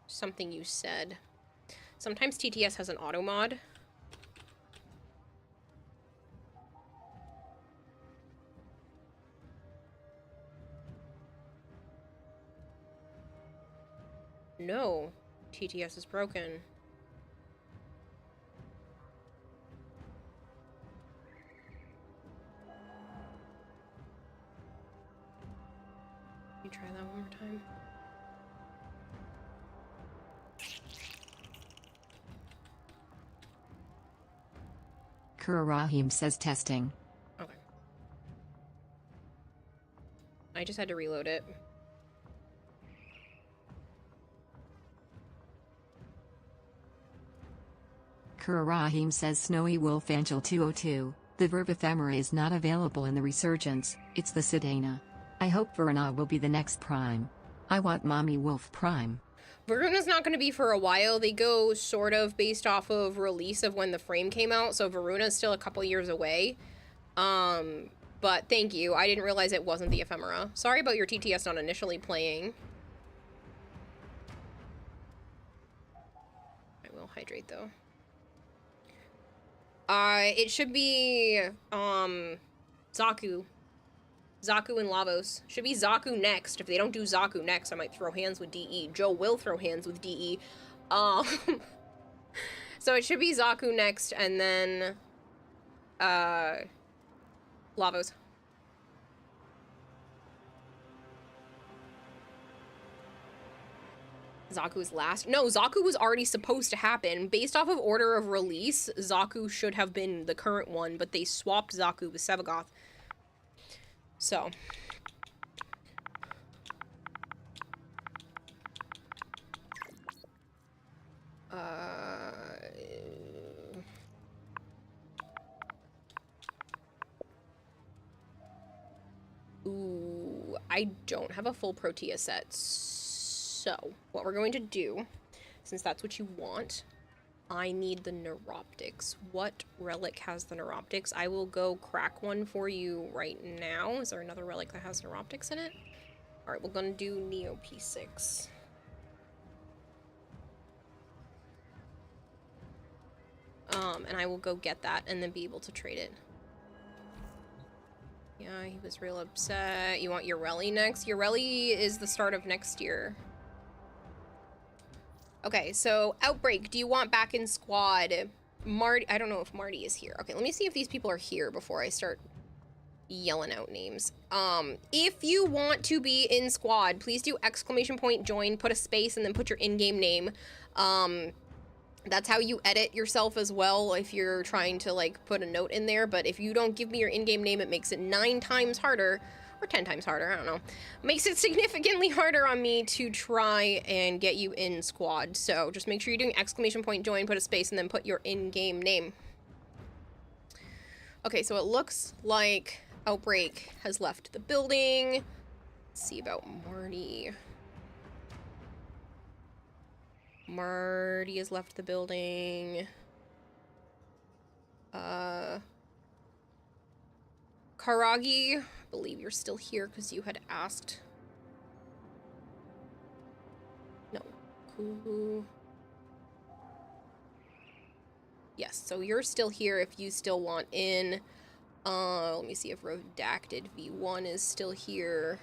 something you said. Sometimes TTS has an auto mod. No, TTS is broken. Can you try that one more time? Kurarahim says testing. Okay. I just had to reload it. Kurarahim says Snowy Wolf Angel 202. The verb ephemera is not available in the Resurgence, it's the Sedana. I hope Verona will be the next Prime. I want Mommy Wolf Prime. Varuna's not going to be for a while. They go sort of based off of release of when the frame came out, so Varuna's still a couple years away. But thank you. I didn't realize it wasn't the ephemera. Sorry about your TTS not initially playing. I will hydrate though. It should be, Zaku. Zaku and Lavos. Should be Zaku next. If they don't do Zaku next, I might throw hands with DE. Joe will throw hands with DE. So it should be Zaku next, and then, Lavos. Zaku's last. No, Zaku was already supposed to happen. Based off of order of release, Zaku should have been the current one, but they swapped Zaku with Sevagoth. So. Ooh, I don't have a full Protea set, so what we're going to do, since that's what you want, I need the Neuroptics. What relic has the Neuroptics? I will go crack one for you right now. Is there another relic that has Neuroptics in it? Alright, we're gonna do Neo P6. And I will go get that and then be able to trade it. Yeah, he was real upset. You want Ureli next? Ureli is the start of next year. Okay, so Outbreak, do you want back in squad? Marty, I don't know if Marty is here. Okay, let me see if these people are here before I start yelling out names. If you want to be in squad, please do !join, put a space, and then put your in-game name. That's how you edit yourself as well if you're trying to, like, put a note in there. But if you don't give me your in-game name, it makes it 9 times harder. Or 10 times harder, I don't know. Makes it significantly harder on me to try and get you in squad. So just make sure you're doing !join, put a space, and then put your in-game name. Okay, so it looks like Outbreak has left the building. Let's see about Marty. Marty has left the building. Karagi, I believe you're still here because you had asked. No. Kuhu. Yes, so you're still here if you still want in. Let me see if Redacted V1 is still here.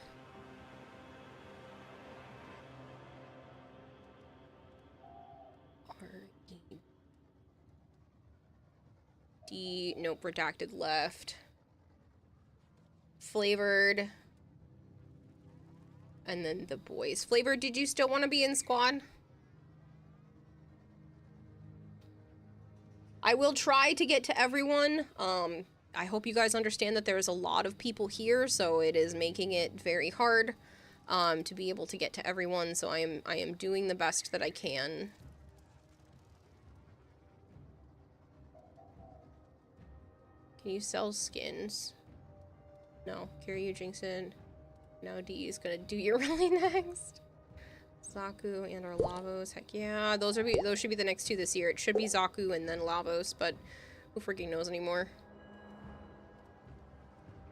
Nope, Redacted left. Flavored. And then the boys. Flavored, did you still want to be in squad? I will try to get to everyone. I hope you guys understand that there's a lot of people here, so it is making it very hard to be able to get to everyone, so I am doing the best that I can. Can you sell skins? No. Kiryu Jinxin. No, D is gonna do your rally next. Zaku and our Lavos. Heck yeah. Those should be the next 2 this year. It should be Zaku and then Lavos, but who freaking knows anymore?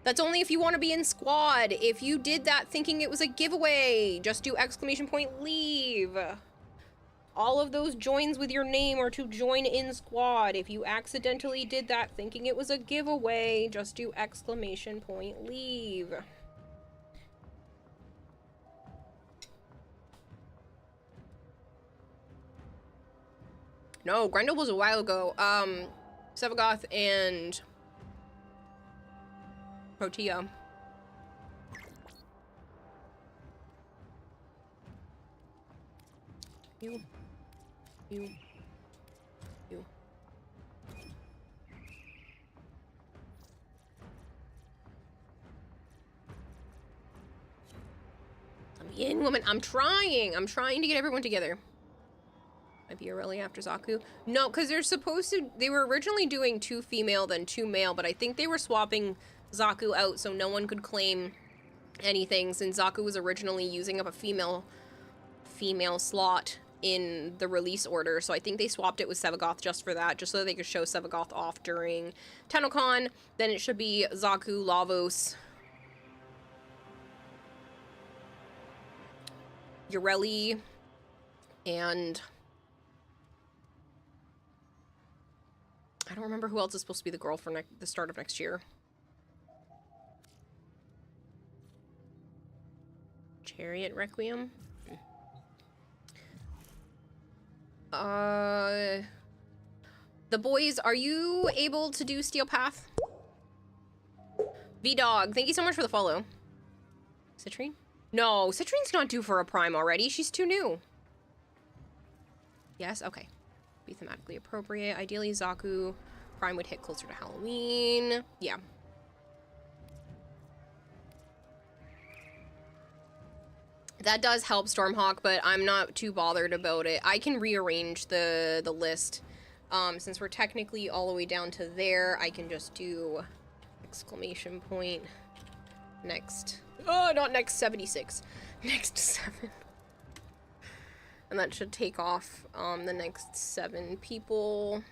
That's only if you want to be in squad. If you did that thinking it was a giveaway, just do exclamation point leave. All of those joins with your name are to join in squad. If you accidentally did that thinking it was a giveaway, just do exclamation point leave. No, Grendel was a while ago. Sevagoth and Protea. You. Let me in, woman. I'm trying to get everyone together. Might be early after Zaku. No, because they were originally doing 2 female, then 2 male, but I think they were swapping Zaku out so no one could claim anything, since Zaku was originally using up a female slot in the release order, so I think they swapped it with Sevagoth just for that, just so they could show Sevagoth off during TennoCon. Then it should be Zaku, Lavos, Ureli, and I don't remember who else is supposed to be the girl for the start of next year. Chariot Requiem? The boys, are you able to do Steel Path? V-Dog, thank you so much for the follow. Citrine? No, Citrine's not due for a prime already. She's too new. Yes? Okay. Be thematically appropriate. Ideally, Zaku prime would hit closer to Halloween. Yeah. That does help, Stormhawk, but I'm not too bothered about it. I can rearrange the list. Since we're technically all the way down to there, I can just do exclamation point next. Oh, not next 76. Next 7. And that should take off the next 7 people.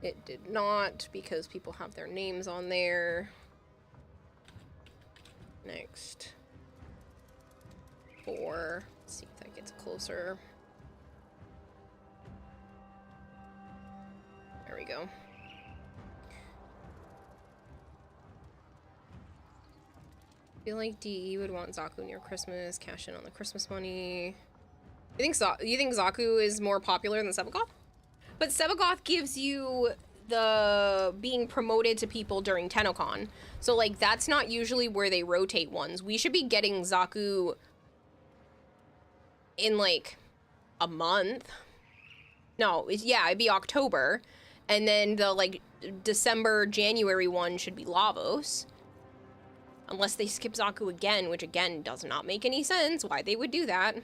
It did not, because people have their names on there. Next 4. Let's see if that gets closer. There we go. I feel like DE would want Zaku near Christmas, cash in on the Christmas money. You think Zaku is more popular than Sevagoth? But Sevagoth gives you the being promoted to people during TennoCon. So, like, that's not usually where they rotate ones. We should be getting Zaku in, like, a month. No, yeah, it'd be October. And then the, like, December, January one should be Lavos. Unless they skip Zaku again, which, again, does not make any sense why they would do that.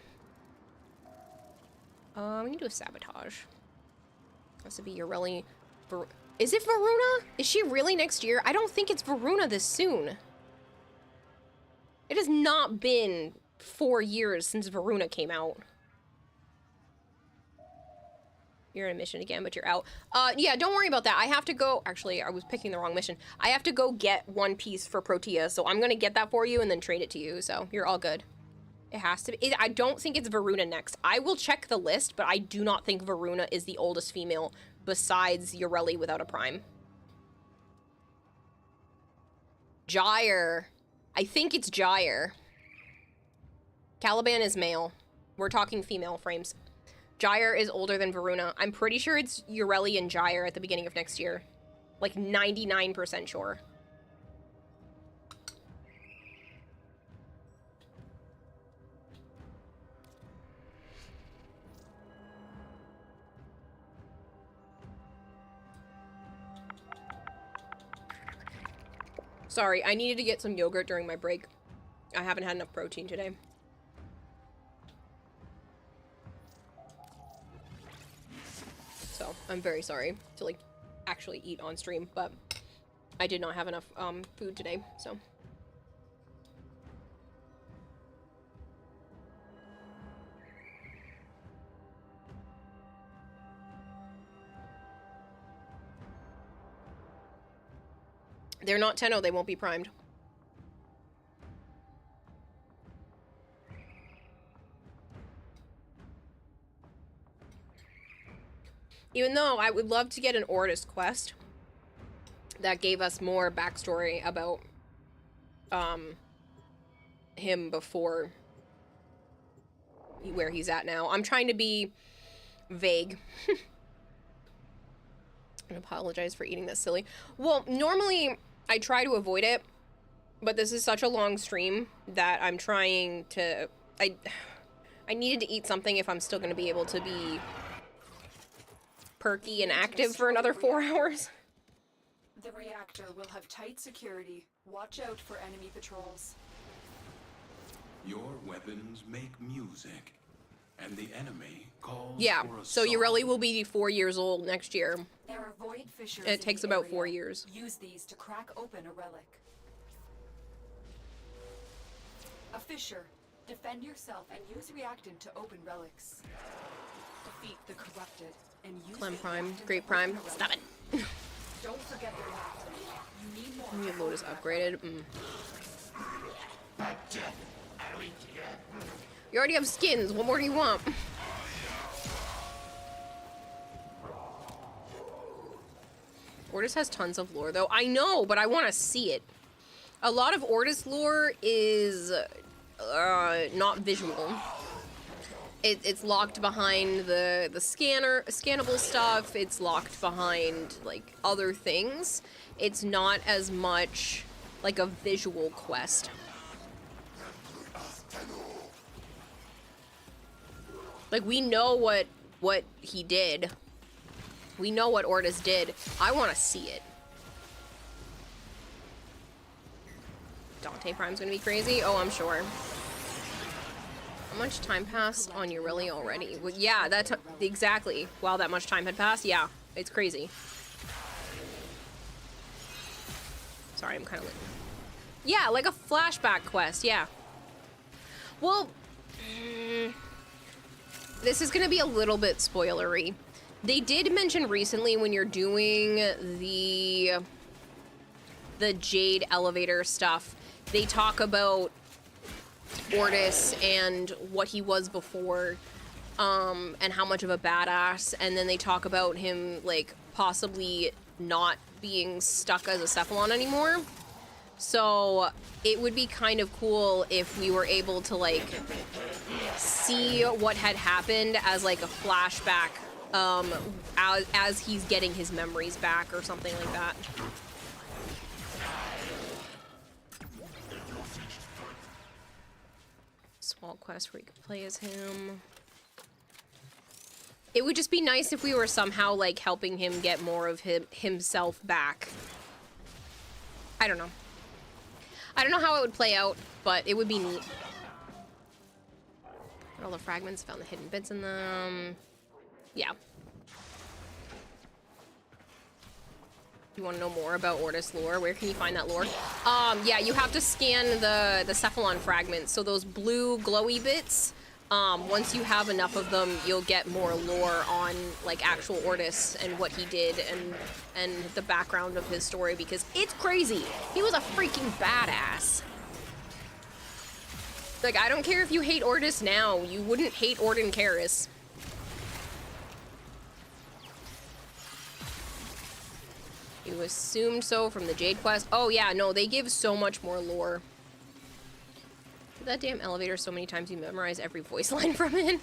We can do a Sabotage. This would be Ureli. Is it Varuna? Is she really next year? I don't think it's Varuna this soon. It has not been 4 years since Varuna came out. You're in a mission again, but you're out. Yeah, don't worry about that. I have to go... Actually, I was picking the wrong mission. I have to go get one piece for Protea, so I'm gonna get that for you and then trade it to you, so you're all good. It has to be... I don't think it's Varuna next. I will check the list, but I do not think Varuna is the oldest female besides Ureli without a prime. Gyre. I think it's Gyre. Caliban is male. We're talking female frames. Gyre is older than Varuna. I'm pretty sure it's Ureli and Gyre at the beginning of next year. Like 99% sure. Sorry, I needed to get some yogurt during my break. I haven't had enough protein today. So, I'm very sorry to, like, actually eat on stream, but I did not have enough food today, so. They're not 10-0, they won't be primed. Even though I would love to get an Ortis quest that gave us more backstory about him before where he's at now. I'm trying to be vague. I apologize for eating this silly. Well, normally I try to avoid it, but this is such a long stream that I'm trying to... I needed to eat something if I'm still going to be able to be perky and active for another 4 hours. The reactor will have tight security. Watch out for enemy patrols. Your weapons make music, and the enemy calls Yeah, for a so you song. really will be 4 years old next year. There are void fissures. It takes in the about 4 area. years. Use these to crack open a relic. A fissure. Defend yourself and use reactant to open relics. Defeat the corrupted and use Clem the Prime, reactant Great to Prime. open Stop it. relics. Don't forget the reactant. You need more. Your load is upgraded. You already have skins. What more do you want? Ortis has tons of lore, though. I know, but I want to see it. A lot of Ortis lore is not visual. It's locked behind the scannable stuff. It's locked behind, like, other things. It's not as much like a visual quest. Like, we know what he did. We know what Ortis did. I want to see it. Dante Prime's gonna be crazy? Oh, I'm sure. How much time passed on Ureli already? Well, yeah, that's exactly. Wow, that much time had passed? Yeah, it's crazy. Sorry, I'm kind of late. Yeah, like a flashback quest, yeah. Well, this is gonna be a little bit spoilery. They did mention recently when you're doing the Jade elevator stuff, they talk about Ortis and what he was before, and how much of a badass, and then they talk about him, like, possibly not being stuck as a Cephalon anymore. So it would be kind of cool if we were able to, like, see what had happened as, like, a flashback, as he's getting his memories back or something like that. Small quest where you could play as him. It would just be nice if we were somehow, like, helping him get more of himself back. I don't know. I don't know how it would play out, but it would be neat. All the fragments, found the hidden bits in them. Yeah. You want to know more about Ortis lore? Where can you find that lore? Yeah, you have to scan the Cephalon fragments. So those blue glowy bits, once you have enough of them, you'll get more lore on, like, actual Ortis and what he did and the background of his story, because it's crazy. He was a freaking badass. Like, I don't care if you hate Ortis now. You wouldn't hate Orden Karis. You assumed so from the Jade quest. Oh yeah, no, they give so much more lore. That damn elevator so many times you memorize every voice line from it.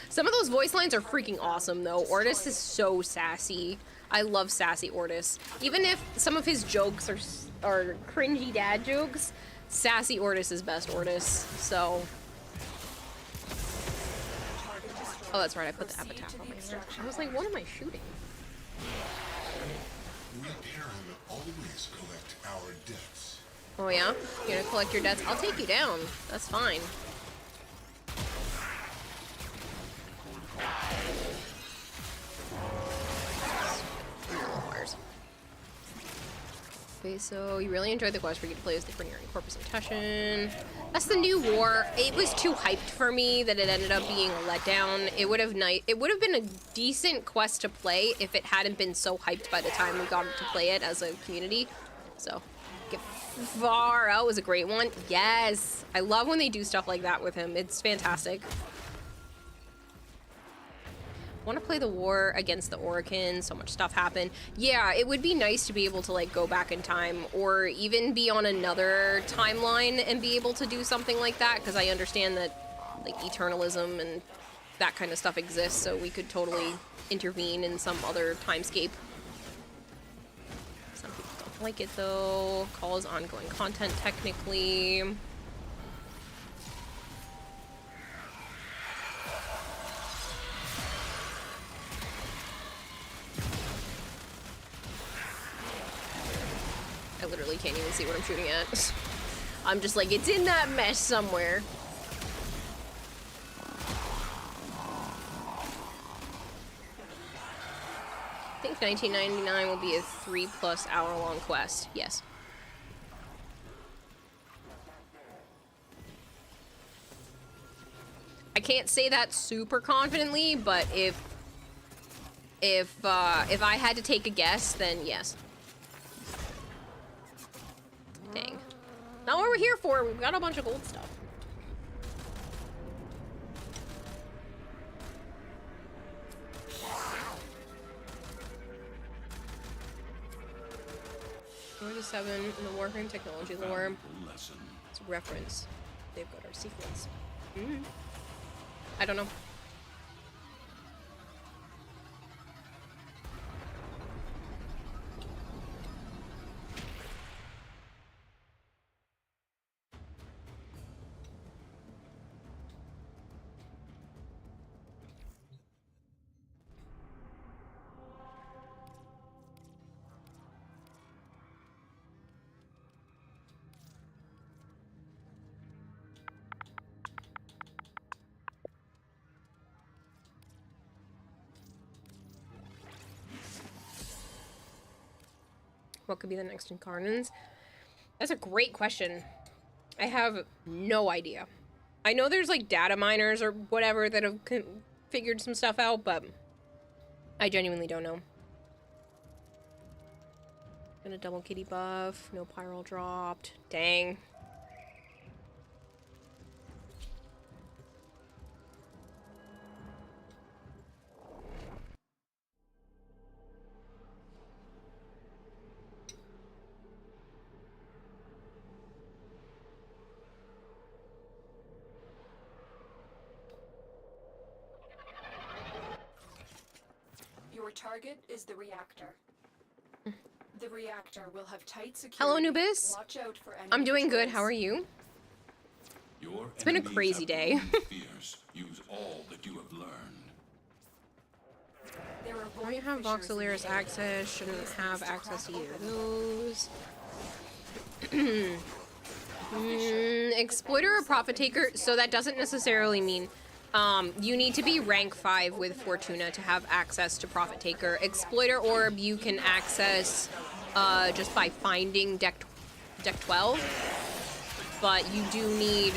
Some of those voice lines are freaking awesome though. Ortis is so sassy. I love sassy Ortis. Even if some of his jokes are cringy dad jokes, sassy Ortis is best Ortis, so. Oh, that's right, I put the epitaph on my hair. I was like, what am I shooting? We can always collect our debts. Oh yeah? You're gonna collect your debts? I'll take you down. That's fine. Okay, so you really enjoyed the quest where you get to play as the Grineer and Corpus Intession. That's the new war. It was too hyped for me that it ended up being a letdown. It would have been a decent quest to play if it hadn't been so hyped by the time we got to play it as a community. So, get far out was a great one. Yes! I love when they do stuff like that with him. It's fantastic. Want to play the war against the Orokin, so much stuff happened. Yeah, it would be nice to be able to like go back in time or even be on another timeline and be able to do something like that, because I understand that like eternalism and that kind of stuff exists, so we could totally intervene in some other timescape. Some people don't like it though. Calls ongoing content technically. I literally can't even see what I'm shooting at. I'm just like, it's in that mesh somewhere. I think 1999 will be a 3+ hour long quest. Yes. I can't say that super confidently, but if I had to take a guess, then yes. Dang. Not what we're here for. We've got a bunch of gold stuff. Going to 7 in the Warframe technology lore. It's a reference. They've got our sequence. I don't know. What could be the next Incarnans? That's a great question. I have no idea. I know there's like data miners or whatever that have figured some stuff out, but I genuinely don't know. Gonna double kitty buff. No pyral dropped. Dang. Your target is the reactor. The reactor will have tight security. Hello, Nubis. Watch out for enemy I'm doing good. patrols. How are you? It's been a crazy day. Use all that you have learned. I don't have Voxeliris access. Shouldn't have access to either of those. Exploiter or Profit Taker. So that doesn't necessarily mean you need to be rank 5 with Fortuna to have access to Profit Taker. Exploiter Orb you can access just by finding deck 12, but you do need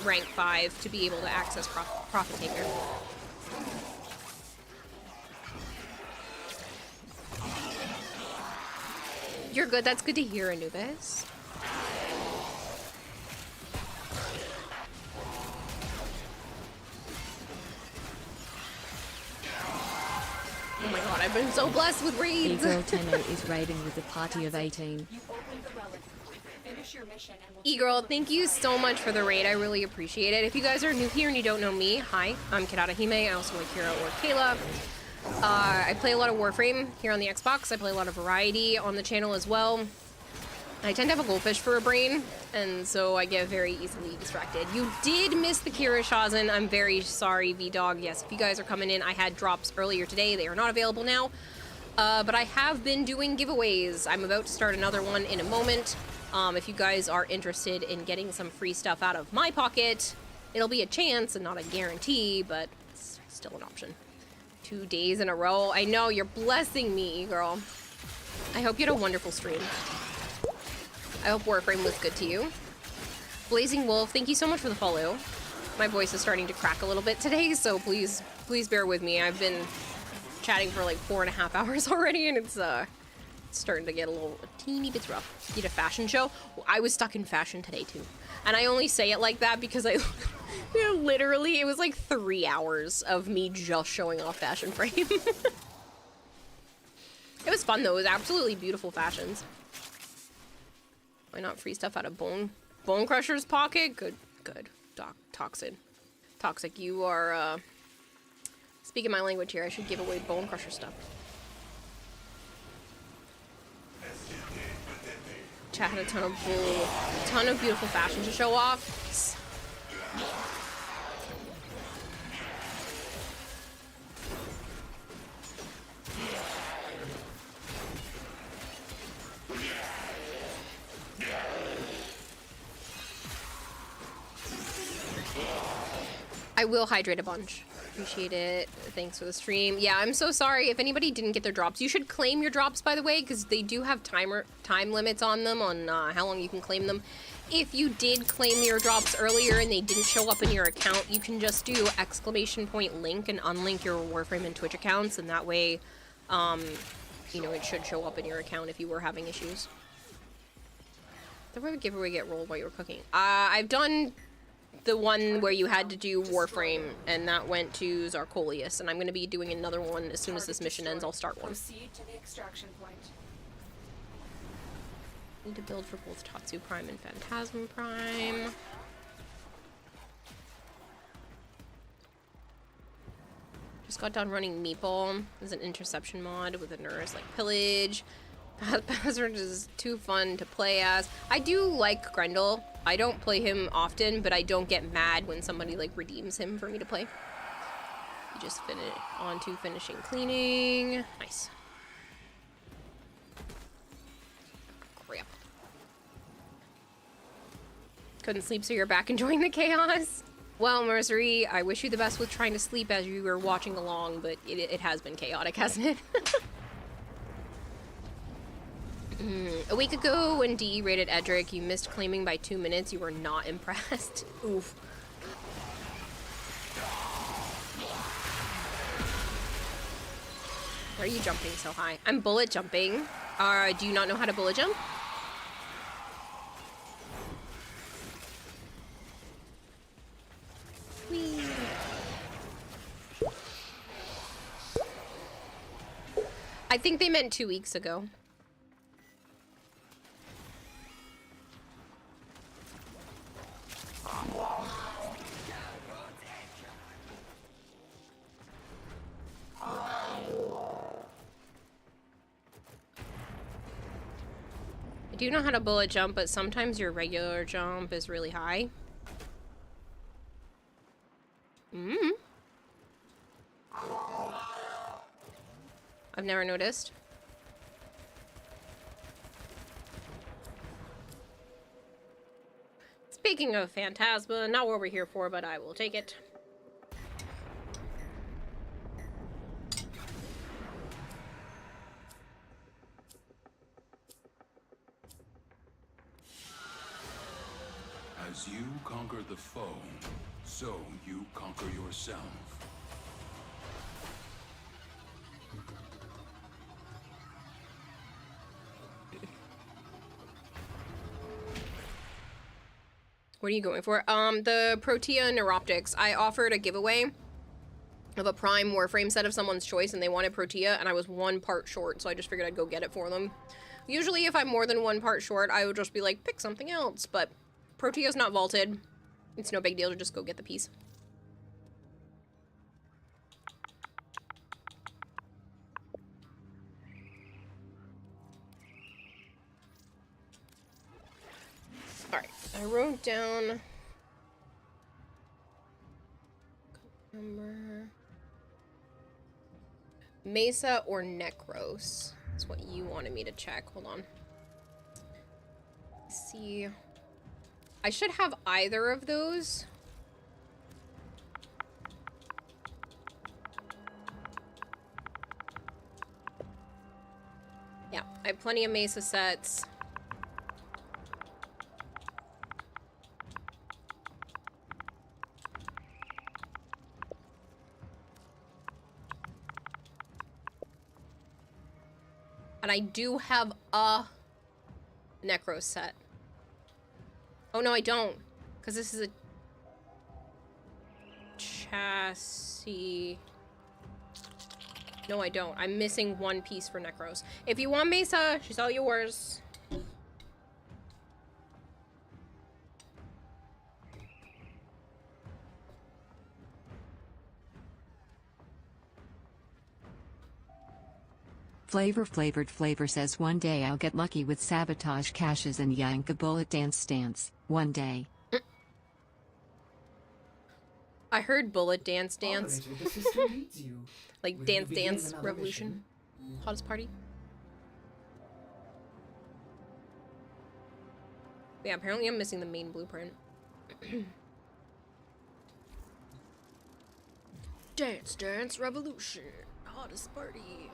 rank 5 to be able to access Profit Taker. You're good. That's good to hear, Anubis. Oh my god, I've been so blessed with raids! E-Girl 10 is raiding with a party of 18. E-Girl, thank you so much for the raid. I really appreciate it. If you guys are new here and you don't know me, hi, I'm Kirata Hime. I also like Kira or Kayla. I play a lot of Warframe here on the Xbox. I play a lot of Variety on the channel as well. I tend to have a goldfish for a brain, and so I get very easily distracted. You did miss the Kira Shawzin. I'm very sorry, V-Dog. Yes, if you guys are coming in, I had drops earlier today. They are not available now. But I have been doing giveaways. I'm about to start another one in a moment. If you guys are interested in getting some free stuff out of my pocket, it'll be a chance and not a guarantee, but it's still an option. 2 days in a row. I know, you're blessing me, girl. I hope you had a wonderful stream. I hope Warframe was good to you. Blazing Wolf, thank you so much for the follow. My voice is starting to crack a little bit today, so please bear with me. I've been chatting for like 4.5 hours already, and it's It's starting to get a teeny bit rough. Need a fashion show? Well, I was stuck in fashion today too. And I only say it like that because I literally, it was like 3 hours of me just showing off fashion frame. It was fun though. It was absolutely beautiful fashions. Why not free stuff out of Bone Crusher's pocket? Good. Toxic, you are, speaking my language here. I should give away Bone Crusher stuff. Chat had a ton of beautiful fashion to show off. I will hydrate a bunch. Appreciate it. Thanks for the stream. Yeah, I'm so sorry if anybody didn't get their drops. You should claim your drops, by the way, because they do have time limits on them, on how long you can claim them. If you did claim your drops earlier and they didn't show up in your account, you can just do !link and unlink your Warframe and Twitch accounts, and that way, you know, it should show up in your account if you were having issues. The way giveaway get rolled while you were cooking. I've done the one where you had to do Warframe, and that went to Zarkolius, and I'm going to be doing another one as soon as this mission ends. I'll start one. Proceed to the extraction point. Need to build for both Tatsu Prime and Phantasm Prime. Just got done running Meatball as an interception mod with a nurse like Pillage. Bastard is too fun to play as. I do like Grendel. I don't play him often, but I don't get mad when somebody like redeems him for me to play. You just finish on to finishing cleaning. Nice. Crap. Couldn't sleep, so you're back enjoying the chaos. Well, Mercery, I wish you the best with trying to sleep as you were watching along, but it has been chaotic, hasn't it? A week ago, when DE rated Edric, you missed claiming by 2 minutes. You were not impressed. Oof. Why are you jumping so high? I'm bullet jumping. Do you not know how to bullet jump? Whee. I think they meant 2 weeks ago. I do know how to bullet jump, but sometimes your regular jump is really high. I've never noticed. Speaking of Phantasma, not what we're here for, but I will take it. As you conquer the foe, so you conquer yourself. What are you going for? The Protea Neuroptics. I offered a giveaway of a Prime Warframe set of someone's choice, and they wanted Protea, and I was 1 part short, so I just figured I'd go get it for them. Usually, if I'm more than 1 part short, I would just be like, pick something else, but Protea's not vaulted. It's no big deal to just go get the piece. Alright, I wrote down number Mesa or Necros. That's what you wanted me to check. Hold on. Let's see. I should have either of those. Yeah, I have plenty of Mesa sets. And I do have a Necro set. Oh, no, I don't. Because this is a chassis. No, I don't. I'm missing one piece for Necros. If you want Mesa, she's all yours. Flavor says one day I'll get lucky with sabotage caches and yank a bullet dance stance. One day. I heard bullet dance. Operator, the system needs you. Like Will Dance you begin Dance another Revolution. Hottest party. Yeah, apparently I'm missing the main blueprint. Dance Dance Revolution. Hottest party.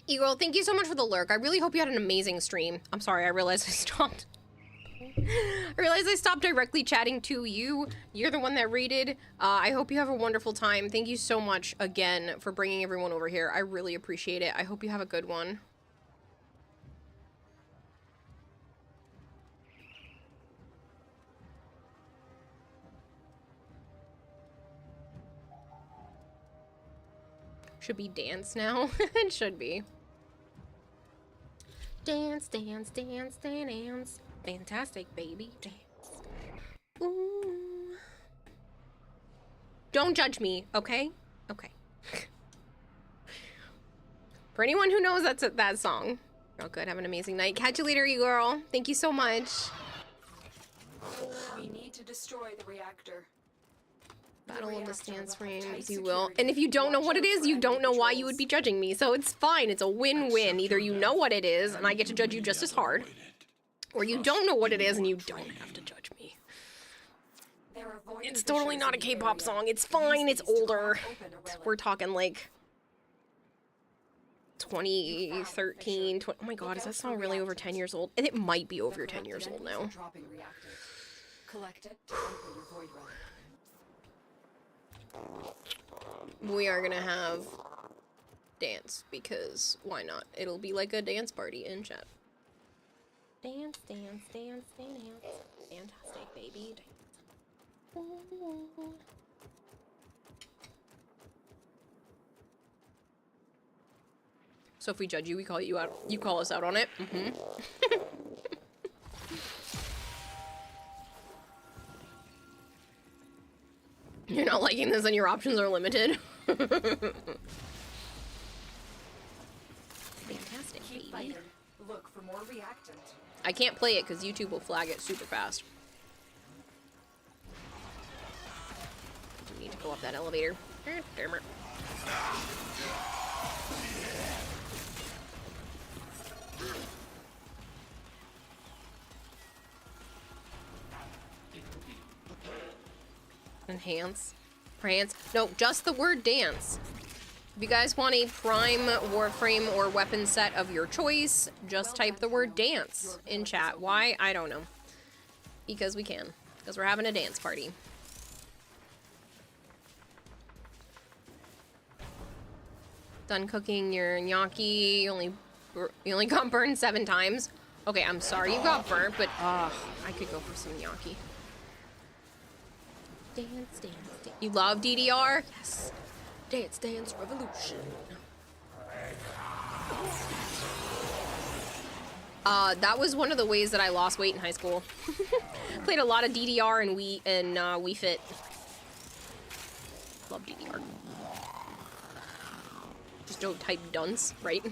Eagle, thank you so much for the lurk. I really hope you had an amazing stream. I'm sorry, I realized I stopped. I realized I stopped directly chatting to you. You're the one that rated. I hope you have a wonderful time. Thank you so much again for bringing everyone over here. I really appreciate it. I hope you have a good one. Should be dance now. It should be. Dance, dance, dance, dance. Fantastic, baby. Dance. Ooh. Don't judge me, okay? Okay. For anyone who knows that song. Oh, good. Have an amazing night. Catch you later, you girl. Thank you so much. We need to destroy the reactor. Battle of the stance frames, you will. And if you don't know what it is, you don't know why you would be judging me. So it's fine. It's a win-win. Either you know what it is, and I get to judge you just as hard, or you don't know what it is, and you don't have to judge me. It's totally not a K-pop song. It's fine. It's older. We're talking like 2013. Oh my god, is that song really over 10 years old? And it might be over 10 years old now. Collect it to open your void relic. We are gonna have dance, because why not? It'll be like a dance party in chat. Dance, dance, dance, dance. Fantastic, baby. Dance. So if we judge you, we call you out. You call us out on it. You're not liking this and your options are limited. Fantastic, baby. Look for more reactant. I can't play it because YouTube will flag it super fast. I need to go up that elevator. Damn it. Enhance. Prance. No, just the word dance. If you guys want a prime warframe or weapon set of your choice, just type the word dance in chat. Why? I don't know. Because we can. Because we're having a dance party. Done cooking your gnocchi. You only got burned 7 times. Okay, I'm sorry you got burnt, but I could go for some gnocchi. Dance, dance, dance. You love DDR? Yes. Dance, Dance Revolution. That was one of the ways that I lost weight in high school. Played a lot of DDR and Wii Fit. Love DDR. Just don't type dunce, right?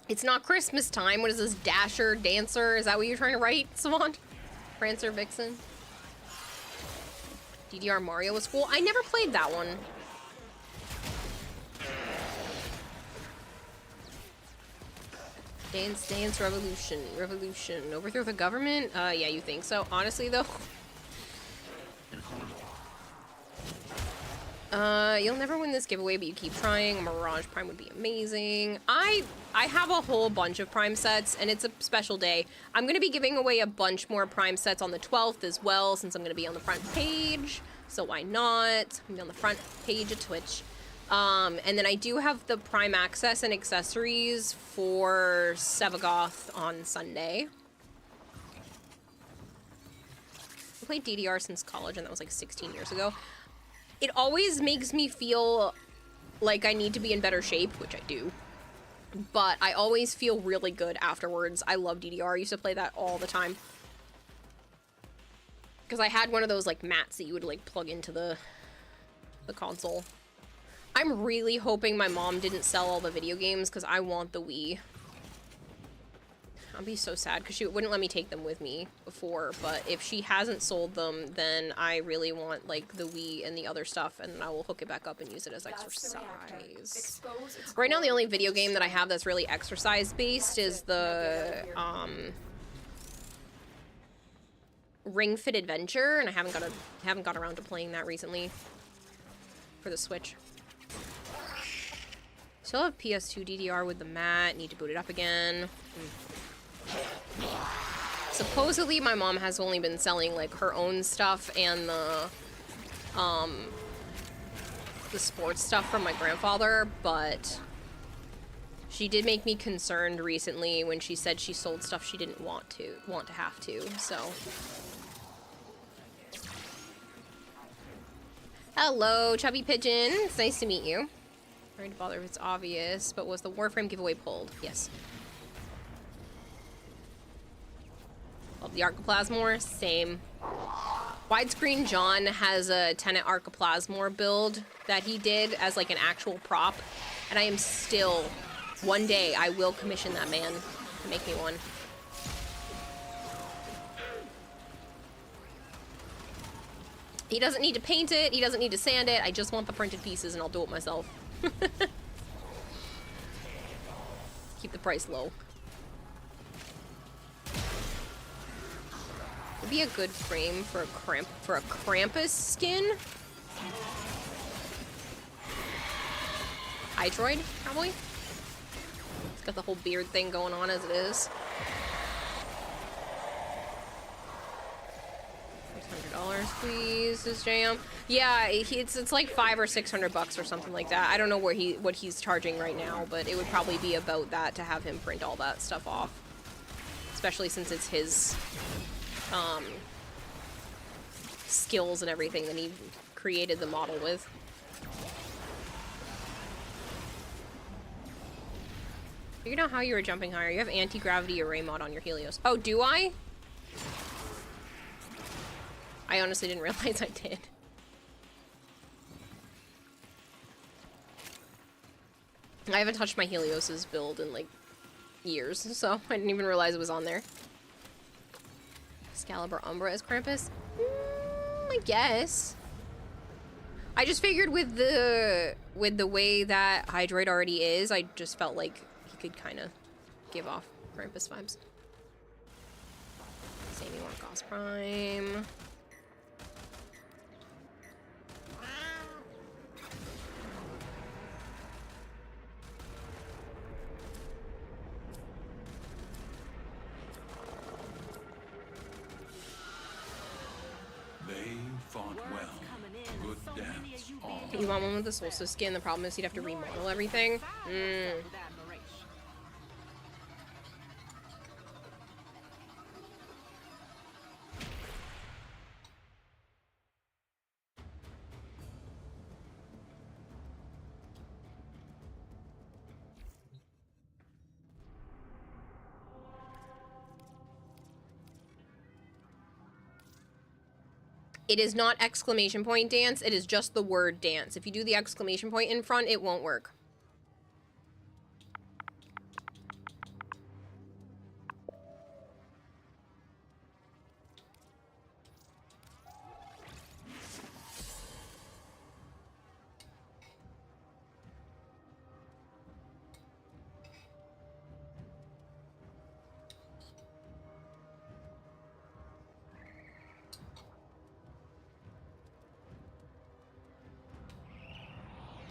It's not Christmas time. What is this? Dasher, Dancer? Is that what you're trying to write, Savant? Prancer, Vixen? DDR Mario was cool. I never played that one. Dance, dance, revolution, revolution. Overthrow the government? Yeah, you think so? Honestly, though. You'll never win this giveaway, but you keep trying. A Mirage Prime would be amazing. I have a whole bunch of Prime sets, and it's a special day. I'm gonna be giving away a bunch more Prime sets on the 12th as well, since I'm gonna be on the front page. So why not? I'm gonna be on the front page of Twitch. And then I do have the Prime Access and accessories for Sevagoth on Sunday. I played DDR since college, and that was like 16 years ago. It always makes me feel like I need to be in better shape, which I do. But I always feel really good afterwards. I love DDR. I used to play that all the time. Because I had one of those like mats that you would like plug into the console. I'm really hoping my mom didn't sell all the video games because I want the Wii. I'll be so sad because she wouldn't let me take them with me before, but if she hasn't sold them, then I really want like the Wii and the other stuff, and I will hook it back up and use it as exercise. Right now the only video game that I have that's really exercise based is the Ring Fit Adventure, and I haven't got around to playing that recently for the Switch. Still have PS2 DDR with the mat. Need to boot it up again. Supposedly my mom has only been selling like her own stuff and the sports stuff from my grandfather, but she did make me concerned recently when she said she sold stuff she didn't want to have to, so. Hello, Chubby Pigeon. It's nice to meet you. Sorry to bother if it's obvious, but was the Warframe giveaway pulled? Yes. Love the Arcoplasmor, same. Widescreen John has a Tenet Arcoplasmor build that he did as like an actual prop, and I am still, one day I will commission that man to make me one. He doesn't need to paint it, he doesn't need to sand it, I just want the printed pieces and I'll do it myself. Keep the price low. Would be a good frame for a Krampus skin. Hydroid, probably. It's got the whole beard thing going on as it is. $600, please, this jam. Yeah, it's like $500 or $600 or something like that. I don't know what he's charging right now, but it would probably be about that to have him print all that stuff off, especially since it's his skills and everything that he created the model with. Figured out how you were jumping higher. You have anti-gravity array mod on your Helios. Oh, do I? I honestly didn't realize I did. I haven't touched my Helios's build in like years, so I didn't even realize it was on there. Excalibur Umbra as Krampus? I guess. I just figured with the way that Hydroid already is, I just felt like he could kind of give off Krampus vibes. Sammy Wargos Prime. Fought well. Good dance. All. You want one with the Solstice skin? The problem is you'd have to remodel everything. It is not exclamation point dance, it is just the word dance. If you do the exclamation point in front, it won't work.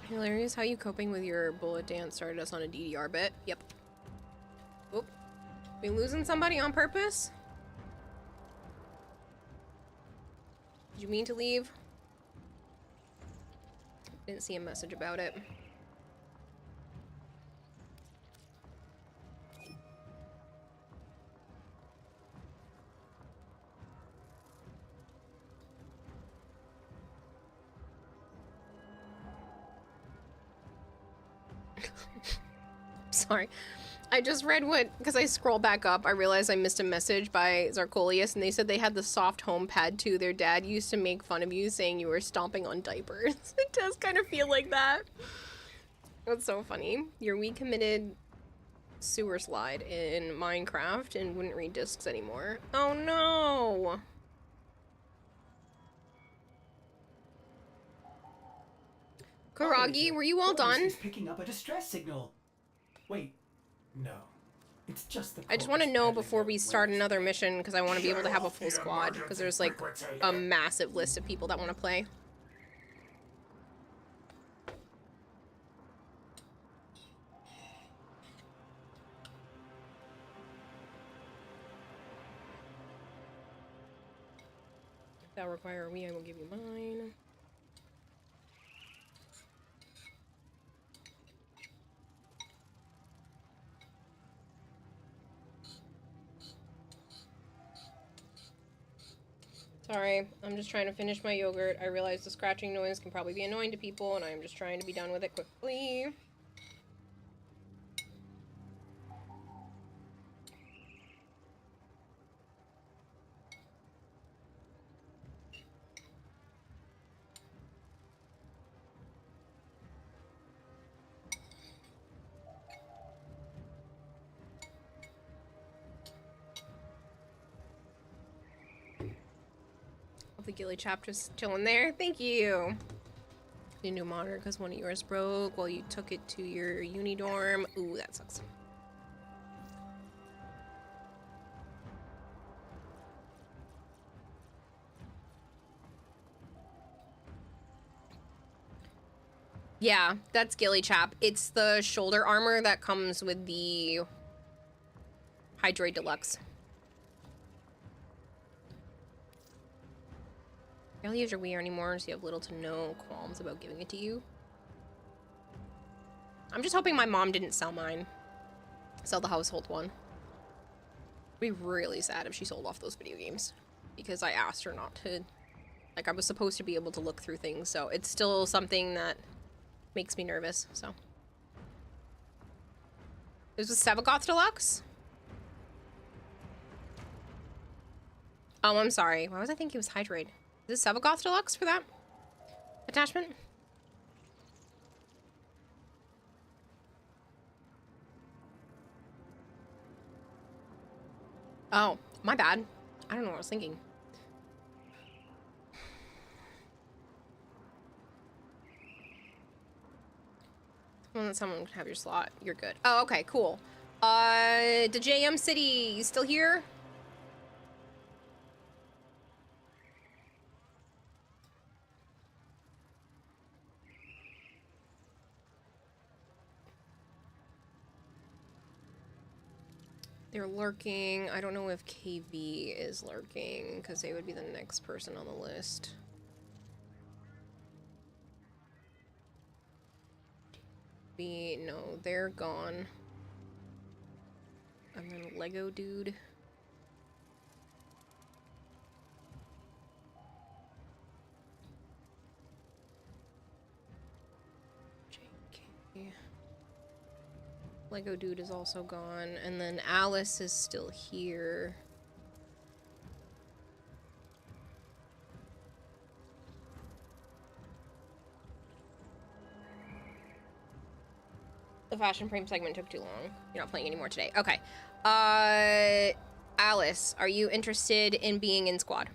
Hilarious. How you coping with your bullet dance started us on a DDR bit. Yep. Oop. We losing somebody on purpose? Did you mean to leave? Didn't see a message about it. Sorry. I just read what, because I scroll back up, I realized I missed a message by Zarkolius, and they said they had the soft home pad too. Their dad used to make fun of you saying you were stomping on diapers. It does kind of feel like that. That's so funny. Your Wii committed sewer slide in Minecraft and wouldn't read discs anymore. Oh no! Karagi, were you all done? Is picking up a distress signal. Wait, no. It's just the I just want to know before we start another mission, because I want to be able to have a full squad, because there's like a massive list of people that want to play. If that require a Wii, I will give you mine. Sorry, I'm just trying to finish my yogurt. I realize the scratching noise can probably be annoying to people, and I'm just trying to be done with it quickly. The Gilly chap just chilling there. Thank you. The new monitor because one of yours broke while you took it to your uni dorm. Ooh, that sucks. Yeah, that's Gilly chap. It's the shoulder armor that comes with the Hydroid Deluxe. I don't use your Wii anymore, so you have little to no qualms about giving it to you. I'm just hoping my mom didn't sell mine. Sell the household one. It'd be really sad if she sold off those video games. Because I asked her not to. Like, I was supposed to be able to look through things, so it's still something that makes me nervous, so. Is this Sevagoth Deluxe? Oh, I'm sorry. Why was I thinking it was Hydroid? Is this Sevagoth Deluxe for that attachment? Oh, my bad. I don't know what I was thinking. Well, then someone could have your slot. You're good. Oh, okay, cool. The JM City, you still here? They're lurking. I don't know if KV is lurking, because they would be the next person on the list. No, they're gone. And then Lego Dude. JK. Lego Dude is also gone, and then Alice is still here. The fashion frame segment took too long. You're not playing anymore today. Okay. Alice, are you interested in being in squad?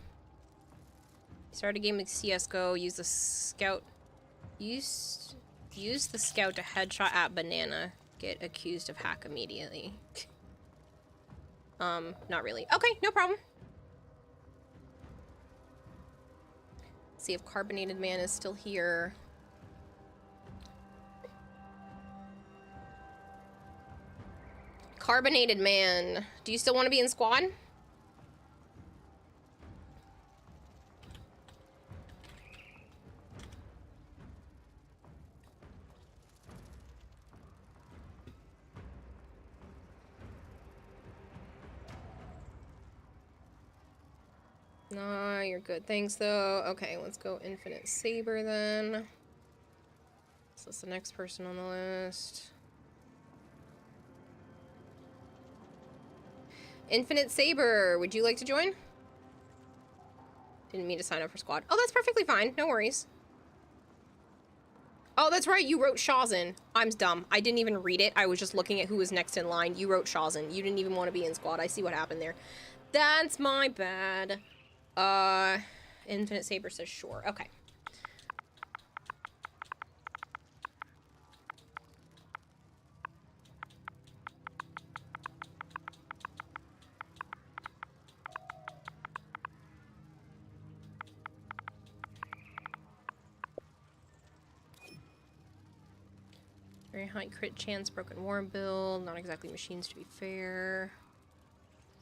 Start a game with CSGO, use the scout. Use the scout to headshot at banana. Get accused of hack immediately. Not really. Okay, no problem. See if Carbonated Man is still here. Carbonated Man. Do you still want to be in squad? No, you're good. Thanks, though. Okay, let's go Infinite Saber, then. So that's the next person on the list. Infinite Saber, would you like to join? Didn't mean to sign up for squad. Oh, that's perfectly fine. No worries. Oh, that's right. You wrote Shawzin. I'm dumb. I didn't even read it. I was just looking at who was next in line. You wrote Shawzin. You didn't even want to be in squad. I see what happened there. That's my bad. Infinite Saber says sure. Okay. Very high crit chance, broken war build, not exactly machines to be fair.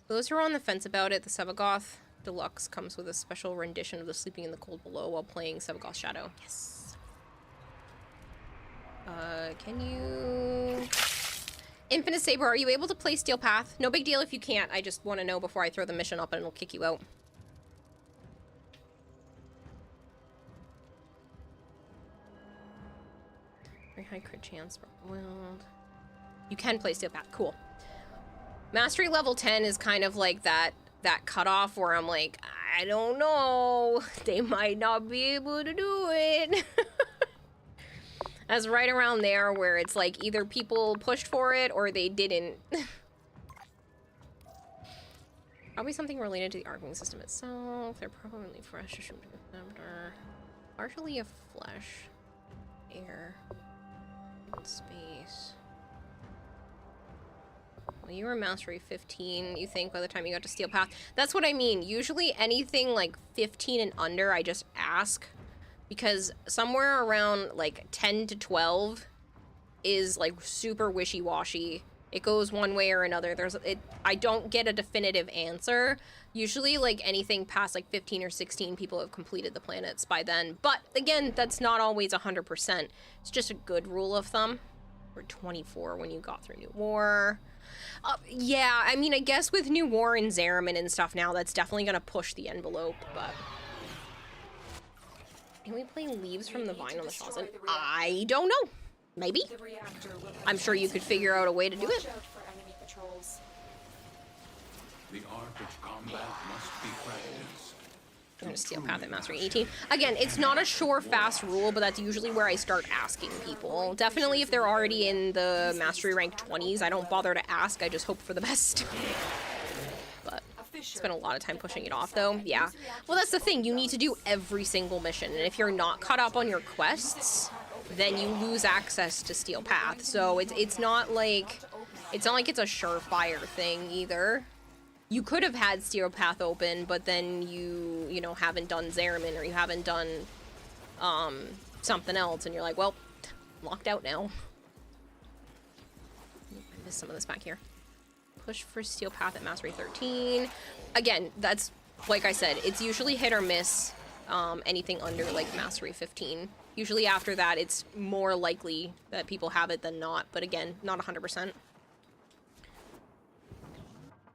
For those who are on the fence about it, the Sevagoth Deluxe comes with a special rendition of the Sleeping in the Cold Below while playing Sevagoth Shadow. Yes. Can you... Infinite Saber, are you able to play Steel Path? No big deal if you can't, I just want to know before I throw the mission up and it'll kick you out. Very high crit chance, wild. You can play Steel Path, cool. Mastery level 10 is kind of like that cutoff where I'm like, I don't know, they might not be able to do it. That's right around there where it's like either people pushed for it or they didn't. Probably something related to the arcing system itself. They're probably fresh, partially a flesh, air, space. Well, you were Mastery 15, you think, by the time you got to Steel Path. That's what I mean. Usually anything like 15 and under, I just ask. Because somewhere around like 10 to 12 is like super wishy-washy. It goes one way or another. I don't get a definitive answer. Usually like anything past like 15 or 16 people have completed the planets by then. But again, that's not always 100%. It's just a good rule of thumb. Or 24 when you got through New War. Yeah, I mean, I guess with New War and Zariman and stuff now, that's definitely gonna push the envelope, but... Can we play Leaves from the Vine on the Shawzin? I don't know. Maybe. I'm sure you could figure out a way to do it. The art of combat must be practiced. I'm gonna Steel Path at Mastery 18. Again, it's not a sure, fast rule, but that's usually where I start asking people. Definitely if they're already in the Mastery rank 20s, I don't bother to ask, I just hope for the best. But spent a lot of time pushing it off, though. Yeah. Well, that's the thing. You need to do every single mission, and if you're not caught up on your quests, then you lose access to Steel Path. So it's not like it's a surefire thing either. You could have had Steel Path open, but then you know, haven't done Zariman or you haven't done something else, and you're like, well, locked out now. I missed some of this back here. Push for Steel Path at Mastery 13. Again, that's, like I said, it's usually hit or miss, anything under, like, Mastery 15. Usually after that, it's more likely that people have it than not, but again, not 100%.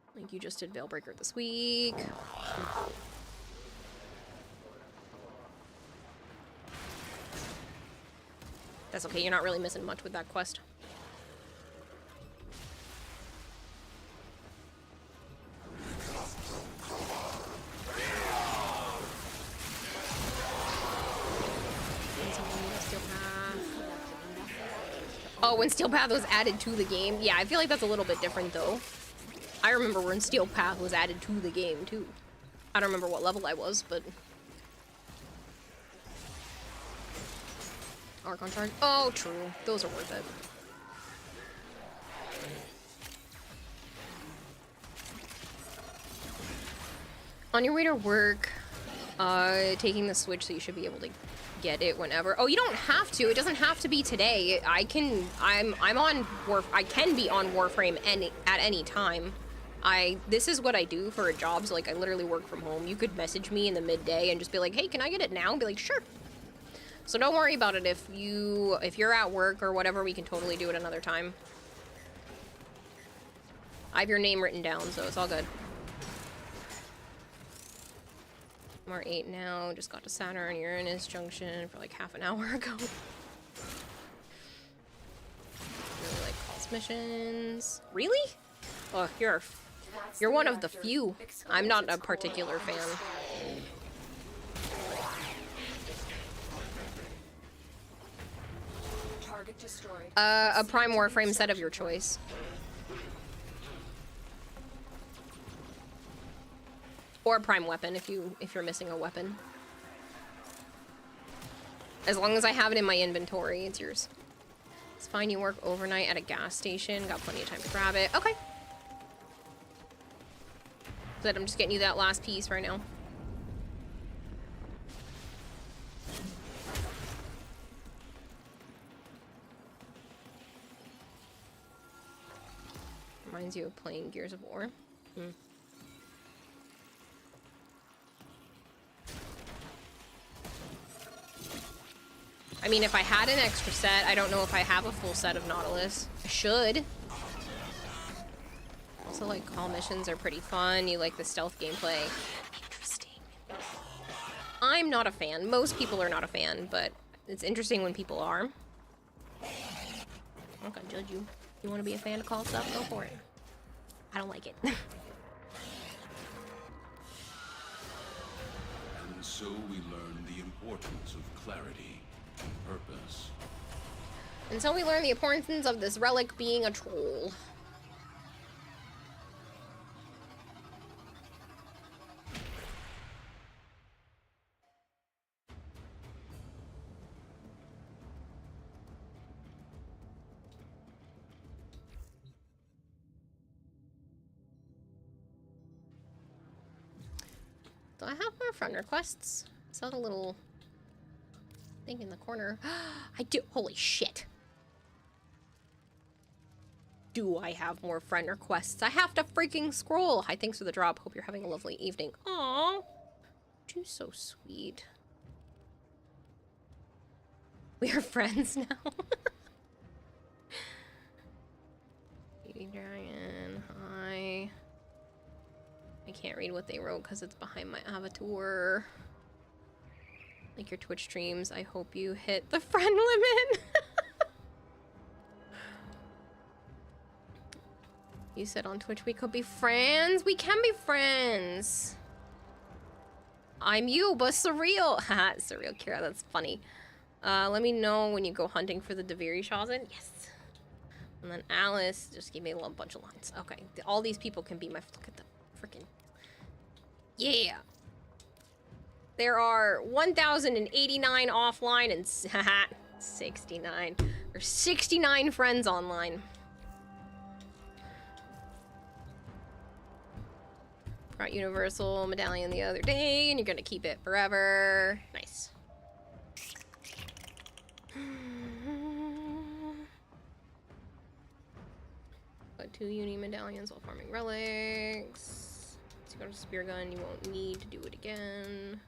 I think you just did Veilbreaker this week. That's okay, you're not really missing much with that quest. Oh, when Steel Path was added to the game? Yeah, I feel like that's a little bit different, though. I remember when Steel Path was added to the game, too. I don't remember what level I was, but... Archon Charge? Oh, true. Those are worth it. On your way to work, taking the switch, so you should be able to get it whenever. Oh, you don't have to. It doesn't have to be today. I can be on Warframe at any time. This is what I do for a job, so like I literally work from home. You could message me in the midday and just be like, hey, can I get it now? And be like, sure. So don't worry about it. If you're at work or whatever, we can totally do it another time. I have your name written down, so it's all good. We're 8 now. Just got to Saturn Uranus Junction for like half an hour ago. Really like calls missions. Really? Oh, you're one of the few. I'm not a particular fan. Target destroyed. A Prime Warframe set of your choice. Or a Prime weapon if you're missing a weapon. As long as I have it in my inventory, it's yours. It's fine, you work overnight at a gas station. Got plenty of time to grab it. Okay. But I'm just getting you that last piece right now. Reminds you of playing Gears of War. I mean, if I had an extra set, I don't know if I have a full set of Nautilus. I should. Also, like, call missions are pretty fun. You like the stealth gameplay. Interesting. I'm not a fan. Most people are not a fan, but it's interesting when people are. I'm not gonna judge you. You want to be a fan of call stuff? Go for it. I don't like it. And so we learn the importance of clarity and purpose. And so we learn the importance of this relic being a troll. Do I have more friend requests? I saw the little thing in the corner. I do. Holy shit. Do I have more friend requests? I have to freaking scroll. Hi, thanks for the drop. Hope you're having a lovely evening. Aww. You're so sweet. We are friends now. Baby Dragon. Hi. I can't read what they wrote because it's behind my avatar. Like your Twitch streams, I hope you hit the friend limit. You said on Twitch we could be friends. We can be friends. I'm you, but surreal. Haha, surreal Kira, that's funny. Let me know when you go hunting for the Deviri Shawzin. Yes. And then Alice just gave me a little bunch of lines. Okay, all these people can be my... Look at the freaking... Yeah. There are 1,089 offline and 69. There's 69 friends online. Got Universal Medallion the other day, and you're gonna keep it forever. Nice. Got 2 uni medallions while farming relics. So you got a spear gun, you won't need to do it again.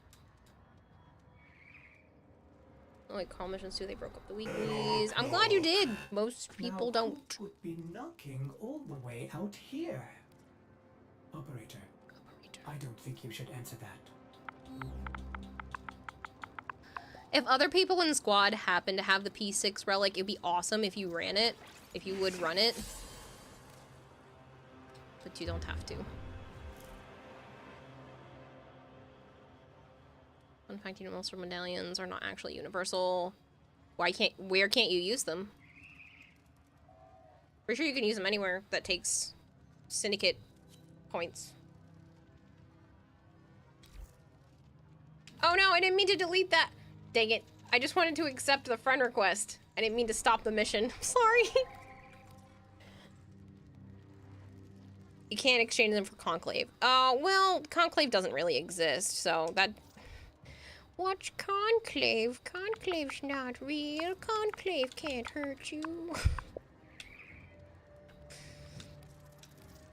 Oh, like call missions too, they broke up the weeklies. I'm glad you did. Most people don't. Who would be knocking all the way out here? Operator. I don't think you should answer that. If other people in the squad happen to have the P6 relic, it'd be awesome if you ran it. If you would run it. But you don't have to. Fun fact, universal medallions are not actually universal. Where can't you use them? Pretty sure you can use them anywhere that takes syndicate points. Oh no, I didn't mean to delete that. Dang it. I just wanted to accept the friend request. I didn't mean to stop the mission. Sorry. You can't exchange them for Conclave. Well, Conclave doesn't really exist, so that... Watch Conclave. Conclave's not real. Conclave can't hurt you.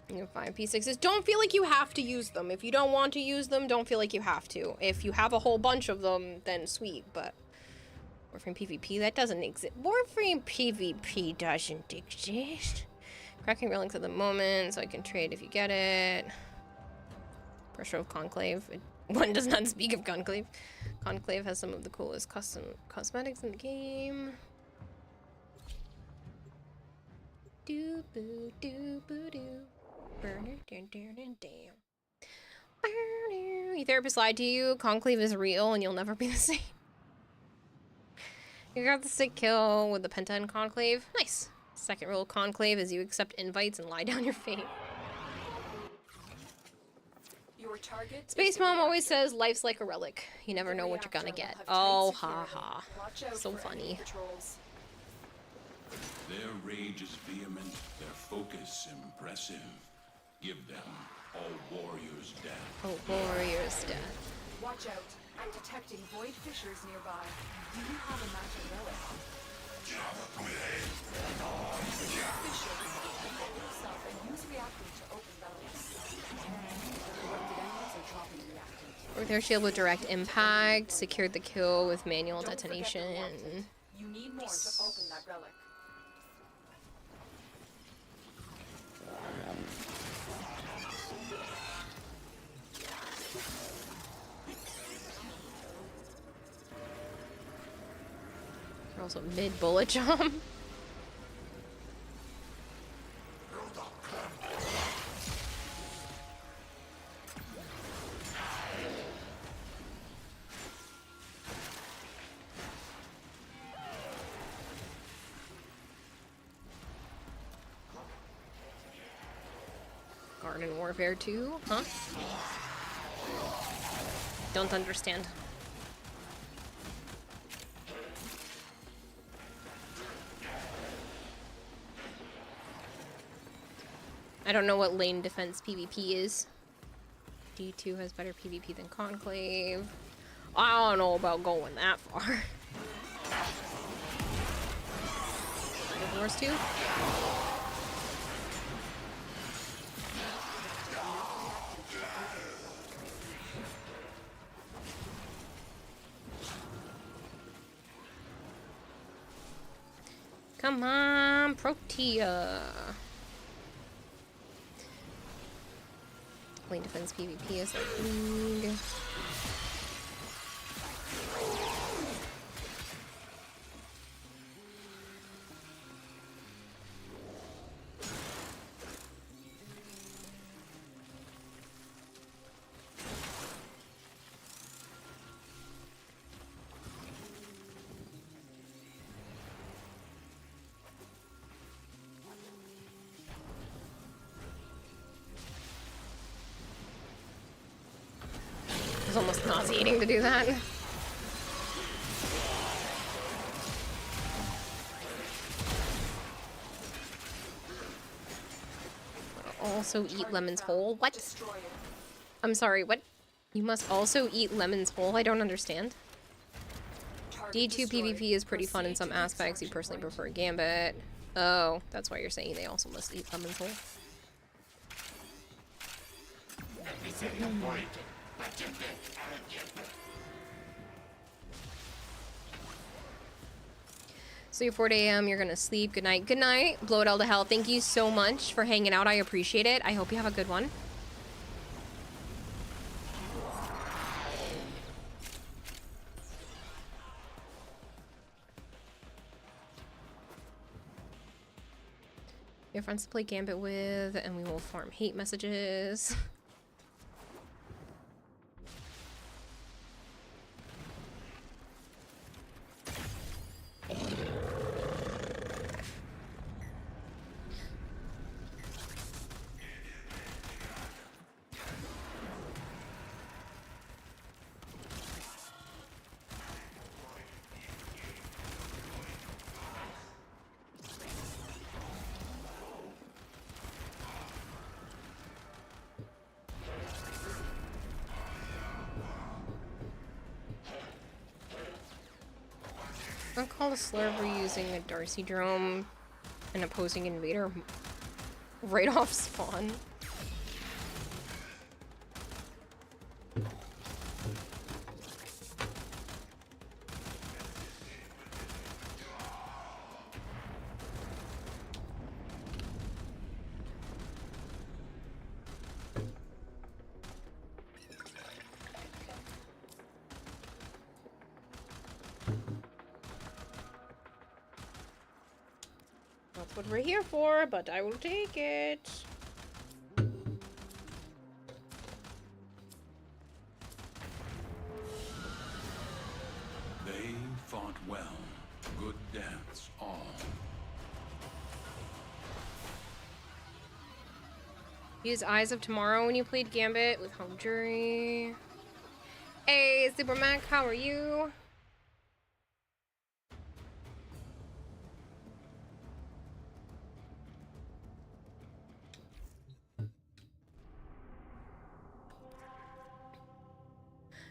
You can find P6s. Don't feel like you have to use them. If you don't want to use them, don't feel like you have to. If you have a whole bunch of them, then sweet, but... Warframe PvP, that doesn't exist. Warframe PvP doesn't exist. Cracking relics at the moment, so I can trade if you get it. Pressure of Conclave. One does not speak of Conclave. Conclave has some of the coolest custom cosmetics in the game. Doo boo doo boo doo. Burner down down and down. Your therapist lied to you. Conclave is real and you'll never be the same. You got the sick kill with the Penta and Conclave. Nice. Second rule of Conclave is you accept invites and lie down your fate. Space Mom always says life's like a relic. You never know what you're gonna get. Oh, ha ha. So funny. Their rage is vehement, their focus impressive. Give them all warriors' death. Oh, warriors' death. Watch out. I'm detecting void fissures nearby. Do you have a magic relic? Fissures. Defend yourself and use reactant to open relics. Corrupted enemies are dropping reactant. Or their shield with direct impact. Secured the kill with manual detonation. You need more to open that relic. Also mid-bullet jump. Garden Warfare 2, huh? Don't understand. I don't know what lane defense PvP is. D2 has better PvP than Conclave. I don't know about going that far. Guild Wars 2? Come on, Protea. Lane defense PvP is like League. It's almost nauseating to do that. Also eat lemons whole. What? I'm sorry, what? You must also eat lemons whole? I don't understand. D2 PvP is pretty fun in some aspects. You personally prefer Gambit. Oh, that's why you're saying they also must eat lemons whole. So you're 4 a.m., you're gonna sleep. Good night. Good night. Blow it all to hell. Thank you so much for hanging out. I appreciate it. I hope you have a good one. We have friends to play Gambit with, and we will farm hate messages. I'll call a Slurver using a Darcy Drome, an opposing invader right off spawn. That's what we're here for, but I will take it. They fought well. Good deaths all. Use Eyes of Tomorrow when you played Gambit with Home Jury. Hey, Super Mac, how are you?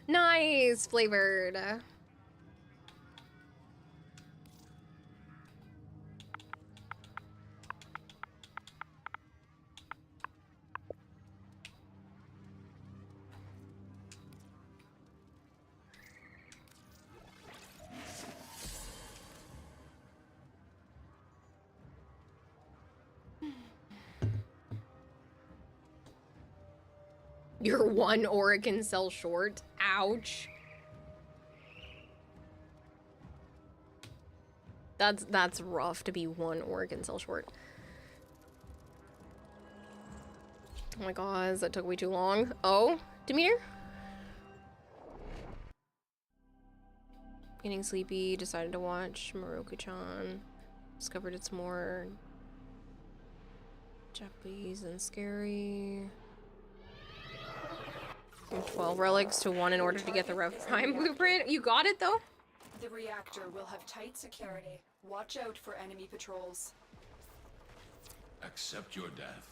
Nice, flavored. You're one Oregon cell short. Ouch. That's rough to be one Oregon cell short. Oh my god, that took way too long. Oh, Demeter? Getting sleepy, decided to watch Moroku-chan. Discovered it's more Japanese and scary. From 12 relics to 1 in order to get the Rev Prime blueprint. You got it though? The reactor will have tight security. Watch out for enemy patrols. Accept your death,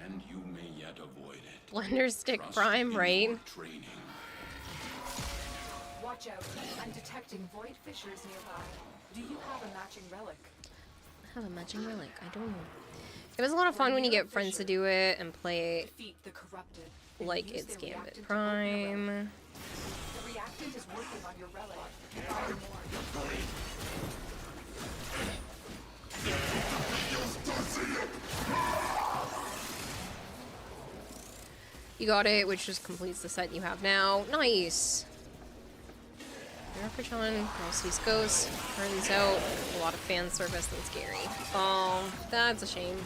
and you may yet avoid it. Blender Stick Trust Prime, in right? your training. Watch out. I'm detecting void fissures nearby. Do you have a matching relic? I have a matching relic. I don't know. It was a lot of fun when you get friends to do it and play Defeat the corrupted. like it's Gambit Prime. The reactant is working on your relic. Find more. You got it, which just completes the set you have now. Nice. Moroku-chan, Girl Sees Ghosts. Turns out a lot of fan service than scary. Oh, that's a shame.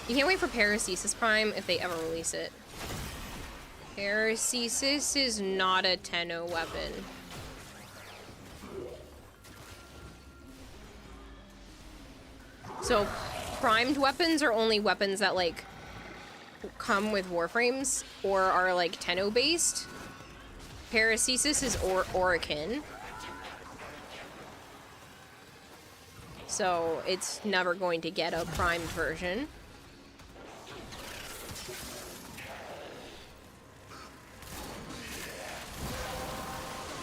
You can't wait for Paracesis Prime if they ever release it. Paracesis is not a Tenno weapon. So, primed weapons are only weapons that, like, come with Warframes or are, like, Tenno based. Paracesis is Orican. So, it's never going to get a primed version.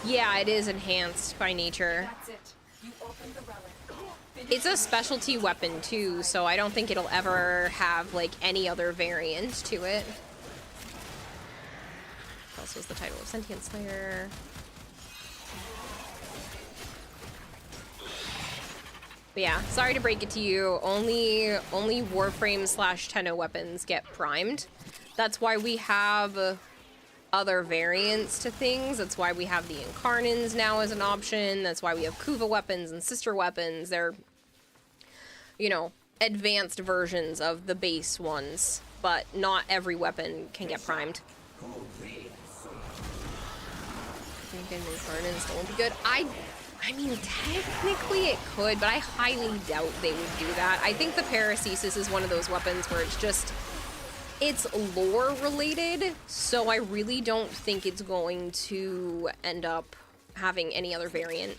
Yeah, it is enhanced by nature. That's it. You opened the relic. It's a specialty weapon too, so I don't think it'll ever have like any other variant to it. What else was the title of Sentient Slayer? But yeah, sorry to break it to you. Only Warframe / Tenno weapons get primed. That's why we have other variants to things. That's why we have the Incarnans now as an option. That's why we have Kuva weapons and sister weapons. They're, you know, advanced versions of the base ones, but not every weapon can get primed. I think an Incarnan still won't be good. I mean, technically it could, but I highly doubt they would do that. I think the Paracesis is one of those weapons where it's just, it's lore related, so I really don't think it's going to end up having any other variant.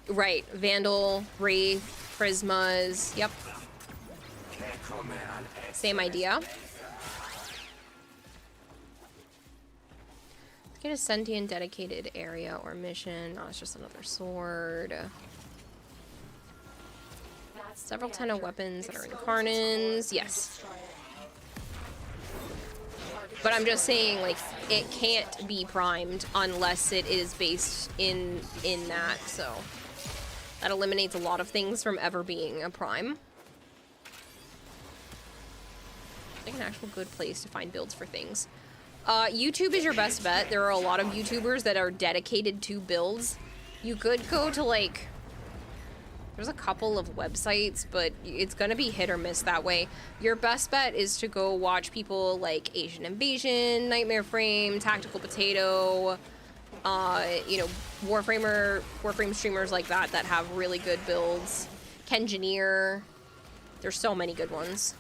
Right, Vandal, Wraith, Prismas, yep. Same idea. Get a sentient dedicated area or mission. Oh, it's just another sword. Several ton of weapons that are in Carnins. Yes. But I'm just saying, like, it can't be primed unless it is based in that, so that eliminates a lot of things from ever being a prime. Like an actual good place to find builds for things. YouTube is your best bet. There are a lot of YouTubers that are dedicated to builds. You could go to, like, there's a couple of websites, but it's gonna be hit or miss that way. Your best bet is to go watch people like Asian Invasion, Nightmare Frame, Tactical Potato, you know, Warframe streamers like that that have really good builds. Kengineer. There's so many good ones.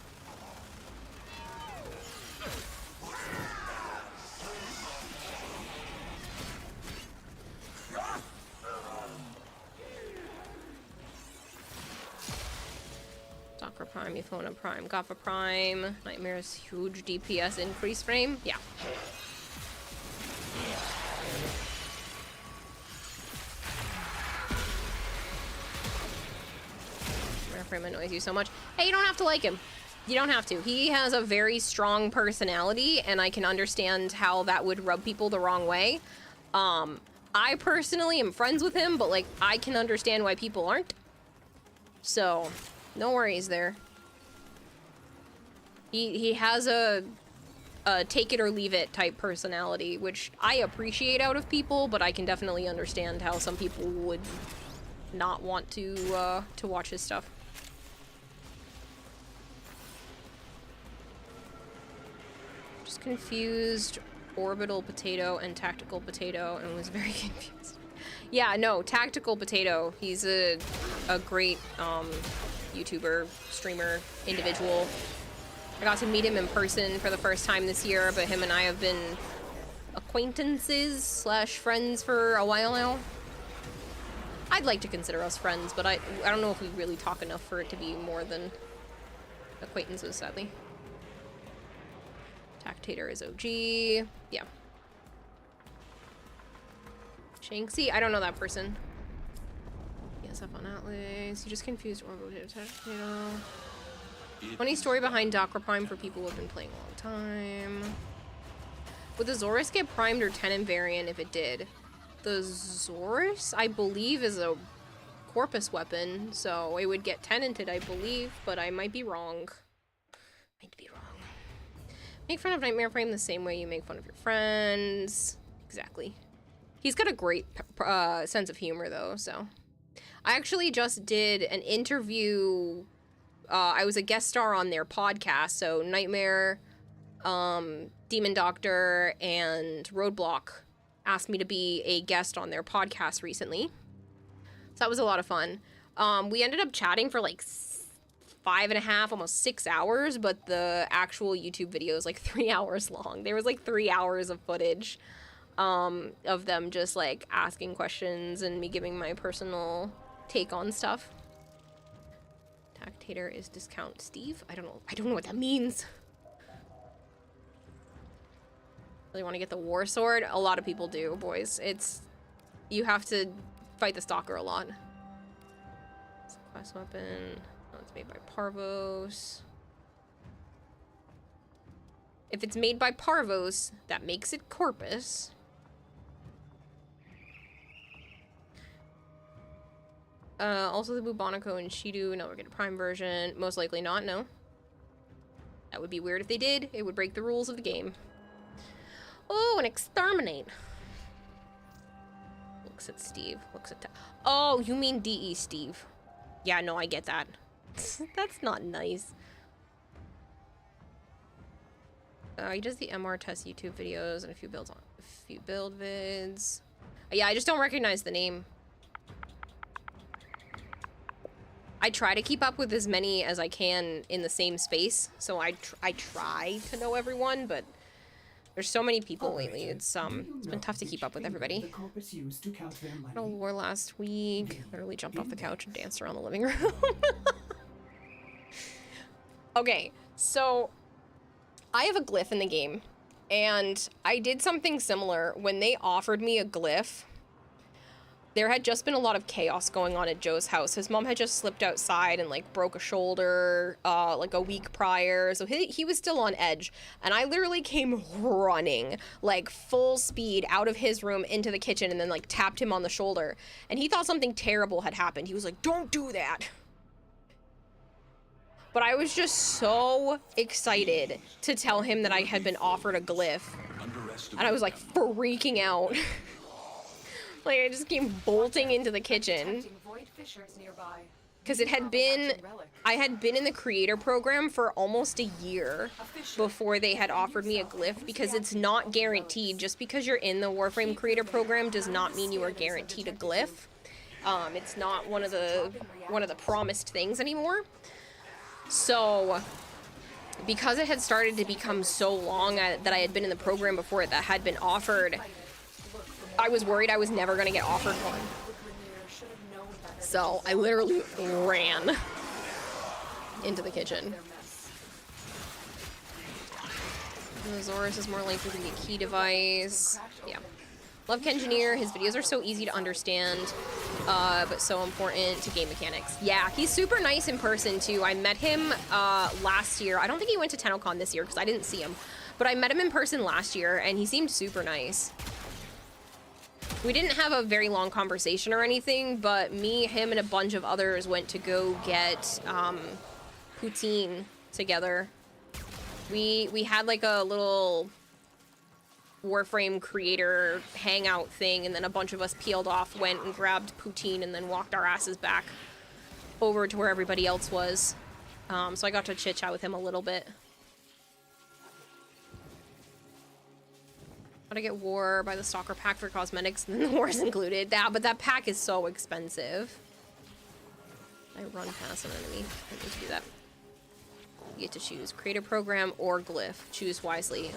Docker Prime, Euphona Prime, Goppa Prime, Nightmare's huge DPS increase frame. Yeah. Nightmare Frame annoys you so much. Hey, you don't have to like him. You don't have to. He has a very strong personality, and I can understand how that would rub people the wrong way. I personally am friends with him, but, like, I can understand why people aren't. So, no worries there. He has a take it or leave it type personality, which I appreciate out of people, but I can definitely understand how some people would not want to watch his stuff. Just confused Orbital Potato and Tactical Potato and was very confused. Yeah, no, Tactical Potato. He's a great YouTuber, streamer, individual. I got to meet him in person for the first time this year, but him and I have been acquaintances slash friends for a while now. I'd like to consider us friends, but I don't know if we really talk enough for it to be more than acquaintances, sadly. Tactator is OG. Yeah. Shanksy? I don't know that person. Yes, up on Atlas. You just confused Orbital Potato. Funny story behind Docker Prime for people who have been playing a long time. Would the Zorus get primed or 10 invariant if it did? The Zorus, I believe, is a Corpus weapon, so it would get tenanted, I believe, but I might be wrong. Might be wrong. Make fun of Nightmare Frame the same way you make fun of your friends. Exactly. He's got a great sense of humor, though, so. I actually just did an interview. I was a guest star on their podcast, so Nightmare, Demon Doctor, and Roadblock asked me to be a guest on their podcast recently. So that was a lot of fun. We ended up chatting for like 5.5, almost 6 hours, but the actual YouTube video is like 3 hours long. There was like 3 hours of footage of them just like asking questions and me giving my personal take on stuff. Tactator is discount Steve? I don't know what that means. Really want to get the war sword? A lot of people do, boys. You have to fight the stalker a lot. It's a class weapon. Oh, it's made by Parvos. If it's made by Parvos, that makes it Corpus. Also the Bubonico and Shidu. No, we're getting a Prime version. Most likely not, no. That would be weird if they did. It would break the rules of the game. Oh, an Exterminate. Looks at Steve. Looks at... Oh, you mean DE Steve. Yeah, no, I get that. That's not nice. He does the MR test YouTube videos and a few build vids. Yeah, I just don't recognize the name. I try to keep up with as many as I can in the same space, so I try to know everyone, but there's so many people lately. It's been tough to keep up with everybody. I had a war last week. Literally jumped off the couch and danced around the living room. Okay, so I have a glyph in the game And I did something similar. When they offered me a glyph, there had just been a lot of chaos going on at Joe's house. His mom had just slipped outside and like broke a shoulder like a week prior. So he was still on edge. And I literally came running like full speed out of his room into the kitchen and then like tapped him on the shoulder. And he thought something terrible had happened. He was like, "Don't do that." But I was just so excited to tell him that I had been offered a glyph. And I was like freaking out. Like, I just came bolting into the kitchen. Because I had been in the creator program for almost a year before they had offered me a glyph, because it's not guaranteed. Just because you're in the Warframe creator program does not mean you are guaranteed a glyph. It's not one of the promised things anymore. So, because it had started to become so long that I had been in the program before it that had been offered, I was worried I was never going to get offered one. So I literally ran into the kitchen. Azorus is more likely to be a key device. Yeah. Love Kengineer. His videos are so easy to understand, but so important to game mechanics. Yeah, he's super nice in person too. I met him last year. I don't think he went to TennoCon this year because I didn't see him. But I met him in person last year and he seemed super nice. We didn't have a very long conversation or anything, but me, him, and a bunch of others went to go get poutine together. We had like a little Warframe creator hangout thing, and then a bunch of us peeled off, went and grabbed poutine, and then walked our asses back over to where everybody else was. So I got to chit-chat with him a little bit. Gotta get War by the Stalker pack for cosmetics, and then the War's included. Yeah, but that pack is so expensive. I run past an enemy. I need to do that. You get to choose creator program or glyph. Choose wisely.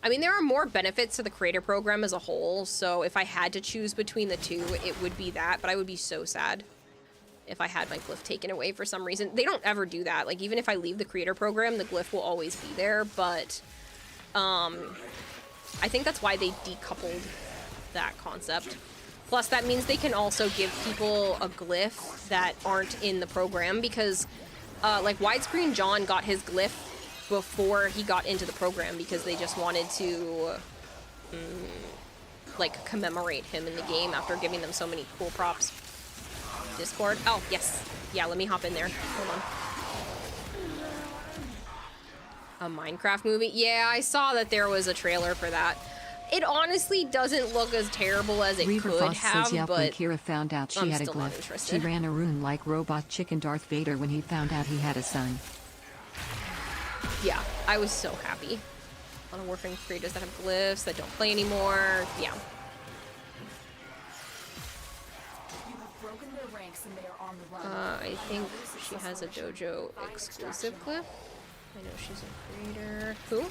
I mean, there are more benefits to the creator program as a whole, so if I had to choose between the two, it would be that, but I would be so sad if I had my glyph taken away for some reason. They don't ever do that. Like, even if I leave the creator program, the glyph will always be there, but I think that's why they decoupled that concept. Plus, that means they can also give people a glyph that aren't in the program, because like Widescreen John got his glyph before he got into the program because they just wanted to like commemorate him in the game after giving them so many cool props. Discord? Oh, yes. Yeah, let me hop in there. Hold on. A Minecraft movie? Yeah, I saw that there was a trailer for that. It honestly doesn't look as terrible as it could have, says, but when Kira found out she had a glyph, she ran a rune like Robot Chicken Darth Vader when he found out he had a son. Yeah, I was so happy. A lot of Warframe creators that have glyphs that don't play anymore. Yeah. I think she has a dojo exclusive glyph. I know she's a creator. Who?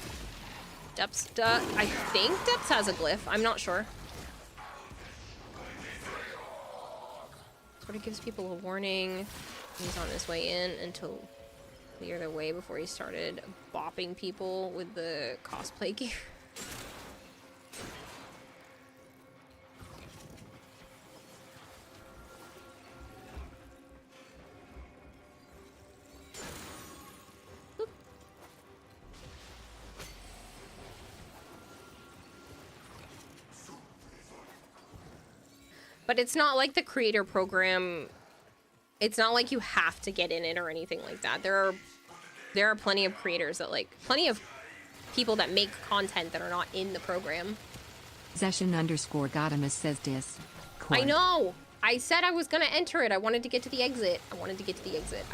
Depths. I think Depths has a glyph. I'm not sure. Sort of gives people a warning. He's on his way in until clear their way before he started bopping people with the cosplay gear. But it's not like the creator program. It's not like you have to get in it or anything like that. There are plenty of creators that plenty of people that make content that are not in the program. Session_Godimus says dis. I know. I said I was gonna enter it. I wanted to get to the exit. I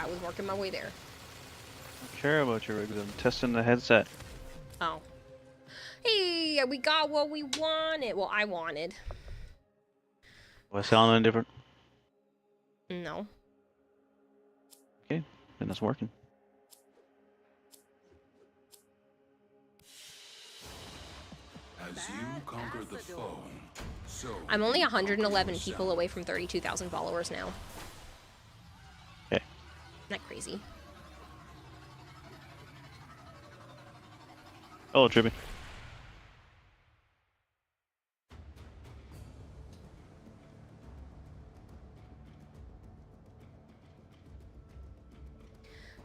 was working my way there. I don't care about your exit. I'm testing the headset. Oh. Hey, we got what we wanted. Well, I wanted. Was I sound any different? No. Okay, then it's working. As you conquer the foe, so I'm only 111 people away from 32,000 followers now. Okay. Isn't that crazy? Oh, trippy.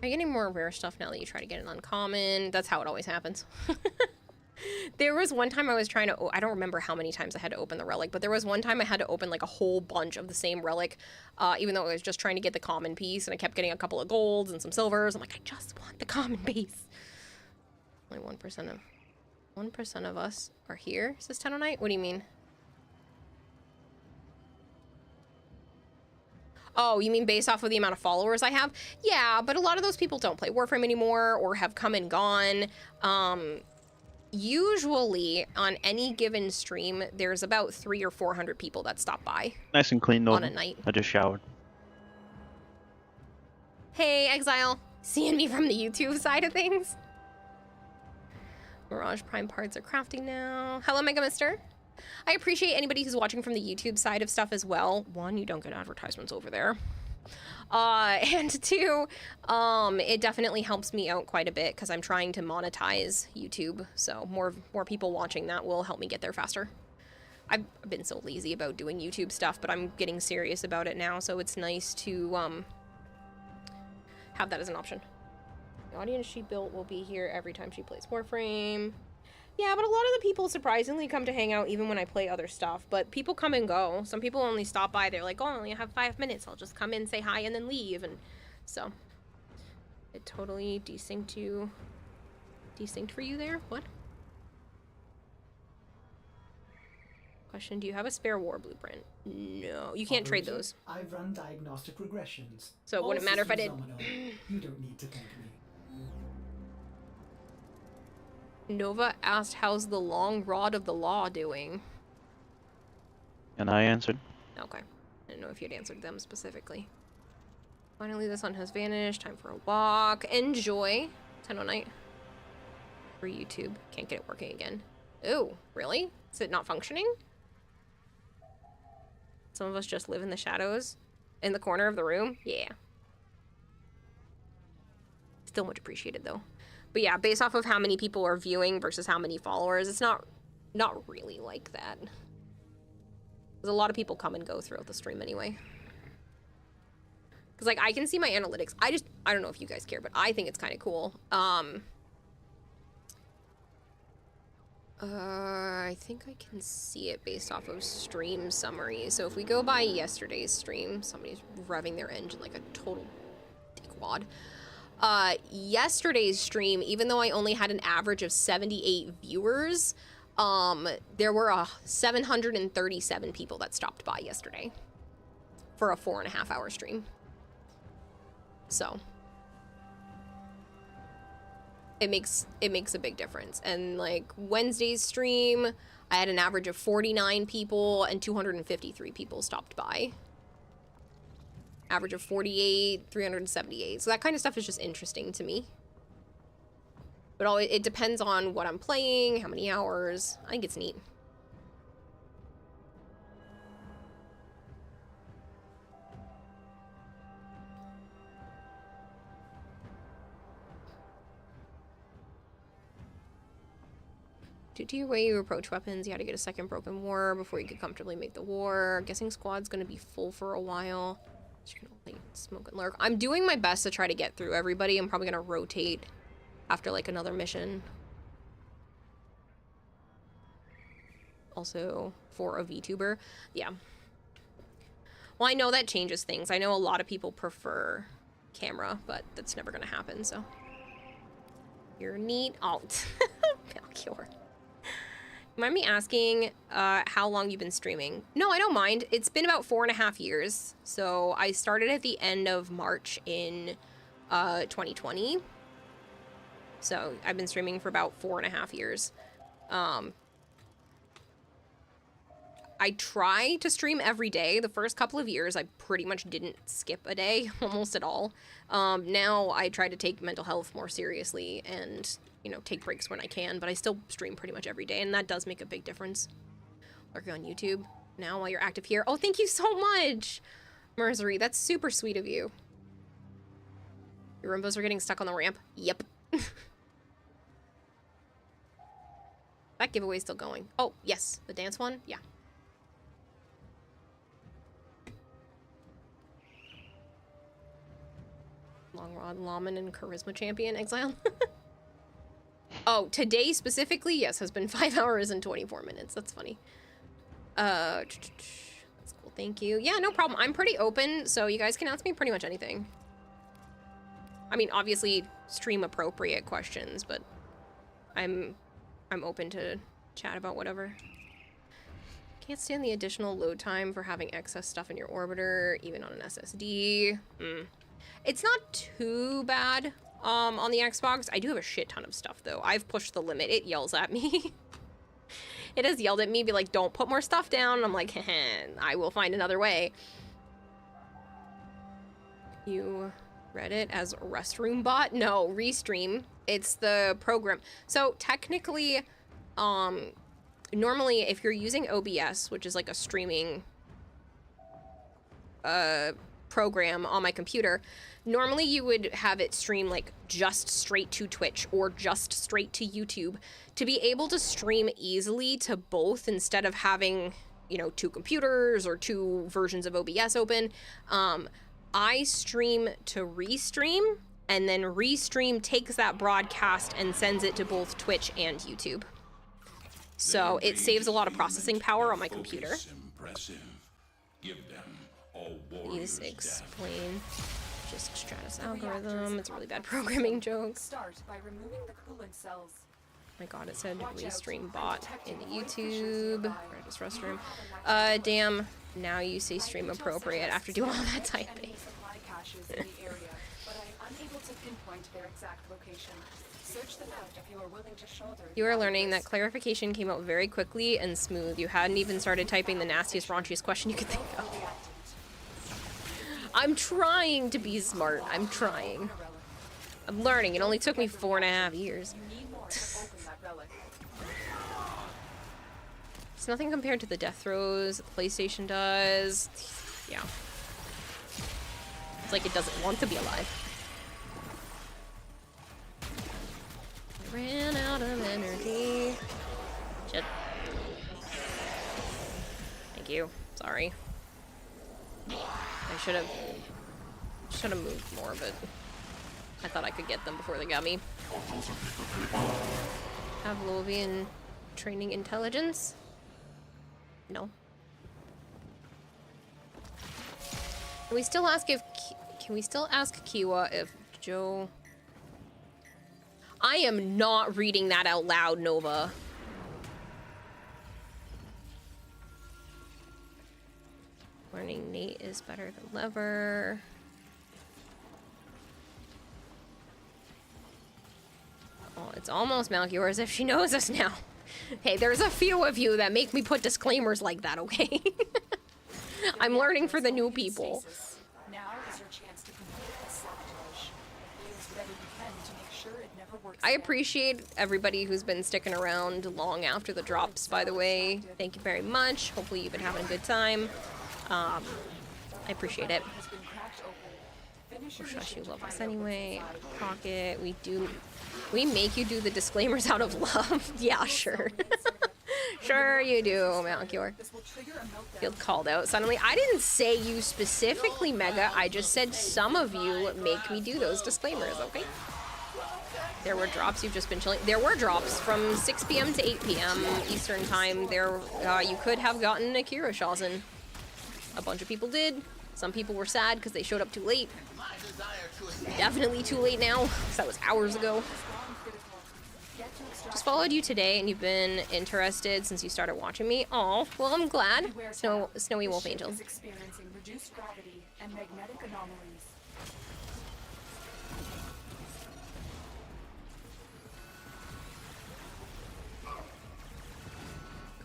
Are you getting more rare stuff now that you try to get an uncommon? That's how it always happens. There was one time I was trying to, I don't remember how many times I had to open the relic, but there was one time I had to open like a whole bunch of the same relic, even though I was just trying to get the common piece, and I kept getting a couple of golds and some silvers. I'm like, I just want the common piece. Only 1% of us are here, says 1009. What do you mean? Oh, you mean based off of the amount of followers I have? Yeah, but a lot of those people don't play Warframe anymore or have come and gone. Usually on any given stream, there's about 300 or 400 people that stop by. Nice and clean, though. On a night. I just showered. Hey, Exile. Seeing me from the YouTube side of things? Mirage Prime parts are crafting now. Hello, Mega Mister. I appreciate anybody who's watching from the YouTube side of stuff as well. One, you don't get advertisements over there. And two, it definitely helps me out quite a bit because I'm trying to monetize YouTube. So more people watching that will help me get there faster. I've been so lazy about doing YouTube stuff, but I'm getting serious about it now. So it's nice to have that as an option. The audience she built will be here every time she plays Warframe. Yeah, but a lot of the people surprisingly come to hang out even when I play other stuff. But people come and go. Some people only stop by. They're like, oh, I only have 5 minutes. I'll just come in, say hi, and then leave. And so it totally desynced for you there? What? Question, do you have a spare war blueprint? No, you can't trade those. I've run diagnostic regressions. So it wouldn't matter if I did. You don't need to thank me. Nova asked, how's the long rod of the law doing? And I answered. Okay. I didn't know if you'd answered them specifically. Finally, the sun has vanished. Time for a walk. Enjoy. 10:09. For YouTube. Can't get it working again. Ooh, really? Is it not functioning? Some of us just live in the shadows. In the corner of the room? Yeah. Still much appreciated, though. But yeah, based off of how many people are viewing versus how many followers, it's not really like that. Because a lot of people come and go throughout the stream anyway. Because, like, I can see my analytics. I don't know if you guys care, but I think it's kind of cool. I think I can see it based off of stream summary. So if we go by yesterday's stream, somebody's revving their engine like a total dickwad. Yesterday's stream, even though I only had an average of 78 viewers, there were 737 people that stopped by yesterday for a 4.5-hour stream. So it makes a big difference. And like Wednesday's stream, I had an average of 49 people and 253 people stopped by. Average of 48, 378. So that kind of stuff is just interesting to me. But it depends on what I'm playing, how many hours. I think it's neat. Due to your way you approach weapons, you had to get a second broken war before you could comfortably make the war. Guessing squad's gonna be full for a while. Just gonna like smoke and lurk. I'm doing my best to try to get through everybody. I'm probably gonna rotate after like another mission. Also for a VTuber. Yeah. Well, I know that changes things. I know a lot of people prefer camera, but that's never gonna happen, so. You're neat. Alt. Melchior. Mind me asking how long you've been streaming? No, I don't mind. It's been about 4.5 years. So I started at the end of March in 2020. So I've been streaming for about 4.5 years. I try to stream every day. The first couple of years, I pretty much didn't skip a day, almost at all. Now I try to take mental health more seriously and, you know, take breaks when I can, but I still stream pretty much every day, and that does make a big difference. Lurking on YouTube now while you're active here. Oh, thank you so much, Mercery. That's super sweet of you. Your Rimbos are getting stuck on the ramp. Yep. That giveaway's still going. Oh, yes. The dance one? Yeah. Long Rod, Lawman, and Charisma Champion exiled. Oh, today specifically, yes, has been 5 hours and 24 minutes. That's funny. That's cool. Thank you. Yeah, no problem. I'm pretty open, so you guys can ask me pretty much anything. I mean, obviously, stream appropriate questions, but I'm open to chat about whatever. Can't stand the additional load time for having excess stuff in your orbiter, even on an SSD. It's not too bad on the Xbox. I do have a shit ton of stuff, though. I've pushed the limit. It yells at me. It has yelled at me, be like, don't put more stuff down. And I'm like, I will find another way. You read it as restroom bot? No, Restream. It's the program. So technically, normally if you're using OBS, which is like a streaming program on my computer, normally you would have it stream like just straight to Twitch or just straight to YouTube. To be able to stream easily to both instead of having, you know, 2 computers or 2 versions of OBS open, I stream to Restream, and then Restream takes that broadcast and sends it to both Twitch and YouTube. So it saves a lot of processing power on my computer. Please explain. Just Stratus algorithm. It's a really bad programming joke. Start by removing the coolant cells. My god, it said Restream bot in YouTube. Practice restroom. Damn. Now you say stream appropriate after doing all that typing. You are learning that clarification came out very quickly and smooth. You hadn't even started typing the nastiest, raunchiest question you could think of. I'm trying to be smart. I'm trying. I'm learning. It only took me 4.5 years. It's nothing compared to the death throws that the PlayStation does. Yeah. It's like it doesn't want to be alive. I ran out of energy. Shit. Thank you. Sorry. I should have moved more, but I thought I could get them before they got me. Pavlovian training intelligence? No. Can we still ask Kiwa if Joe... I am not reading that out loud, Nova. Learning Nate is better than Lever. Oh, it's almost Malchior as if she knows us now. Hey, there's a few of you that make me put disclaimers like that, okay? I'm learning for the new people. Now is your chance to complete the sabotage. Use whatever you can to make sure it never works. I appreciate everybody who's been sticking around long after the drops, by the way. Thank you very much. Hopefully you've been having a good time. I appreciate it. Shush, you love us anyway. Pocket, we make you do the disclaimers out of love. Yeah, sure. Sure you do, Malchior. Feel called out suddenly. I didn't say you specifically, Mega. I just said some of you make me do those disclaimers, okay? There were drops, you've just been chilling. There were drops from 6 p.m. to 8 p.m. Eastern time. There, you could have gotten Akira Shawzin. A bunch of people did. Some people were sad because they showed up too late. Definitely too late now, because that was hours ago. Just followed you today, and you've been interested since you started watching me. Oh, well, I'm glad. Snowy Wolf Angel. Experiencing reduced gravity and magnetic anomalies.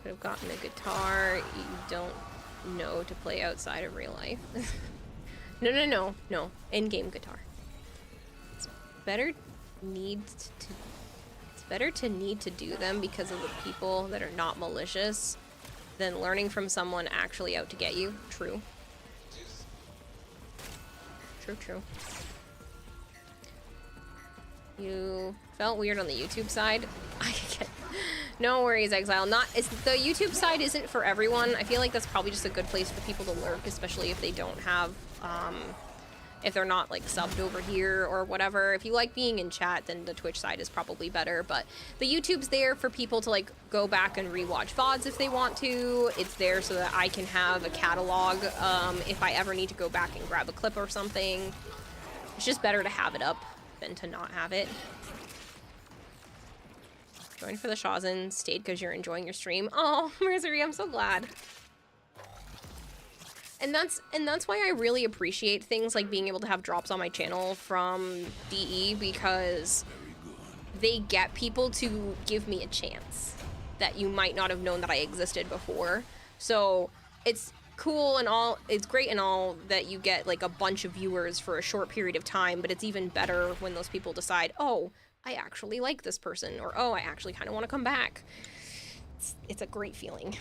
Could have gotten a guitar. You don't know to play outside of real life. No. In-game guitar. It's better to need to do them because of the people that are not malicious than learning from someone actually out to get you. True. True. You felt weird on the YouTube side. No worries, Exile. The YouTube side isn't for everyone. I feel like that's probably just a good place for people to lurk, especially if they don't have, if they're not like subbed over here or whatever. If you like being in chat, then the Twitch side is probably better. But the YouTube's there for people to like go back and rewatch VODs if they want to. It's there so that I can have a catalog if I ever need to go back and grab a clip or something. It's just better to have it up than to not have it. Joined for the Shawzin, stayed because you're enjoying your stream. Oh, Misery, I'm so glad. And that's why I really appreciate things like being able to have drops on my channel from DE, because they get people to give me a chance that you might not have known that I existed before. So it's cool and all, it's great and all that you get like a bunch of viewers for a short period of time, but it's even better when those people decide, oh, I actually like this person, or oh, I actually kind of want to come back. It's a great feeling.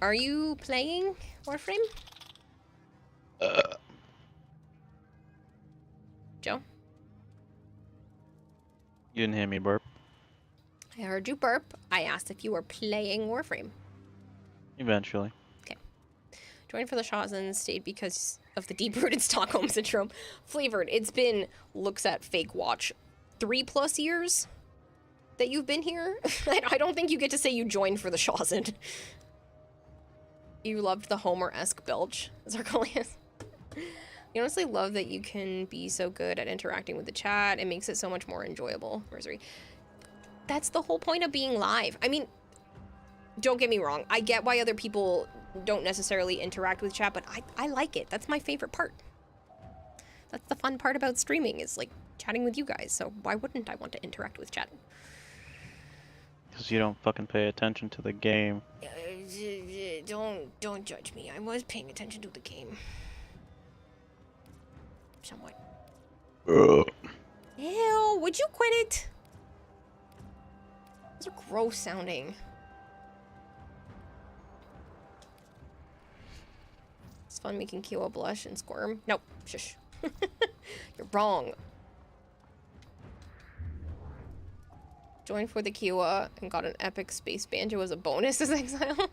Are you playing Warframe? Joe? You didn't hear me burp. I heard you burp. I asked if you were playing Warframe. Eventually. Okay. Joined for the Shawzin, stayed because of the deep-rooted Stockholm Syndrome. Flavored, it's been, looks at Fake Watch, 3+ years that you've been here. I don't think you get to say you joined for the Shawzin. You loved the Homer-esque belch, Zarkolius. You honestly love that you can be so good at interacting with the chat. It makes it so much more enjoyable. Rosary. That's the whole point of being live. I mean, don't get me wrong. I get why other people don't necessarily interact with chat, but I like it. That's my favorite part. That's the fun part about streaming, is like chatting with you guys. So why wouldn't I want to interact with chat? Because you don't fucking pay attention to the game. Don't judge me. I was paying attention to the game. Somewhat. Ew, would you quit it? Those are gross sounding. It's fun making Kiowa blush and squirm. Nope, shush. You're wrong. Joined for the Kiowa and got an epic space banjo as a bonus as Exile.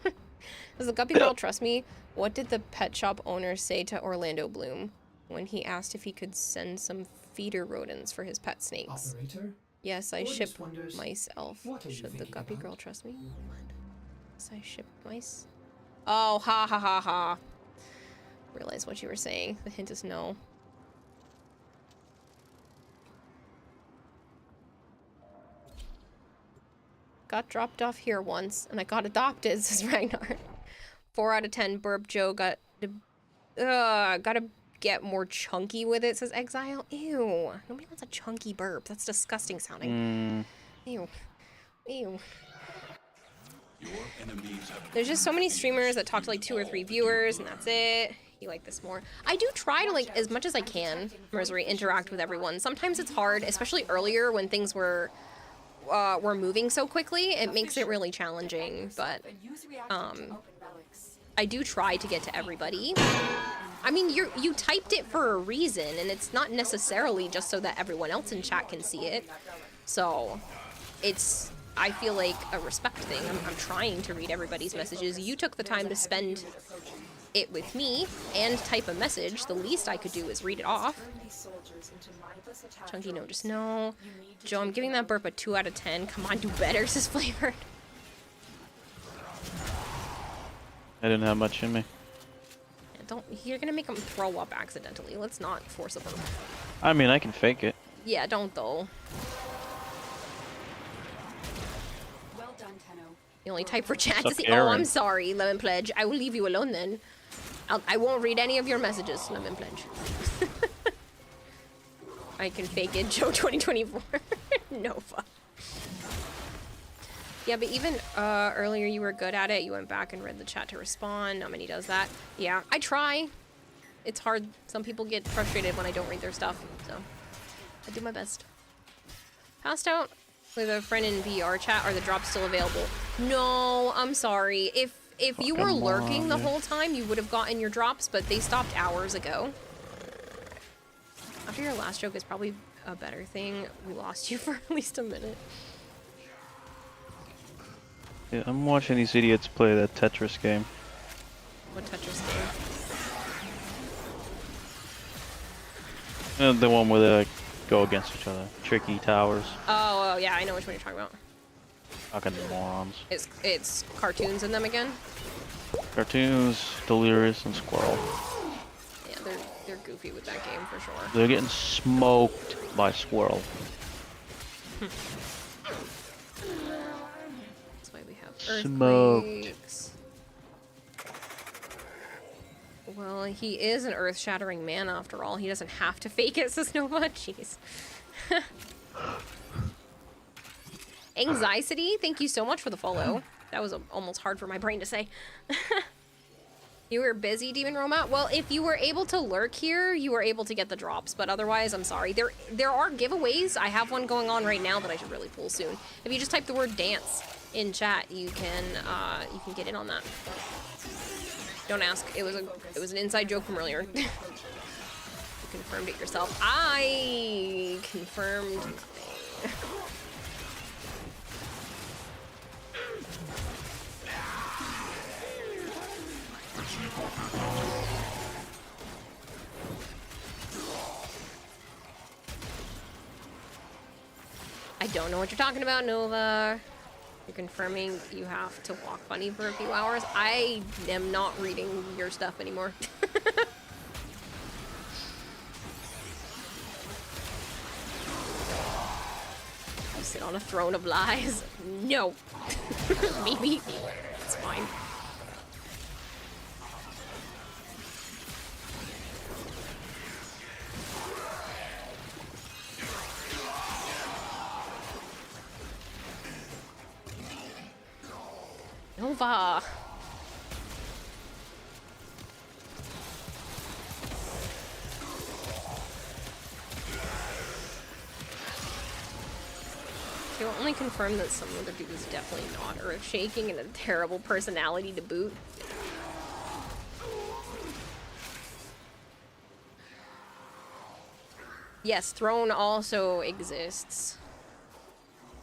Does the guppy girl trust me? What did the pet shop owner say to Orlando Bloom when he asked if he could send some feeder rodents for his pet snakes? Operator? Yes, I Orders ship wonders, mice elf. what are you Should the thinking guppy about? girl trust me? What? Yes, I ship mice. Oh, ha ha ha ha. Realize what you were saying. The hint is no. Got dropped off here once, and I got adopted, says Ragnar. 4 out of 10 burp Joe got... gotta get more chunky with it, says Exile. Ew. Nobody wants a chunky burp. That's disgusting sounding. Ew. Ew. There's just so many streamers that talk to like 2 or 3 viewers, and that's it. You like this more. I do try to, like, as much as I can, Mercury, interact with everyone. Sometimes it's hard, especially earlier when things were moving so quickly. It makes it really challenging, but I do try to get to everybody. I mean, you typed it for a reason, and it's not necessarily just so that everyone else in chat can see it. So it's, I feel like, a respect thing. I'm trying to read everybody's messages. You took the time to spend it with me and type a message. The least I could do is read it off. Chunky, no, just no. Joe, I'm giving that burp a 2 out of 10. Come on, do better, says Flavored. I didn't have much in me. Yeah, don't, you're gonna make him throw up accidentally. Let's not force a burp. I mean, I can fake it. Yeah, don't though. Well done, Tenno. You only type for chat to Suck see. Aaron. Oh, I'm sorry, Lemon Pledge. I will leave you alone then. I won't read any of your messages, Lemon Pledge. I can fake it, Joe 2024. No fuck. Yeah, but even earlier you were good at it. You went back and read the chat to respond. Not many does that. Yeah, I try. It's hard. Some people get frustrated when I don't read their stuff, so I do my best. Passed out with a friend in VR chat. Are the drops still available? No, I'm sorry. If you were lurking the whole time, you would have gotten your drops, but they stopped hours ago. After your last joke is probably a better thing. We lost you for at least a minute. Yeah, I'm watching these idiots play that Tetris game. What Tetris game? The one where they like go against each other. Tricky towers. Oh, yeah, I know which one you're talking about. Fucking morons. It's cartoons in them again? Cartoons, Delirious, and Squirrel. Yeah, they're goofy with that game for sure. They're getting smoked by Squirrel. That's why we have Smoked. earthquakes. Well, he is an earth-shattering man after all. He doesn't have to fake it, says Nova. Jeez. Anxiety, thank you so much for the follow. That was almost hard for my brain to say. You were busy, Demon Roma? Well, if you were able to lurk here, you were able to get the drops, but otherwise, I'm sorry. There are giveaways. I have one going on right now that I should really pull soon. If you just type the word dance in chat, you can get in on that. Don't ask. It was an inside joke from earlier. You confirmed it yourself. I confirmed nothing. I don't know what you're talking about, Nova. You're confirming you have to walk funny for a few hours. I am not reading your stuff anymore. You sit on a throne of lies. No. Maybe. It's fine. Nova. You'll only confirm that some other dude is definitely not earth-shaking and a terrible personality to boot. Yes, throne also exists.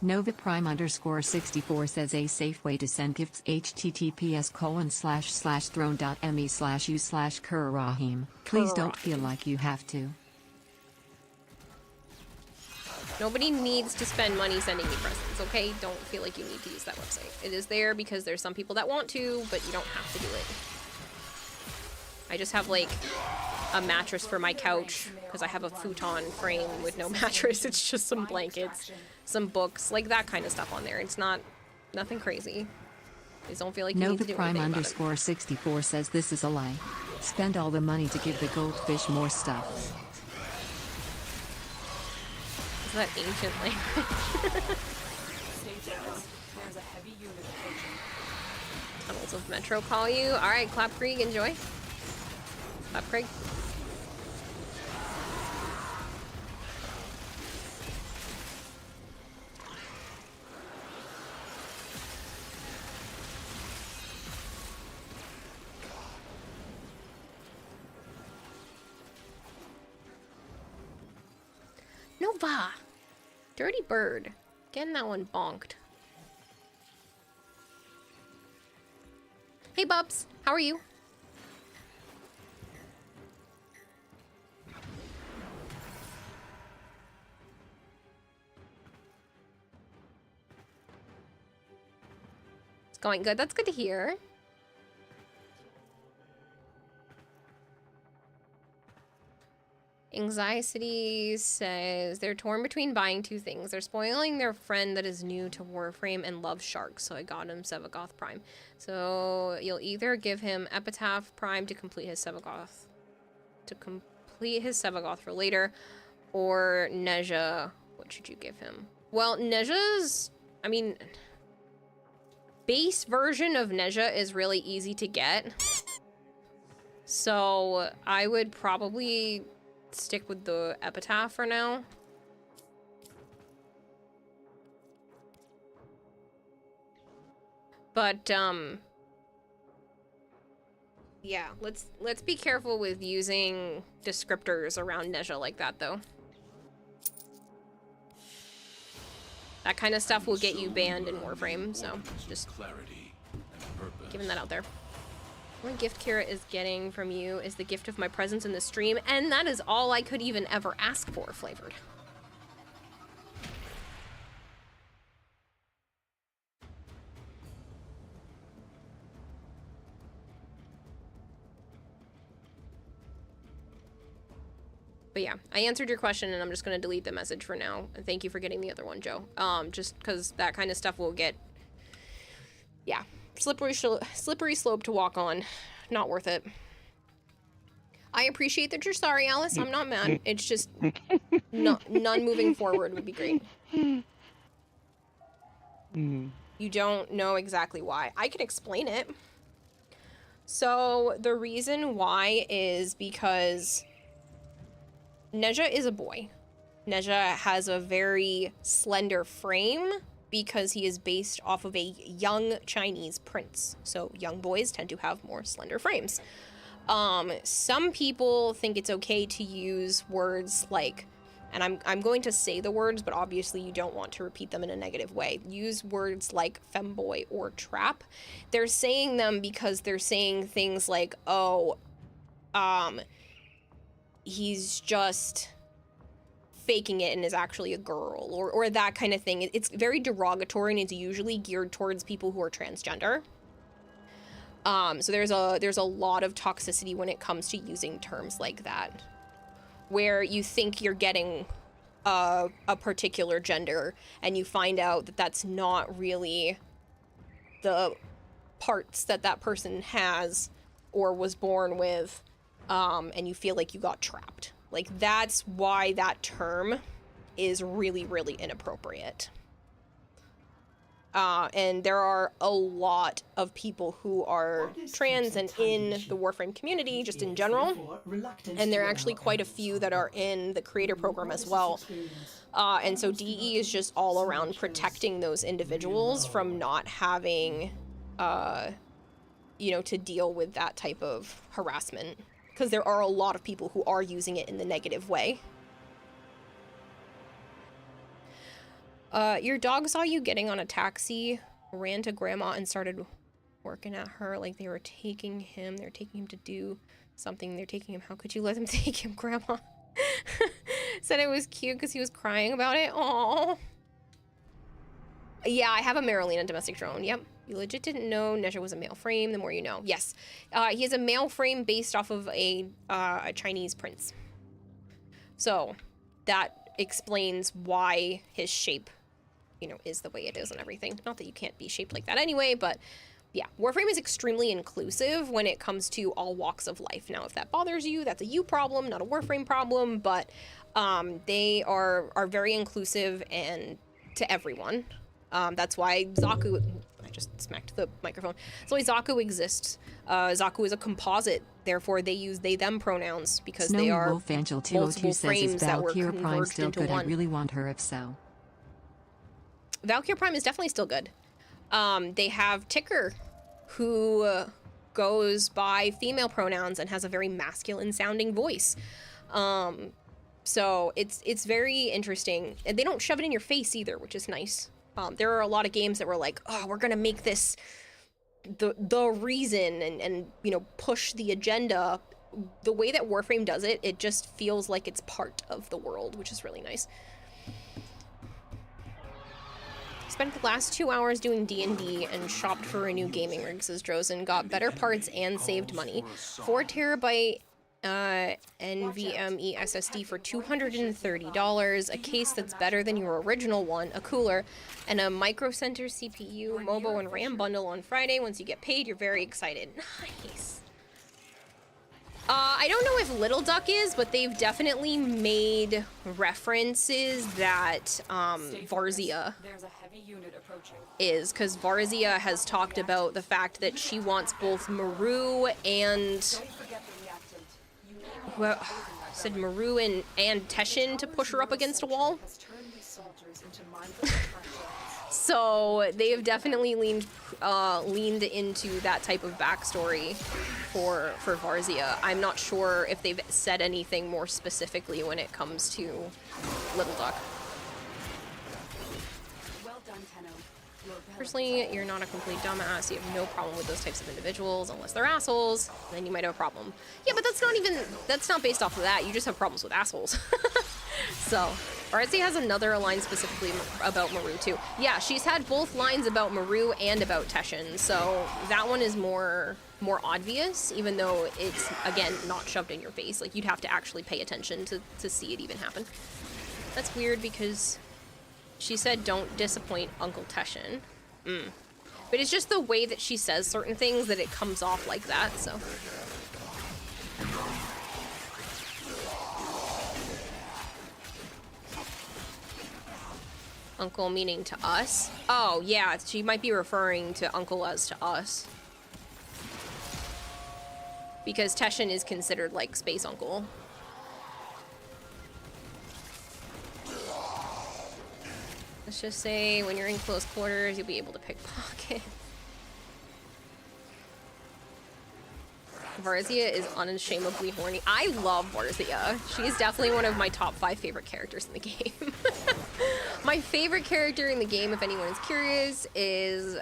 Nova Prime _64 says a safe way to send gifts https://throne.me/u/Kurrahim. Please don't feel like you have to. Nobody needs to spend money sending me presents, okay? Don't feel like you need to use that website. It is there because there's some people that want to, but you don't have to do it. I just have like a mattress for my couch because I have a futon frame with no mattress. It's just some blankets, some books, like that kind of stuff on there. It's nothing crazy. Please don't feel like you need to do Prime anything about it. _64 says this is a lie. Spend all the money to give the goldfish more stuff. Is that ancient language? There's a heavy unit approaching. Tunnels of Metro call you. Alright, Clap Krieg, enjoy. Clap Krieg. Nova! Dirty bird. Getting that one bonked. Hey, Bubs. How are you? It's going good. That's good to hear. Anxiety says they're torn between buying two things. They're spoiling their friend that is new to Warframe and loves sharks, so I got him Sevagoth Prime. So you'll either give him Epitaph Prime to complete his Sevagoth for later, or Nezha. What should you give him? Well, Nezha's, I mean, base version of Nezha is really easy to get. So I would probably stick with the Epitaph for now. But yeah, let's be careful with using descriptors around Nezha like that though. That kind of stuff will get you banned in Warframe, so just giving that out there. One gift Kira is getting from you is the gift of my presence in the stream, and that is all I could even ever ask for, Flavored. But yeah, I answered your question, and I'm just going to delete the message for now. And thank you for getting the other one, Joe. Just because that kind of stuff will get, yeah, slippery slope to walk on. Not worth it. I appreciate that you're sorry, Alice. I'm not mad. It's just none moving forward would be great. You don't know exactly why. I can explain it. So the reason why is because Neja is a boy. Neja has a very slender frame because he is based off of a young Chinese prince. So young boys tend to have more slender frames. Some people think it's okay to use words like, and I'm going to say the words, but obviously you don't want to repeat them in a negative way. Use words like femboy or trap. They're saying them because they're saying things like, oh, he's just faking it and is actually a girl, or that kind of thing. It's very derogatory, and it's usually geared towards people who are transgender. So there's a lot of toxicity when it comes to using terms like that, where you think you're getting a particular gender, and you find out that that's not really the parts that that person has or was born with. And you feel like you got trapped. Like, that's why that term is really, really inappropriate. And there are a lot of people who are trans and in the Warframe community, just in general. And there are actually quite a few that are in the creator program as well. And so DE is just all around protecting those individuals from not having, you know, to deal with that type of harassment. Because there are a lot of people who are using it in the negative way. Your dog saw you getting on a taxi, ran to grandma and started working at her like they were taking him. They're taking him to do something. They're taking him. How could you let them take him, grandma? Said it was cute because he was crying about it. Aww. Yeah, I have a Marilena domestic drone. Yep. You legit didn't know Neja was a male frame. The more you know. Yes. He is a male frame based off of a Chinese prince. So that explains why his shape, you know, is the way it is and everything. Not that you can't be shaped like that anyway, but yeah. Warframe is extremely inclusive when it comes to all walks of life. Now, if that bothers you, that's a you problem, not a Warframe problem, but they are very inclusive and to everyone. That's why Zaku... I just smacked the microphone. That's why Zaku exists. Zaku is a composite. Therefore, they use they/them pronouns because Snowy they are Wolf Angel multiple 202 says, frames is that were Valkyr Prime converged still into good? one. I really want her if so. Valkyr Prime is definitely still good. They have Ticker, who goes by female pronouns and has a very masculine-sounding voice. So it's very interesting. And they don't shove it in your face either, which is nice. There are a lot of games that were like, oh, we're gonna make this the reason and you know, push the agenda. The way that Warframe does it, it just feels like it's part of the world, which is really nice. Spent the last 2 hours doing D&D and shopped for a new gaming rig, says Drozen. Got better parts and saved money. 4 terabyte NVMe SSD for $230, a case that's better than your original one, a cooler, and a Micro Center CPU, MOBO, and RAM bundle on Friday. Once you get paid, you're very excited. Nice. I don't know if Little Duck is, but they've definitely made references that Varzia is, because Varzia has talked about the fact that she wants both Maru and... Well, said Maru and Teshin to push her up against a wall. So they have definitely leaned into that type of backstory for Varzia. I'm not sure if they've said anything more specifically when it comes to Little Duck. personally, you're not a complete dumbass. You have no problem with those types of individuals unless they're assholes. Then you might have a problem. Yeah, but that's not based off of that. You just have problems with assholes. So, Artsy has another line specifically about Maru too. Yeah, she's had both lines about Maru and about Teshin. So that one is more obvious, even though it's, again, not shoved in your face. Like, you'd have to actually pay attention to see it even happen. That's weird because she said don't disappoint Uncle Teshin. But it's just the way that she says certain things that it comes off like that, so. Uncle meaning to us? Oh, yeah, she might be referring to Uncle as to us. Because Teshin is considered, like, Space Uncle. Let's just say when you're in close quarters, you'll be able to pickpocket. Varzia is unashamedly horny. I love Varzia. She is definitely one of my top 5 favorite characters in the game. My favorite character in the game, if anyone is curious, is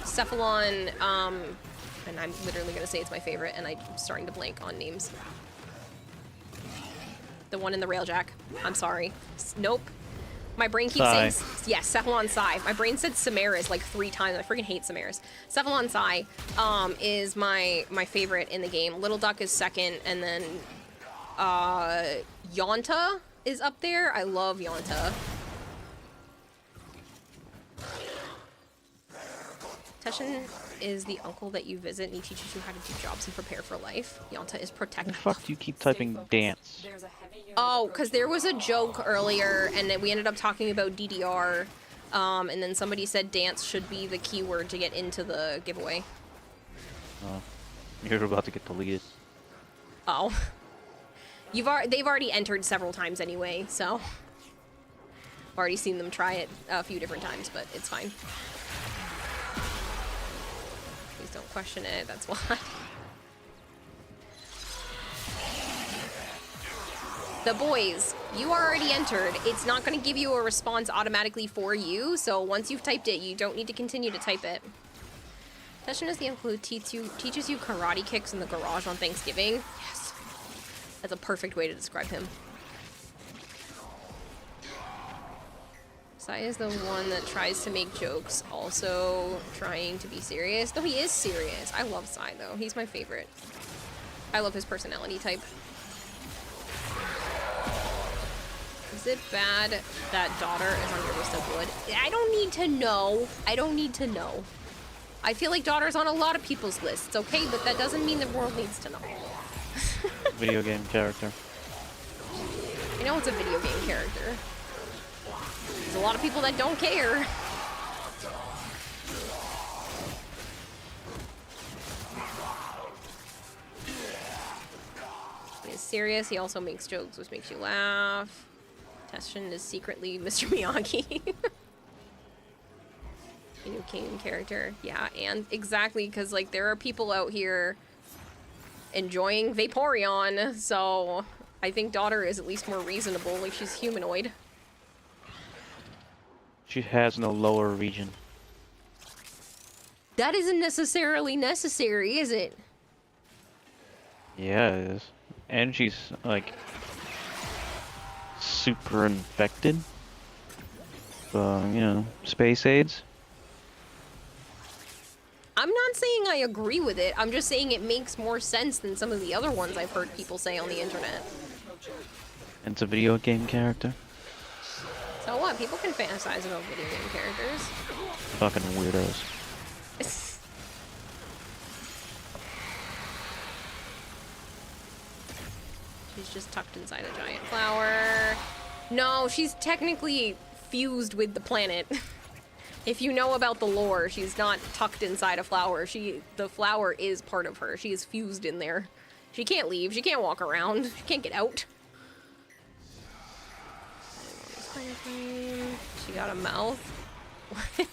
Cephalon, and I'm literally gonna say it's my favorite, and I'm starting to blank on names. The one in the railjack. I'm sorry. Nope. My brain keeps saying, yes, Cephalon Sai. My brain said Samaras like 3 times. I freaking hate Samaras. Cephalon Sai is my favorite in the game. Little Duck is second, and then Yonta is up there. I love Yonta. Teshin is the uncle that you visit, and he teaches you how to do jobs and prepare for life. Yonta is protective. Why the fuck do you keep typing dance? Oh, because there was a joke earlier, and then we ended up talking about DDR, and then somebody said dance should be the keyword to get into the giveaway. You're about to get deleted. Oh. They've already entered several times anyway, so. I've already seen them try it a few different times, but it's fine. Please don't question it, that's why. The boys, you are already entered. It's not going to give you a response automatically for you, so once you've typed it, you don't need to continue to type it. Teshin is the uncle who teaches you karate kicks in the garage on Thanksgiving. Yes. That's a perfect way to describe him. Sai is the one that tries to make jokes, also trying to be serious. No, he is serious. I love Sai, though. He's my favorite. I love his personality type. Is it bad that daughter is on your list of wood? I don't need to know. I don't need to know. I feel like daughter's on a lot of people's lists, okay? But that doesn't mean the world needs to know. Video game character. I know it's a video game character. There's a lot of people that don't care. He is serious. He also makes jokes, which makes you laugh. Teshin is secretly Mr. Miyagi. A new game character. Yeah, and exactly, because, like, there are people out here enjoying Vaporeon, so I think daughter is at least more reasonable. Like, she's humanoid. She has no lower region. That isn't necessarily necessary, is it? Yeah, it is. And she's, like, super infected. You know, space AIDS. I'm not saying I agree with it. I'm just saying it makes more sense than some of the other ones I've heard people say on the internet. And it's a video game character. So what? People can fantasize about video game characters. Fucking weirdos. She's just tucked inside a giant flower. No, she's technically fused with the planet. If you know about the lore, she's not tucked inside a flower. The flower is part of her. She is fused in there. She can't leave. She can't walk around. She can't get out. She got a mouth. That's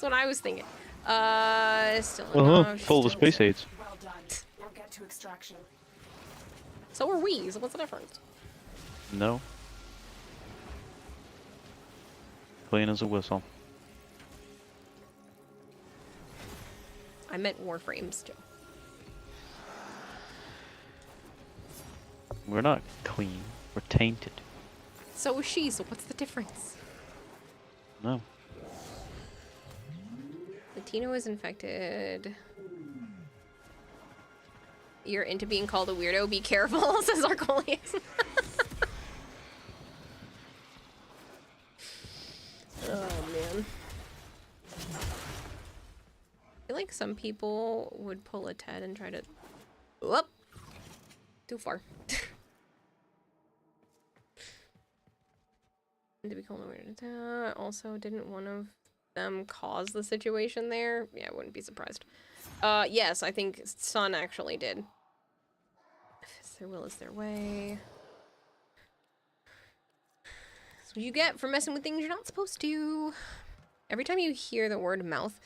what I was thinking. Still enough. Full of space AIDS. Well done. Now get to extraction. So are we, so what's the difference? No. Clean as a whistle. I meant Warframes, Joe. We're not clean. We're tainted. So is she, so what's the difference? No. Latino is infected. You're into being called a weirdo? Be careful, says Arcolius. Oh, man. I feel like some people would pull a Ted and try to... Whoop! Too far. To be called a weirdo. Also, didn't one of them cause the situation there? Yeah, I wouldn't be surprised. Yes, I think Sun actually did. If it's their will, is their way. That's what you get for messing with things you're not supposed to. Every time you hear the word mouth,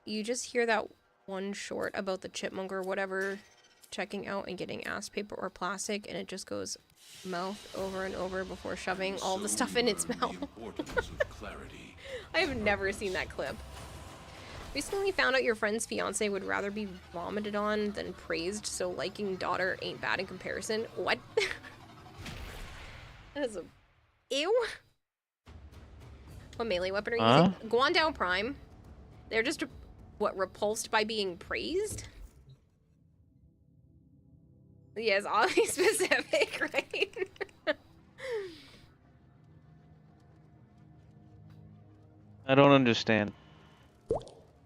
you just hear that one short about the chipmunk or whatever checking out and getting ass paper or plastic, and it just goes mouth over and over before shoving all the stuff in its mouth. I have never seen that clip. Recently found out your friend's fiance would rather be vomited on than praised, so liking daughter ain't bad in comparison. What? That is a... Ew. What melee weapon are you using? Guandao Prime. They're just, what, repulsed by being praised? Yes, oddly specific, right? I don't understand.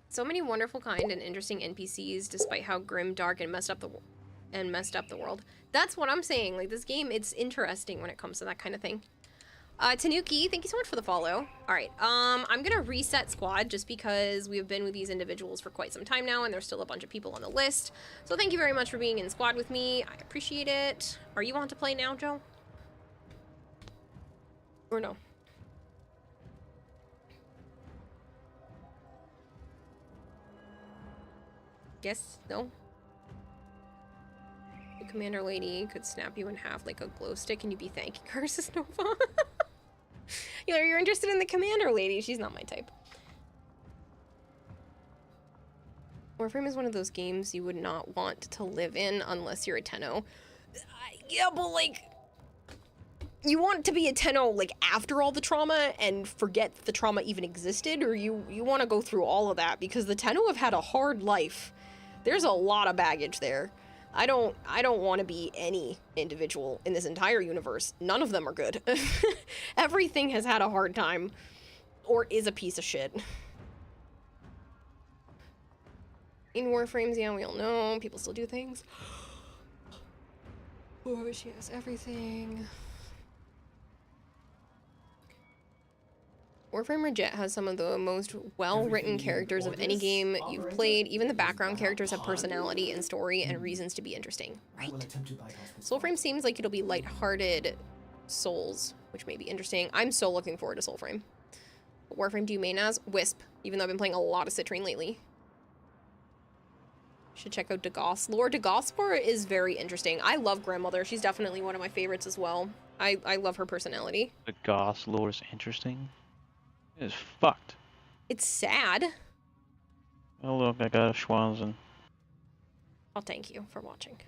So many wonderful, kind, and interesting NPCs, despite how grim, dark, and messed up the world. That's what I'm saying. Like, this game, it's interesting when it comes to that kind of thing. Tanuki, thank you so much for the follow. All right, I'm gonna reset squad just because we've been with these individuals for quite some time now, and there's still a bunch of people on the list. So thank you very much for being in squad with me. I appreciate it. Are you on to play now, Joe? Or no? Yes? No? The commander lady could snap you in half like a glow stick and you'd be thanking her, says Nova. You're interested in the commander lady. She's not my type. Warframe is one of those games you would not want to live in unless you're a Tenno. Yeah, but like... You want to be a Tenno, like, after all the trauma and forget that the trauma even existed? Or you want to go through all of that? Because the Tenno have had a hard life. There's a lot of baggage there. I don't want to be any individual in this entire universe. None of them are good. Everything has had a hard time. Or is a piece of shit. In Warframes, yeah, we all know. People still do things. Oh, she has everything. Warframe Reject has some of the most well-written characters of any game you've played. Even the background characters have personality and story and reasons to be interesting. Right. Soulframe seems like it'll be lighthearted Souls, which may be interesting. I'm so looking forward to Soulframe. What Warframe do you main as? Wisp, even though I've been playing a lot of Citrine lately. Should check out Dagos lore. Dagos lore is very interesting. I love Grandmother. She's definitely one of my favorites as well. I love her personality. Dagos lore is interesting. It's fucked. It's sad. Oh look, I got a Shawzin. Oh, thank you for watching.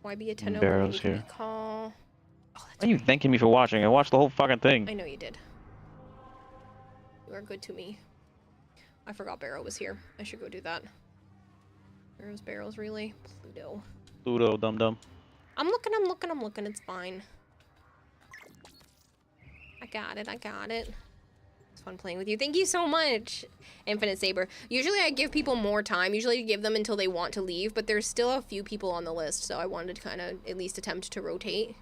Why be a Tenno? Barrow's here. Call... Why are you thanking me for watching? I watched the whole fucking thing. I know you did. You are good to me. I forgot Barrow was here. I should go do that. Where's Barrow's relay? Pluto. Pluto, dum-dum. I'm looking. It's fine. I got it. It's fun playing with you. Thank you so much, Infinite Saber. Usually I give people more time. Usually I give them until they want to leave, but there's still a few people on the list, so I wanted to kind of at least attempt to rotate.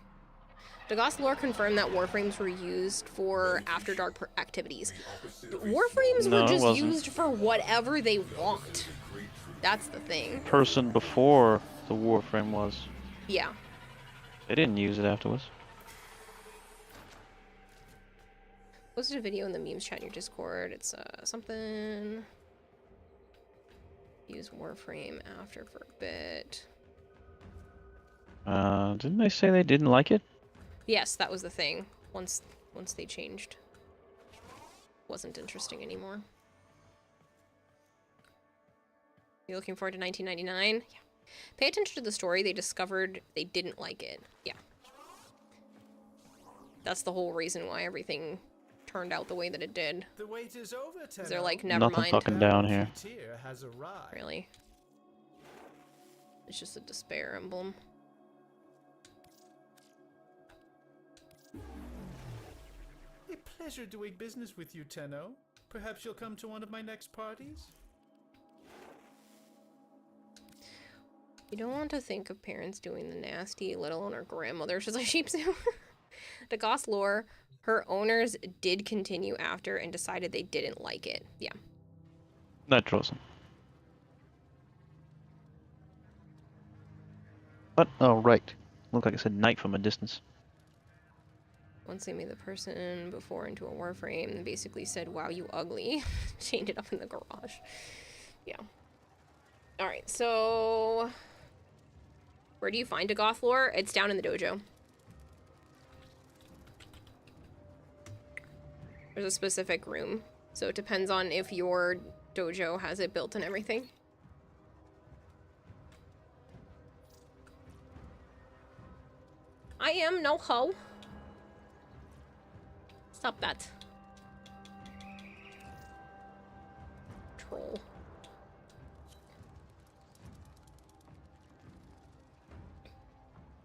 Dagos lore confirmed that Warframes were used for After Dark activities. Warframes were just used for whatever they want. That's the thing. Person before the Warframe was. Yeah. They didn't use it afterwards. Posted a video in the memes chat in your Discord. It's something. Use Warframe after for a bit. Didn't they say they didn't like it? Yes, that was the thing. Once they changed wasn't interesting anymore. You're looking forward to 1999? Yeah. Pay attention to the story. They discovered they didn't like it. Yeah. That's the whole reason why everything turned out the way that it did. The wait is over, Tenno. They're like, never Nothing mind. fucking down here. Tier has arrived. Really? It's just a despair emblem. A pleasure doing business with you, Tenno. Perhaps you'll come to one of my next parties? You don't want to think of parents doing the nasty, let alone her grandmother. She's like sheep zoo. The Goss lore, her owners did continue after and decided they didn't like it. Yeah. Not Shawzin. What? Oh, right. Looked like it said night from a distance. Once they made the person before into a warframe and basically said, wow, you ugly. Chained it up in the garage. Yeah. Alright, so... where do you find a goth lore? It's down in the dojo. There's a specific room. So it depends on if your dojo has it built and everything. I am no hoe. Stop that. Troll.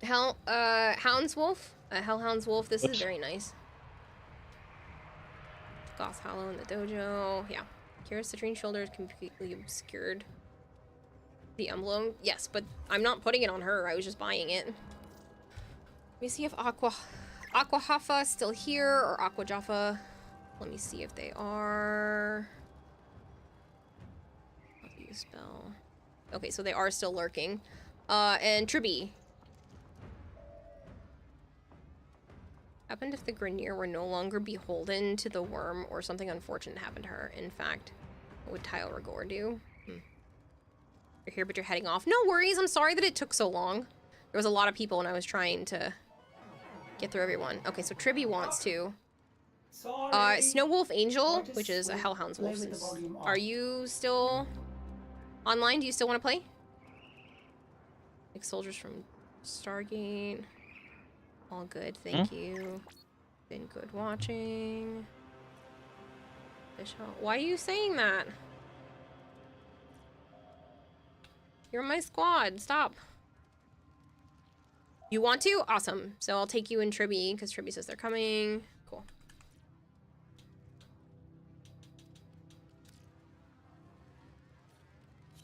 Hound's Wolf? Hellhound's Wolf, this is very nice. Goth Hollow in the dojo. Yeah. Kira's citrine shoulder is completely obscured. The emblem? Yes, but I'm not putting it on her. I was just buying it. Let me see if Aqua Haffa is still here, or Aqua Jaffa. Let me see if they are. How do you spell? Okay, so they are still lurking. And Tribi. Happened if the Grenier were no longer beholden to the worm or something unfortunate happened to her. In fact, what would Tile Rigor do? You're here, but you're heading off. No worries. I'm sorry that it took so long. There was a lot of people and I was trying to get through everyone. Okay, so Tribi wants to. Snow Wolf Angel, which is a Hellhound's Wolf. Are you still online? Do you still want to play? Like soldiers from Stargate. All good, thank you. Been good watching. Why are you saying that? You're my squad, stop. You want to? Awesome. So I'll take you and Tribi, because Tribi says they're coming. Cool.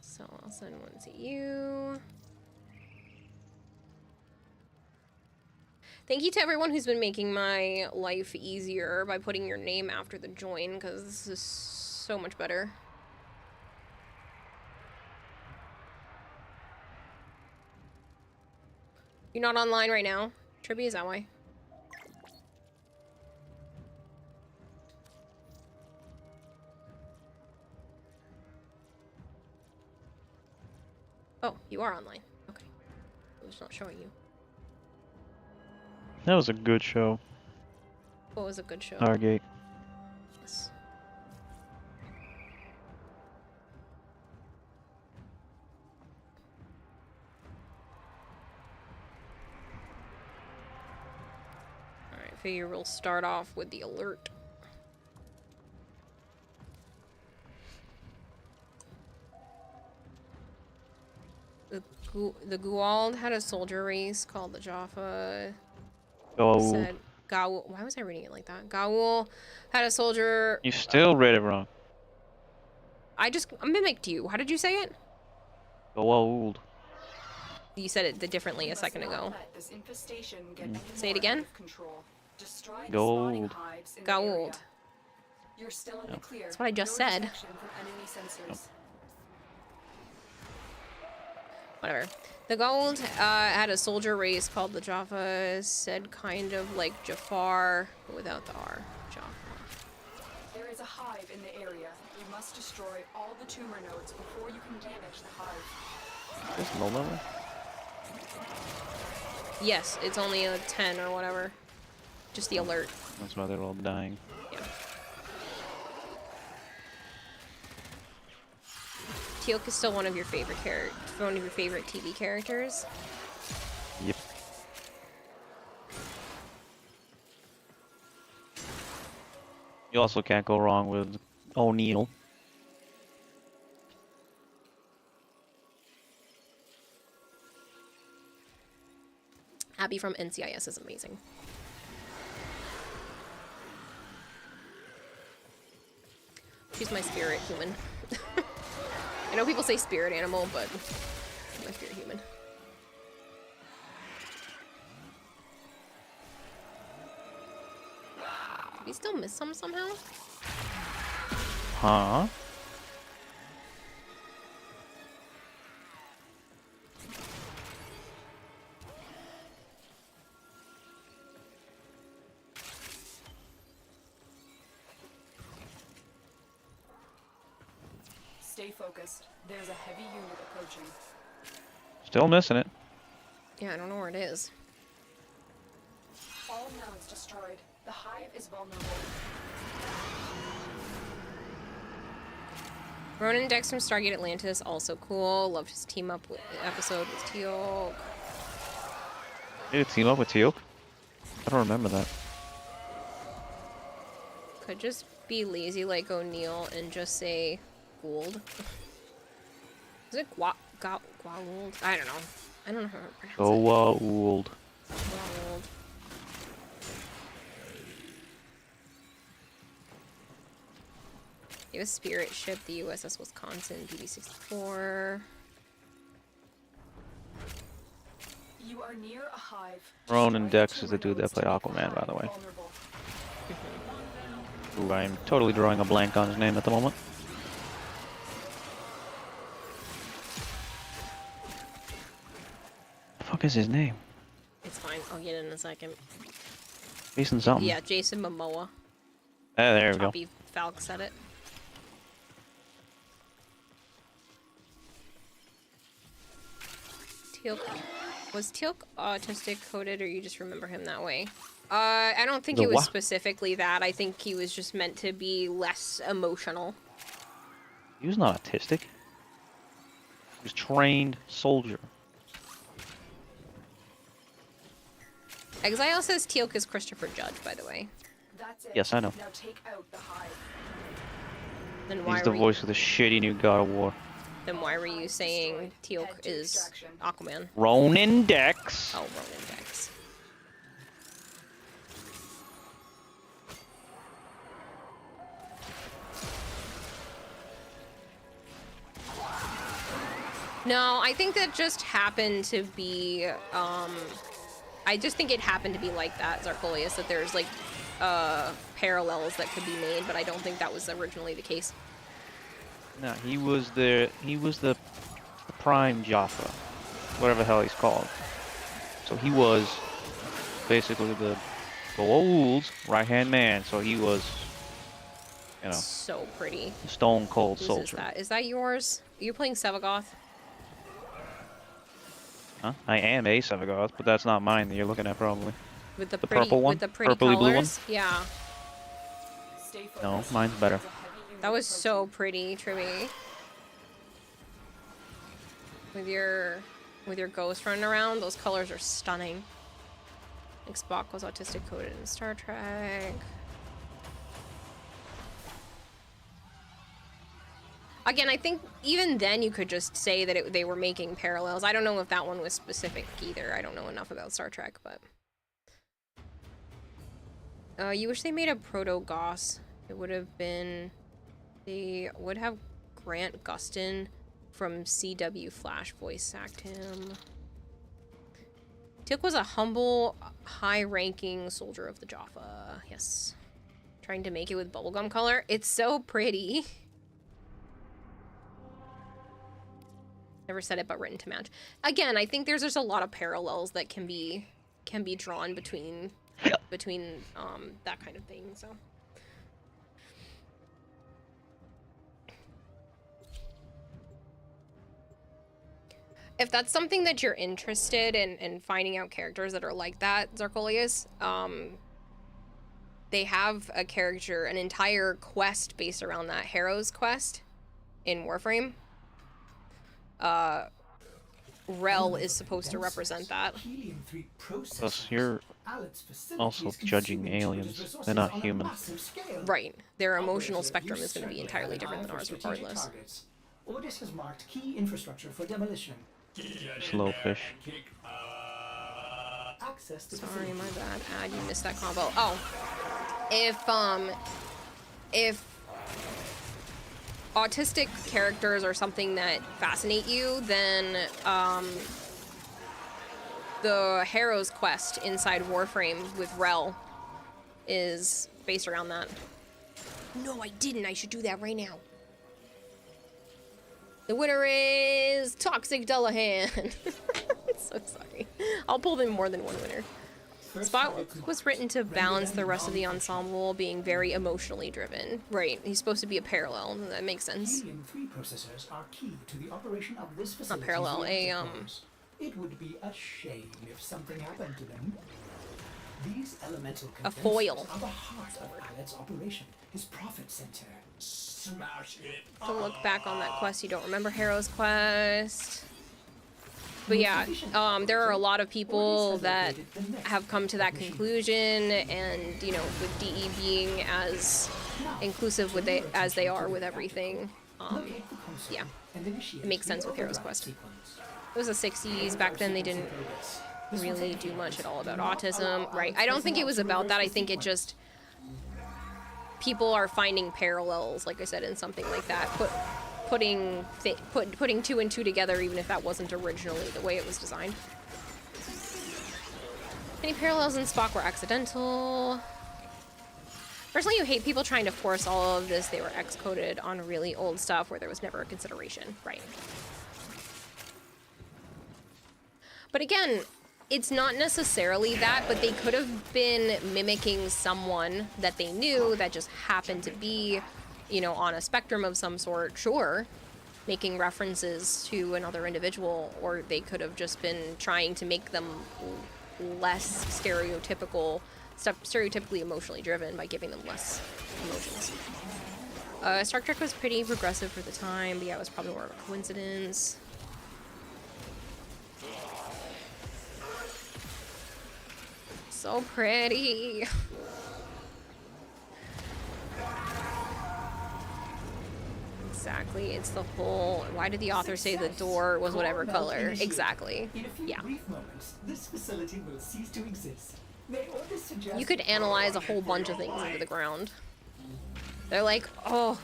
So I'll send one to you. Thank you to everyone who's been making my life easier by putting your name after the join, because this is so much better. You're not online right now? Tribi, is that why? Oh, you are online. Okay. It was not showing you. That was a good show. What was a good show? Stargate. Yes. Alright, figure we'll start off with the alert. The Guald had a soldier race called the Jaffa. Oh. Said Gaul. Why was I reading it like that? Gaul had a soldier. You still read it wrong. I just mimicked you. How did you say it? Gold. You said it differently a second ago. Say it again. Gold. Gold. You're still in the clear. That's what I just said. Whatever. The Gold had a soldier race called the Jaffa, said kind of like Jafar, but without the R. Jaffa. There is a hive in the area. You must destroy all the tumor nodes before you can damage the hive. Is low level? Yes, it's only a 10 or whatever. Just the alert. That's why they're all dying. Yeah. Teal'c is still one of your favorite TV characters. Yep. You also can't go wrong with O'Neill. Abby from NCIS is amazing. She's my spirit human. I know people say spirit animal, but she's my spirit human. Did we still miss some somehow? Huh? Stay focused. There's a heavy unit approaching. Still missing it. Yeah, I don't know where it is. All nodes destroyed. The hive is vulnerable. Ronan Dex from Stargate Atlantis, also cool. Loved his team up with episode with Teal'c. Did it team up with Teal'c? I don't remember that. Could just be lazy like O'Neill and just say Gould. Is it Gwauld? I don't know. I don't know how to pronounce it. Gwauld. Gwauld. You have a spirit ship, the USS Wisconsin, BB-64. You are near a hive. Ronan Dex is the dude that played Aquaman, by the way. Ooh, I'm totally drawing a blank on his name at the moment. The fuck is his name? It's fine. I'll get it in a second. Jason something. Yeah, Jason Momoa. Ah, there we go. Choppy Falk said it. Teal'c. Was Teal'c autistic coded, or you just remember him that way? I don't think it was specifically that. I think he was just meant to be less emotional. He was not autistic. He was trained soldier. Exile says Teal'c is Christopher Judge, by the way. That's it. Yes, I know. Now take out the hive. Then why He's the voice of the shitty new God of War. Then why were you saying Teal'c is Aquaman? Ronan Dex. Oh, Ronan Dex. No, I think that just happened to be, I just think it happened to be like that, Zarkolius, that there's, like, parallels that could be made, but I don't think that was originally the case. No, he was the prime Jaffa, whatever the hell he's called. So he was basically the Gould's right-hand man. So he was, you know, so pretty. Stone cold Whose soldier. is that? Is that yours? Are you playing Sevagoth? Huh? I am a Sevagoth, but that's not mine that you're looking at probably. With the pretty, purple one, with the pretty purpley colors? blue one. Yeah. No, mine's better. That was so pretty, Tribby. With your ghost running around, those colors are stunning. Like Spock was autistic coded in Star Trek. Again, I think even then you could just say that they were making parallels. I don't know if that one was specific either. I don't know enough about Star Trek, but... you wish they made a Proto-Goss. It would have been... They would have Grant Gustin from CW Flash voice act him. Teal'c was a humble, high-ranking soldier of the Jaffa. Yes. Trying to make it with bubblegum color. It's so pretty. Never said it, but written to match. Again, I think there's just a lot of parallels that can be drawn between that kind of thing. So. If that's something that you're interested in finding out characters that are like that, Zarkolius, they have a character, an entire quest based around that, Harrow's quest in Warframe. Rel is supposed to represent that. Plus, you're also judging aliens. They're not human. Right. Their emotional spectrum is going to be entirely different than ours regardless. Ordis has marked key infrastructure for demolition. Slow fish. Sorry, my bad. Ah, you missed that combo. Oh. If autistic characters are something that fascinate you, then the Harrow's quest inside Warframe with Rel is based around that. No, I didn't. I should do that right now. The winner is Toxic Dullahan. I'm so sorry. I'll pull in more than one winner. Spot was written to balance the rest of the ensemble being very emotionally driven. Right, he's supposed to be a parallel. That makes sense. Helium-3 processors are key to the operation of this Not facility. parallel, It would be a shame if something happened to them. These elemental a foil. Are the heart of Alet's operation, his profit center. Smash it. To look back on that quest, you don't remember Harrow's quest. But yeah, there are a lot of people that have come to that conclusion, and you know, with DE being as inclusive with as they are with everything, yeah, it makes sense with Harrow's quest. It was the 60s. Back then, they didn't really do much at all about autism, right? I don't think it was about that. I think it just people are finding parallels, like I said, in something like that. Putting two and two together, even if that wasn't originally the way it was designed. Any parallels in Spock were accidental. Personally, you hate people trying to force all of this. They were X-coded on really old stuff where there was never a consideration, right? But again, it's not necessarily that, but they could have been mimicking someone that they knew that just happened to be, you know, on a spectrum of some sort, sure, making references to another individual, or they could have just been trying to make them less stereotypically emotionally driven by giving them less emotions. Star Trek was pretty progressive for the time, but yeah, it was probably more of a coincidence. So pretty. Exactly, it's the whole, why did the author say the door was whatever color? Exactly, yeah. This facility will cease to exist. You could analyze a whole bunch of things into the ground. They're like, oh,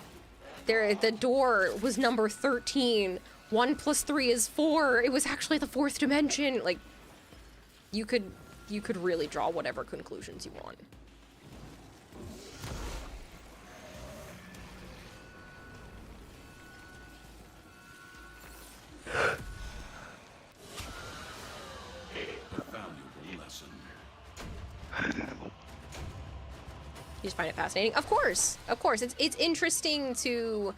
the door was number 13. 1 + 3 is 4. It was actually the 4th dimension. Like, you could really draw whatever conclusions you want. Valuable lesson. You just find it fascinating? Of course. It's interesting to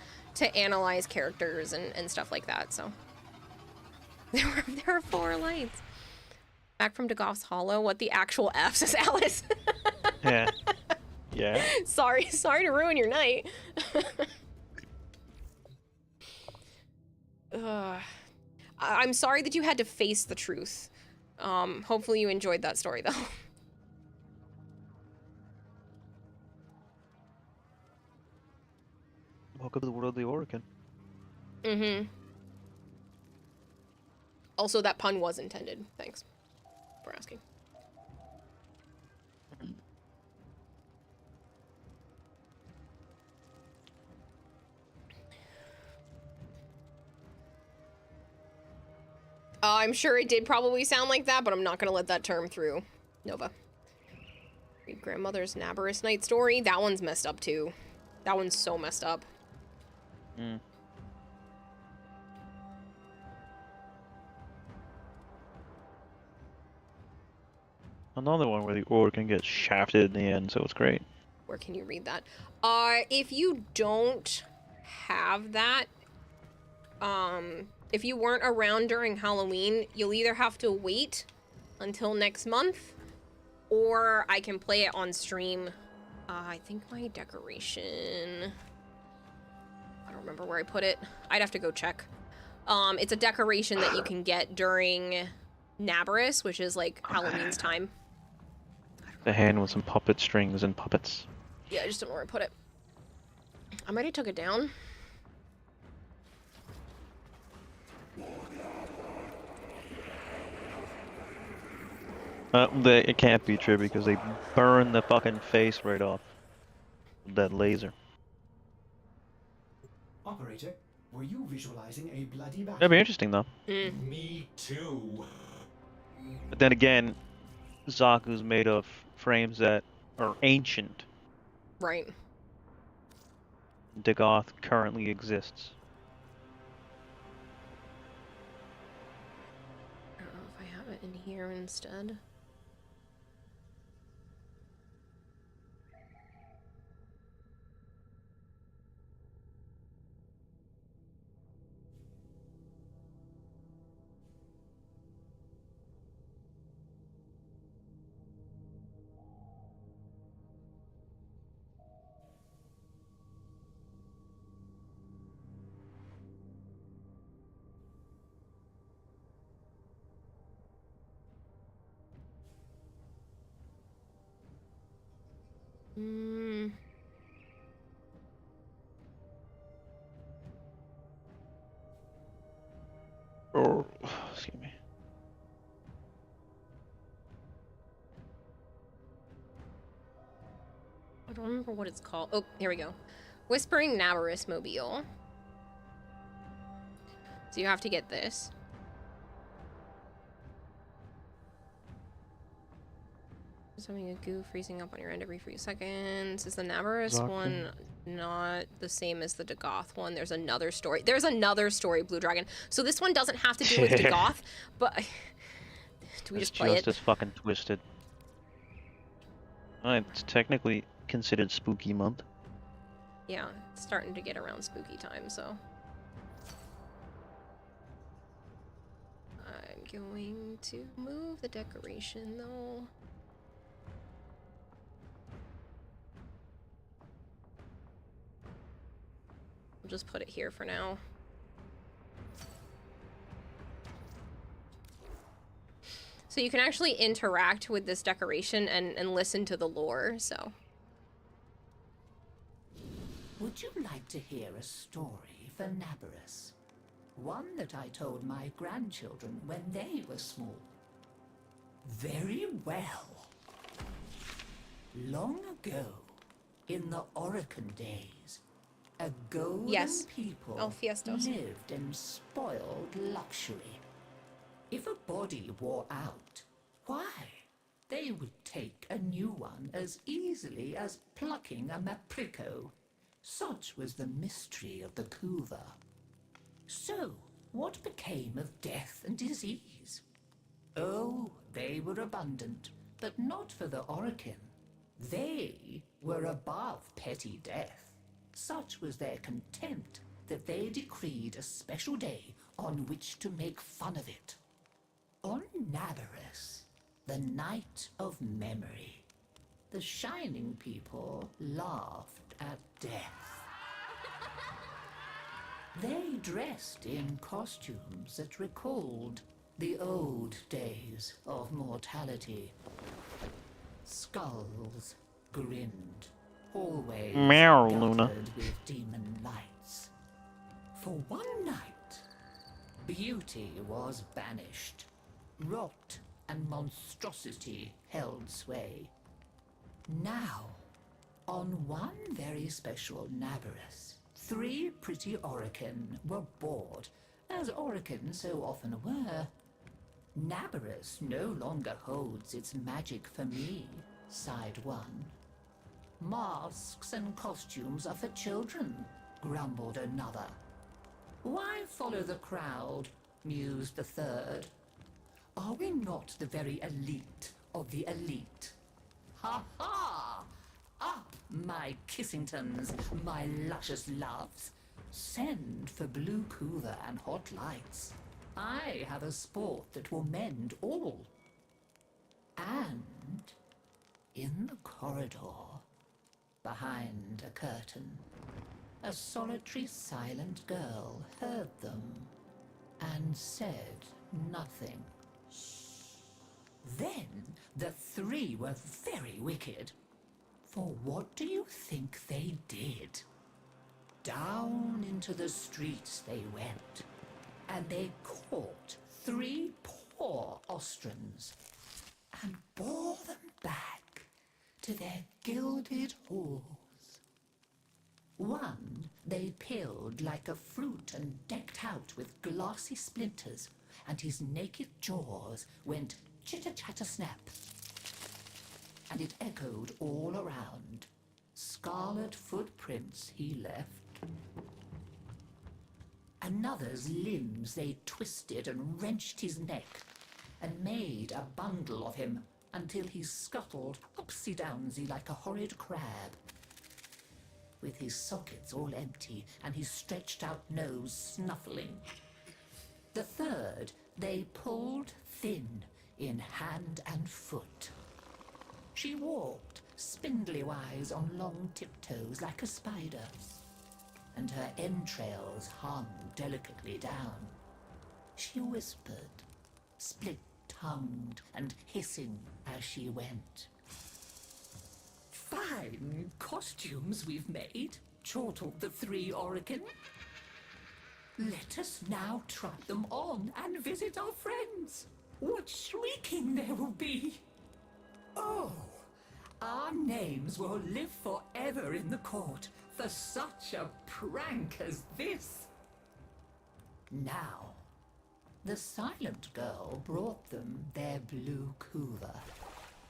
analyze characters and stuff like that, so. There are 4 lights. Back from DeGoff's Hollow. What the actual F, says Alice. Yeah. Yeah. Sorry to ruin your night. I'm sorry that you had to face the truth. Hopefully you enjoyed that story, though. Welcome to the world of the Oracle. Mm-hmm. Also, that pun was intended. Thanks for asking. I'm sure it did probably sound like that, but I'm not going to let that term through. Nova. Read Grandmother's Nabarus Night story. That one's messed up, too. That one's so messed up. Mm. Another one where the Oracle gets shafted in the end, so it's great. Where can you read that? If you don't have that, if you weren't around during Halloween, you'll either have to wait until next month, or I can play it on stream. I think my decoration... I don't remember where I put it. I'd have to go check. It's a decoration that you can get during Nabarus, which is like Halloween's time. The hand with some puppet strings and puppets. Yeah, I just don't know where I put it. I might have took it down. It can't be true because they burn the fucking face right off with that laser. Operator, were you visualizing a bloody battle? That'd be interesting though. Me too. But then again, Zaku's made of frames that are ancient. Right. Dagoth currently exists. I don't know if I have it in here instead. Oh, excuse me. I don't remember what it's called. Oh, here we go. Whispering Nabarus Mobile. So you have to get this. Just having a goo freezing up on your end every few seconds. Is the Nabarus one not the same as the Dagoth one? There's another story. There's another story, Blue Dragon. So this one doesn't have to do with Dagoth, but do we just play it? It's just as fucking twisted. It's technically considered spooky month. Yeah, it's starting to get around spooky time, so. I'm going to move the decoration, though. We'll just put it here for now. So you can actually interact with this decoration and listen to the lore, so. Would you like to hear a story for Nabarus? One that I told my grandchildren when they were small. Very well. Long ago, in the Orokin days, a golden people lived in spoiled luxury. If a body wore out, why, they would take a new one as easily as plucking a maprico. Such was the mystery of the Kuva. So, what became of death and disease? Oh, they were abundant, but not for the Orokin. They were above petty death. Such was their contempt that they decreed a special day on which to make fun of it. On Nabarus, the night of memory, the shining people laughed at death. They dressed in costumes that recalled the old days of mortality. Skulls grinned, always Meow, guttered Luna. with demon lights. For one night, beauty was banished. Rot and monstrosity held sway. Now, on one very special Nabarus, 3 pretty Orokin were bored, as Orokin so often were. Nabarus no longer holds its magic for me, sighed one. Masks and costumes are for children, grumbled another. Why follow the crowd, mused the third. Are we not the very elite of the elite? Ha ha! Up, my Kissingtons, my luscious loves. Send for blue Kuva and hot lights. I have a sport that will mend all. And in the corridor, behind a curtain, a solitary silent girl heard them. and said nothing. Then the three were very wicked. For what do you think they did? Down into the streets they went, and they caught 3 poor ostrons and bore them back to their gilded halls. One they peeled like a fruit and decked out with glassy splinters, and his naked jaws went chitter-chatter-snap. And it echoed all around. Scarlet footprints he left. Another's limbs they twisted and wrenched his neck, and made a bundle of him until he scuttled upsy-downsy like a horrid crab, with his sockets all empty and his stretched-out nose snuffling. The third they pulled thin in hand and foot. She walked spindly-wise on long tiptoes like a spider, and her entrails hung delicately down. She whispered, split-tongued and hissing as she went. "Fine costumes we've made," chortled the 3 Orokin. "Let us now try them on and visit our friends. What shrieking there will be! Oh, our names will live forever in the court for such a prank as this." Now, the silent girl brought them their blue couver,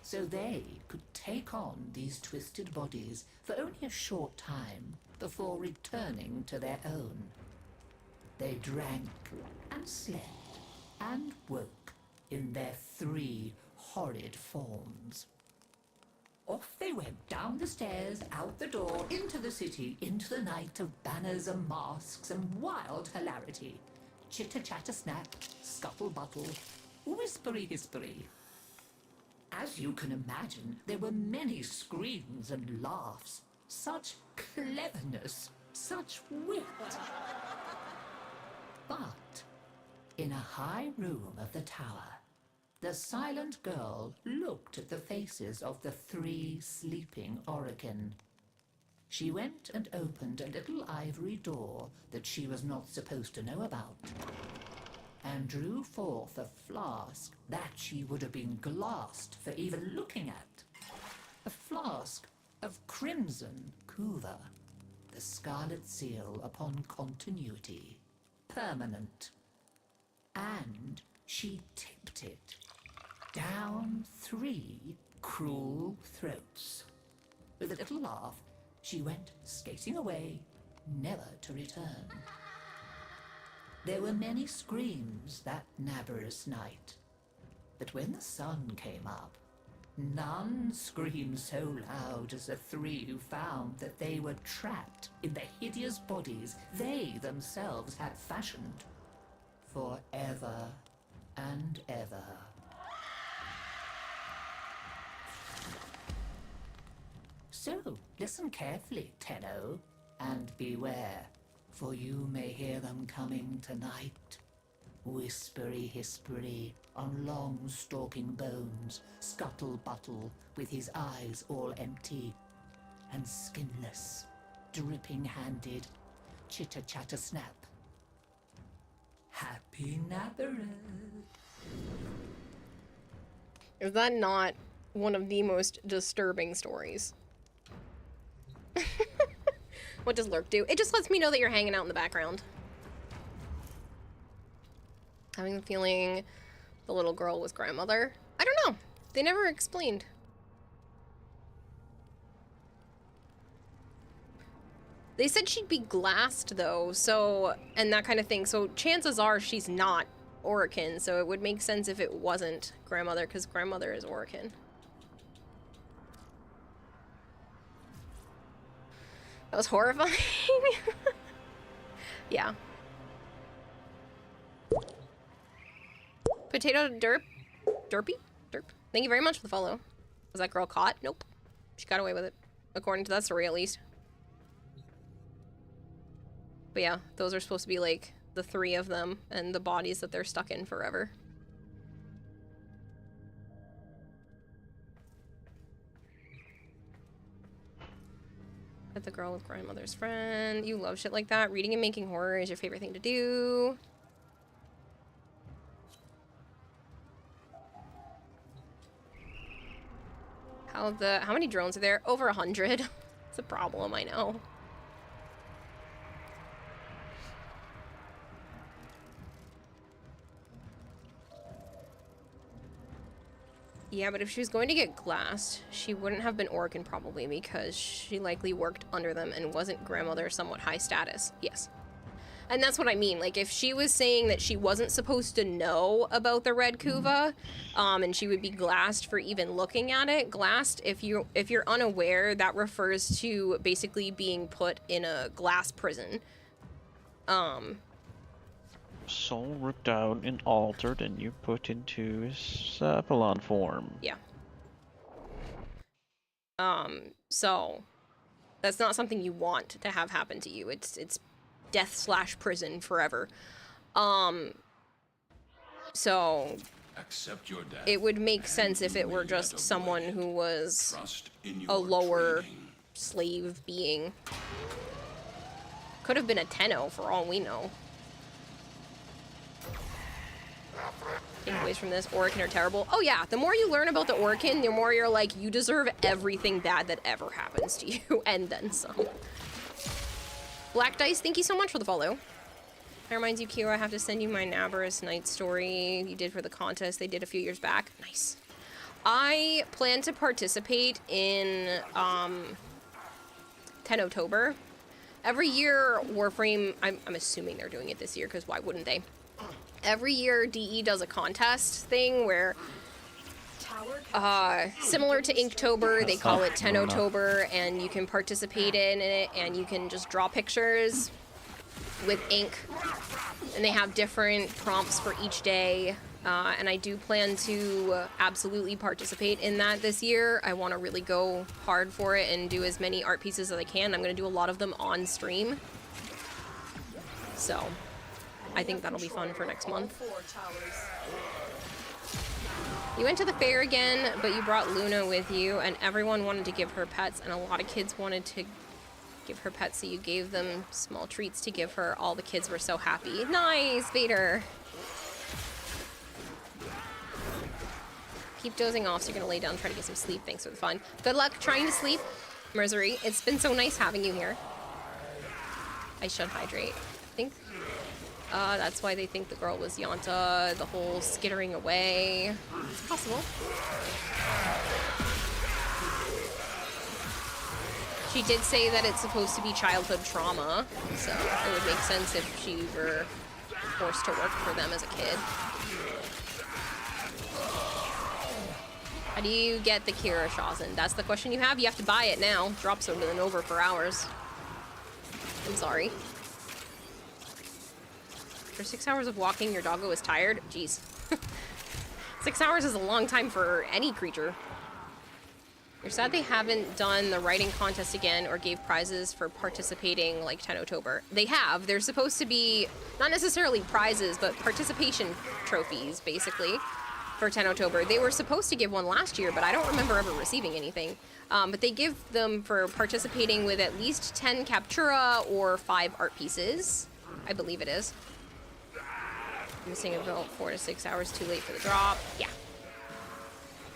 so they could take on these twisted bodies for only a short time before returning to their own. They drank and slept and woke in their 3 horrid forms. Off they went down the stairs, out the door, into the city, into the night of banners and masks and wild hilarity. Chitter-chatter-snap, scuttle-buttle, whispery-hispery. As you can imagine, there were many screams and laughs. Such cleverness, such wit. But in a high room of the tower, the silent girl looked at the faces of the 3 sleeping Orokin. She went and opened a little ivory door that she was not supposed to know about, and drew forth a flask that she would have been glassed for even looking at. A flask of crimson couver, the scarlet seal upon continuity, permanent. And she tipped it down 3 cruel throats. With a little laugh, she went skating away, never to return. There were many screams that nabberous night, but when the sun came up, none screamed so loud as the 3 who found that they were trapped in the hideous bodies they themselves had fashioned forever and ever. So, listen carefully, Tenno, and beware, for you may hear them coming tonight. Whispery-hispery on long stalking bones, scuttle-buttle with his eyes all empty, and skinless, dripping-handed, chitter-chatter-snap. Happy Nabberet. Is that not one of the most disturbing stories? What does Lurk do? It just lets me know that you're hanging out in the background. Having the feeling the little girl was grandmother. I don't know. They never explained. They said she'd be glassed though, so, and that kind of thing. So chances are she's not Orokin, so it would make sense if it wasn't grandmother, because grandmother is Orokin. That was horrifying. Yeah. Potato derp? Derpy? Derp. Thank you very much for the follow. Was that girl caught? Nope. She got away with it. According to that story, at least. But yeah, those are supposed to be, like, the 3 of them and the bodies that they're stuck in forever. But the girl with grandmother's friend. You love shit like that. Reading and making horror is your favorite thing to do. How many drones are there? Over 100. It's a problem, I know. Yeah, but if she was going to get glassed, she wouldn't have been Orkin probably because she likely worked under them and wasn't grandmother somewhat high status. Yes. And that's what I mean. Like, if she was saying that she wasn't supposed to know about the red kuva, and she would be glassed for even looking at it. Glassed, if you're unaware, that refers to basically being put in a glass prison. Soul ripped out and altered, and you put into Sapelon form. Yeah. So that's not something you want to have happen to you. It's death/prison forever. So Accept your death. it would make sense if it were just someone who was a lower slave being. Could have been a Tenno for all we know. Takeaways from this, Orkin are terrible. Oh yeah, the more you learn about the Orkin, the more you're like, you deserve everything bad that ever happens to you, and then some. Black Dice, thank you so much for the follow. That reminds you, Kira, I have to send you my Nabarus Night story you did for the contest they did a few years back. Nice. I plan to participate in 10-October. Every year, Warframe, I'm assuming they're doing it this year, because why wouldn't they? Every year, DE does a contest thing where, similar to Inktober, they call it 10-October, and you can participate in it, and you can just draw pictures with ink, and they have different prompts for each day, and I do plan to absolutely participate in that this year. I want to really go hard for it and do as many art pieces as I can. I'm going to do a lot of them on stream, so I think that'll be fun for next month. You went to the fair again, but you brought Luna with you, and everyone wanted to give her pets, and a lot of kids wanted to give her pets, so you gave them small treats to give her. All the kids were so happy. Nice, Vader! Keep dozing off, so you're gonna lay down, try to get some sleep. Thanks for the fun. Good luck trying to sleep, Mercery. It's been so nice having you here. I should hydrate. I think that's why they think the girl was Yanta, the whole skittering away. It's possible. She did say that it's supposed to be childhood trauma, so it would make sense if she were forced to work for them as a kid. How do you get the Kira Shawzin? That's the question you have? You have to buy it now. Drops have been over for hours. I'm sorry. After 6 hours of walking, your doggo is tired? Jeez. 6 hours is a long time for any creature. You're sad they haven't done the writing contest again or gave prizes for participating like 10-October. They have. They're supposed to be, not necessarily prizes, but participation trophies, basically, for 10-October. They were supposed to give one last year, but I don't remember ever receiving anything. But they give them for participating with at least 10 Captura or 5 art pieces. I believe it is. Missing about 4 to 6 hours too late for the drop. Yeah.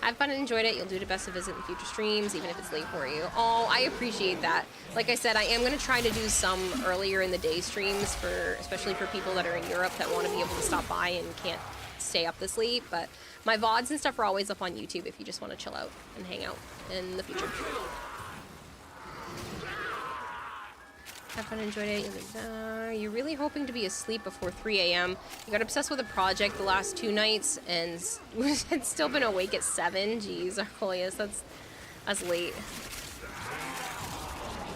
Have fun and enjoyed it. You'll do the best to visit in future streams, even if it's late for you. Oh, I appreciate that. Like I said, I am going to try to do some earlier in the day streams, especially for people that are in Europe that want to be able to stop by and can't stay up this late. But my VODs and stuff are always up on YouTube if you just want to chill out and hang out in the future. Have fun, enjoyed it. You're really hoping to be asleep before 3 a.m. You got obsessed with a project the last 2 nights and had still been awake at 7. Jeez, Arcolius, that's late.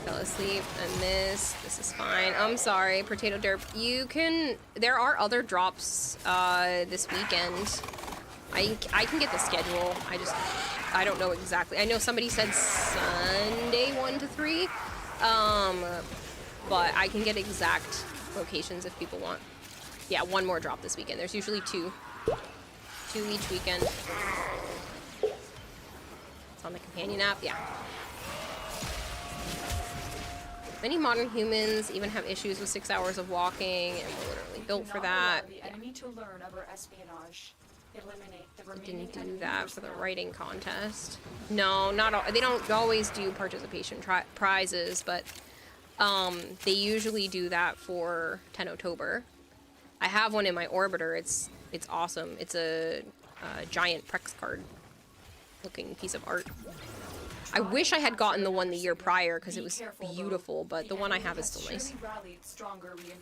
Fell asleep and missed. This is fine. I'm sorry, Potato Derp. There are other drops this weekend. I can get the schedule. I don't know exactly. I know somebody said Sunday 1 to 3. But I can get exact locations if people want. Yeah, one more drop this weekend. There's usually two each weekend. It's on the companion app, yeah. Many modern humans even have issues with 6 hours of walking, and we're literally built for that. The enemy to learn of our espionage. Eliminate the remaining Didn't do that for the writing contest. No, not all. They don't always do participation prizes, but they usually do that for 10 October. I have one in my orbiter. It's awesome. It's a giant Prex card looking piece of art. I wish I had gotten the one the year prior because it was beautiful, but the one I have is still nice.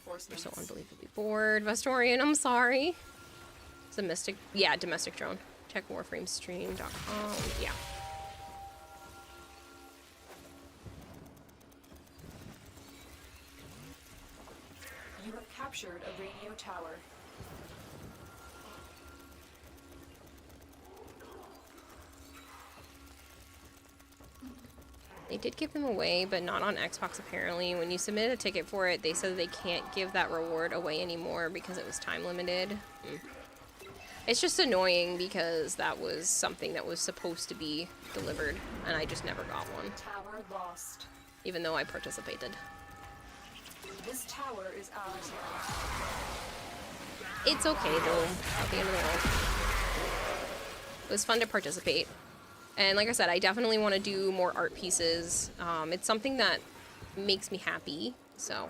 We're so unbelievably bored. Vestorian, I'm sorry. It's a domestic, yeah, domestic drone. Check warframestream.com. Yeah. You have captured a radio tower. They did give them away, but not on Xbox apparently. When you submit a ticket for it, they said they can't give that reward away anymore because it was time limited. It's just annoying because that was something that was supposed to be delivered, and I just never got one. Tower lost. Even though I participated. This tower is ours now. It's okay though, at the end of the world. It was fun to participate. And like I said, I definitely want to do more art pieces. It's something that makes me happy, so.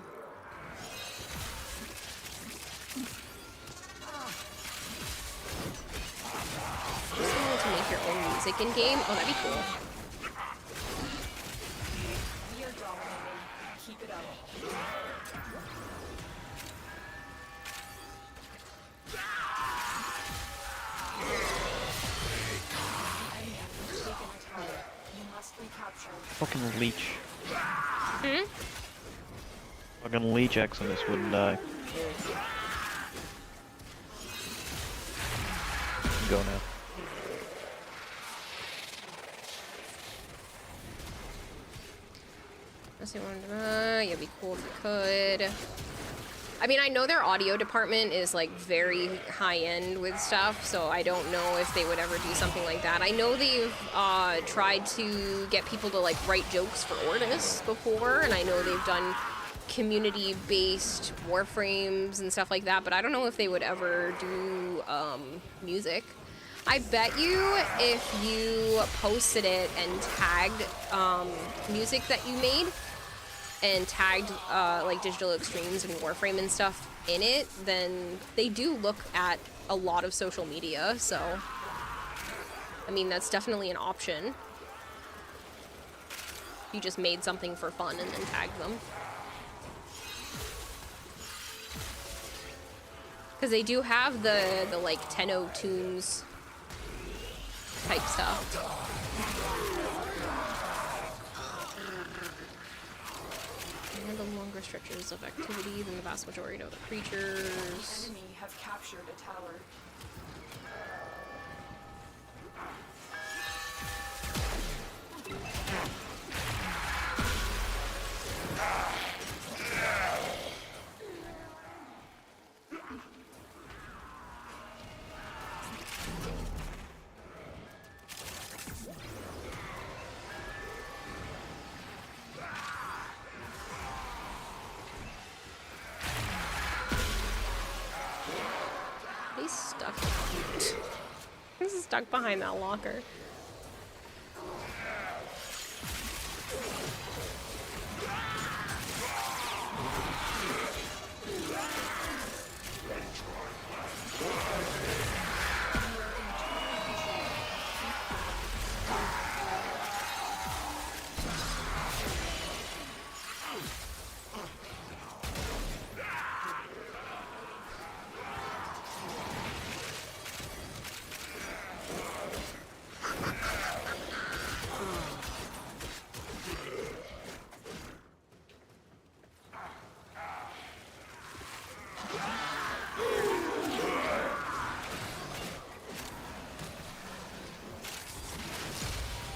Just wanted to make your own music in game. Oh, that'd be cool. We are dominating. Keep it up. Fucking leech. Hmm? Fucking leech X on this wouldn't die. Go now. Yeah, it'd be cool if we could. I mean, I know their audio department is like very high end with stuff, so I don't know if they would ever do something like that. I know they've tried to get people to like write jokes for Ordis before, and I know they've done community-based warframes and stuff like that, but I don't know if they would ever do music. I bet you if you posted it and tagged music that you made, and tagged like Digital Extremes and Warframe and stuff in it, then they do look at a lot of social media, so I mean that's definitely an option. You just made something for fun and then tagged them. Because they do have the like Tenno tunes type stuff. The longer stretches of activity than the vast majority of the creatures. Enemy have captured a tower. He's stuck. He's stuck behind that locker.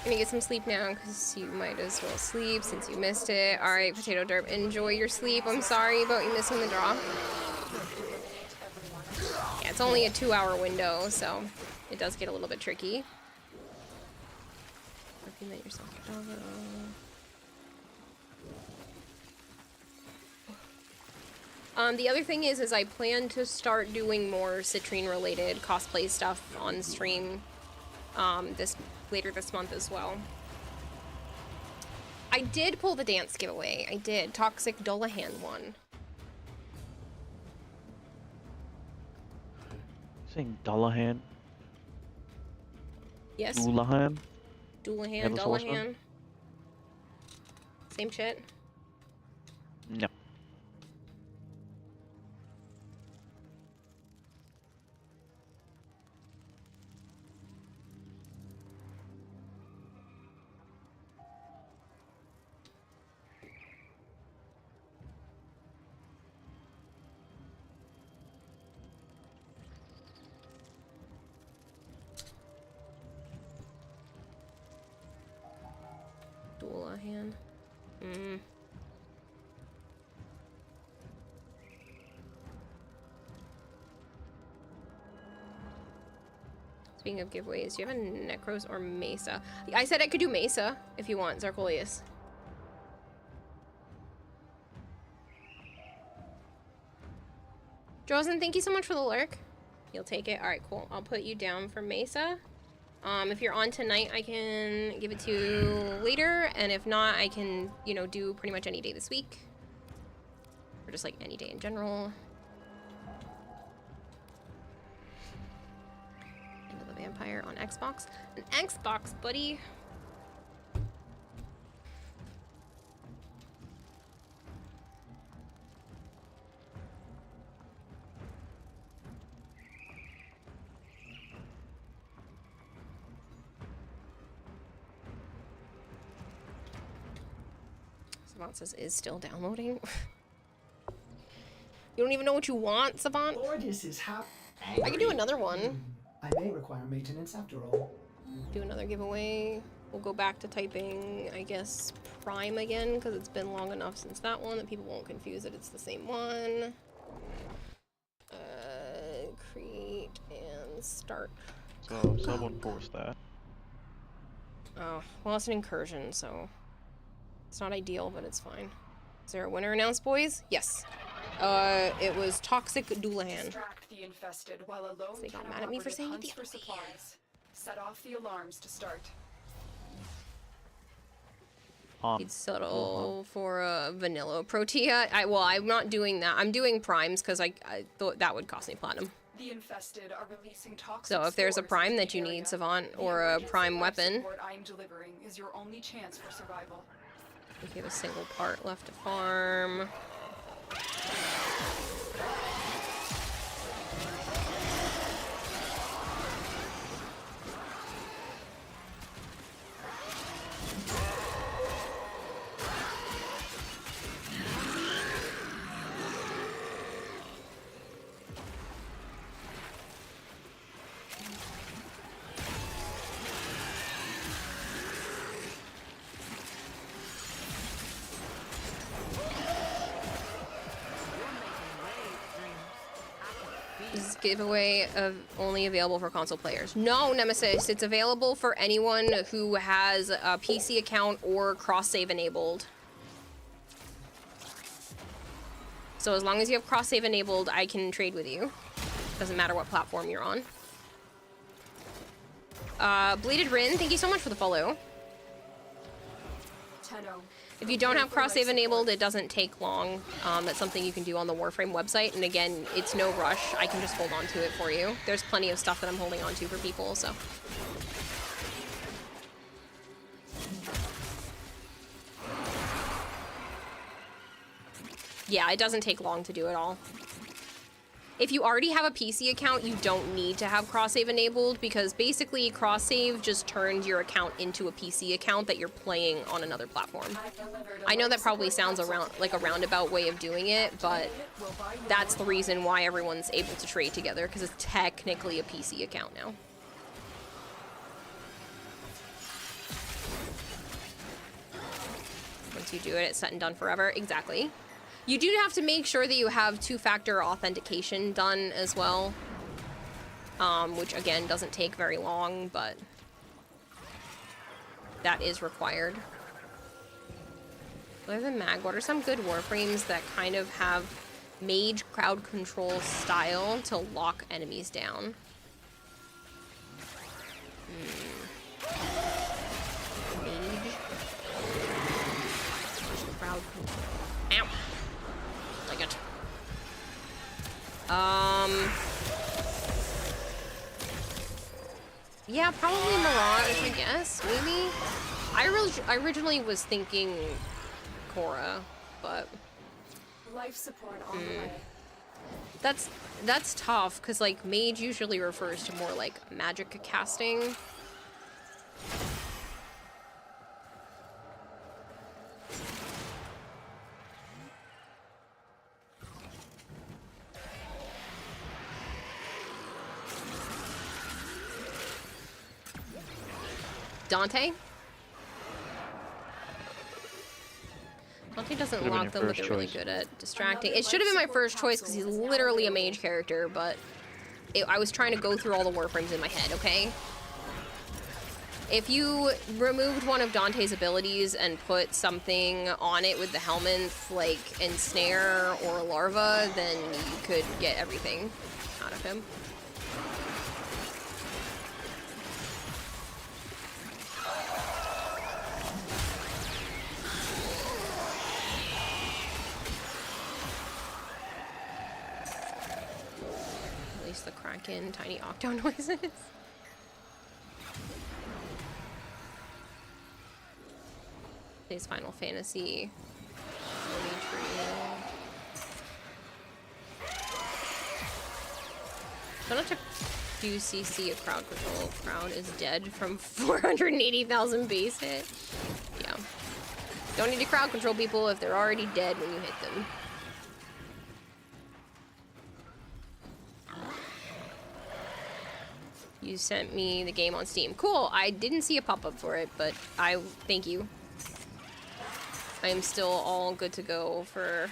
Gonna get some sleep now because you might as well sleep since you missed it. Alright, Potato Derp, enjoy your sleep. I'm sorry about you missing the draw. it's only a 2-hour window, so it does get a little bit tricky. Document yourself. The other thing is I plan to start doing more citrine-related cosplay stuff on stream later this month as well. I did pull the dance giveaway. I did. Toxic Dullahan won. Saying Dullahan? Yes. Dullahan? Dullahan, Dullahan. Same shit? No. Dullahan. Speaking of giveaways, do you have a Necros or Mesa? I said I could do Mesa if you want, Zarkolius. Josen, thank you so much for the lurk. You'll take it. Alright, cool. I'll put you down for Mesa. If you're on tonight, I can give it to you later, and if not, I can, you know, do pretty much any day this week. Or just, like, any day in general. End of the Vampire on Xbox. An Xbox, buddy! Savant says, is still downloading. You don't even know what you want, Savant? I can do another one. I may require maintenance after all. Do another giveaway. We'll go back to typing, I guess, Prime again, because it's been long enough since that one that people won't confuse that it's the same one. Create and start. So someone forced that. Oh, well, it's an incursion, so it's not ideal, but it's fine. Is there a winner announced, boys? Yes. It was Toxic Dullahan. Distract the infested while a lone They got mad at me for saying it the other way. supplies. Set off the alarms to start. You'd settle for a vanilla Protea. I'm not doing that. I'm doing primes because I thought that would cost me platinum. The infested are releasing toxic So if there's a spores prime into that the you area, need, Savant, the or a emergency prime life weapon. support I am delivering is your only chance for survival. If you have a single part left to farm. This is giveaway only available for console players. No, Nemesis, it's available for anyone who has a PC account or cross-save enabled. So as long as you have cross-save enabled, I can trade with you. Doesn't matter what platform you're on. Bleeded Rin, thank you so much for the follow. Tenno. If you don't have cross-save enabled, it doesn't take long. That's something you can do on the Warframe website. And again, it's no rush. I can just hold on to it for you. There's plenty of stuff that I'm holding on to for people, so. Yeah, it doesn't take long to do it all. If you already have a PC account, you don't need to have cross-save enabled because basically cross-save just turns your account into a PC account that you're playing on another platform. I know that probably sounds like a roundabout way of doing it, but that's the reason why everyone's able to trade together because it's technically a PC account now. Once you do it, it's set and done forever. Exactly. You do have to make sure that you have two-factor authentication done as well. which again doesn't take very long, but that is required. Other than Mag, what are some good warframes that kind of have mage crowd control style to lock enemies down? Mage. Crowd control. Ow! Like it. Yeah, probably Mirage, I guess, maybe? I originally was thinking Korra, but Life support on the way. that's tough because like mage usually refers to more like magic casting. Dante? Dante doesn't lock them, but they're really good at distracting. It should have been my first choice because he's literally a mage character, but I was trying to go through all the warframes in my head, okay? If you removed one of Dante's abilities and put something on it with the helmet, like Ensnare or Larva, then you could get everything out of him. The Kraken, tiny octo noises. Plays Final Fantasy. Shout out to QCC, a crowd control. Crowd is dead from 480,000 base hit. Yeah. Don't need to crowd control people if they're already dead when you hit them. You sent me the game on Steam. Cool. I didn't see a pop-up for it, but thank you. I am still all good to go for...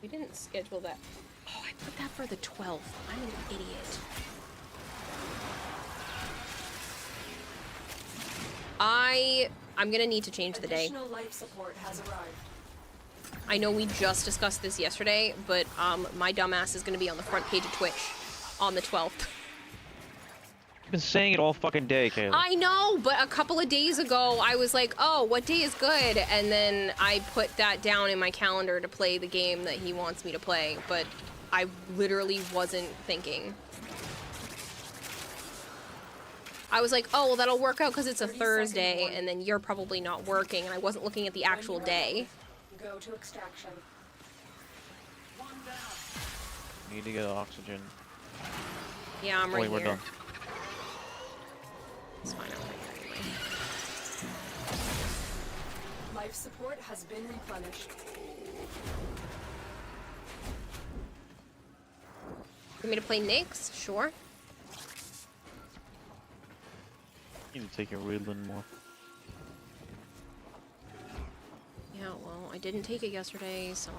We didn't schedule that. Oh, I put that for the 12th. I'm an idiot. I'm gonna need to change the day. Additional life support has arrived. I know we just discussed this yesterday, but my dumbass is going to be on the front page of Twitch on the 12th. I've been saying it all fucking day, Kayla. I know, but a couple of days ago, I was like, oh, what day is good? And then I put that down in my calendar to play the game that he wants me to play, but I literally wasn't thinking. I was like, oh, well, that'll work out because it's a Thursday, and then you're probably not working, and I wasn't looking at the actual day. Go to extraction. Need to get oxygen. Yeah, I'm right we're here. done. It's fine, I'm right here anyway. Life support has been replenished. Want me to play Nyx? Sure. You need to take your Riedlin more. Yeah, well, I didn't take it yesterday, so...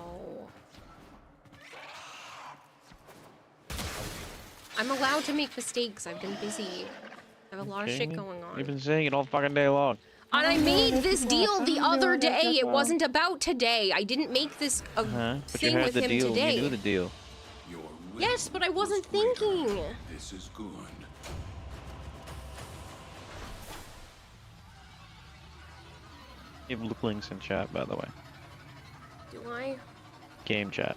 I'm allowed to make mistakes. I've been busy. I have a lot of shit going on. You've been saying it all fucking day long. And I made this deal the other day. It wasn't about today. I didn't make this a But you thing had with the him deal. today. You knew the deal. Yes, but I wasn't thinking. This is good. You have loop links in chat, by the way. Do I? Game chat.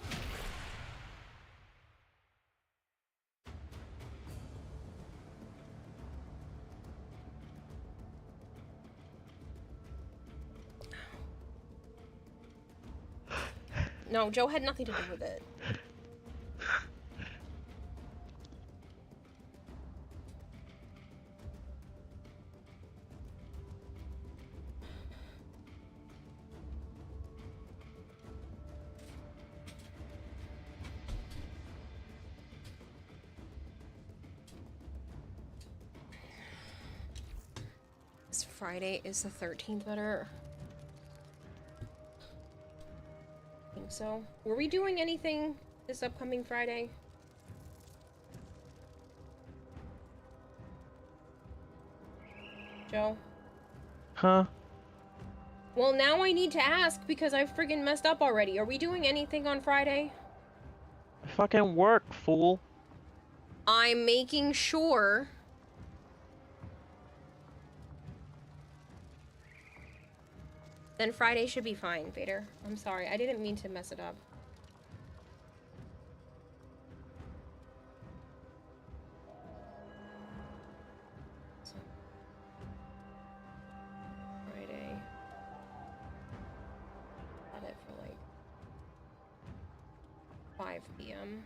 No, Joe had nothing to do with it. Friday is the 13th better. so. Were we doing anything this upcoming Friday? Joe? Huh? Well, now I need to ask because I friggin' messed up already. Are we doing anything on Friday? I fucking work, fool. I'm making sure. Then Friday should be fine, Vader. I'm sorry. I didn't mean to mess it up. Friday. Had it for like 5 p.m.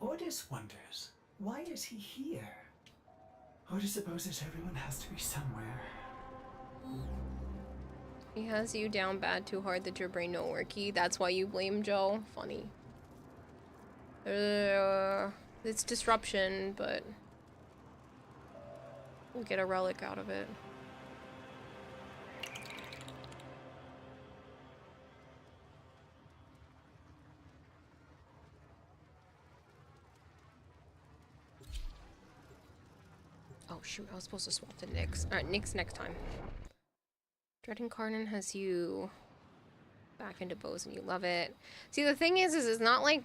Ordis wonders, why is he here? Ordis supposes everyone has to be somewhere. He has you down bad too hard that your brain don't work. That's why you blame Joe. Funny. It's disruption, but we'll get a relic out of it. Oh shoot, I was supposed to swap to Nyx. Alright, Nyx next time. Dread Incarnate has you back into bows and you love it. See, the thing is it's not like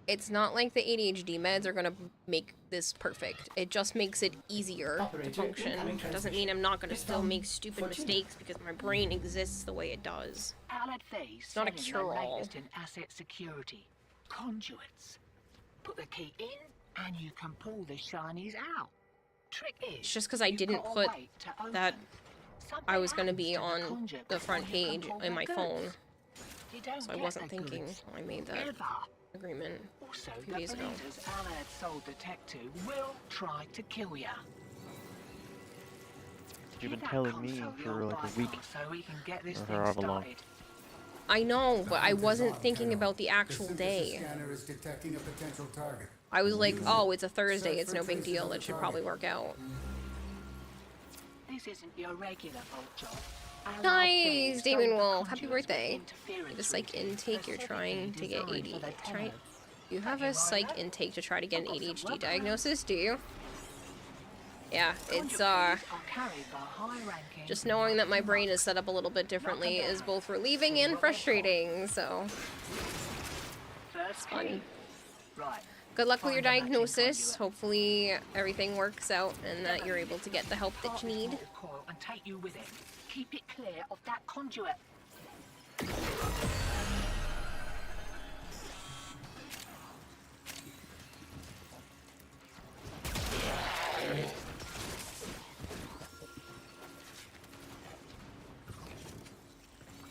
the ADHD meds are gonna make this perfect. It just makes it easier to function. It doesn't mean I'm not gonna still make stupid mistakes because my brain exists the way it does. It's not a cure-all. In asset security. Conduits. Put the key in and you can pull the shinies out. Trick is, It's just because I didn't put that I was gonna be on the front page in my phone. So I wasn't thinking when I made that agreement Also, a few the days ago. bleeders Alad sold the tech to will try to kill ya. You've been telling me for like a week. So we can get this Or thing however long. started. I know, but I wasn't thinking about the actual day. Scanner is detecting a potential target. I was like, oh, it's a Thursday, it's no big deal, that should probably work out. This isn't your regular bolt job. Nice, Demon Wolf. Happy birthday. Get a psych intake. You're trying to get ADHD. You have a psych intake to try to get an ADHD diagnosis, do you? Yeah, it's just knowing that my brain is set up a little bit differently is both relieving and frustrating, so it's fun. Good luck with your diagnosis. Hopefully everything works out and that you're able to get the help that you need. And take you with it. Keep it clear of that conduit.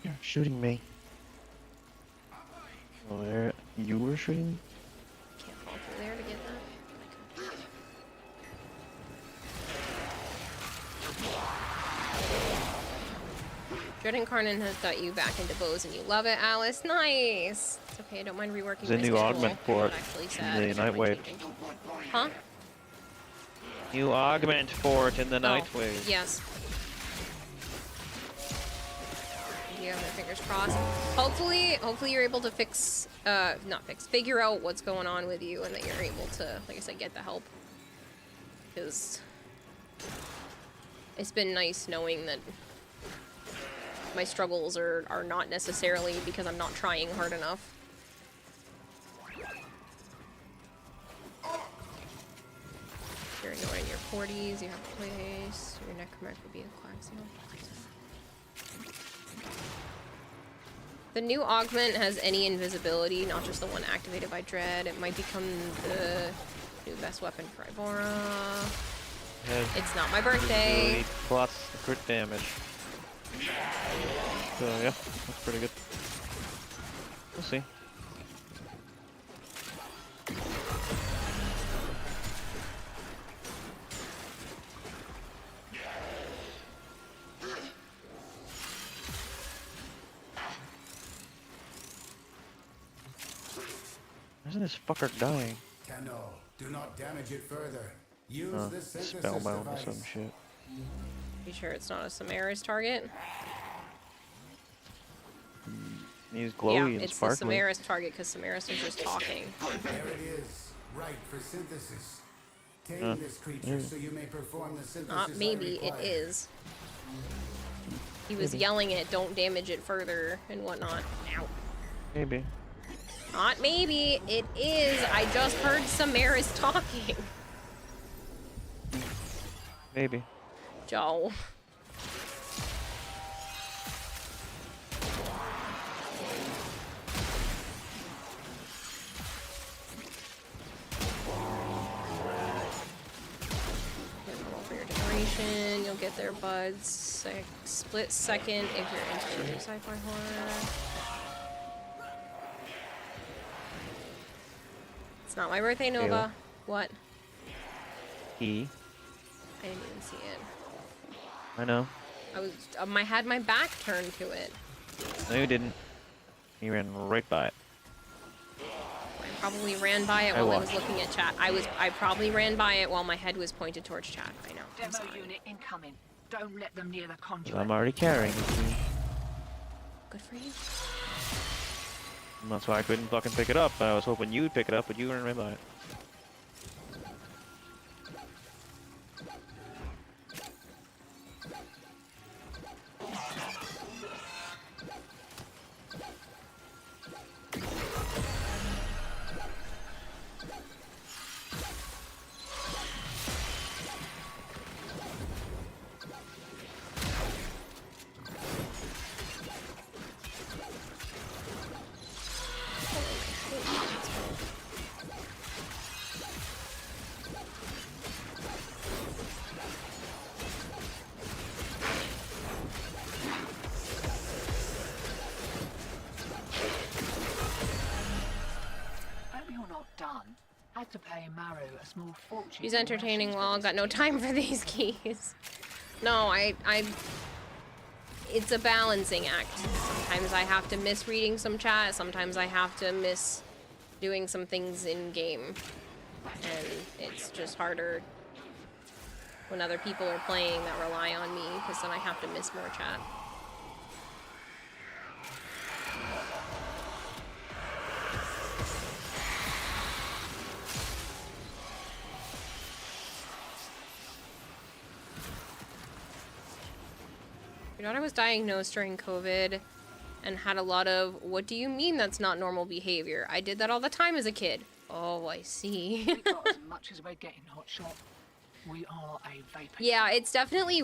You're shooting me. Oh, there. You were shooting? Can't fall through there to get that. Dread Incarnate has got you back into bows and you love it, Alice. Nice! It's okay, I don't mind reworking There's a my new schedule. augment for it Actually in sad. the Nightwave. Huh? New augment for it in the Nightwave. Yes. Yeah, my fingers crossed. Hopefully you're able to figure out what's going on with you and that you're able to, like I said, get the help. Because it's been nice knowing that my struggles are not necessarily because I'm not trying hard enough. You're ignoring your 40s, you have a place, your necromancer would be a coaxial. The new augment has any invisibility, not just the one activated by Dread. It might become the new best weapon for Ivora. It's not my birthday. Plus the crit damage. So yeah, that's pretty good. We'll see. isn't this fucker dying? Tenno, do not damage it further. Use Oh, the synthesis spellbound or device. some shit. You sure it's not a Samara's target? He's glowy yeah, and it's sparkly. the Samara's target because Samara's was just talking. There it is, right for synthesis. Tame Huh. this creature so you may perform the synthesis. Not maybe, it is. He was yelling it, don't damage it further and whatnot. Ow. Maybe. Not maybe, it is. I just heard Samara's talking. Maybe. Joe. For your generation, you'll get their buds. Split second if you're into sci-fi horror. It's not my birthday, Nova. Kayla. What? E. I didn't even see it. I know. I was I had my back turned to it. No, you didn't. You ran right by it. I probably ran by it I while I was watched. looking at chat. I probably ran by it while my head was pointed towards chat. I know. I'm Demo sorry. unit incoming. Don't let them near the 'Cause conduit. I'm already carrying it. Good for you. And that's why I couldn't fucking pick it up. I was hoping you'd pick it up, but you ran right by it. Hope you're not done. Had to pay Maru a small fortune. She's for entertaining rations while for I've got no time for these keys. No, it's a balancing act. Sometimes I have to miss reading some chat, sometimes I have to miss doing some things in game. And it's just harder when other people are playing that rely on me, because then I have to miss more chat. Your daughter was diagnosed during COVID and had a lot of, what do you mean that's not normal behavior? I did that all the time as a kid. Oh, I see. We got as much as we're getting, hotshot. We are a vapor. Yeah, it's definitely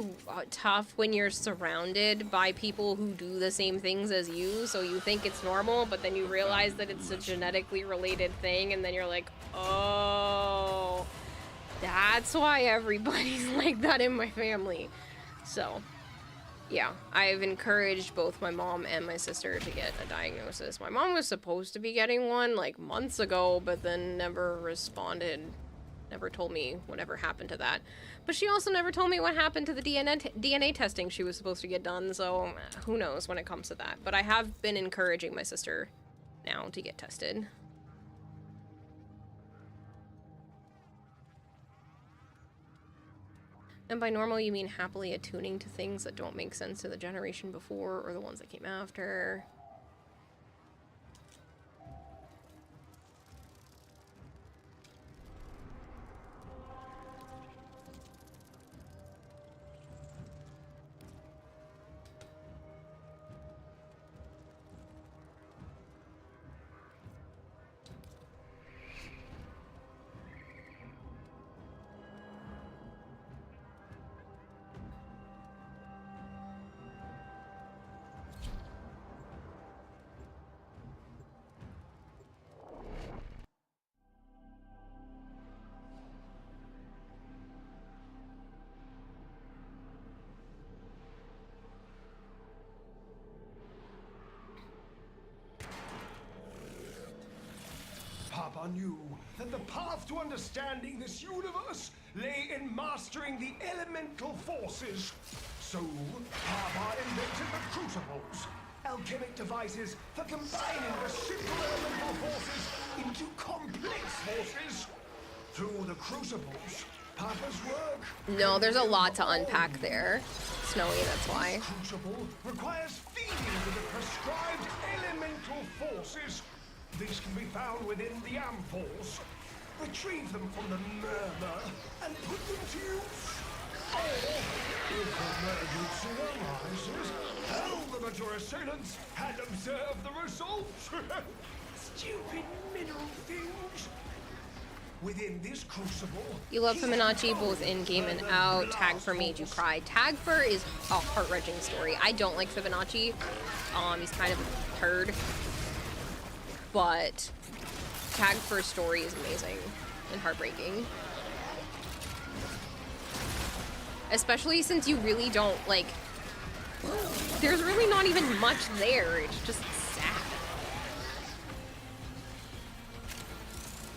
tough when you're surrounded by people who do the same things as you, so you think it's normal, but then you realize that it's a genetically related thing, and then you're like, oh, that's why everybody's like that in my family. So, yeah, I've encouraged both my mom and my sister to get a diagnosis. My mom was supposed to be getting one like months ago, but then never responded. Never told me whatever happened to that. But she also never told me what happened to the DNA testing she was supposed to get done, so who knows when it comes to that. But I have been encouraging my sister now to get tested. And by normal, you mean happily attuning to things that don't make sense to the generation before or the ones that came after. Papa knew that the path to understanding this universe lay in mastering the elemental forces. So, Papa invented the crucibles, alchemic devices for combining the simple elemental forces into complex forces. Through the crucibles, Papa's work... No, there's a lot to unpack there. Snowy, that's why. This crucible requires feeding to the prescribed elemental forces. These can be found within the ampholes. Retrieve them from the murmur and put them to use. Or, if emergency arises, tell them that your assailants had observed the results. Stupid mineral things. Within this crucible, You love Fibonacci both in game and out. Tag for made you cry. Tag for is a heart-wrenching story. I don't like Fibonacci. He's kind of a turd. But Tag for story is amazing and heartbreaking. Especially since you really don't, like... There's really not even much there. It's just sad.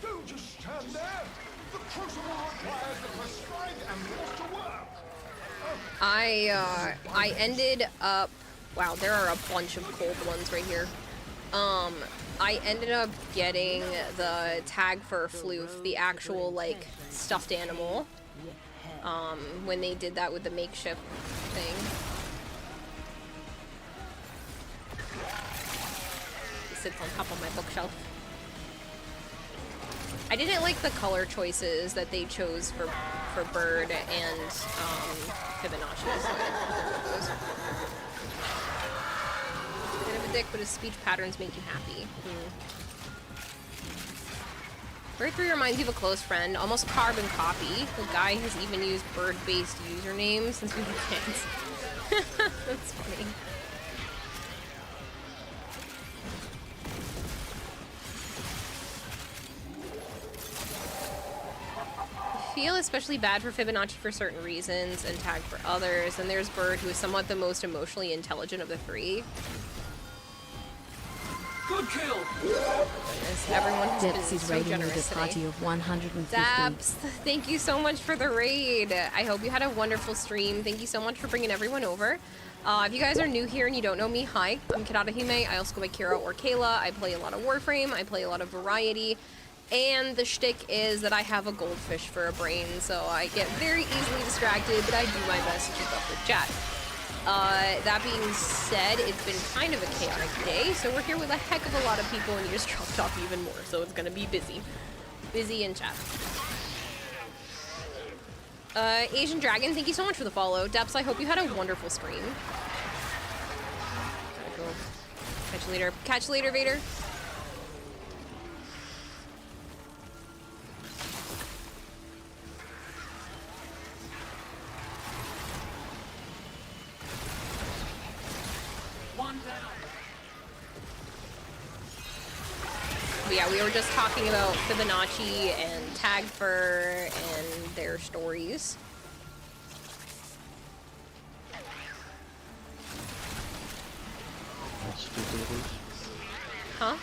don't just stand there. The crucible requires the prescribed ampholes to work. I ended up... Wow, there are a bunch of cold ones right here. I ended up getting the tag for Floof, the actual, like, stuffed animal. When they did that with the makeshift thing. It sits on top of my bookshelf. I didn't like the color choices that they chose for Bird and Fibonacci. So kind of a dick, but his speech patterns make you happy. Bird 3 reminds you of a close friend, almost carbon copy. The guy has even used bird-based usernames since we were kids. That's funny. I feel especially bad for Fibonacci for certain reasons and Tag for others, and there's Bird, who is somewhat the most emotionally intelligent of the three. Good kill! Goodness, everyone has been Depsy's so rating generous with a today. party of 150. Daps, thank you so much for the raid. I hope you had a wonderful stream. Thank you so much for bringing everyone over. If you guys are new here and you don't know me, hi, I'm Kadata Hime. I also go by Kira or Kayla. I play a lot of Warframe. I play a lot of Variety. And the shtick is that I have a goldfish for a brain, so I get very easily distracted, but I do my best to keep up with chat. That being said, it's been kind of a chaotic day, so we're here with a heck of a lot of people, and you just dropped off even more, so it's gonna be busy. Busy in chat. Asian Dragon, thank you so much for the follow. Depths, I hope you had a wonderful stream. Cool. Catch you later. Catch you later, Vader. But yeah, we were just talking about Fibonacci and Tag Fur and their stories. How stupid it is. Huh?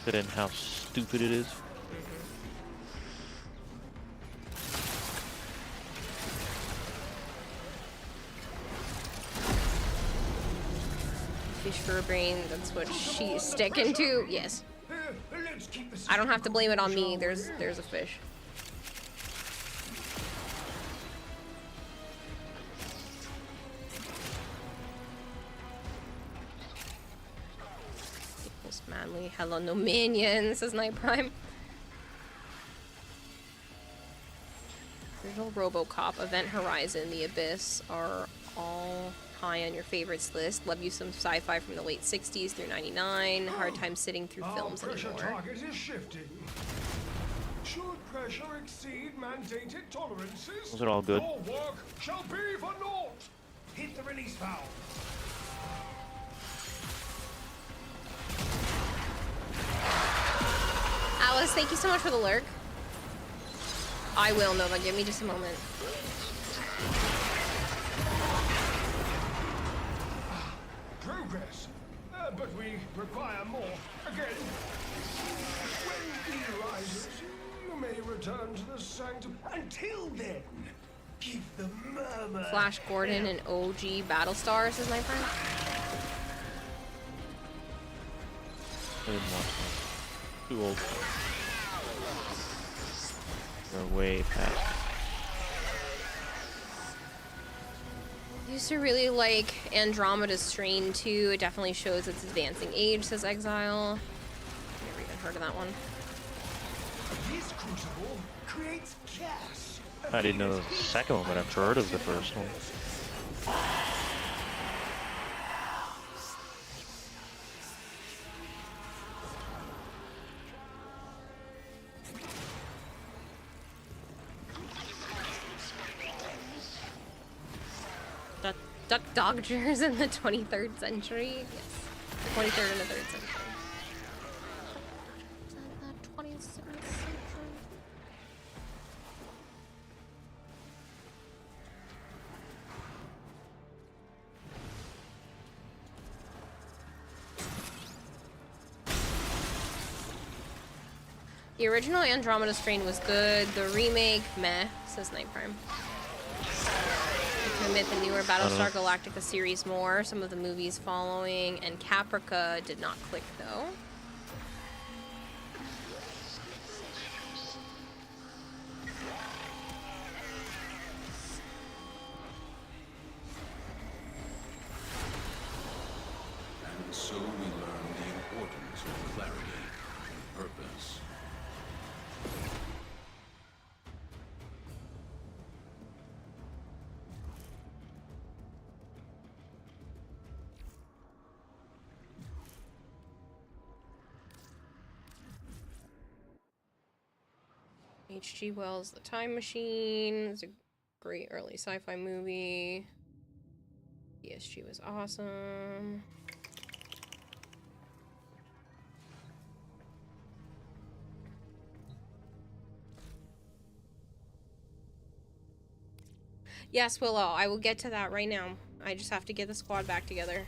Fit in how stupid it is. Fish for a brain, that's what she's sticking to. Yes. I don't have to blame it on me. There's a fish. Equals manly. Hello, no minions, says Night Prime. Original RoboCop, Event Horizon, The Abyss are all high on your favorites list. Love you some sci-fi from the late 60s through 99. Hard time sitting through films pressure anymore. target is shifting. Should pressure exceed mandated tolerances, Those are all good. your work shall be for naught. Hit the release valve. Alice, thank you so much for the lurk. I will, Nova. Give me just a moment. Progress, but we require more. Again, when he rises, you may return to the sanctum. Until then, keep the murmur. Flash Gordon and OG Battlestar, says my friend. I didn't watch them. Too old. They're way past. I used to really like Andromeda's Strain too. It definitely shows its advancing age, says Exile. Never even heard of that one. This crucible creates gas. I didn't know the second one, but I've heard of the first one. Duck Dodgers in the 23rd century? Yes. The 23rd and the 3rd century. The 27th century. The original Andromeda Strain was good. The remake, meh, says Night Prime. To admit the newer Battlestar Galactica series more, some of the movies following, and Caprica did not click though. And so we learn the importance of clarity and purpose. H.G. Wells' The Time Machine is a great early sci-fi movie. ESG was awesome. Yes, Willow, I will get to that right now. I just have to get the squad back together.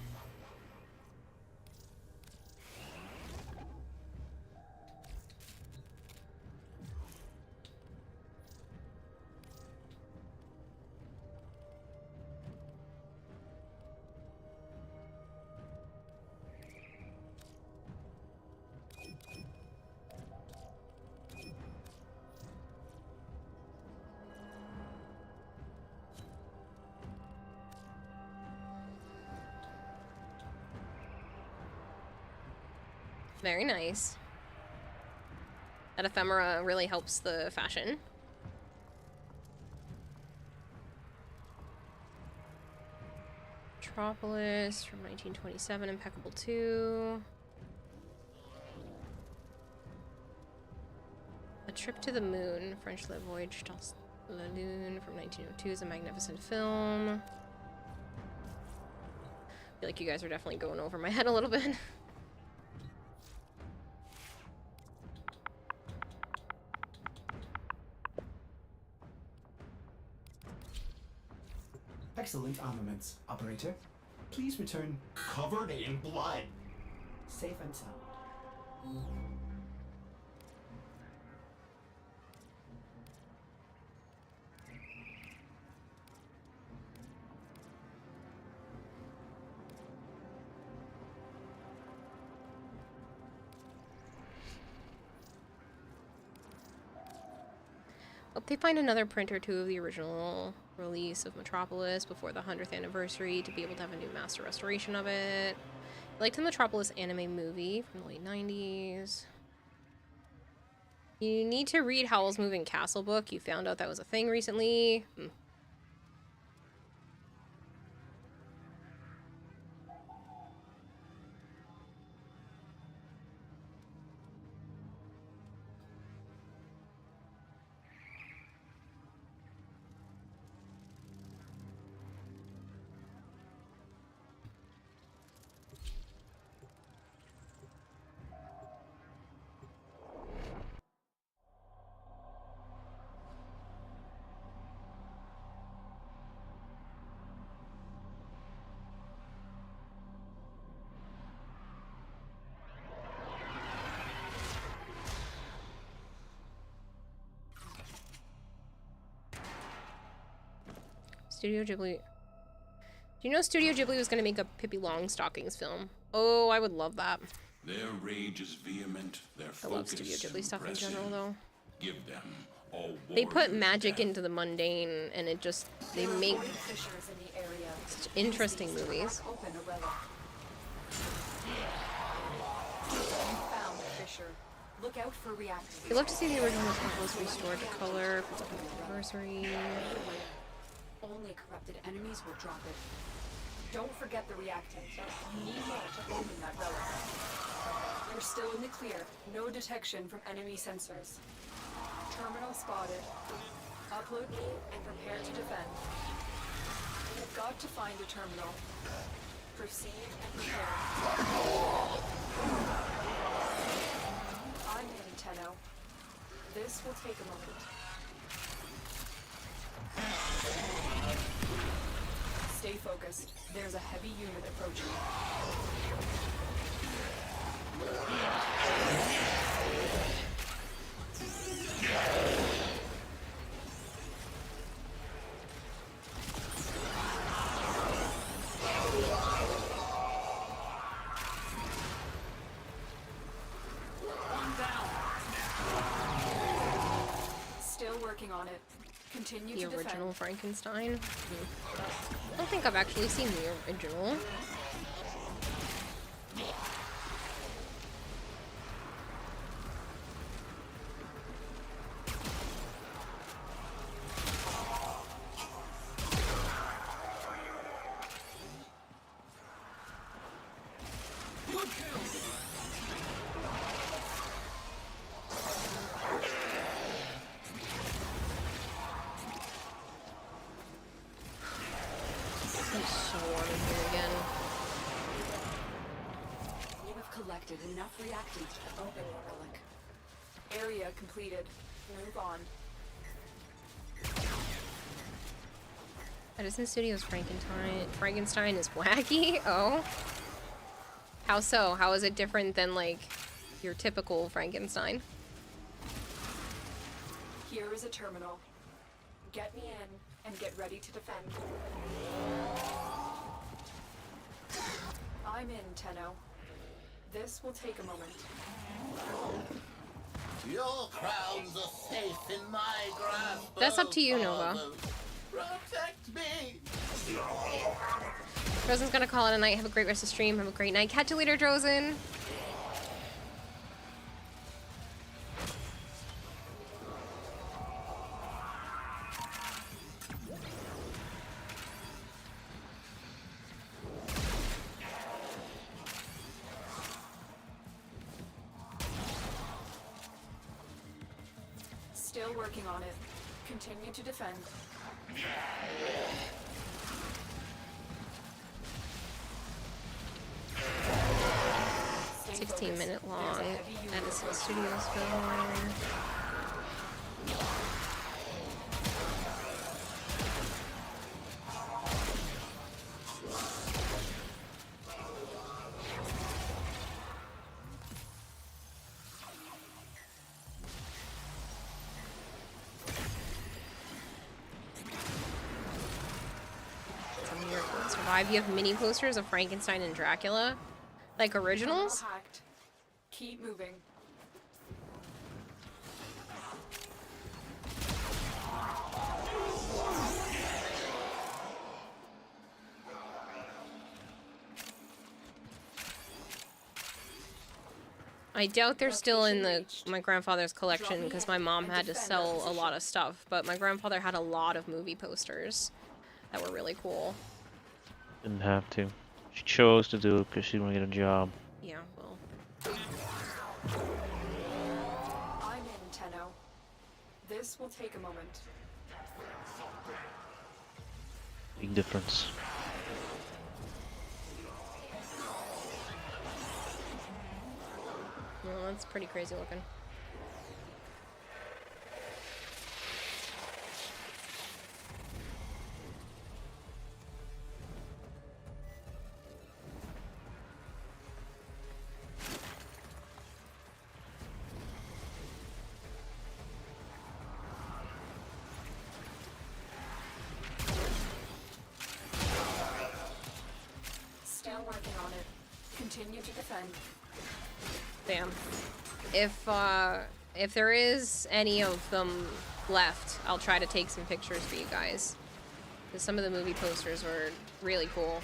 Very nice. That ephemera really helps the fashion. Metropolis from 1927, impeccable too. A Trip to the Moon, French Le Voyage dans la Lune from 1902 is a magnificent film. I feel like you guys are definitely going over my head a little bit. Excellent armaments, operator. Please return covered in blood. Safe and sound. Hope they find another print or two of the original release of Metropolis before the 100th anniversary to be able to have a new master restoration of it. I liked the Metropolis anime movie from the late 90s. You need to read Howl's Moving Castle book. You found out that was a thing recently. Studio Ghibli. Do you know Studio Ghibli was going to make a Pippi Longstockings film? Oh, I would love that. Their rage is vehement, their I love focus Studio Ghibli stuff in impressive. general, though. Give them all They put warriors magic death. into the mundane, and it just they make Fissures in the area. such interesting Use these to movies. crack open a relic. You found the fissure. Look out for reactants. I'd love to see the original was restored to color. If it's a anniversary. Only corrupted enemies will drop it. Don't forget the reactant. You need more to open that relic. You're still in the clear. No detection from enemy sensors. Terminal spotted. Upload key and prepare to defend. You've got to find a terminal. Proceed and prepare. I'm in, Tenno. This will take a moment. Stay focused. There's a heavy unit approaching. Still working on it. Continue The to defend. original Frankenstein. I don't think I've actually seen the original. It's so warm in here again. You have collected enough reactants to open the relic. Area completed. Move on. Edison Studios Frankenstein is wacky? Oh. How so? How is it different than, like, your typical Frankenstein? Here is a terminal. Get me in and get ready to defend. I'm in, Tenno. This will take a moment. Your crowns are safe in my grasp. That's up to you, Nova. Protect me. Drozen's gonna call it a night. Have a great rest of the stream. Have a great night. Catch you later, Drozen. Still working on it. Continue to defend. 16-minute long Edison Studios film. It's a miracle it survived. You have mini posters of Frankenstein and Dracula, like originals. Hacked. Keep moving. I doubt they're still in my grandfather's collection because my mom had to sell a lot of stuff, but my grandfather had a lot of movie posters that were really cool. Didn't have to. She chose to do it because she didn't want to get a job. Yeah, well. I'm in, Tenno. This will take a moment. Big difference. Well, that's pretty crazy looking. Still working on it. Continue to defend. Damn. If there is any of them left, I'll try to take some pictures for you guys. Because some of the movie posters were really cool.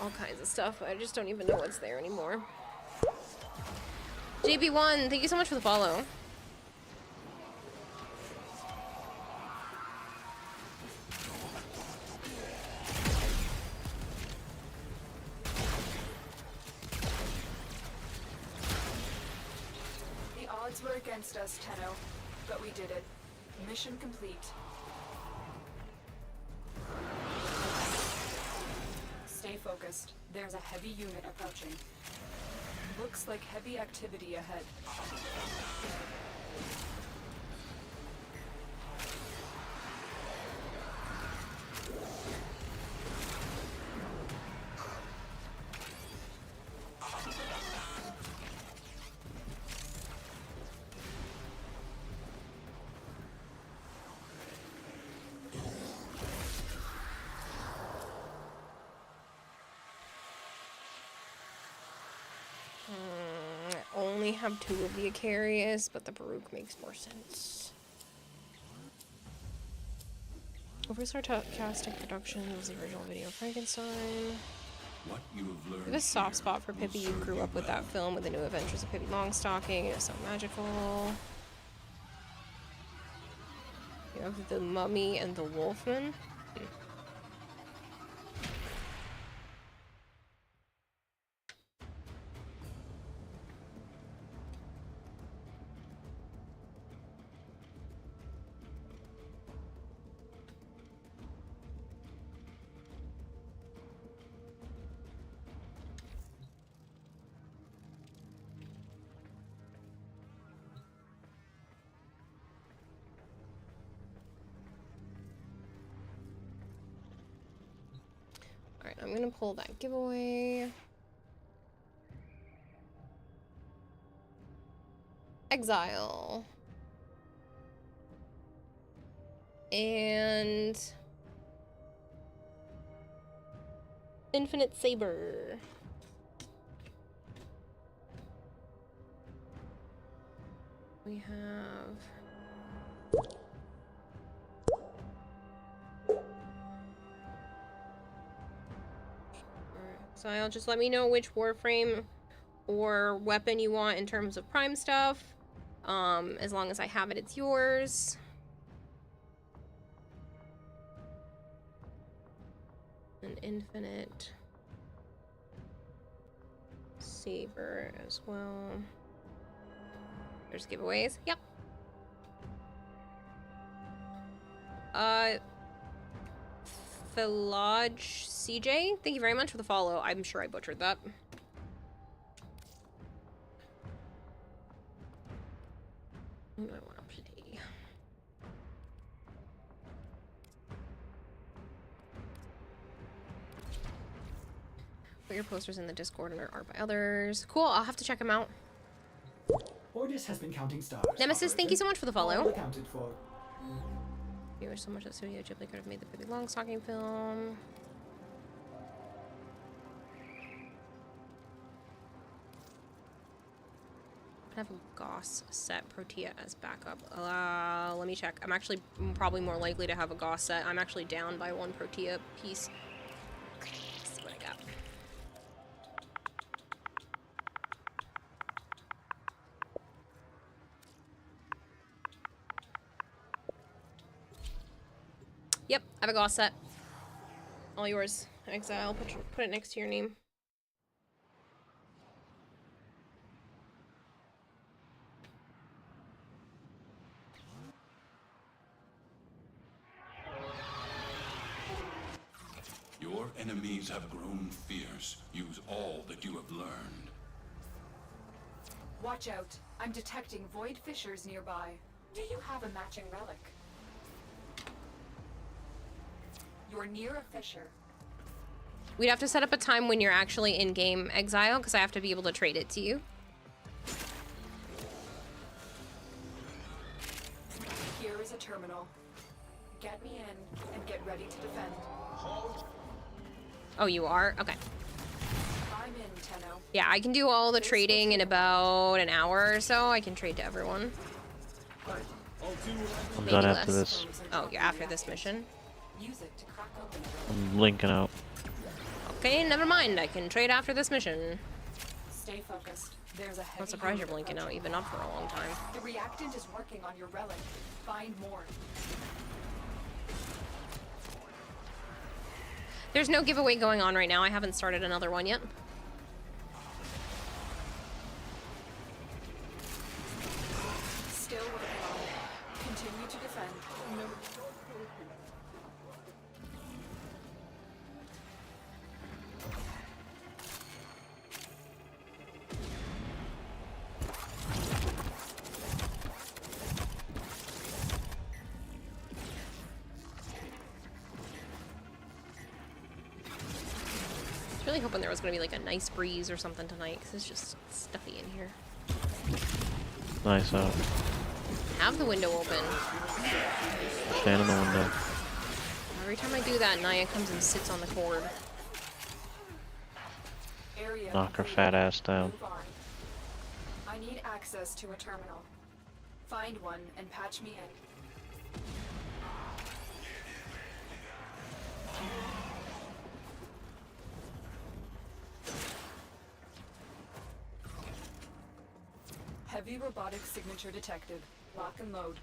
All kinds of stuff. I just don't even know what's there anymore. JB1, thank you so much for the follow. The odds were against us, Tenno, but we did it. Mission complete. Stay focused. There's a heavy unit approaching. Looks like heavy activity ahead. I only have 2 of the Icarius, but the Baruch makes more sense. Overstar casting production was the original video of Frankenstein. What you have learned. I have a soft spot for Pippi. You grew up with that film with the new adventures of Pippi Longstocking. It was so magical. You have the Mummy and the Wolfman. Alright, I'm gonna pull that giveaway. Exile. And Infinite Saber. We have Exile. Just let me know which Warframe or weapon you want in terms of Prime stuff. As long as I have it, it's yours. An Infinite Saber as well. There's giveaways. Yep. Philodge CJ, thank you very much for the follow. I'm sure I butchered that. Who do I want to play? Put your posters in the Discord and are art by others. Cool, I'll have to check them out. Ordis has been counting stars. Nemesis, thank you so much for the follow. All accounted for. You wish so much that Studio Ghibli could have made the Pippi Longstocking film. I have a Goss set Protea as backup. Let me check. I'm actually probably more likely to have a Goss set. I'm actually down by 1 Protea piece. Let's see what I got. Yep, I have a Goss set. All yours. Exile. Put it next to your name. Your enemies have grown fierce. Use all that you have learned. Watch out. I'm detecting void fissures nearby. Do you have a matching relic? You're near a fissure. We'd have to set up a time when you're actually in-game, Exile, because I have to be able to trade it to you. Here is a terminal. Get me in. in and get ready to defend. Oh, you are? Okay. I'm in, Tenno. Yeah, I can do all the trading in about an hour or so. I can trade to everyone. I'm Maybe done less. after this. Oh, you're after this mission? Use it to crack open. I'm linking out. Okay, never mind. I can trade after this mission. Stay focused. There's a heavy I'm surprised you're unit blinking out. approaching. You've been up for a long time. The reactant is working on your relic. Find more. There's no giveaway going on right now. I haven't started another one yet. Still working on it. Continue to defend. No. I was really hoping there was going to be like a nice breeze or something tonight, because it's just stuffy in here. Nice out. Have the window open. Stand in the window. Every time I do that, Naya comes and sits on the cord. Area Knock her fat ass down. Move on. I need access to a terminal. Find one and patch me in. Heavy robotic signature detected. Lock and load.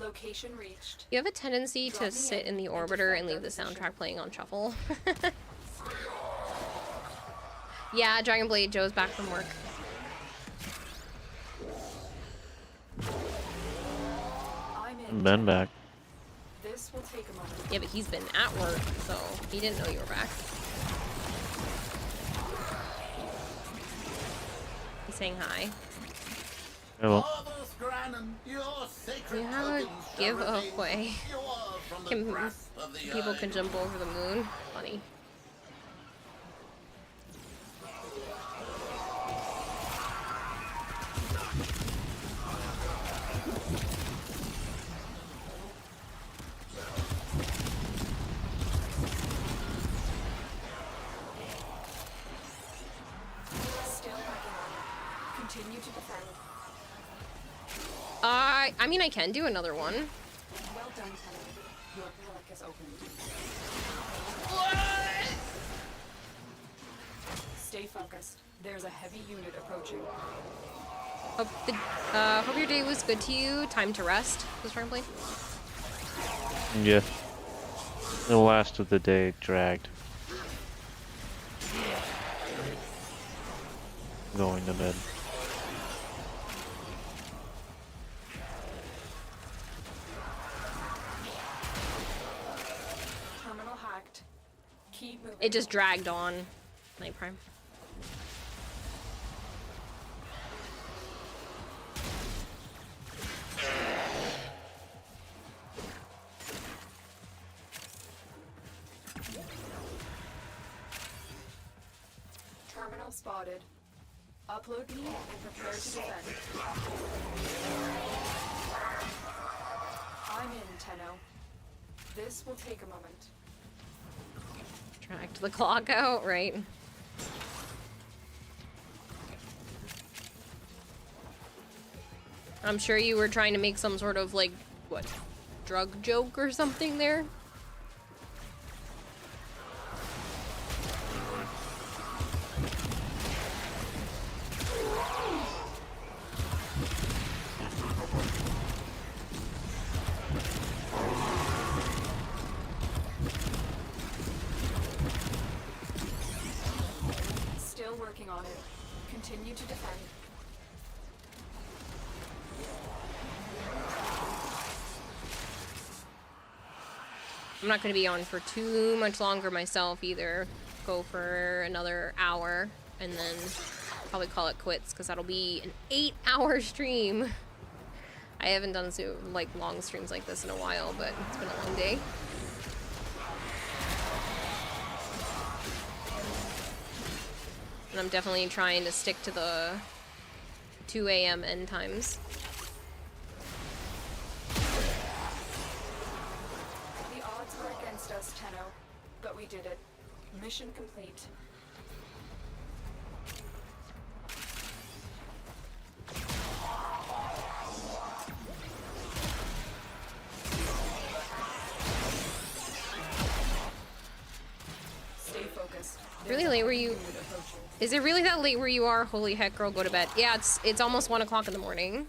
Location reached. You have a tendency to sit in the orbiter and leave the soundtrack playing on shuffle. Yeah, Dragon Blade, Joe's back from work. Ben back. This will take a moment. Yeah, but he's been at work, so he didn't know you were back. He's saying hi. Hello. You have a giveaway. People can jump over the moon. Funny. Still working on it. Continue to defend. I mean, I can do another one. Well done, Tenno. Your relic is opened. Stay focused. There's a heavy unit approaching. Hope your day was good to you. Time to rest. Was Dragon Blade? Yeah. The last of the day dragged. Going to bed. Terminal hacked. Keep moving. It just dragged on. Night Prime. Terminal spotted. Upload me and prepare to defend. I'm in, Tenno. This will take a moment. Tracked the clock out, right? I'm sure you were trying to make some sort of, like, what, drug joke or something there? Still working on it. Continue to defend. I'm not going to be on for too much longer myself either. Go for another hour and then probably call it quits because that'll be an 8-hour stream. I haven't done like long streams like this in a while, but it's been a long day. And I'm definitely trying to stick to the 2 a.m. end times. us, Tenno, but we did it. Mission complete. Stay focused. Really late where you... Is it really that late where you are? Holy heck, girl, go to bed. Yeah, it's almost 1 o'clock in the morning.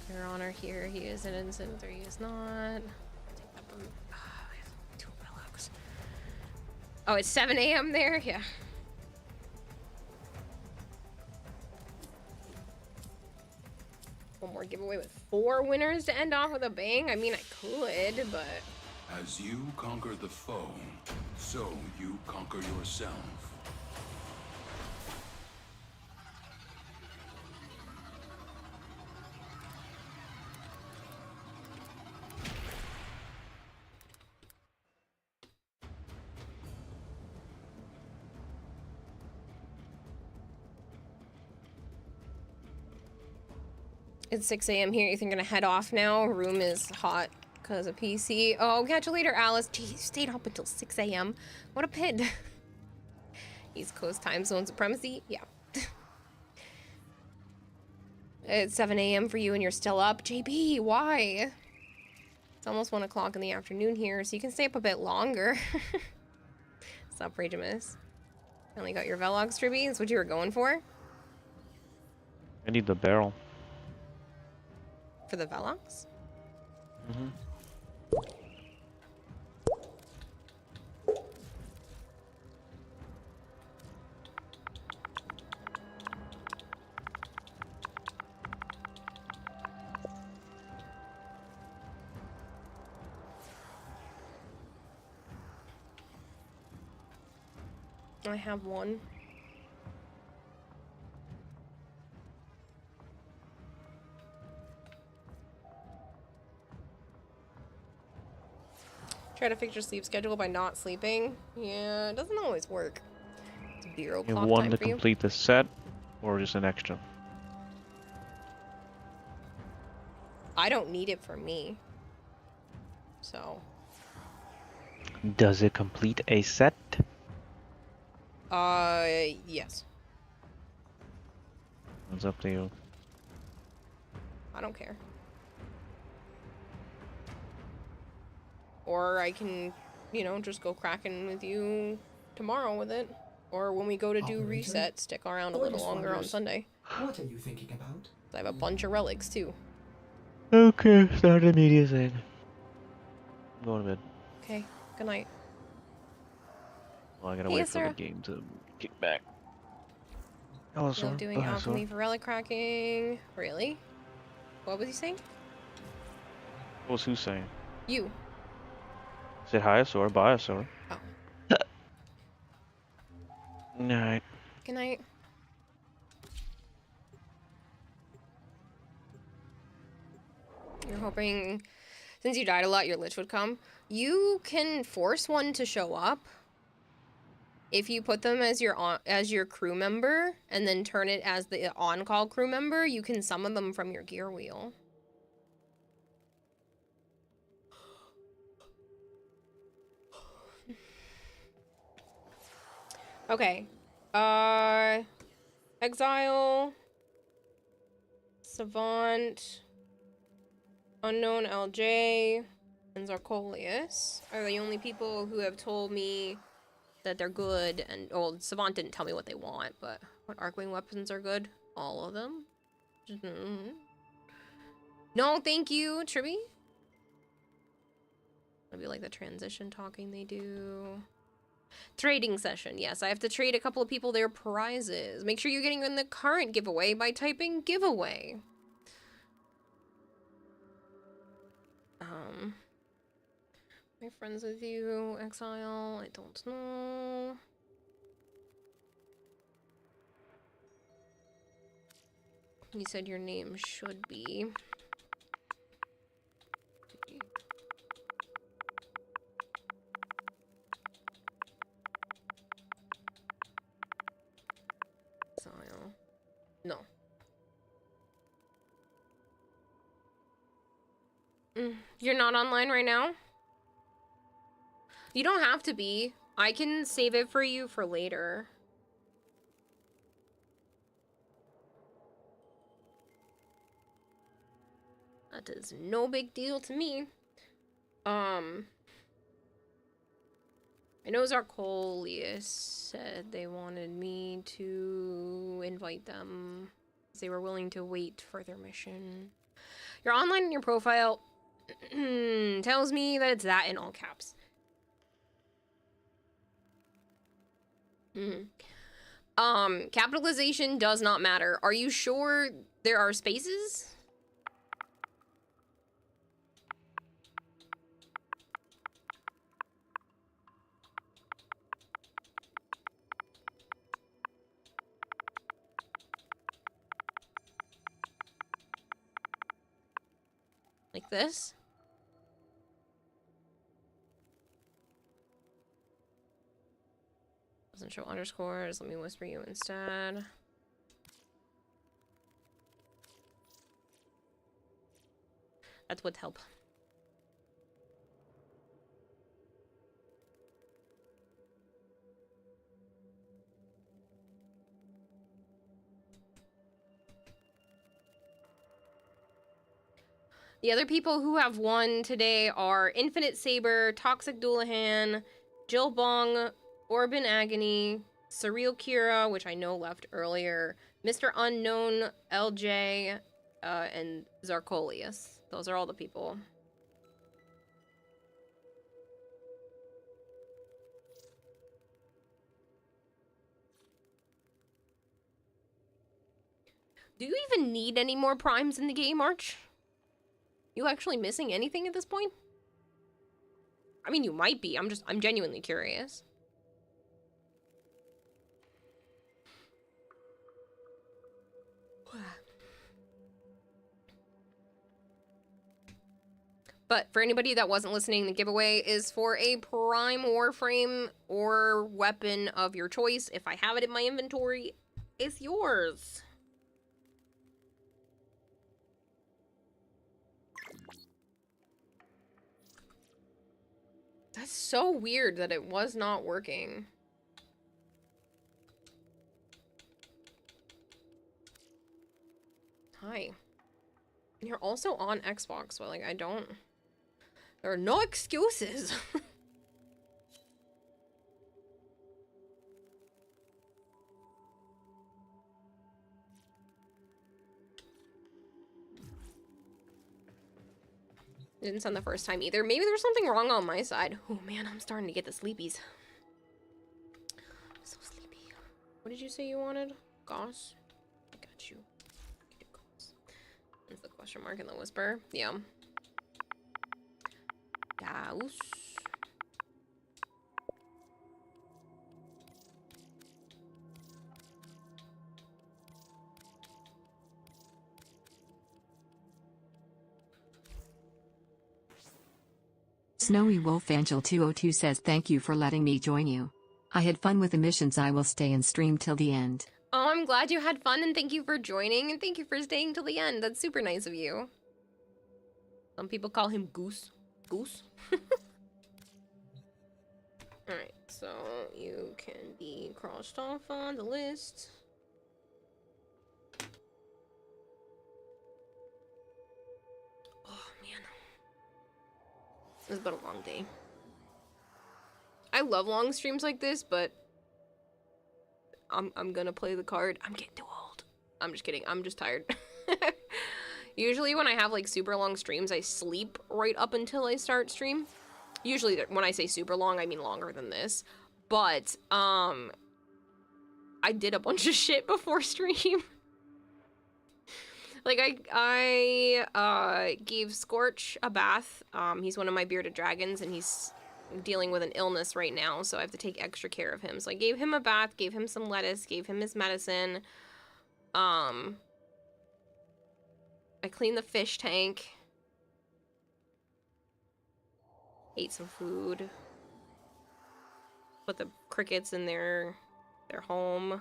Your Honor, here he is an innocent, or he is not. Take that from... Oh, we have 2 Velox. Oh, it's 7 a.m. there? Yeah. One more giveaway with 4 winners to end off with a bang? I mean, I could, but... As you conquer the foe, so you conquer yourself. It's 6 a.m. here. You think I'm gonna head off now? Room is hot because of PC. Oh, catch you later, Alice. Gee, you stayed up until 6 a.m. What a pid. East Coast time zone supremacy? Yeah. It's 7 a.m. for you and you're still up. JB, why? It's almost 1 o'clock in the afternoon here, so you can stay up a bit longer. What's up, Ragemus? Finally got your Velox, Tribby? That's what you were going for? I need the barrel. For the Velox? Mm-hmm. I have one. Try to fix your sleep schedule by not sleeping. Yeah, it doesn't always work. It's 0 You o'clock have one time to for you. complete the set, or just an extra? I don't need it for me. So. Does it complete a set? Yes. It's up to you. I don't care. Or I can, you know, just go cracking with you tomorrow with it. Or when we go to do Operator, reset, stick around a little longer on Sunday. What are you thinking about? I have a bunch of relics too. Okay, start the media thing. I'm going to bed. Okay, good night. Well, I gotta Hey, wait for Sarah. the game to kick back. Oh, Love sorry. doing alchemy for relic cracking. Really? What was he saying? What was who saying? You. Say hi, Sora, bye, Sora. Oh. Alright. Good night. You're hoping, since you died a lot, your lich would come. You can force one to show up if you put them as your crew member, and then turn it as the on-call crew member. You can summon them from your gear wheel. Okay. Exile, Savant, Unknown LJ, and Zarkolius are the only people who have told me that they're good. And, well, Savant didn't tell me what they want, but what Arcwing weapons are good? All of them? No, thank you, Tribby. Maybe like the transition talking they do. Trading session. Yes, I have to trade a couple of people their prizes. Make sure you're getting in the current giveaway by typing giveaway. Am I friends with you, Exile? I don't know. You said your name should be. Exile. No. You're not online right now? You don't have to be. I can save it for you for later. That is no big deal to me. I know Zarkolius said they wanted me to invite them. They were willing to wait for their mission. You're online in your profile tells me that it's that in all caps. Capitalization does not matter. Are you sure there are spaces? Like this? Doesn't show underscores. Let me whisper you instead. That would help. The other people who have won today are Infinite Saber, Toxic Doulahan, Jill Bong, Orban Agony, Surreal Kira, which I know left earlier, Mr. Unknown, LJ, and Zarkolius. Those are all the people. Do you even need any more primes in the game, Arch? You actually missing anything at this point? I mean, you might be. I'm genuinely curious. But for anybody that wasn't listening, the giveaway is for a Prime Warframe or weapon of your choice. If I have it in my inventory, it's yours. That's so weird that it was not working. Hi. And you're also on Xbox, so like I don't... There are no excuses. Didn't send the first time either. Maybe there's something wrong on my side. Oh man, I'm starting to get the sleepies. I'm so sleepy. What did you say you wanted? Goss? I got you. Goss. That's the question mark in the whisper. Yeah. Gauss. Snowy Wolf Angel 202 says thank you for letting me join you. I had fun with the missions. I will stay and stream till the end. Oh, I'm glad you had fun and thank you for joining and thank you for staying till the end. That's super nice of you. Some people call him Goose. Goose? Alright, so you can be crossed off on the list. Oh, man. It's been a long day. I love long streams like this, but I'm gonna play the card. I'm getting too old. I'm just kidding. I'm just tired. Usually when I have like super long streams, I sleep right up until I start stream. Usually when I say super long, I mean longer than this. But I did a bunch of shit before stream. Like I gave Scorch a bath. He's one of my bearded dragons and he's dealing with an illness right now, so I have to take extra care of him. So I gave him a bath, gave him some lettuce, gave him his medicine. I cleaned the fish tank. Ate some food. Put the crickets in their home. I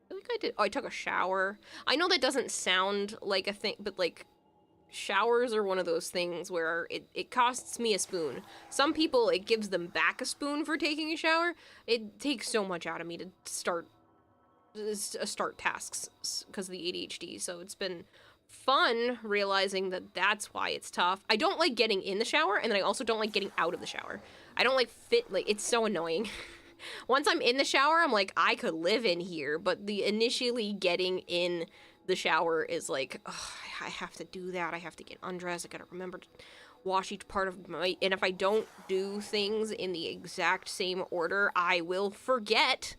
feel like think I did. Oh, I took a shower. I know that doesn't sound like a thing, but like showers are one of those things where it costs me a spoon. Some people, it gives them back a spoon for taking a shower. It takes so much out of me to start tasks because of the ADHD. So it's been fun realizing that that's why it's tough. I don't like getting in the shower, and then I also don't like getting out of the shower. I don't like it's so annoying. Once I'm in the shower, I'm like, I could live in here, but the initially getting in the shower is like, ugh, I have to do that. I have to get undressed. I gotta remember to wash each part of my, and if I don't do things in the exact same order, I will forget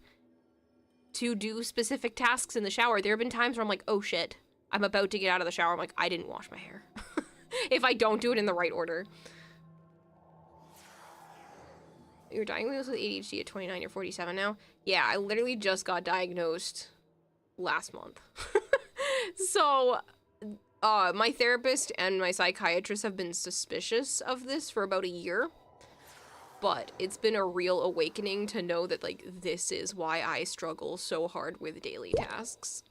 to do specific tasks in the shower. There have been times where I'm like, oh shit, I'm about to get out of the shower. I'm like, I didn't wash my hair. If I don't do it in the right order. You're diagnosed with ADHD at 29, you're 47 now? Yeah, I literally just got diagnosed last month. So, my therapist and my psychiatrist have been suspicious of this for about a year. But it's been a real awakening to know that, like, this is why I struggle so hard with daily tasks.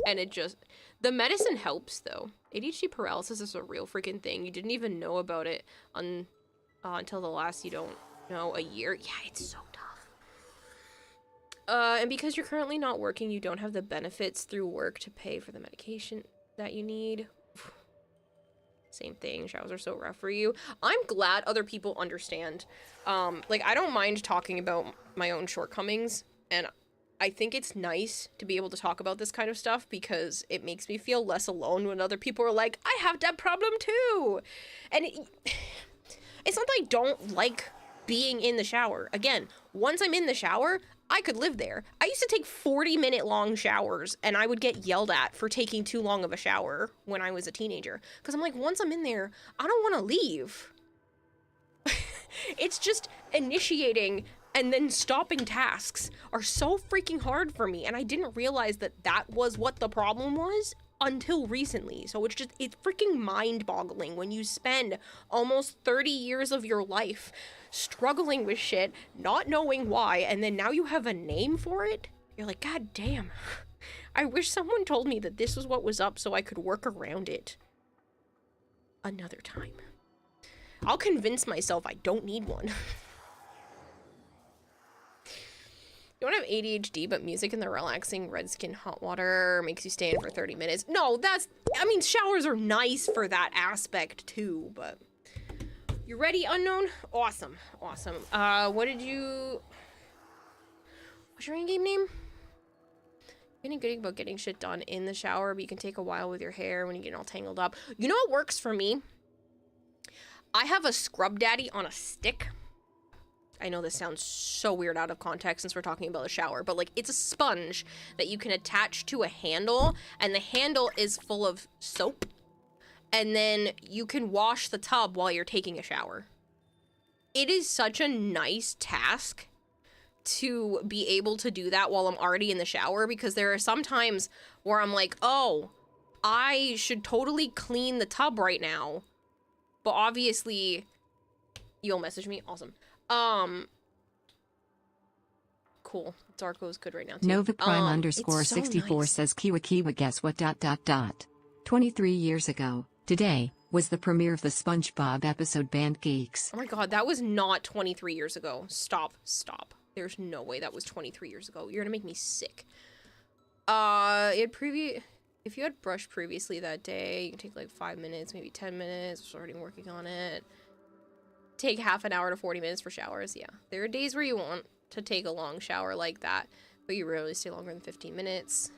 And it just... The medicine helps, though. ADHD paralysis is a real freaking thing. You didn't even know about it until the last, a year. Yeah, it's so tough. And because you're currently not working, you don't have the benefits through work to pay for the medication that you need. Same thing. Showers are so rough for you. I'm glad other people understand. Like, I don't mind talking about my own shortcomings, and I think it's nice to be able to talk about this kind of stuff because it makes me feel less alone when other people are like, I have that problem too. And it's not that I don't like being in the shower. Again, once I'm in the shower, I could live there. I used to take 40-minute long showers, and I would get yelled at for taking too long of a shower when I was a teenager. Because I'm like, once I'm in there, I don't want to leave. It's just initiating and then stopping tasks are so freaking hard for me, and I didn't realize that that was what the problem was until recently. So it's freaking mind-boggling when you spend almost 30 years of your life struggling with shit, not knowing why, and then now you have a name for it. You're like, God damn, I wish someone told me that this was what was up so I could work around it another time. I'll convince myself I don't need one. You don't have ADHD, but music in the relaxing Redskin hot water makes you stay in for 30 minutes. No, showers are nice for that aspect too, but... You ready, Unknown? Awesome. What's your in-game name? Getting good about getting shit done in the shower, but you can take a while with your hair when you get all tangled up. You know what works for me? I have a Scrub Daddy on a stick. I know this sounds so weird out of context since we're talking about a shower, but like it's a sponge that you can attach to a handle, and the handle is full of soap, and then you can wash the tub while you're taking a shower. It is such a nice task to be able to do that while I'm already in the shower, because there are some times where I'm like, oh, I should totally clean the tub right now, but obviously you'll message me. Awesome. Cool. Darko's good right now too. Nova Prime _ 64 nice. says Kiwa Kiwa guess what ... 23 years ago, today, was the premiere of the SpongeBob episode Band Geeks. Oh my god, that was not 23 years ago. Stop. There's no way that was 23 years ago. You're gonna make me sick. If you had brushed previously that day, you can take like 5 minutes, maybe 10 minutes, starting working on it. Take half an hour to 40 minutes for showers, yeah. There are days where you want to take a long shower like that, but you rarely stay longer than 15 minutes.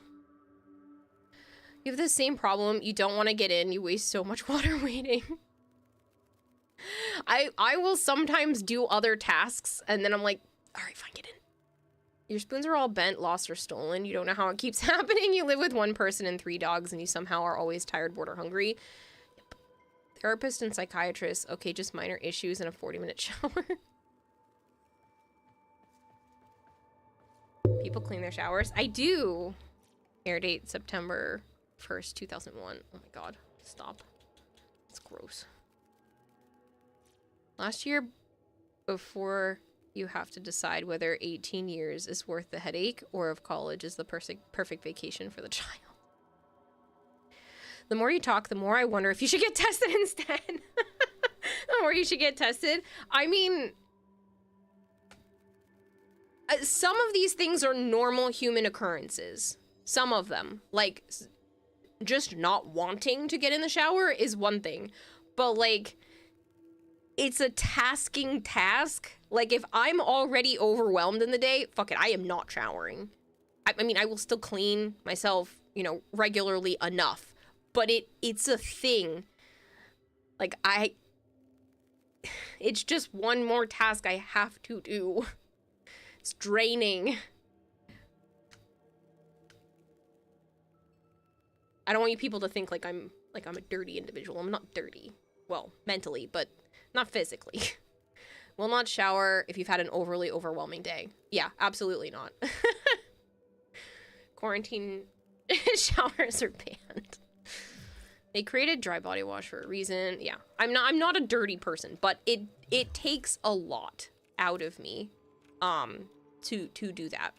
You have the same problem. You don't want to get in. You waste so much water waiting. I will sometimes do other tasks, and then I'm like, all right, fine, get in. Your spoons are all bent, lost, or stolen. You don't know how it keeps happening. You live with one person and 3 dogs, and you somehow are always tired, bored, or hungry. Yep. Therapist and psychiatrist. Okay, just minor issues in a 40-minute shower. People clean their showers. I do. Air date September 1st, 2001. Oh my god. Stop. It's gross. Last year, before You have to decide whether 18 years is worth the headache or if college is the perfect vacation for the child. The more you talk, the more I wonder if you should get tested instead. The more you should get tested. I mean, some of these things are normal human occurrences. Some of them. Like, just not wanting to get in the shower is one thing. But, like, it's a tasking task. Like, if I'm already overwhelmed in the day, fuck it, I am not showering. I mean, I will still clean myself, you know, regularly enough. But it's a thing. Like, it's just one more task I have to do. It's draining. I don't want you people to think like I'm a dirty individual. I'm not dirty. Well, mentally, but not physically. Will not shower if you've had an overly overwhelming day. Yeah, absolutely not. Quarantine showers are banned. They created dry body wash for a reason. Yeah, I'm not a dirty person, but it takes a lot out of me, to do that.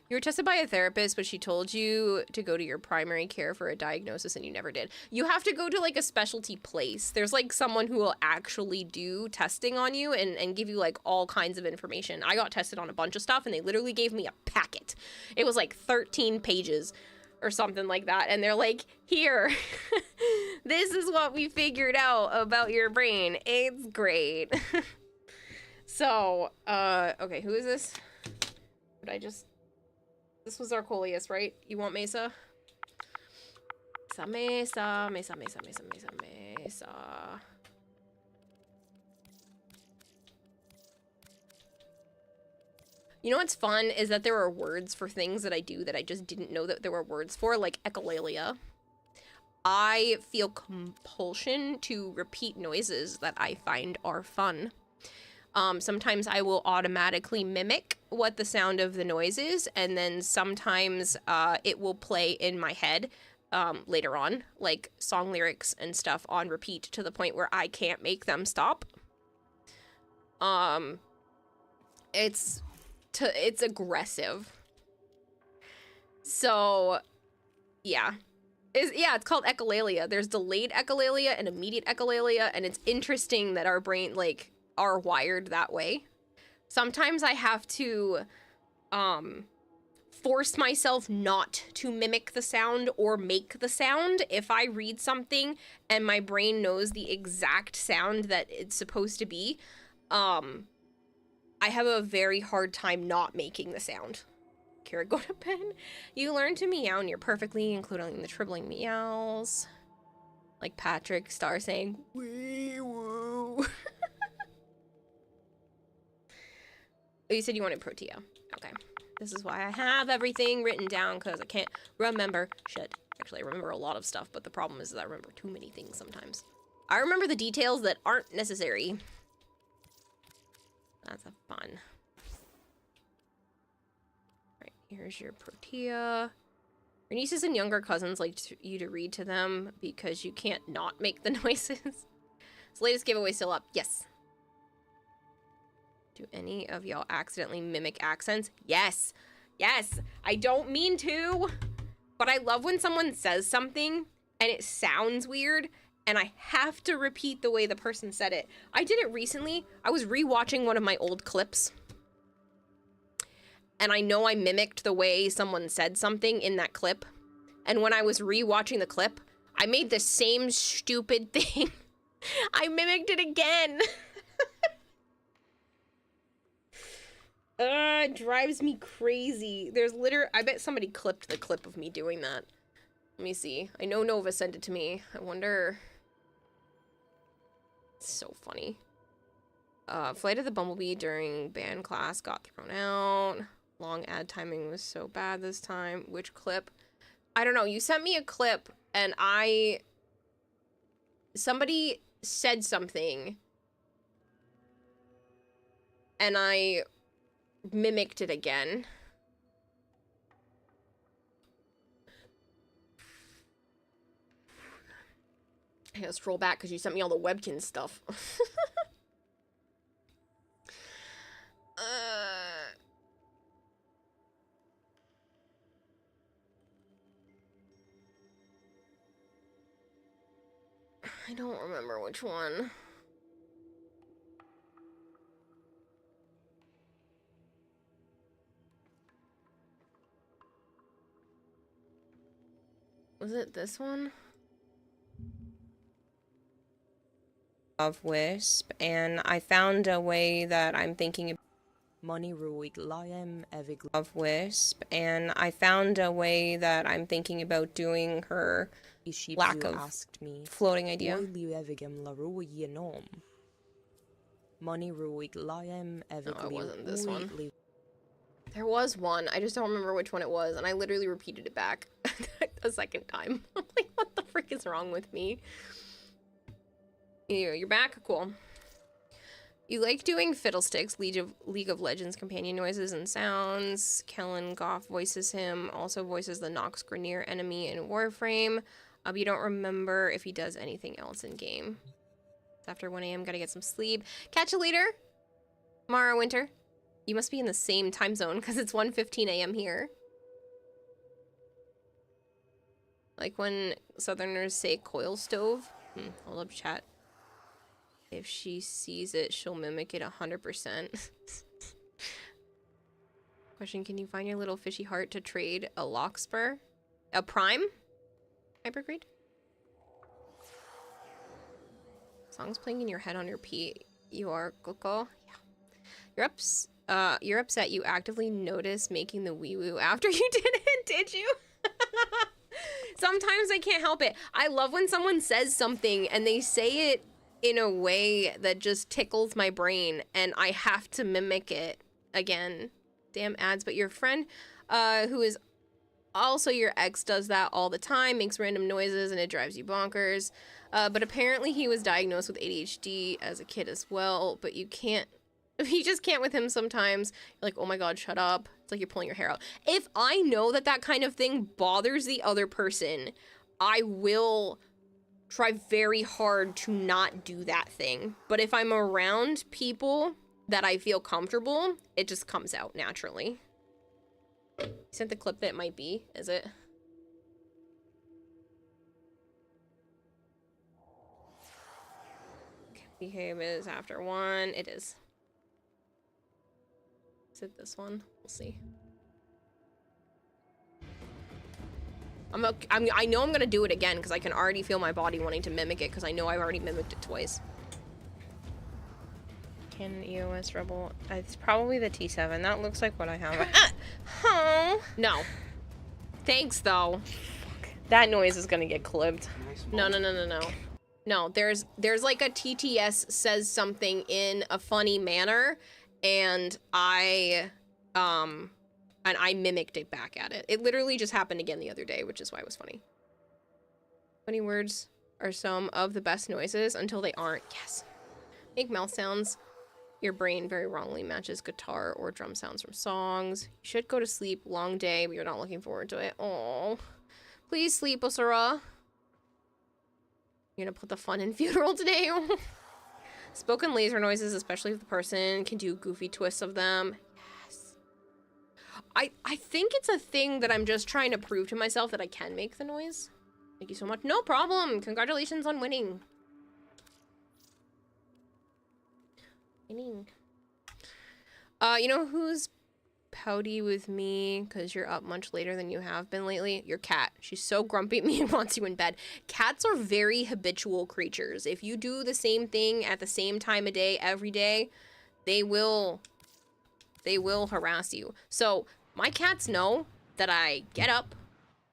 You were tested by a therapist, but she told you to go to your primary care for a diagnosis and you never did. You have to go to like a specialty place. There's like someone who will actually do testing on you and give you like all kinds of information. I got tested on a bunch of stuff and they literally gave me a packet. It was like 13 pages or something like that. And they're like, here, this is what we figured out about your brain. It's great. So, okay, who is this? Would I just... This was Arcolius, right? You want Mesa? Mesa. You know what's fun is that there are words for things that I do that I just didn't know that there were words for, like echolalia. I feel compulsion to repeat noises that I find are fun. Sometimes I will automatically mimic what the sound of the noise is, and then sometimes it will play in my head later on, like song lyrics and stuff on repeat to the point where I can't make them stop. It's aggressive. So, yeah. It's called echolalia. There's delayed echolalia and immediate echolalia, and it's interesting that our brain, like, are wired that way. Sometimes I have to force myself not to mimic the sound or make the sound. If I read something and my brain knows the exact sound that it's supposed to be, I have a very hard time not making the sound. Kira, go to bed. You learn to meow near perfectly, including the tripling meows. Like Patrick Star saying, wee woo. Oh, you said you wanted Protea. Okay. This is why I have everything written down, because I can't remember shit. Actually, I remember a lot of stuff, but the problem is that I remember too many things sometimes. I remember the details that aren't necessary. That's a fun. Right, here's your Protea. Your nieces and younger cousins like you to read to them because you can't not make the noises. This latest giveaway still up. Yes. Do any of y'all accidentally mimic accents? Yes. Yes. I don't mean to, but I love when someone says something and it sounds weird and I have to repeat the way the person said it. I did it recently. I was rewatching one of my old clips and I know I mimicked the way someone said something in that clip. And when I was rewatching the clip, I made the same stupid thing. I mimicked it again. It drives me crazy. There's I bet somebody clipped the clip of me doing that. Let me see. I know Nova sent it to me. I wonder. It's so funny. Flight of the Bumblebee during band class got thrown out. Long ad timing was so bad this time. Which clip? I don't know. You sent me a clip and somebody said something and I mimicked it again. I gotta scroll back because you sent me all the Webkin stuff. I don't remember which one. Was it this one? Of Wisp, and I found a way that I'm thinking of Wisp, and I found a way that I'm thinking about doing her lack of floating idea. No, it wasn't this one. There was one. I just don't remember which one it was, and I literally repeated it back a second time. I'm like, what the frick is wrong with me? You're back? Cool. You like doing Fiddlesticks, League of Legends companion noises and sounds. Kellen Goff voices him, also voices the Nox Grenier enemy in Warframe. You don't remember if he does anything else in game. It's after 1 a.m. Gotta get some sleep. Catch you later, Mara Winter. You must be in the same time zone because it's 1:15 a.m. here. Like when Southerners say coil stove. Hold up, chat. If she sees it, she'll mimic it 100%. Question, can you find your little fishy heart to trade a Lockspur? A Prime? Hypergreed? Songs playing in your head on repeat. You are Coco? Yeah. You're upset you actively noticed making the wee woo after you did it, did you? Sometimes I can't help it. I love when someone says something and they say it in a way that just tickles my brain and I have to mimic it again. Damn ads, but your friend who is also your ex does that all the time, makes random noises and it drives you bonkers. But apparently he was diagnosed with ADHD as a kid as well, but you just can't with him sometimes. You're like, oh my god, shut up. It's like you're pulling your hair out. If I know that that kind of thing bothers the other person, I will try very hard to not do that thing. But if I'm around people that I feel comfortable, it just comes out naturally. You sent the clip that it might be, is it? Behave is after 1. It is. Is it this one? We'll see. I know I'm gonna do it again because I can already feel my body wanting to mimic it because I know I've already mimicked it twice. Can EOS Rebel? It's probably the T7. That looks like what I have. Oh no. Thanks though. That noise is gonna get clipped. No. No, there's like a TTS says something in a funny manner, and I mimicked it back at it. It literally just happened again the other day, which is why it was funny. Funny words are some of the best noises until they aren't. Yes. Make mouth sounds. Your brain very wrongly matches guitar or drum sounds from songs. You should go to sleep. Long day, but you're not looking forward to it. Oh, please sleep, Osura. You're gonna put the fun in funeral today. Spoken laser noises, especially if the person can do goofy twists of them. Yes. I think it's a thing that I'm just trying to prove to myself that I can make the noise. Thank you so much. No problem. Congratulations on winning. Winning. You know who's pouty with me because you're up much later than you have been lately? Your cat. She's so grumpy at me and wants you in bed. Cats are very habitual creatures. If you do the same thing at the same time of day every day, they will harass you. So my cats know that I get up,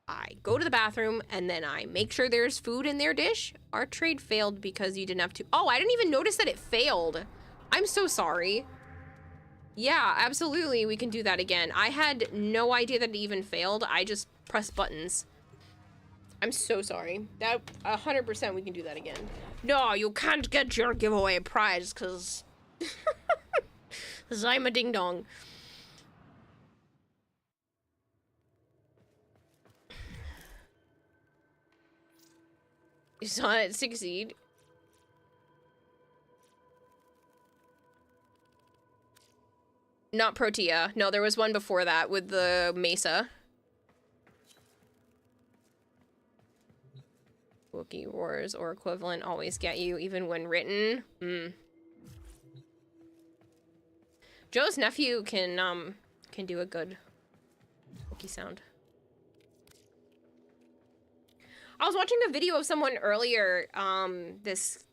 I go to the bathroom, and then I make sure there's food in their dish. Our trade failed because you didn't have to. Oh, I didn't even notice that it failed. I'm so sorry. Yeah, absolutely, we can do that again. I had no idea that it even failed. I just pressed buttons. I'm so sorry. That 100% we can do that again. No, you can't get your giveaway prize because I'm a ding dong. You saw it succeed. Not Protea. No, there was one before that with the Mesa. Wookiee roars or equivalent always get you, even when written. Joe's nephew can do a good Wookiee sound. I was watching a video of someone earlier, this,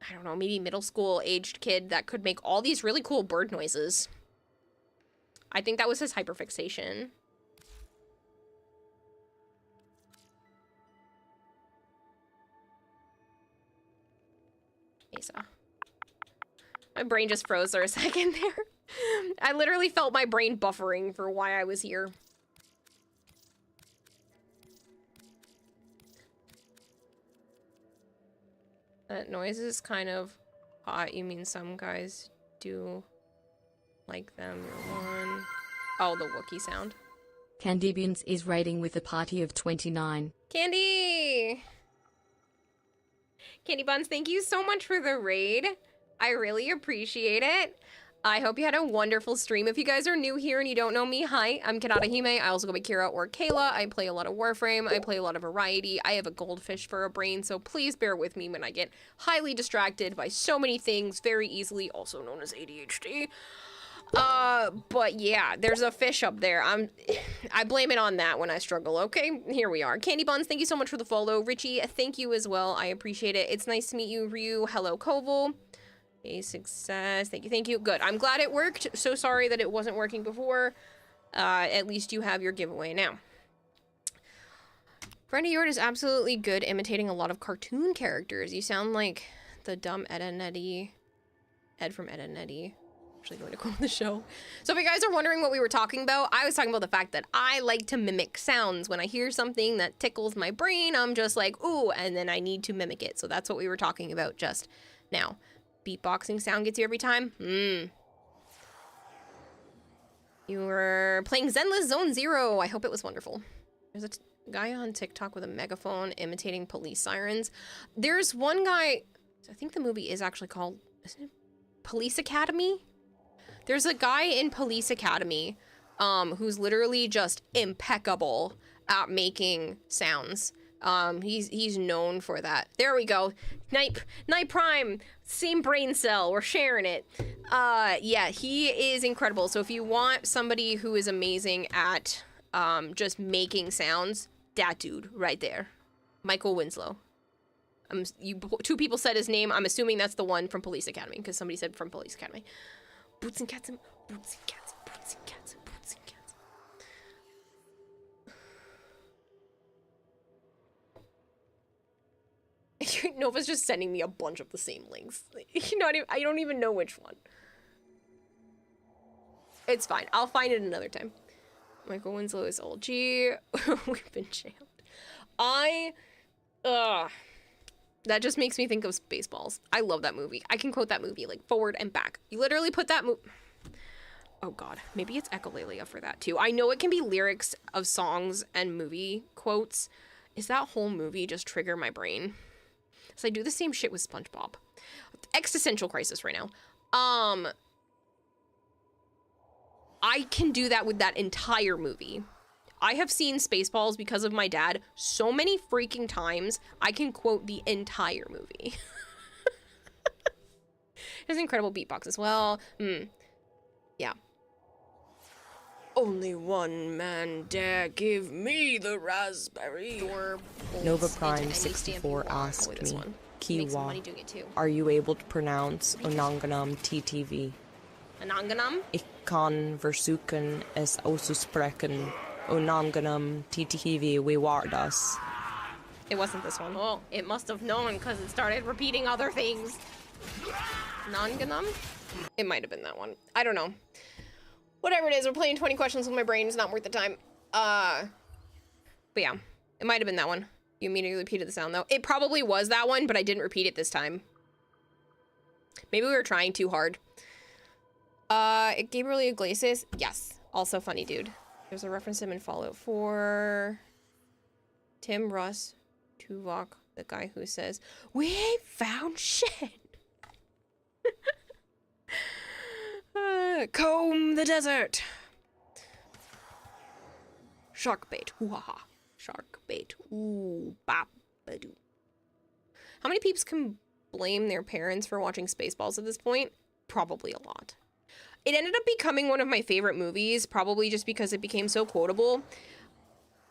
I don't know, maybe middle school aged kid that could make all these really cool bird noises. I think that was his hyperfixation. Mesa. My brain just froze for a second there. I literally felt my brain buffering for why I was here. That noise is kind of hot. You mean some guys do like them? One. Oh, the Wookiee sound. Candy Beans is raiding with a party of 29. Candy! Candy Buns, thank you so much for the raid. I really appreciate it. I hope you had a wonderful stream. If you guys are new here and you don't know me, hi, I'm Kanata Hime. I also go by Kira or Kayla. I play a lot of Warframe. I play a lot of variety. I have a goldfish for a brain, so please bear with me when I get highly distracted by so many things very easily, also known as ADHD. But yeah, there's a fish up there. I blame it on that when I struggle. Okay, here we are. Candy Buns, thank you so much for the follow. Richie, thank you as well. I appreciate it. It's nice to meet you, Ryu. Hello, Koval. A success. Thank you, thank you. Good. I'm glad it worked. So sorry that it wasn't working before. At least you have your giveaway now. Brenda Yord is absolutely good imitating a lot of cartoon characters. You sound like the dumb Ed and Eddie. Ed from Ed and Eddie. Actually going to quote the show. So if you guys are wondering what we were talking about, I was talking about the fact that I like to mimic sounds. When I hear something that tickles my brain, I'm just like, ooh, and then I need to mimic it. So that's what we were talking about just now. Beatboxing sound gets you every time? You were playing Zenless Zone Zero. I hope it was wonderful. There's a guy on TikTok with a megaphone imitating police sirens. There's one guy, I think the movie is actually called, isn't it Police Academy? There's a guy in Police Academy who's literally just impeccable at making sounds. He's known for that. There we go. Night Prime, same brain cell. We're sharing it. Yeah, he is incredible. So if you want somebody who is amazing at just making sounds, that dude right there, Michael Winslow. Two people said his name. I'm assuming that's the one from Police Academy because somebody said from Police Academy. Boots and cats and boots and cats and boots and cats and boots and cats. Nova's just sending me a bunch of the same links. I don't even know which one. It's fine. I'll find it another time. Michael Winslow is old. Gee, we've been jammed. That just makes me think of Spaceballs. I love that movie. I can quote that movie like forward and back. You literally put that Oh god, maybe it's Echolalia for that too. I know it can be lyrics of songs and movie quotes. Is that whole movie just trigger my brain? So I do the same shit with SpongeBob. Existential crisis right now. I can do that with that entire movie. I have seen Spaceballs because of my dad so many freaking times, I can quote the entire movie. There's incredible beatbox as well. Yeah. Only one man dare give me the raspberry. Nova Prime 64 asked me, Kiwa, are you able to pronounce Onanganam TTV? Onanganam? Ich kann versuchen es auszusprechen. Onanganam TTV, we war das. It wasn't this one. Oh, it must have known because it started repeating other things. Onanganam? It might have been that one. I don't know. Whatever it is, we're playing 20 questions with my brain. It's not worth the time. But yeah, it might have been that one. You immediately repeated the sound though. It probably was that one, but I didn't repeat it this time. Maybe we were trying too hard. Gabriel Iglesias, yes. Also funny dude. There's a reference to him in Fallout 4. Tim Russ, Tuvok, the guy who says, "We ain't found shit." Comb the desert. Shark bait. Ooh, ha, ha. Shark bait. Ooh, bop, ba-doo. How many peeps can blame their parents for watching Spaceballs at this point? Probably a lot. It ended up becoming one of my favorite movies, probably just because it became so quotable.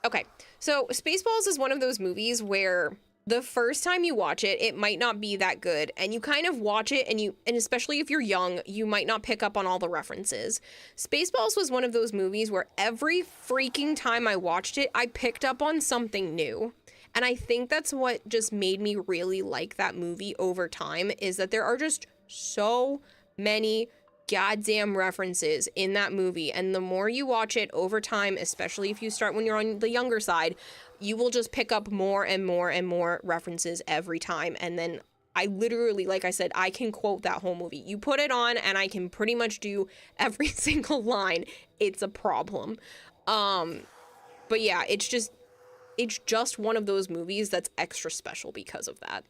Okay, so Spaceballs is one of those movies where the first time you watch it, it might not be that good, and you kind of watch it, and especially if you're young, you might not pick up on all the references. Spaceballs was one of those movies where every freaking time I watched it, I picked up on something new. And I think that's what just made me really like that movie over time, is that there are just so many goddamn references in that movie, and the more you watch it over time, especially if you start when you're on the younger side, you will just pick up more and more and more references every time. And then I literally, like I said, I can quote that whole movie. You put it on and I can pretty much do every single line. It's a problem. But yeah, it's just one of those movies that's extra special because of that.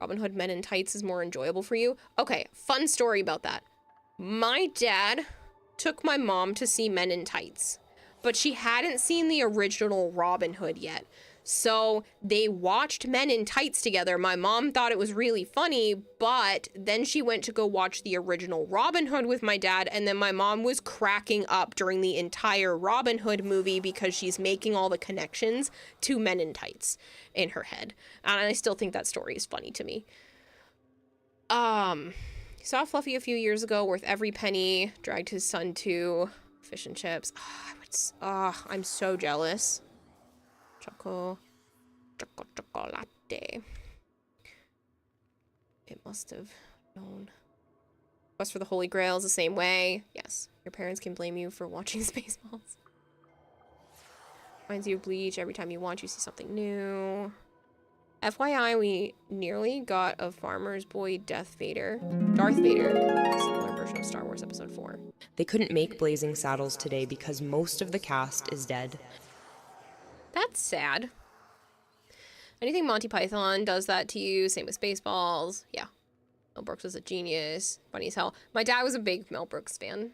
Robin Hood Men in Tights is more enjoyable for you. Okay, fun story about that. My dad took my mom to see Men in Tights, but she hadn't seen the original Robin Hood yet. So they watched Men in Tights together. My mom thought it was really funny, but then she went to go watch the original Robin Hood with my dad, and then my mom was cracking up during the entire Robin Hood movie because she's making all the connections to Men in Tights in her head. And I still think that story is funny to me. Saw Fluffy a few years ago, worth every penny, dragged his son to fish and chips. I'm so jealous. Chocolate. It must have known. Quest for the Holy Grail is the same way. Yes, your parents can blame you for watching Spaceballs. Reminds you of Bleach. Every time you watch, you see something new. FYI, we nearly got a Farmer's Boy Darth Vader. Similar version of Star Wars Episode 4. They couldn't make Blazing Saddles today because most of the cast is dead. That's sad. Anything Monty Python does that to you. Same with Spaceballs. Yeah. Mel Brooks was a genius. Funny as hell. My dad was a big Mel Brooks fan.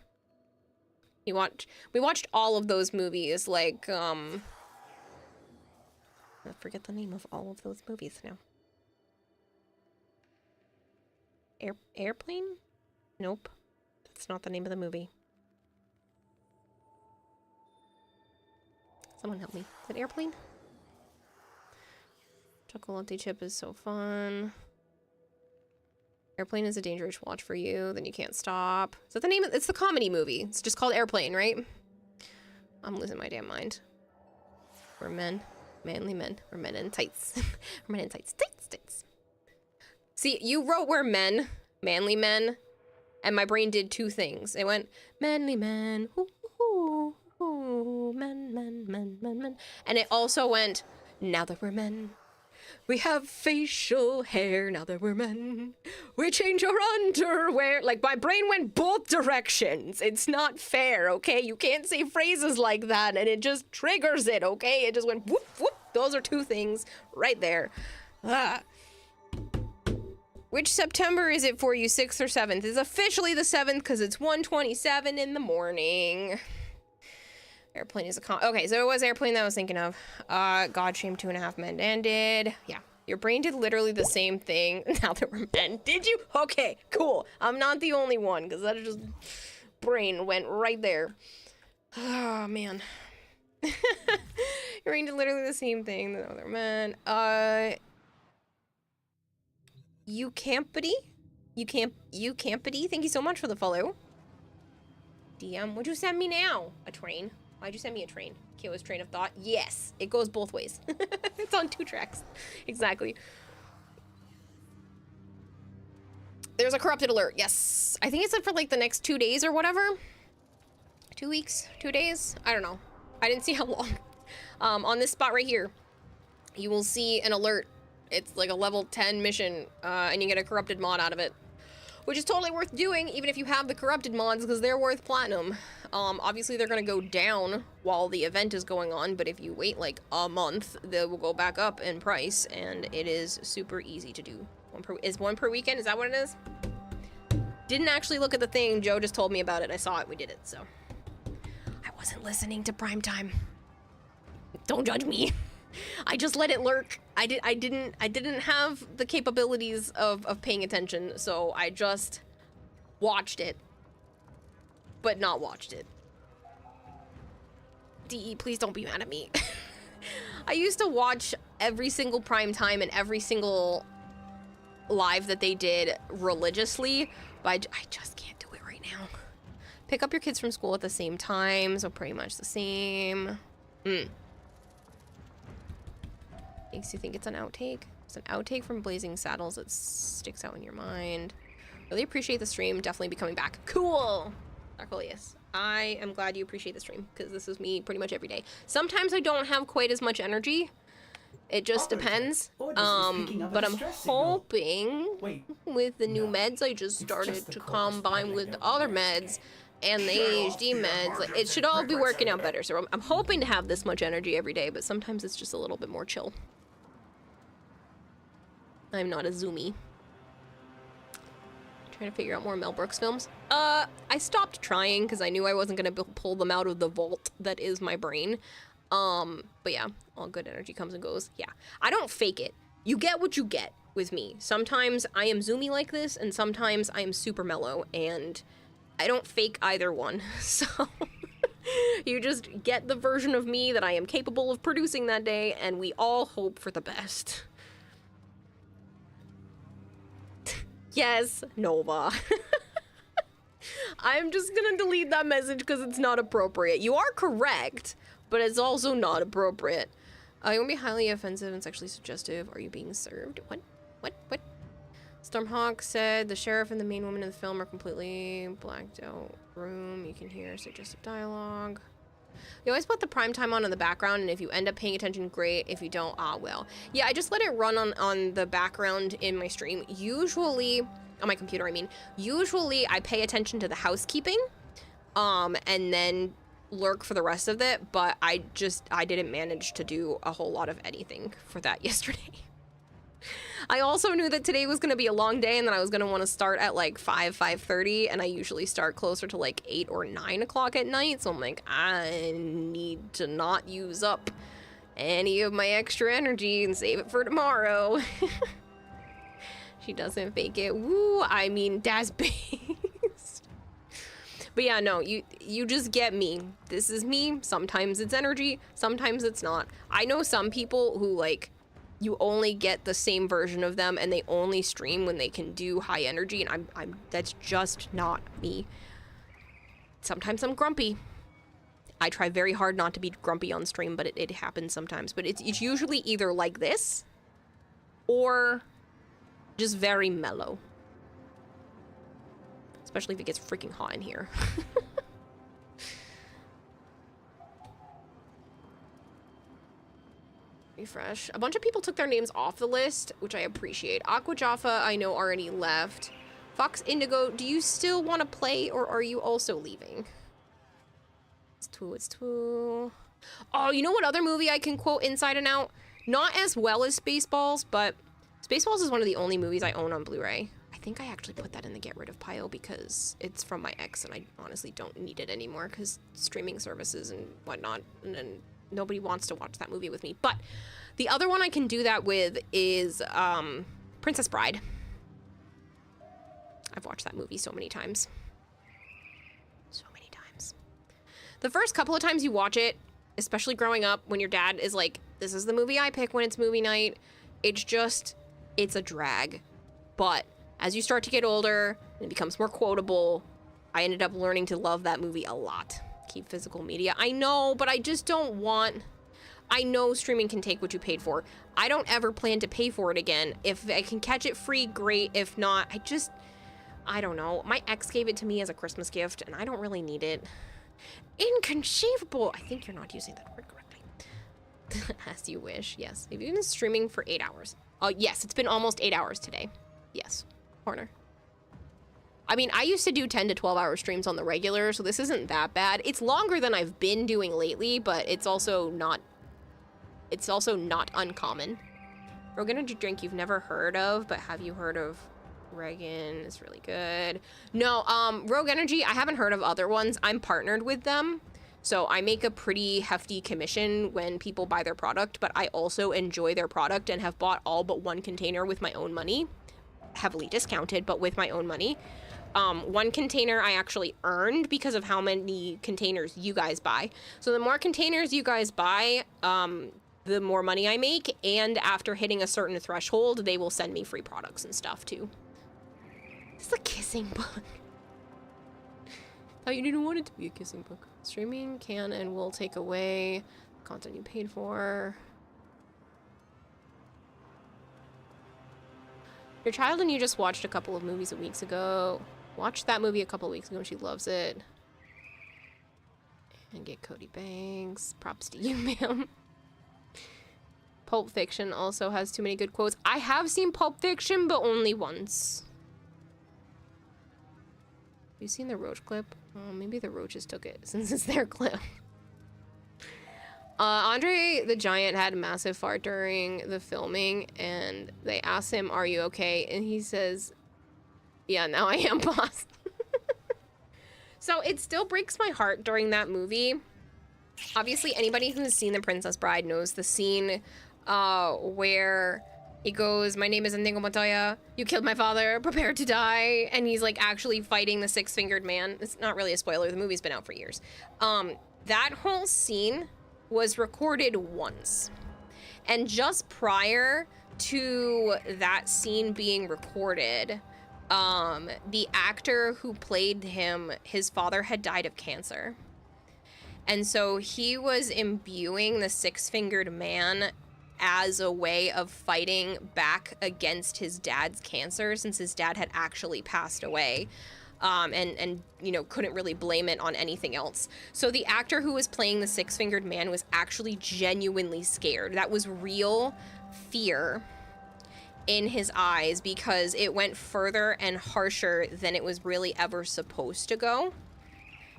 We watched all of those movies, like, I forget the name of all of those movies now. Airplane? Nope. That's not the name of the movie. Someone help me. Is it Airplane? Chocolate chip is so fun. Airplane is a dangerous watch for you. Then you can't stop. Is that the name? It's the comedy movie. It's just called Airplane, right? I'm losing my damn mind. We're men. Manly men. We're men in tights. We're men in tights. Tights. See, you wrote we're men. Manly men. And my brain did two things. It went, manly men. Ooh, ooh, ooh, men. And it also went, now that we're men. We have facial hair now that we're men. We change our underwear. Like, my brain went both directions. It's not fair, okay? You can't say phrases like that and it just triggers it, okay? It just went whoop, whoop. Those are two things right there. Which September is it for you, 6th or 7th? It's officially the 7th because it's 1:27 in the morning. Airplane is a okay, so it was Airplane that I was thinking of. God Shame 2.5 Men ended. Yeah, your brain did literally the same thing now that we're men. Did you? Okay, cool. I'm not the only one because that just brain went right there. Oh, man. Your brain did literally the same thing that other men. You campity? You campity? Thank you so much for the follow. DM, what'd you send me now? A train. Why'd you send me a train? Kyo's train of thought. Yes, it goes both ways. It's on 2 tracks. Exactly. There's a corrupted alert. Yes. I think it's up for like the next 2 days or whatever. 2 weeks? 2 days? I don't know. I didn't see how long. On this spot right here, you will see an alert. It's like a level 10 mission, and you get a corrupted mod out of it. Which is totally worth doing, even if you have the corrupted mods, because they're worth platinum. Obviously they're going to go down while the event is going on, but if you wait like a month, they will go back up in price, and it is super easy to do. Is one per weekend? Is that what it is? Didn't actually look at the thing. Joe just told me about it. I saw it. We did it, so. I wasn't listening to primetime. Don't judge me. I just let it lurk. I didn't have the capabilities of paying attention, so I just watched it. But not watched it. DE, please don't be mad at me. I used to watch every single primetime and every single live that they did religiously, but I just can't do it right now. Pick up your kids from school at the same time, so pretty much the same. Makes you think it's an outtake. It's an outtake from Blazing Saddles that sticks out in your mind. Really appreciate the stream. Definitely be coming back. Cool! Darkolius. I am glad you appreciate the stream, because this is me pretty much every day. Sometimes I don't have quite as much energy. It just depends. But I'm hoping with the new meds I just started to combine with the other meds and the ADHD meds, like, it should all be working out better. So I'm hoping to have this much energy every day, but sometimes it's just a little bit more chill. I'm not a zoomy. Trying to figure out more Mel Brooks films. I stopped trying because I knew I wasn't gonna pull them out of the vault that is my brain. But yeah, all good energy comes and goes. Yeah, I don't fake it. You get what you get with me. Sometimes I am zoomy like this, and sometimes I am super mellow, and I don't fake either one. So you just get the version of me that I am capable of producing that day, and we all hope for the best. Yes, Nova. I'm just gonna delete that message because it's not appropriate. You are correct, but it's also not appropriate. You won't be highly offensive and sexually suggestive. Are you being served? What? Stormhawk said the sheriff and the main woman in the film are completely blacked out room. You can hear suggestive dialogue. You always put the primetime on in the background, and if you end up paying attention, great. If you don't, well. Yeah, I just let it run on the background in my stream. Usually, on my computer, I mean. Usually, I pay attention to the housekeeping, and then lurk for the rest of it, but I didn't manage to do a whole lot of anything for that yesterday. I also knew that today was going to be a long day and that I was going to want to start at like 5:30, and I usually start closer to like 8 or 9 o'clock at night, so I'm like, I need to not use up any of my extra energy and save it for tomorrow. She doesn't fake it. Woo, I mean, that's based. But yeah, no, you just get me. This is me. Sometimes it's energy, sometimes it's not. I know some people who, like, you only get the same version of them and they only stream when they can do high energy, and I'm that's just not me. Sometimes I'm grumpy. I try very hard not to be grumpy on stream, but it happens sometimes. But it's usually either like this or just very mellow. Especially if it gets freaking hot in here. Refresh. A bunch of people took their names off the list, which I appreciate. Aqua Jaffa, I know, already left. Fox Indigo, do you still want to play, or are you also leaving? It's Two. Oh, you know what other movie I can quote inside and out? Not as well as Spaceballs, but Spaceballs is one of the only movies I own on Blu-ray. I think I actually put that in the get rid of pile because it's from my ex, and I honestly don't need it anymore because streaming services and whatnot, and then nobody wants to watch that movie with me. But the other one I can do that with is Princess Bride. I've watched that movie so many times. So many times. The first couple of times you watch it, especially growing up, when your dad is like, this is the movie I pick when it's movie night, it's a drag. But as you start to get older, and it becomes more quotable, I ended up learning to love that movie a lot. Keep physical media. I know, but I just don't want... I know streaming can take what you paid for. I don't ever plan to pay for it again. If I can catch it free, great. If not, I don't know. My ex gave it to me as a Christmas gift, and I don't really need it. Inconceivable. I think you're not using that word correctly. As you wish. Yes. Have you been streaming for 8 hours? Yes, it's been almost 8 hours today. Yes. Corner. I mean, I used to do 10 to 12 hour streams on the regular, so this isn't that bad. It's longer than I've been doing lately, but it's also not uncommon. We're gonna drink you've never heard of, but have you heard of Reagan is really good. No, Rogue Energy, I haven't heard of other ones. I'm partnered with them, so I make a pretty hefty commission when people buy their product, but I also enjoy their product and have bought all but one container with my own money. Heavily discounted, but with my own money. One container I actually earned because of how many containers you guys buy. So the more containers you guys buy, the more money I make, and after hitting a certain threshold, they will send me free products and stuff too. It's a kissing book. Thought you didn't want it to be a kissing book. Streaming can and will take away content you paid for. Your child and you just watched a couple of movies weeks ago. Watched that movie a couple of weeks ago and she loves it. And get Cody Banks. Props to you, ma'am. Pulp Fiction also has too many good quotes. I have seen Pulp Fiction, but only once. Have you seen the Roach clip? Oh, maybe the Roaches took it since it's their clip. Andre the Giant had a massive fart during the filming, and they asked him, "Are you okay?" And he says, "Yeah, now I am, boss." So it still breaks my heart during that movie. Obviously, anybody who's seen The Princess Bride knows the scene where he goes, "My name is Inigo Montoya. You killed my father. Prepare to die." And he's like actually fighting the six-fingered man. It's not really a spoiler. The movie's been out for years. That whole scene was recorded once. And just prior to that scene being recorded, the actor who played him, his father had died of cancer. And so he was imbuing the six-fingered man as a way of fighting back against his dad's cancer, since his dad had actually passed away. And you know, couldn't really blame it on anything else. So the actor who was playing the six-fingered man was actually genuinely scared. That was real fear in his eyes, because it went further and harsher than it was really ever supposed to go.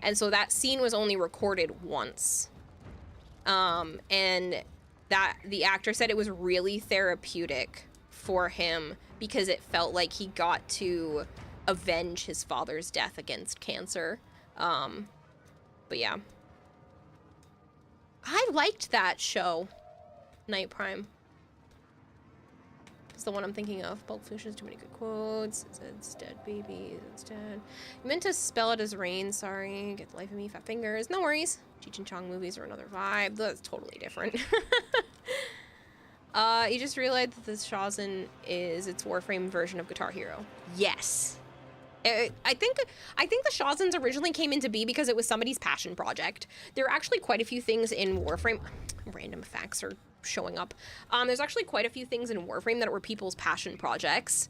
And so that scene was only recorded once. And that the actor said it was really therapeutic for him because it felt like he got to avenge his father's death against cancer. But yeah. I liked that show, Night Prime. It's the one I'm thinking of. Pulp Fiction has too many good quotes. It's dead, baby. It's dead. You meant to spell it as rain. Sorry. Get the life of me. Fat fingers. No worries. Cheech and Chong movies are another vibe. That's totally different. You just realized that this Shawzin is its Warframe version of Guitar Hero. Yes. I think the Shawzins originally came into be because it was somebody's passion project. There are actually quite a few things in Warframe. Random facts are showing up. There's actually quite a few things in Warframe that were people's passion projects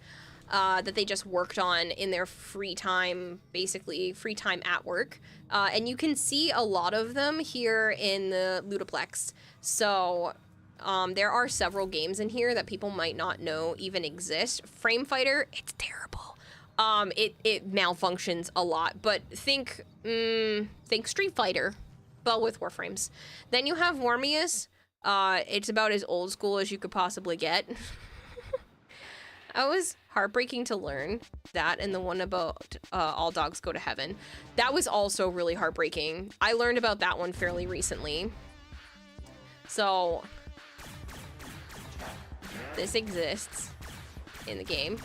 that they just worked on in their free time, basically free time at work. And you can see a lot of them here in the Ludoplex. So there are several games in here that people might not know even exist. Frame Fighter, it's terrible. It malfunctions a lot, but think Street Fighter, but with Warframes. Then you have Warmius. It's about as old school as you could possibly get. That was heartbreaking to learn that, and the one about All Dogs Go to Heaven. That was also really heartbreaking. I learned about that one fairly recently. So, this exists in the game.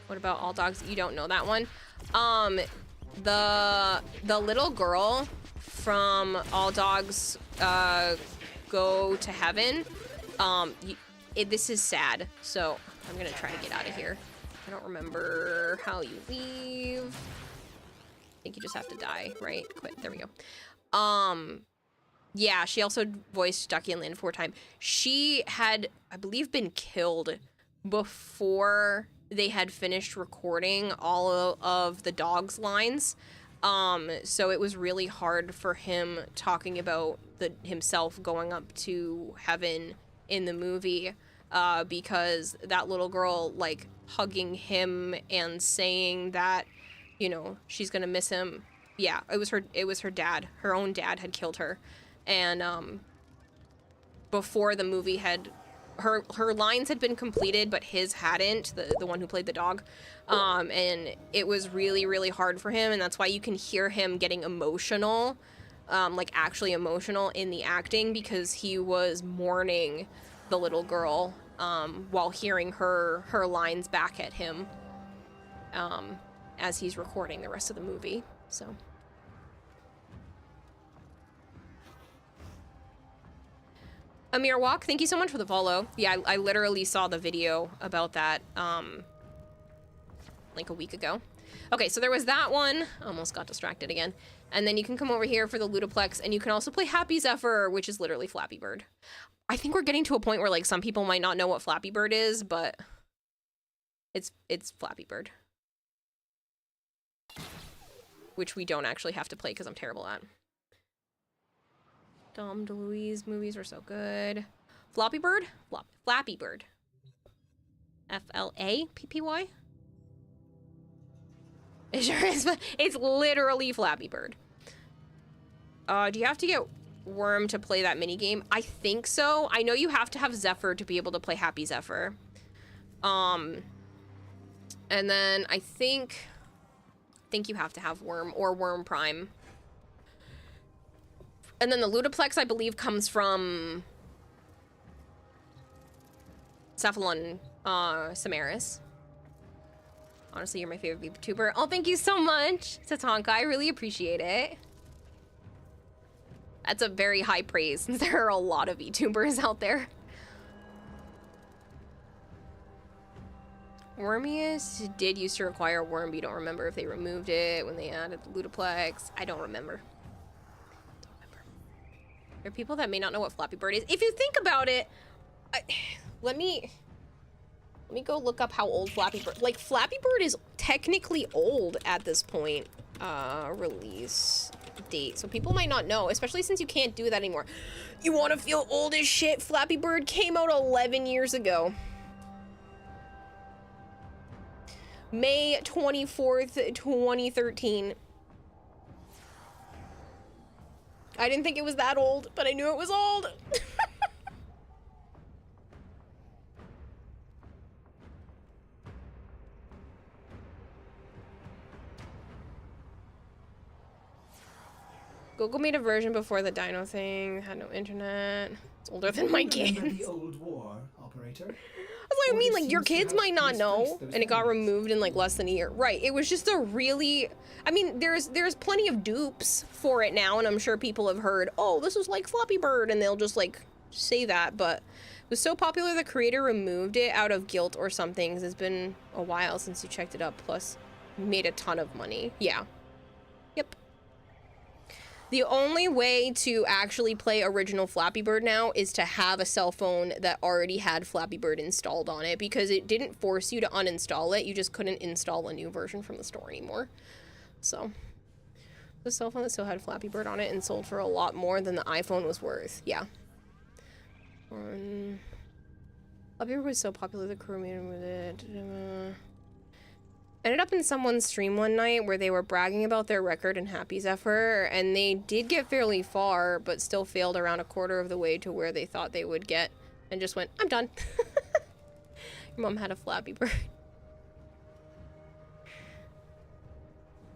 What about All Dogs? You don't know that one. The little girl from All Dogs Go to Heaven. This is sad. So I'm gonna try to get out of here. I don't remember how you leave. I think you just have to die, right? Quit. There we go. Yeah, she also voiced Ducky and Land 4 times. She had, I believe, been killed before they had finished recording all of the dog's lines. So it was really hard for him talking about himself going up to heaven in the movie, because that little girl, like, hugging him and saying that, you know, she's gonna miss him, Yeah, it was her dad. Her own dad had killed her. And before the movie had her lines had been completed, but his hadn't, the one who played the dog. And it was really, really hard for him, and that's why you can hear him getting emotional, like actually emotional in the acting, because he was mourning the little girl while hearing her lines back at him as he's recording the rest of the movie. So Amir Walk, thank you so much for the follow. Yeah, I literally saw the video about that like a week ago. Okay, so there was that one. Almost got distracted again. And then you can come over here for the Ludoplex, and you can also play Happy Zephyr, which is literally Flappy Bird. I think we're getting to a point where like some people might not know what Flappy Bird is, but it's Flappy Bird. Which we don't actually have to play because I'm terrible at. Dom DeLuise movies were so good. Floppy Bird? Flappy Bird. F-L-A-P-P-Y? It sure is, but it's literally Flappy Bird. Do you have to get Worm to play that minigame? I think so. I know you have to have Zephyr to be able to play Happy Zephyr. And then I think you have to have Worm or Worm Prime. And then the Ludoplex, I believe, comes from Cephalon Samaris. Honestly, you're my favorite VTuber. Oh, thank you so much, Tatanka. I really appreciate it. That's a very high praise, since there are a lot of VTubers out there. Wormius did used to require Worm, but you don't remember if they removed it when they added the Ludoplex. I don't remember. There are people that may not know what Flappy Bird is. If you think about it, let me go look up how old Flappy Bird... Like, Flappy Bird is technically old at this point. Release date. So people might not know, especially since you can't do that anymore. You want to feel old as shit? Flappy Bird came out 11 years ago. May 24th, 2013. I didn't think it was that old, but I knew it was old. Google made a version before the dino thing. Had no internet. It's older than my kids. The old war, operator. That's what I mean, like, your kids might not know, and it got removed in, like, less than a year. Right, it was just a really... I mean, there's plenty of dupes for it now, and I'm sure people have heard, oh, this is like Flappy Bird, and they'll just, like, say that, but it was so popular the creator removed it out of guilt or something, 'cause it's been a while since you checked it up, plus made a ton of money. Yeah. Yep. The only way to actually play original Flappy Bird now is to have a cell phone that already had Flappy Bird installed on it, because it didn't force you to uninstall it. You just couldn't install a new version from the store anymore. So, the cell phone that still had Flappy Bird on it and sold for a lot more than the iPhone was worth. Yeah. Flappy Bird was so popular, the crew made with it. Ended up in someone's stream one night where they were bragging about their record in Happy Zephyr, and they did get fairly far, but still failed around a quarter of the way to where they thought they would get, and just went, I'm done. Your mom had a Flappy Bird.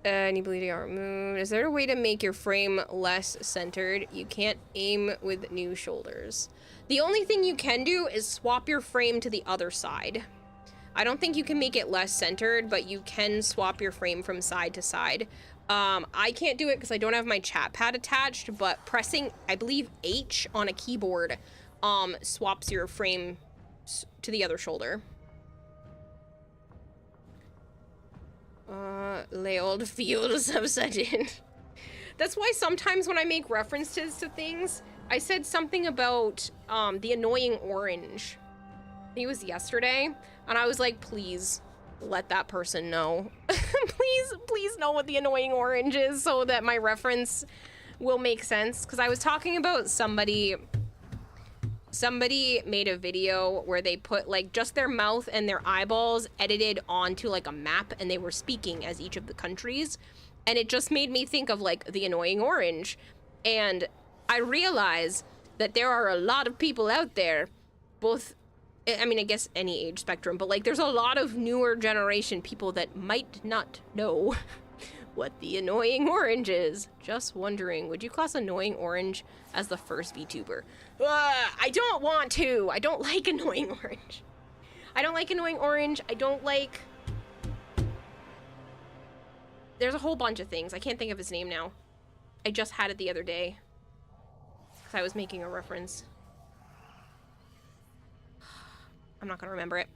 And you believe you got removed. Is there a way to make your frame less centered? You can't aim with new shoulders. The only thing you can do is swap your frame to the other side. I don't think you can make it less centered, but you can swap your frame from side to side. I can't do it because I don't have my chat pad attached, but pressing, I believe, H on a keyboard swaps your frame to the other shoulder. Les old fields of sudden. That's why sometimes when I make references to things, I said something about the annoying orange. I think it was yesterday, and I was like, please let that person know. please know what the annoying orange is so that my reference will make sense. Because I was talking about somebody made a video where they put like just their mouth and their eyeballs edited onto like a map, and they were speaking as each of the countries. And it just made me think of like the annoying orange. And I realize that there are a lot of people out there, both, I mean, I guess any age spectrum, but like there's a lot of newer generation people that might not know what the annoying orange is. Just wondering, would you class annoying orange as the first VTuber? I don't want to. I don't like annoying orange. I don't like annoying orange. I don't like... There's a whole bunch of things. I can't think of his name now. I just had it the other day. Because I was making a reference. I'm not going to remember it.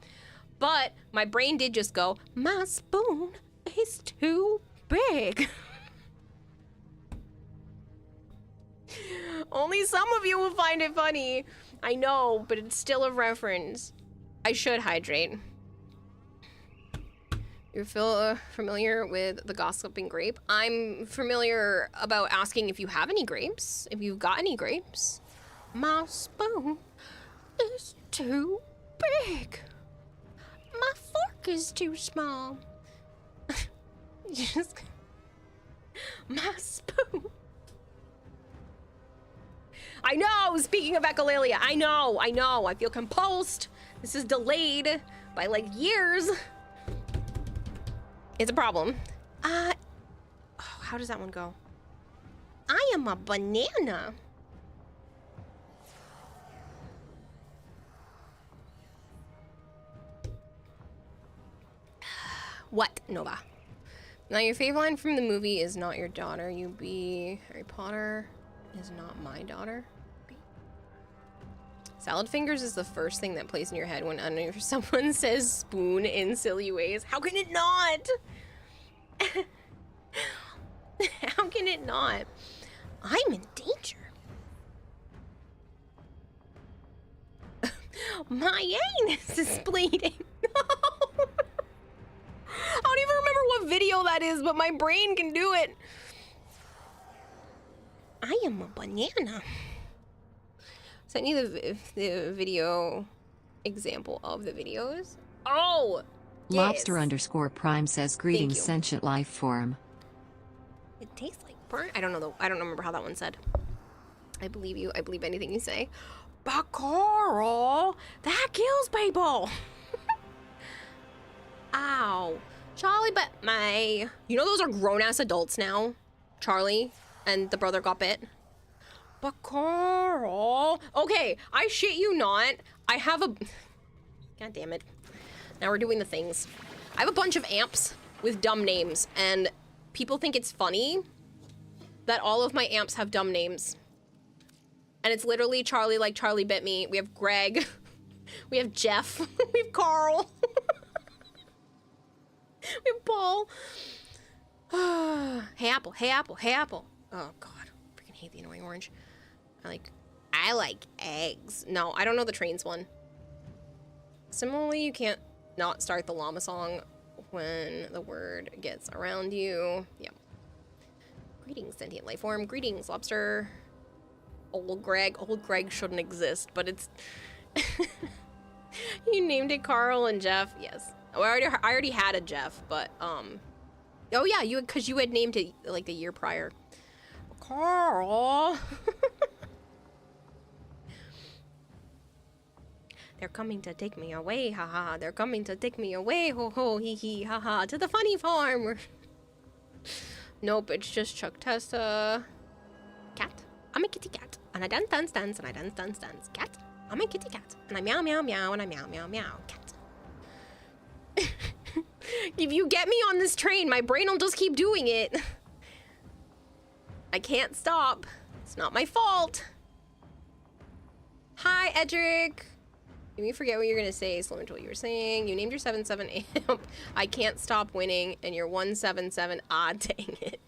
But my brain did just go, my spoon is too big. Only some of you will find it funny. I know, but it's still a reference. I should hydrate. You're familiar with the gossiping grape? I'm familiar about asking if you have any grapes. If you've got any grapes. My spoon is too big. My fork is too small. Just... My spoon. I know, speaking of echolalia, I know, I feel compulsed. This is delayed by like years. It's a problem. How does that one go? I am a banana. What, Nova? Now your favorite line from the movie is not your daughter. You be Harry Potter is not my daughter. Salad fingers is the first thing that plays in your head when someone says spoon in silly ways. How can it not? How can it not? I'm in danger. My anus is bleeding. I don't even remember what video that is, but my brain can do it. I am a banana. Sent you the video example of the videos. Oh! Lobster underscore prime says greetings sentient life form. It tastes like burnt. I don't remember how that one said. I believe you. I believe anything you say. But Carl, that kills people. Ow. Charlie bit my... You know those are grown-ass adults now? Charlie and the brother got bit. But Carl... Okay, I shit you not. I have a... God damn it. Now we're doing the things. I have a bunch of amps with dumb names, and people think it's funny that all of my amps have dumb names. And it's literally Charlie like Charlie bit me. We have Greg. We have Jeff. We have Carl. We have Paul. Hey Apple, hey Apple, hey Apple. Oh God, freaking hate the annoying orange. I like eggs. No, I don't know the trains one. Similarly, you can't not start the llama song when the word gets around you. Yep. Greetings, sentient life form. Greetings, lobster. Old Greg. Old Greg shouldn't exist, but it's... You named it Carl and Jeff. Yes. Oh, I already had a Jeff, but, oh yeah, because you had named it, like, the year prior. Carl! They're coming to take me away, haha. They're coming to take me away, ho ho, hee hee, haha. To the funny farm. Nope, it's just Chuck Tessa. Cat. I'm a kitty cat. And I dance, dance, dance, and I dance, dance, dance. Cat. I'm a kitty cat. And I meow, meow, meow, and I meow, meow, meow. Cat. If you get me on this train, my brain will just keep doing it. I can't stop. It's not my fault. Hi, Edric. Made me forget what you're gonna say, similar to what you were saying. You named your 7-7 amp. I can't stop winning, and you're 177. Ah, dang it.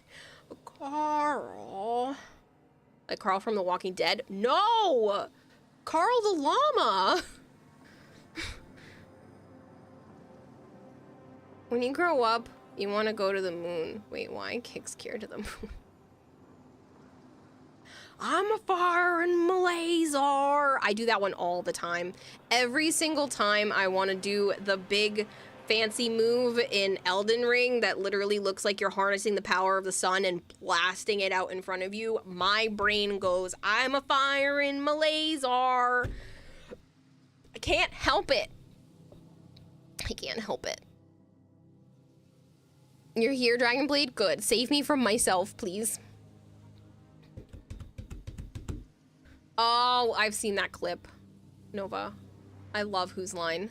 Carl. Like Carl from The Walking Dead? No! Carl the llama! When you grow up, you want to go to the moon. Wait, why? Kicks Kier to the moon. I'm a foreign Malaysian. I do that one all the time. Every single time I want to do the big fancy move in Elden Ring that literally looks like you're harnessing the power of the sun and blasting it out in front of you, my brain goes, I'm a fire in my laser. I can't help it. I can't help it. You're here, Dragonblade? Good. Save me from myself, please. Oh, I've seen that clip. Nova. I love Whose Line.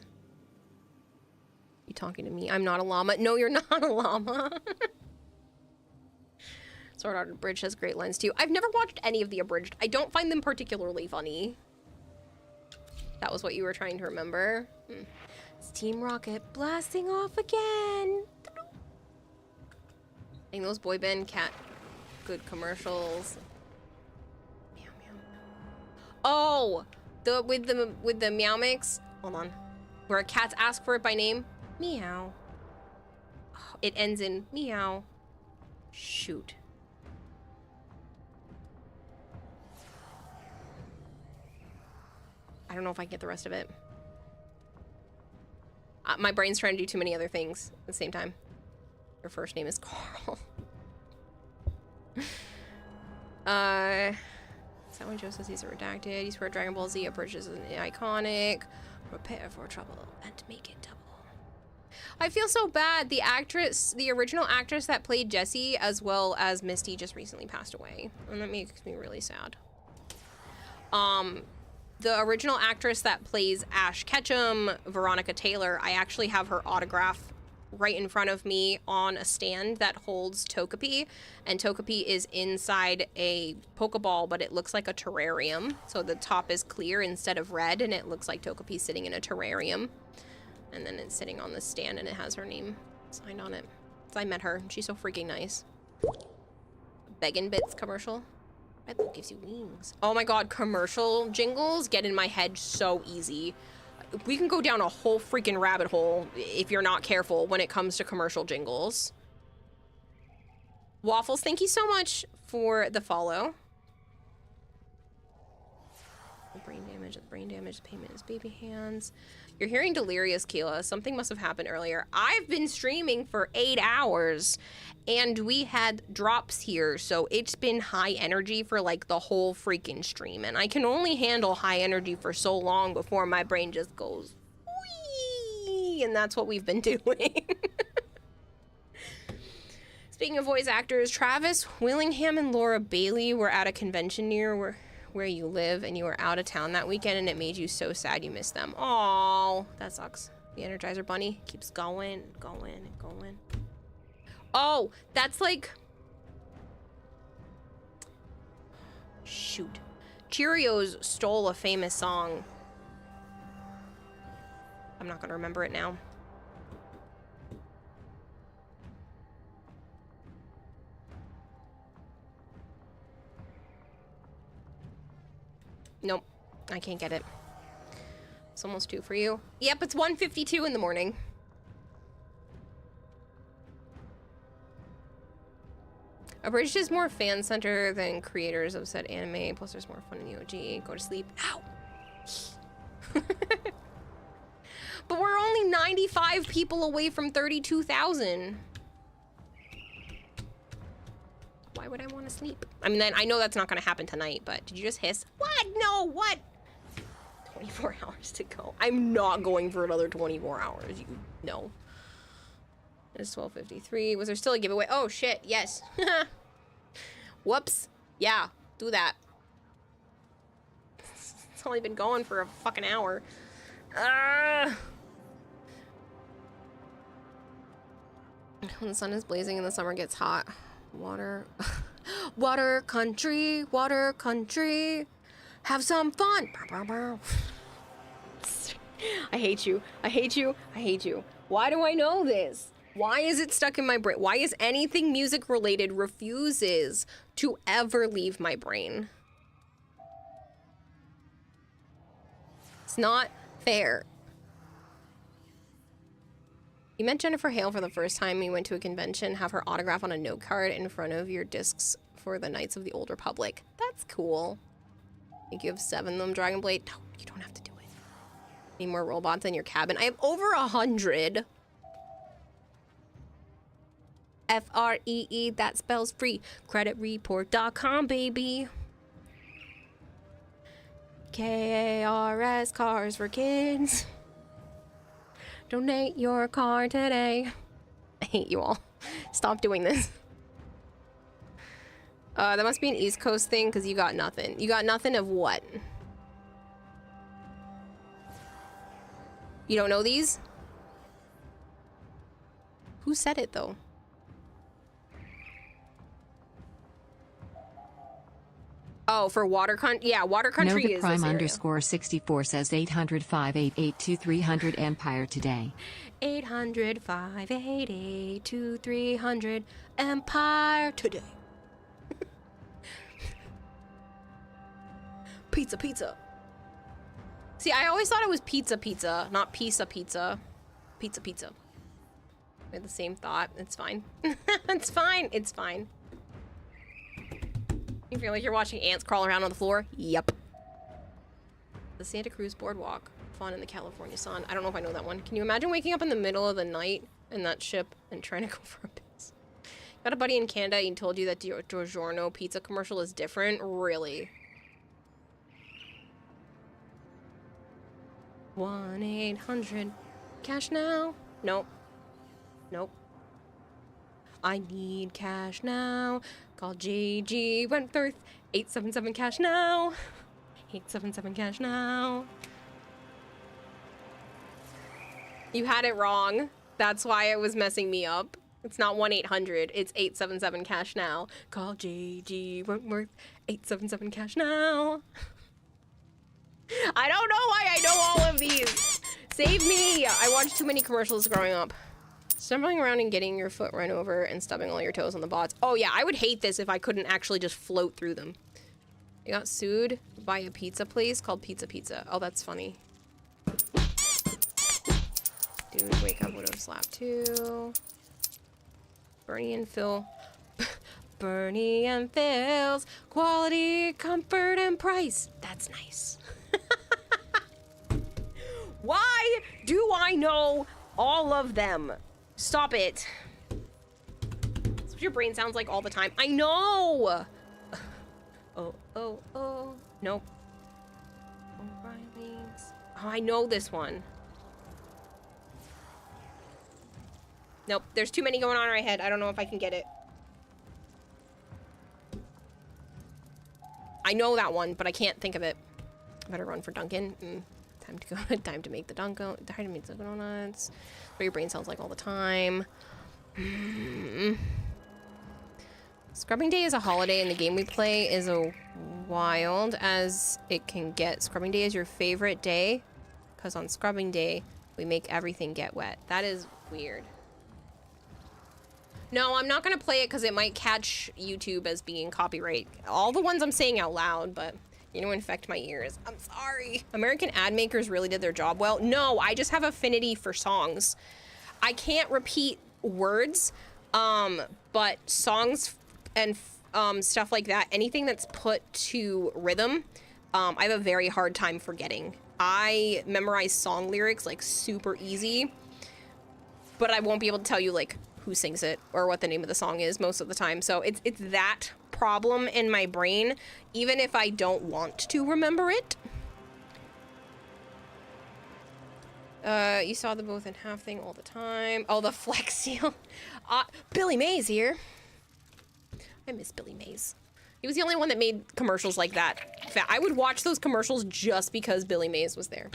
You talking to me? I'm not a llama. No, you're not a llama. Sword Art Abridged has great lines too. I've never watched any of the abridged. I don't find them particularly funny. That was what you were trying to remember. It's Team Rocket blasting off again. And those boy band cat good commercials. Meow, meow, meow. Oh, with the meow mix. Hold on. Where cats ask for it by name. Meow. Oh, it ends in meow. Shoot. I don't know if I can get the rest of it. My brain's trying to do too many other things at the same time. Your first name is Carl. Is that when Joe says he's a redacted? He's where Dragon Ball Z approaches an iconic. Prepare for trouble and make it double. I feel so bad. The actress, the original actress that played Jessie as well as Misty just recently passed away. And that makes me really sad. The original actress that plays Ash Ketchum, Veronica Taylor, I actually have her autograph right in front of me on a stand that holds Togepi, and Togepi is inside a Pokeball, but it looks like a terrarium. So the top is clear instead of red, and it looks like Togepi sitting in a terrarium. And then it's sitting on the stand, and it has her name signed on it. So I met her, and she's so freaking nice. Beggin' Bits commercial. Red Bull gives you wings. Oh my god, commercial jingles get in my head so easy. We can go down a whole freaking rabbit hole if you're not careful when it comes to commercial jingles. Waffles, thank you so much for the follow. Brain damage, the payment is baby hands. You're hearing delirious, Keela. Something must have happened earlier. I've been streaming for 8 hours and we had drops here, so it's been high energy for like the whole freaking stream, and I can only handle high energy for so long before my brain just goes wee, and that's what we've been doing. Speaking of voice actors, Travis Willingham and Laura Bailey were at a convention near where you live, and you were out of town that weekend, and it made you so sad you missed them. Aww, that sucks. The Energizer Bunny keeps going, going, and going. Oh, that's like... Shoot. Cheerios stole a famous song. I'm not gonna remember it now. Nope, I can't get it. It's almost 2 for you. Yep, it's 1:52 in the morning. Abridged is more fan center than creators of said anime, plus there's more fun in the OG. Go to sleep. Ow! But we're only 95 people away from 32,000. Why would I want to sleep? I mean, I know that's not going to happen tonight, but did you just hiss? What? No, what? 24 hours to go. I'm not going for another 24 hours, you know. It's 12:53. Was there still a giveaway? Oh, shit, yes. Whoops. Yeah, do that. It's only been going for a fucking hour. When the sun is blazing and the summer gets hot. Water. Water country, water country. Have some fun. I hate you. I hate you. I hate you. Why do I know this? Why is it stuck in my brain? Why is anything music related refuses to ever leave my brain? It's not fair. You met Jennifer Hale for the first time. You went to a convention, have her autograph on a note card in front of your discs for the Knights of the Old Republic. That's cool. I think you have 7 of them, Dragon Blade. No, you don't have to do it. Need more robots in your cabin. I have over 100. Free, that spells free. Creditreport.com, baby. KARS, Cars for Kids. Donate your car today. I hate you all. Stop doing this. That must be an East Coast thing, because you got nothing. You got nothing of what? You don't know these? Who said it, though? Oh, for Water Country? Yeah, Water Country is Prime this area. _64 says 800-588-2300 Empire today. 800-588-2300 Empire today. Pizza, pizza. See, I always thought it was pizza, pizza, not pizza, pizza. Pizza, pizza. We had the same thought. It's fine. It's fine. It's fine. You feel like you're watching ants crawl around on the floor? Yep. The Santa Cruz Boardwalk. Fun in the California sun. I don't know if I know that one. Can you imagine waking up in the middle of the night in that ship and trying to go for a piss? Got a buddy in Canada, he told you that DiGiorno pizza commercial is different? Really? 1-800 cash now? Nope. Nope. I need cash now. Call JG Wentworth. 877 cash now. 877 cash now. You had it wrong. That's why it was messing me up. It's not 1-800. It's 877 cash now. Call JG Wentworth. 877 cash now. I don't know why I know all of these. Save me. I watched too many commercials growing up. Stumbling around and getting your foot run over and stubbing all your toes on the bots. Oh yeah, I would hate this if I couldn't actually just float through them. I got sued by a pizza place called Pizza Pizza. Oh, that's funny. Dude, wake up, Widow Slap 2. Bernie and Phil. Bernie and Phil's quality, comfort, and price. That's nice. Why do I know all of them? Stop it. That's what your brain sounds like all the time. I know! Oh, oh, oh. Nope. O'Reilly's. Oh, I know this one. Nope, there's too many going on in my head. I don't know if I can get it. I know that one, but I can't think of it. I better run for Dunkin'. Time to go. Time to make the Dunkin'. Time to make the donuts. What your brain sounds like all the time. Scrubbing Day is a holiday, and the game we play is a wild as it can get. Scrubbing Day is your favorite day, because on Scrubbing Day we make everything get wet. That is weird. No, I'm not gonna play it because it might catch YouTube as being copyright. All the ones I'm saying out loud, but you know, infect my ears. I'm sorry. American ad makers really did their job well. No, I just have affinity for songs. I can't repeat words, but songs and stuff like that, anything that's put to rhythm, I have a very hard time forgetting. I memorize song lyrics like super easy, but I won't be able to tell you like who sings it or what the name of the song is most of the time. So it's that problem in my brain, even if I don't want to remember it. You saw the both in half thing all the time. Oh, the Flex Seal. Billy Mays here. I miss Billy Mays. He was the only one that made commercials like that. I would watch those commercials just because Billy Mays was there.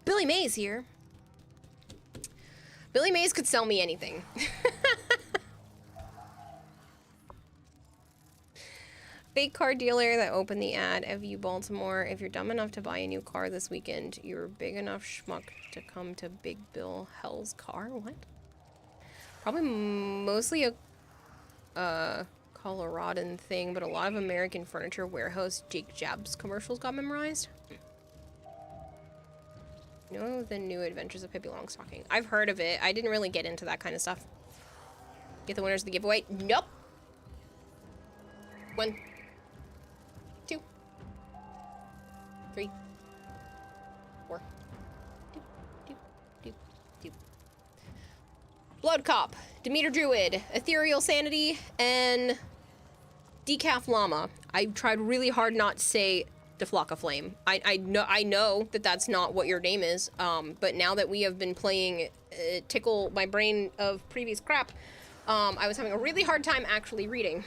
Billy Mays here. Billy Mays could sell me anything. Fake car dealer that opened the ad of you, Baltimore. If you're dumb enough to buy a new car this weekend, you're big enough schmuck to come to Big Bill Hell's car. What? Probably mostly a Coloradan thing, but a lot of American Furniture Warehouse Jake Jabs commercials got memorized. You know the new Adventures of Pippi Longstocking? I've heard of it. I didn't really get into that kind of stuff. Get the winners of the giveaway? Nope. 1, 2, 3, 4. Blood Cop, Demeter Druid, Ethereal Sanity, and Decaf Llama. I tried really hard not to say Deflocka Flame. I know that that's not what your name is, but now that we have been playing Tickle My Brain of previous crap, I was having a really hard time actually reading.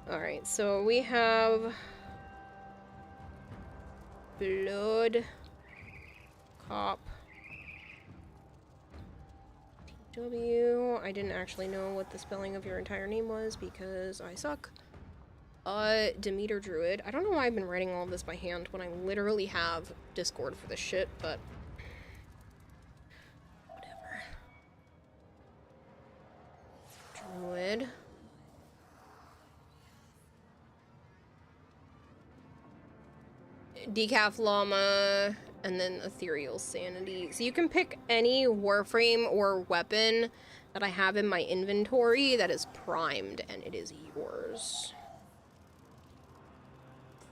Alright, so we have Blood Cop TW. I didn't actually know what the spelling of your entire name was because I suck. Demeter Druid. I don't know why I've been writing all of this by hand when I literally have Discord for this shit, but whatever. Druid. Decaf Llama, and then Ethereal Sanity. So you can pick any Warframe or weapon that I have in my inventory that is primed, and it is yours.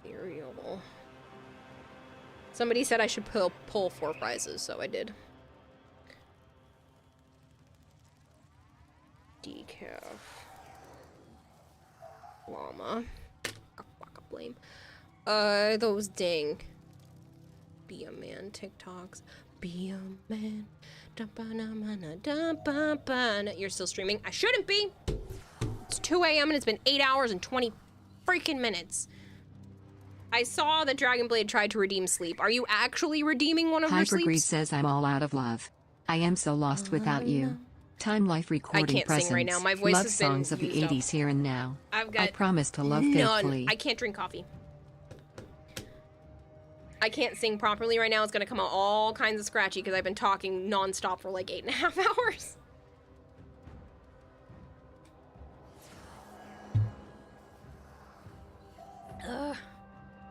Ethereal. Somebody said I should pull 4 prizes, so I did. Decaf Llama. Blame. Those dang Be a Man TikToks. Be a man. You're still streaming? I shouldn't be! It's 2 a.m. and it's been 8 hours and 20 freaking minutes. I saw that Dragonblade tried to redeem sleep. Are you actually redeeming one of your sleeps? Hypergreed says I'm all out of love. I am so lost without you. Time Life recording I can't presents. sing right now. My voice love has been songs of the used up. 80s here and now. I've got I promise to love none. faithfully. I can't drink coffee. I can't sing properly right now. It's gonna come out all kinds of scratchy because I've been talking non-stop for like 8.5 hours.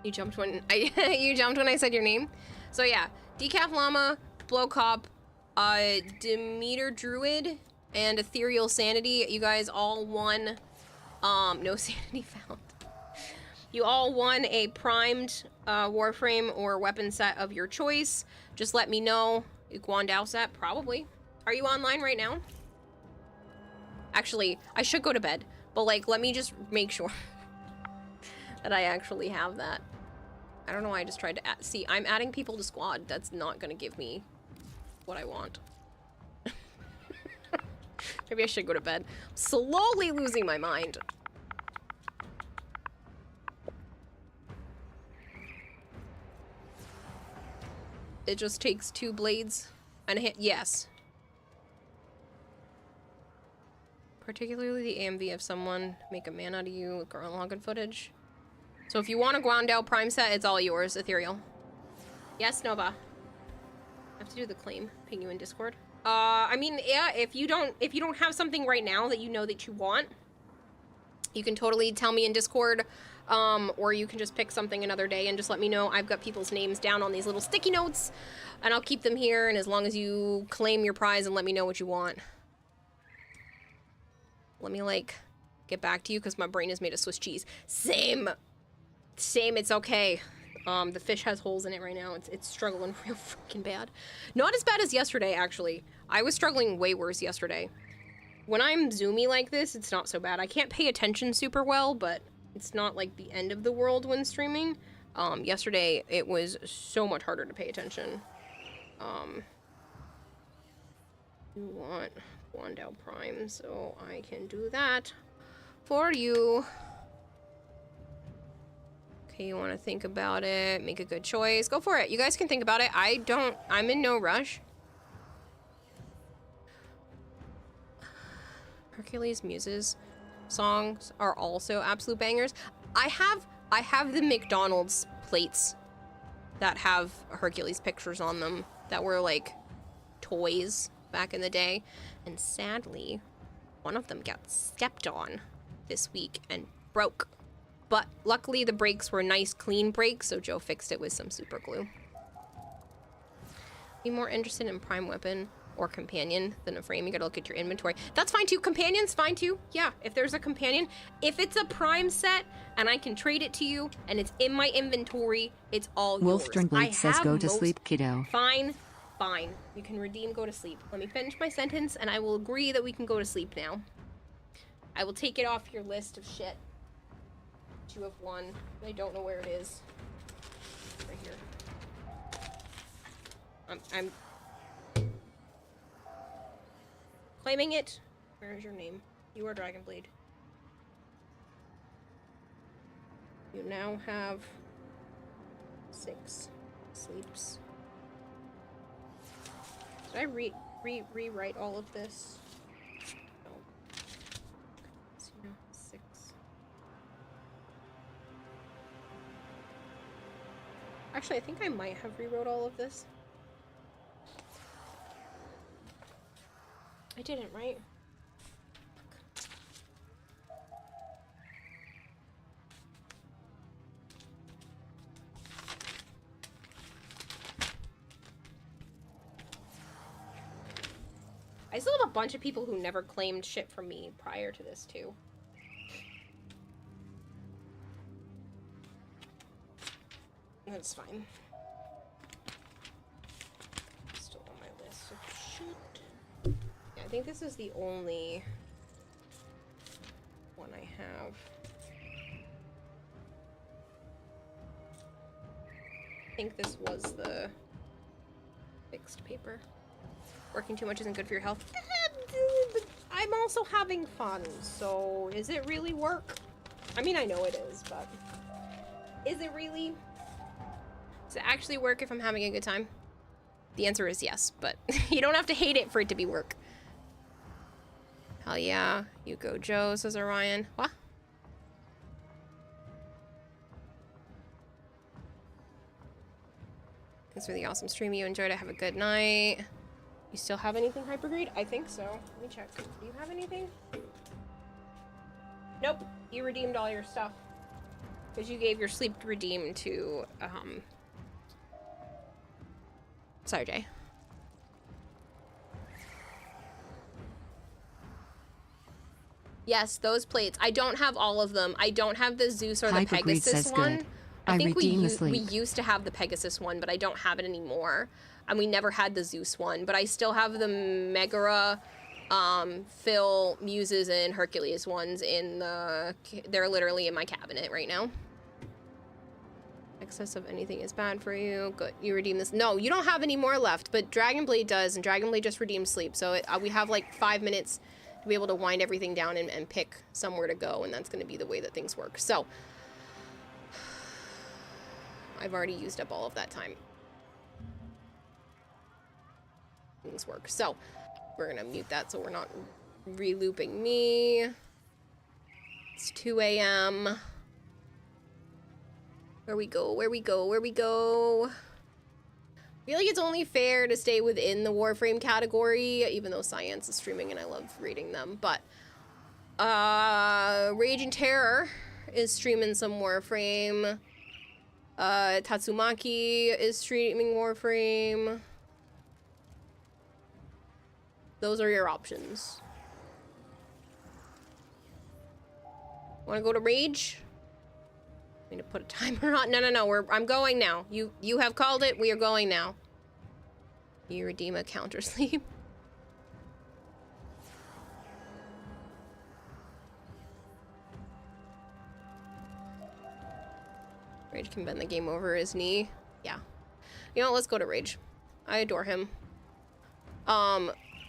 You jumped when I said your name. So yeah, Decaf Llama, Blow Cop, Demeter Druid, and Ethereal Sanity. You guys all won. No sanity found. You all won a primed Warframe or weapon set of your choice. Just let me know. Guandao set, probably. Are you online right now? Actually, I should go to bed, but like, let me just make sure that I actually have that. I don't know why I just tried to add. See, I'm adding people to squad. That's not gonna give me what I want. Maybe I should go to bed. I'm slowly losing my mind. It just takes 2 blades and a hit. Yes. Particularly the AMV of someone make a man out of you with Gurren Lagann footage. So if you want a Guandao Prime set, it's all yours, Ethereal. Yes, Nova. I have to do the claim. Ping you in Discord. I mean, yeah, if you don't have something right now that you know that you want, you can totally tell me in Discord, or you can just pick something another day and just let me know. I've got people's names down on these little sticky notes, and I'll keep them here, and as long as you claim your prize and let me know what you want. Let me, like, get back to you, because my brain is made of Swiss cheese. Same, it's okay. The fish has holes in it right now. It's struggling real freaking bad. Not as bad as yesterday, actually. I was struggling way worse yesterday. When I'm zoomy like this, it's not so bad. I can't pay attention super well, but it's not like the end of the world when streaming. Yesterday, it was so much harder to pay attention. You want Guandao Prime, so I can do that for you. Okay, you want to think about it, make a good choice. Go for it. You guys can think about it. I'm in no rush. Hercules Muses songs are also absolute bangers. I have the McDonald's plates that have Hercules pictures on them that were like toys back in the day, and sadly one of them got stepped on this week and broke, but luckily the brakes were nice clean brakes, so Joe fixed it with some super glue. Be more interested in prime weapon or companion than a frame. You gotta look at your inventory. That's fine too. Companion's fine too. Yeah, if there's a companion. If it's a prime set and I can trade it to you and it's in my inventory, it's all yours. Wolfsternblade says go to sleep, kiddo. Fine Fine. You can redeem, go to sleep. Let me finish my sentence, and I will agree that we can go to sleep now. I will take it off your list of shit. 2 of 1. I don't know where it is. Right here. I'm claiming it. Where is your name? You are Dragonblade. You now have 6 sleeps. Did I rewrite all of this? No. So you now have 6. Actually, I think I might have rewrote all of this. I didn't, right? I still have a bunch of people who never claimed shit from me prior to this, too. That's fine. Still on my list of shit. Yeah, I think this is the only one I have. I think this was the fixed paper. Working too much isn't good for your health. I'm also having fun, so is it really work? I mean, I know it is, but is it really? Does it actually work if I'm having a good time? The answer is yes, but you don't have to hate it for it to be work. Hell yeah. You go, Joe, says Orion. What? Thanks for the awesome stream you enjoyed. Have a good night. You still have anything hypergrade? I think so. Let me check. Do you have anything? Nope. You redeemed all your stuff. Because you gave your sleep redeem to, Sorry, Jay. Yes, those plates. I don't have all of them. I don't have the Zeus or the Pegasus one. Good. I think we used to have the Pegasus one, but I don't have it anymore. And we never had the Zeus one, but I still have the Megara, Phil, Muses, and Hercules ones in the... They're literally in my cabinet right now. Excess of anything is bad for you. Good. You redeem this. No, you don't have any more left, but Dragonblade does, and Dragonblade just redeemed sleep. So we have like 5 minutes to be able to wind everything down and pick somewhere to go, and that's going to be the way that things work. So I've already used up all of that time. Things work. So we're going to mute that so we're not re-looping me. It's 2 a.m. Where we go, where we go, where we go. I feel like it's only fair to stay within the Warframe category, even though Science is streaming and I love reading them. But Raging Terror is streaming some Warframe. Tatsumaki is streaming Warframe. Those are your options. Want to go to Rage? I need to put a timer on. No. I'm going now. You have called it. We are going now. You redeem a counter sleep. Rage can bend the game over his knee. Yeah. You know what? Let's go to Rage. I adore him.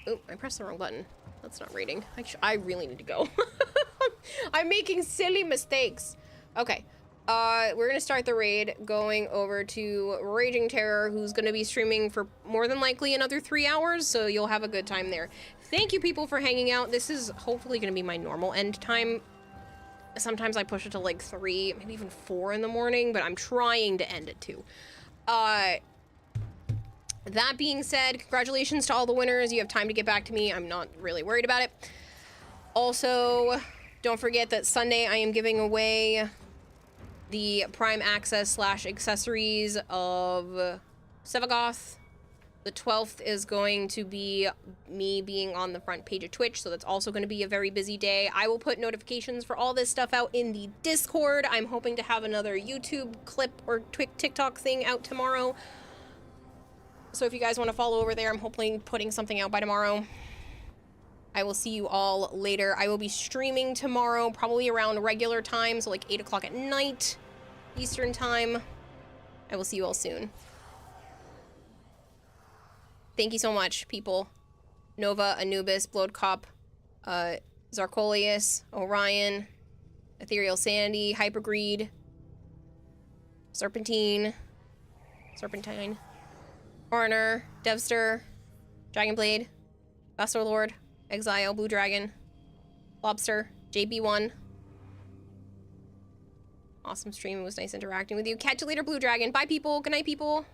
Oop, I pressed the wrong button. That's not rating. I really need to go. I'm making silly mistakes. Okay. We're gonna start the raid going over to Raging Terror, who's gonna be streaming for more than likely another 3 hours, so you'll have a good time there. Thank you, people, for hanging out. This is hopefully gonna be my normal end time. Sometimes I push it to like 3, maybe even 4 in the morning, but I'm trying to end at 2. That being said, congratulations to all the winners. You have time to get back to me. I'm not really worried about it. Also, don't forget that Sunday I am giving away the Prime Access / accessories of Sevagoth. The 12th is going to be me being on the front page of Twitch, so that's also going to be a very busy day. I will put notifications for all this stuff out in the Discord. I'm hoping to have another YouTube clip or TikTok thing out tomorrow. So if you guys want to follow over there, I'm hopefully putting something out by tomorrow. I will see you all later. I will be streaming tomorrow, probably around regular time, so like 8 o'clock at night, Eastern time. I will see you all soon. Thank you so much, people. Nova, Anubis, Bloodcop, Zarkolius, Orion, Ethereal Sandy, Hypergreed, Serpentine, Coroner, Devster, Dragonblade, Vassal Lord, Exile, Blue Dragon, Lobster, JB1. Awesome stream. It was nice interacting with you. Catch you later, Blue Dragon. Bye, people. Good night, people.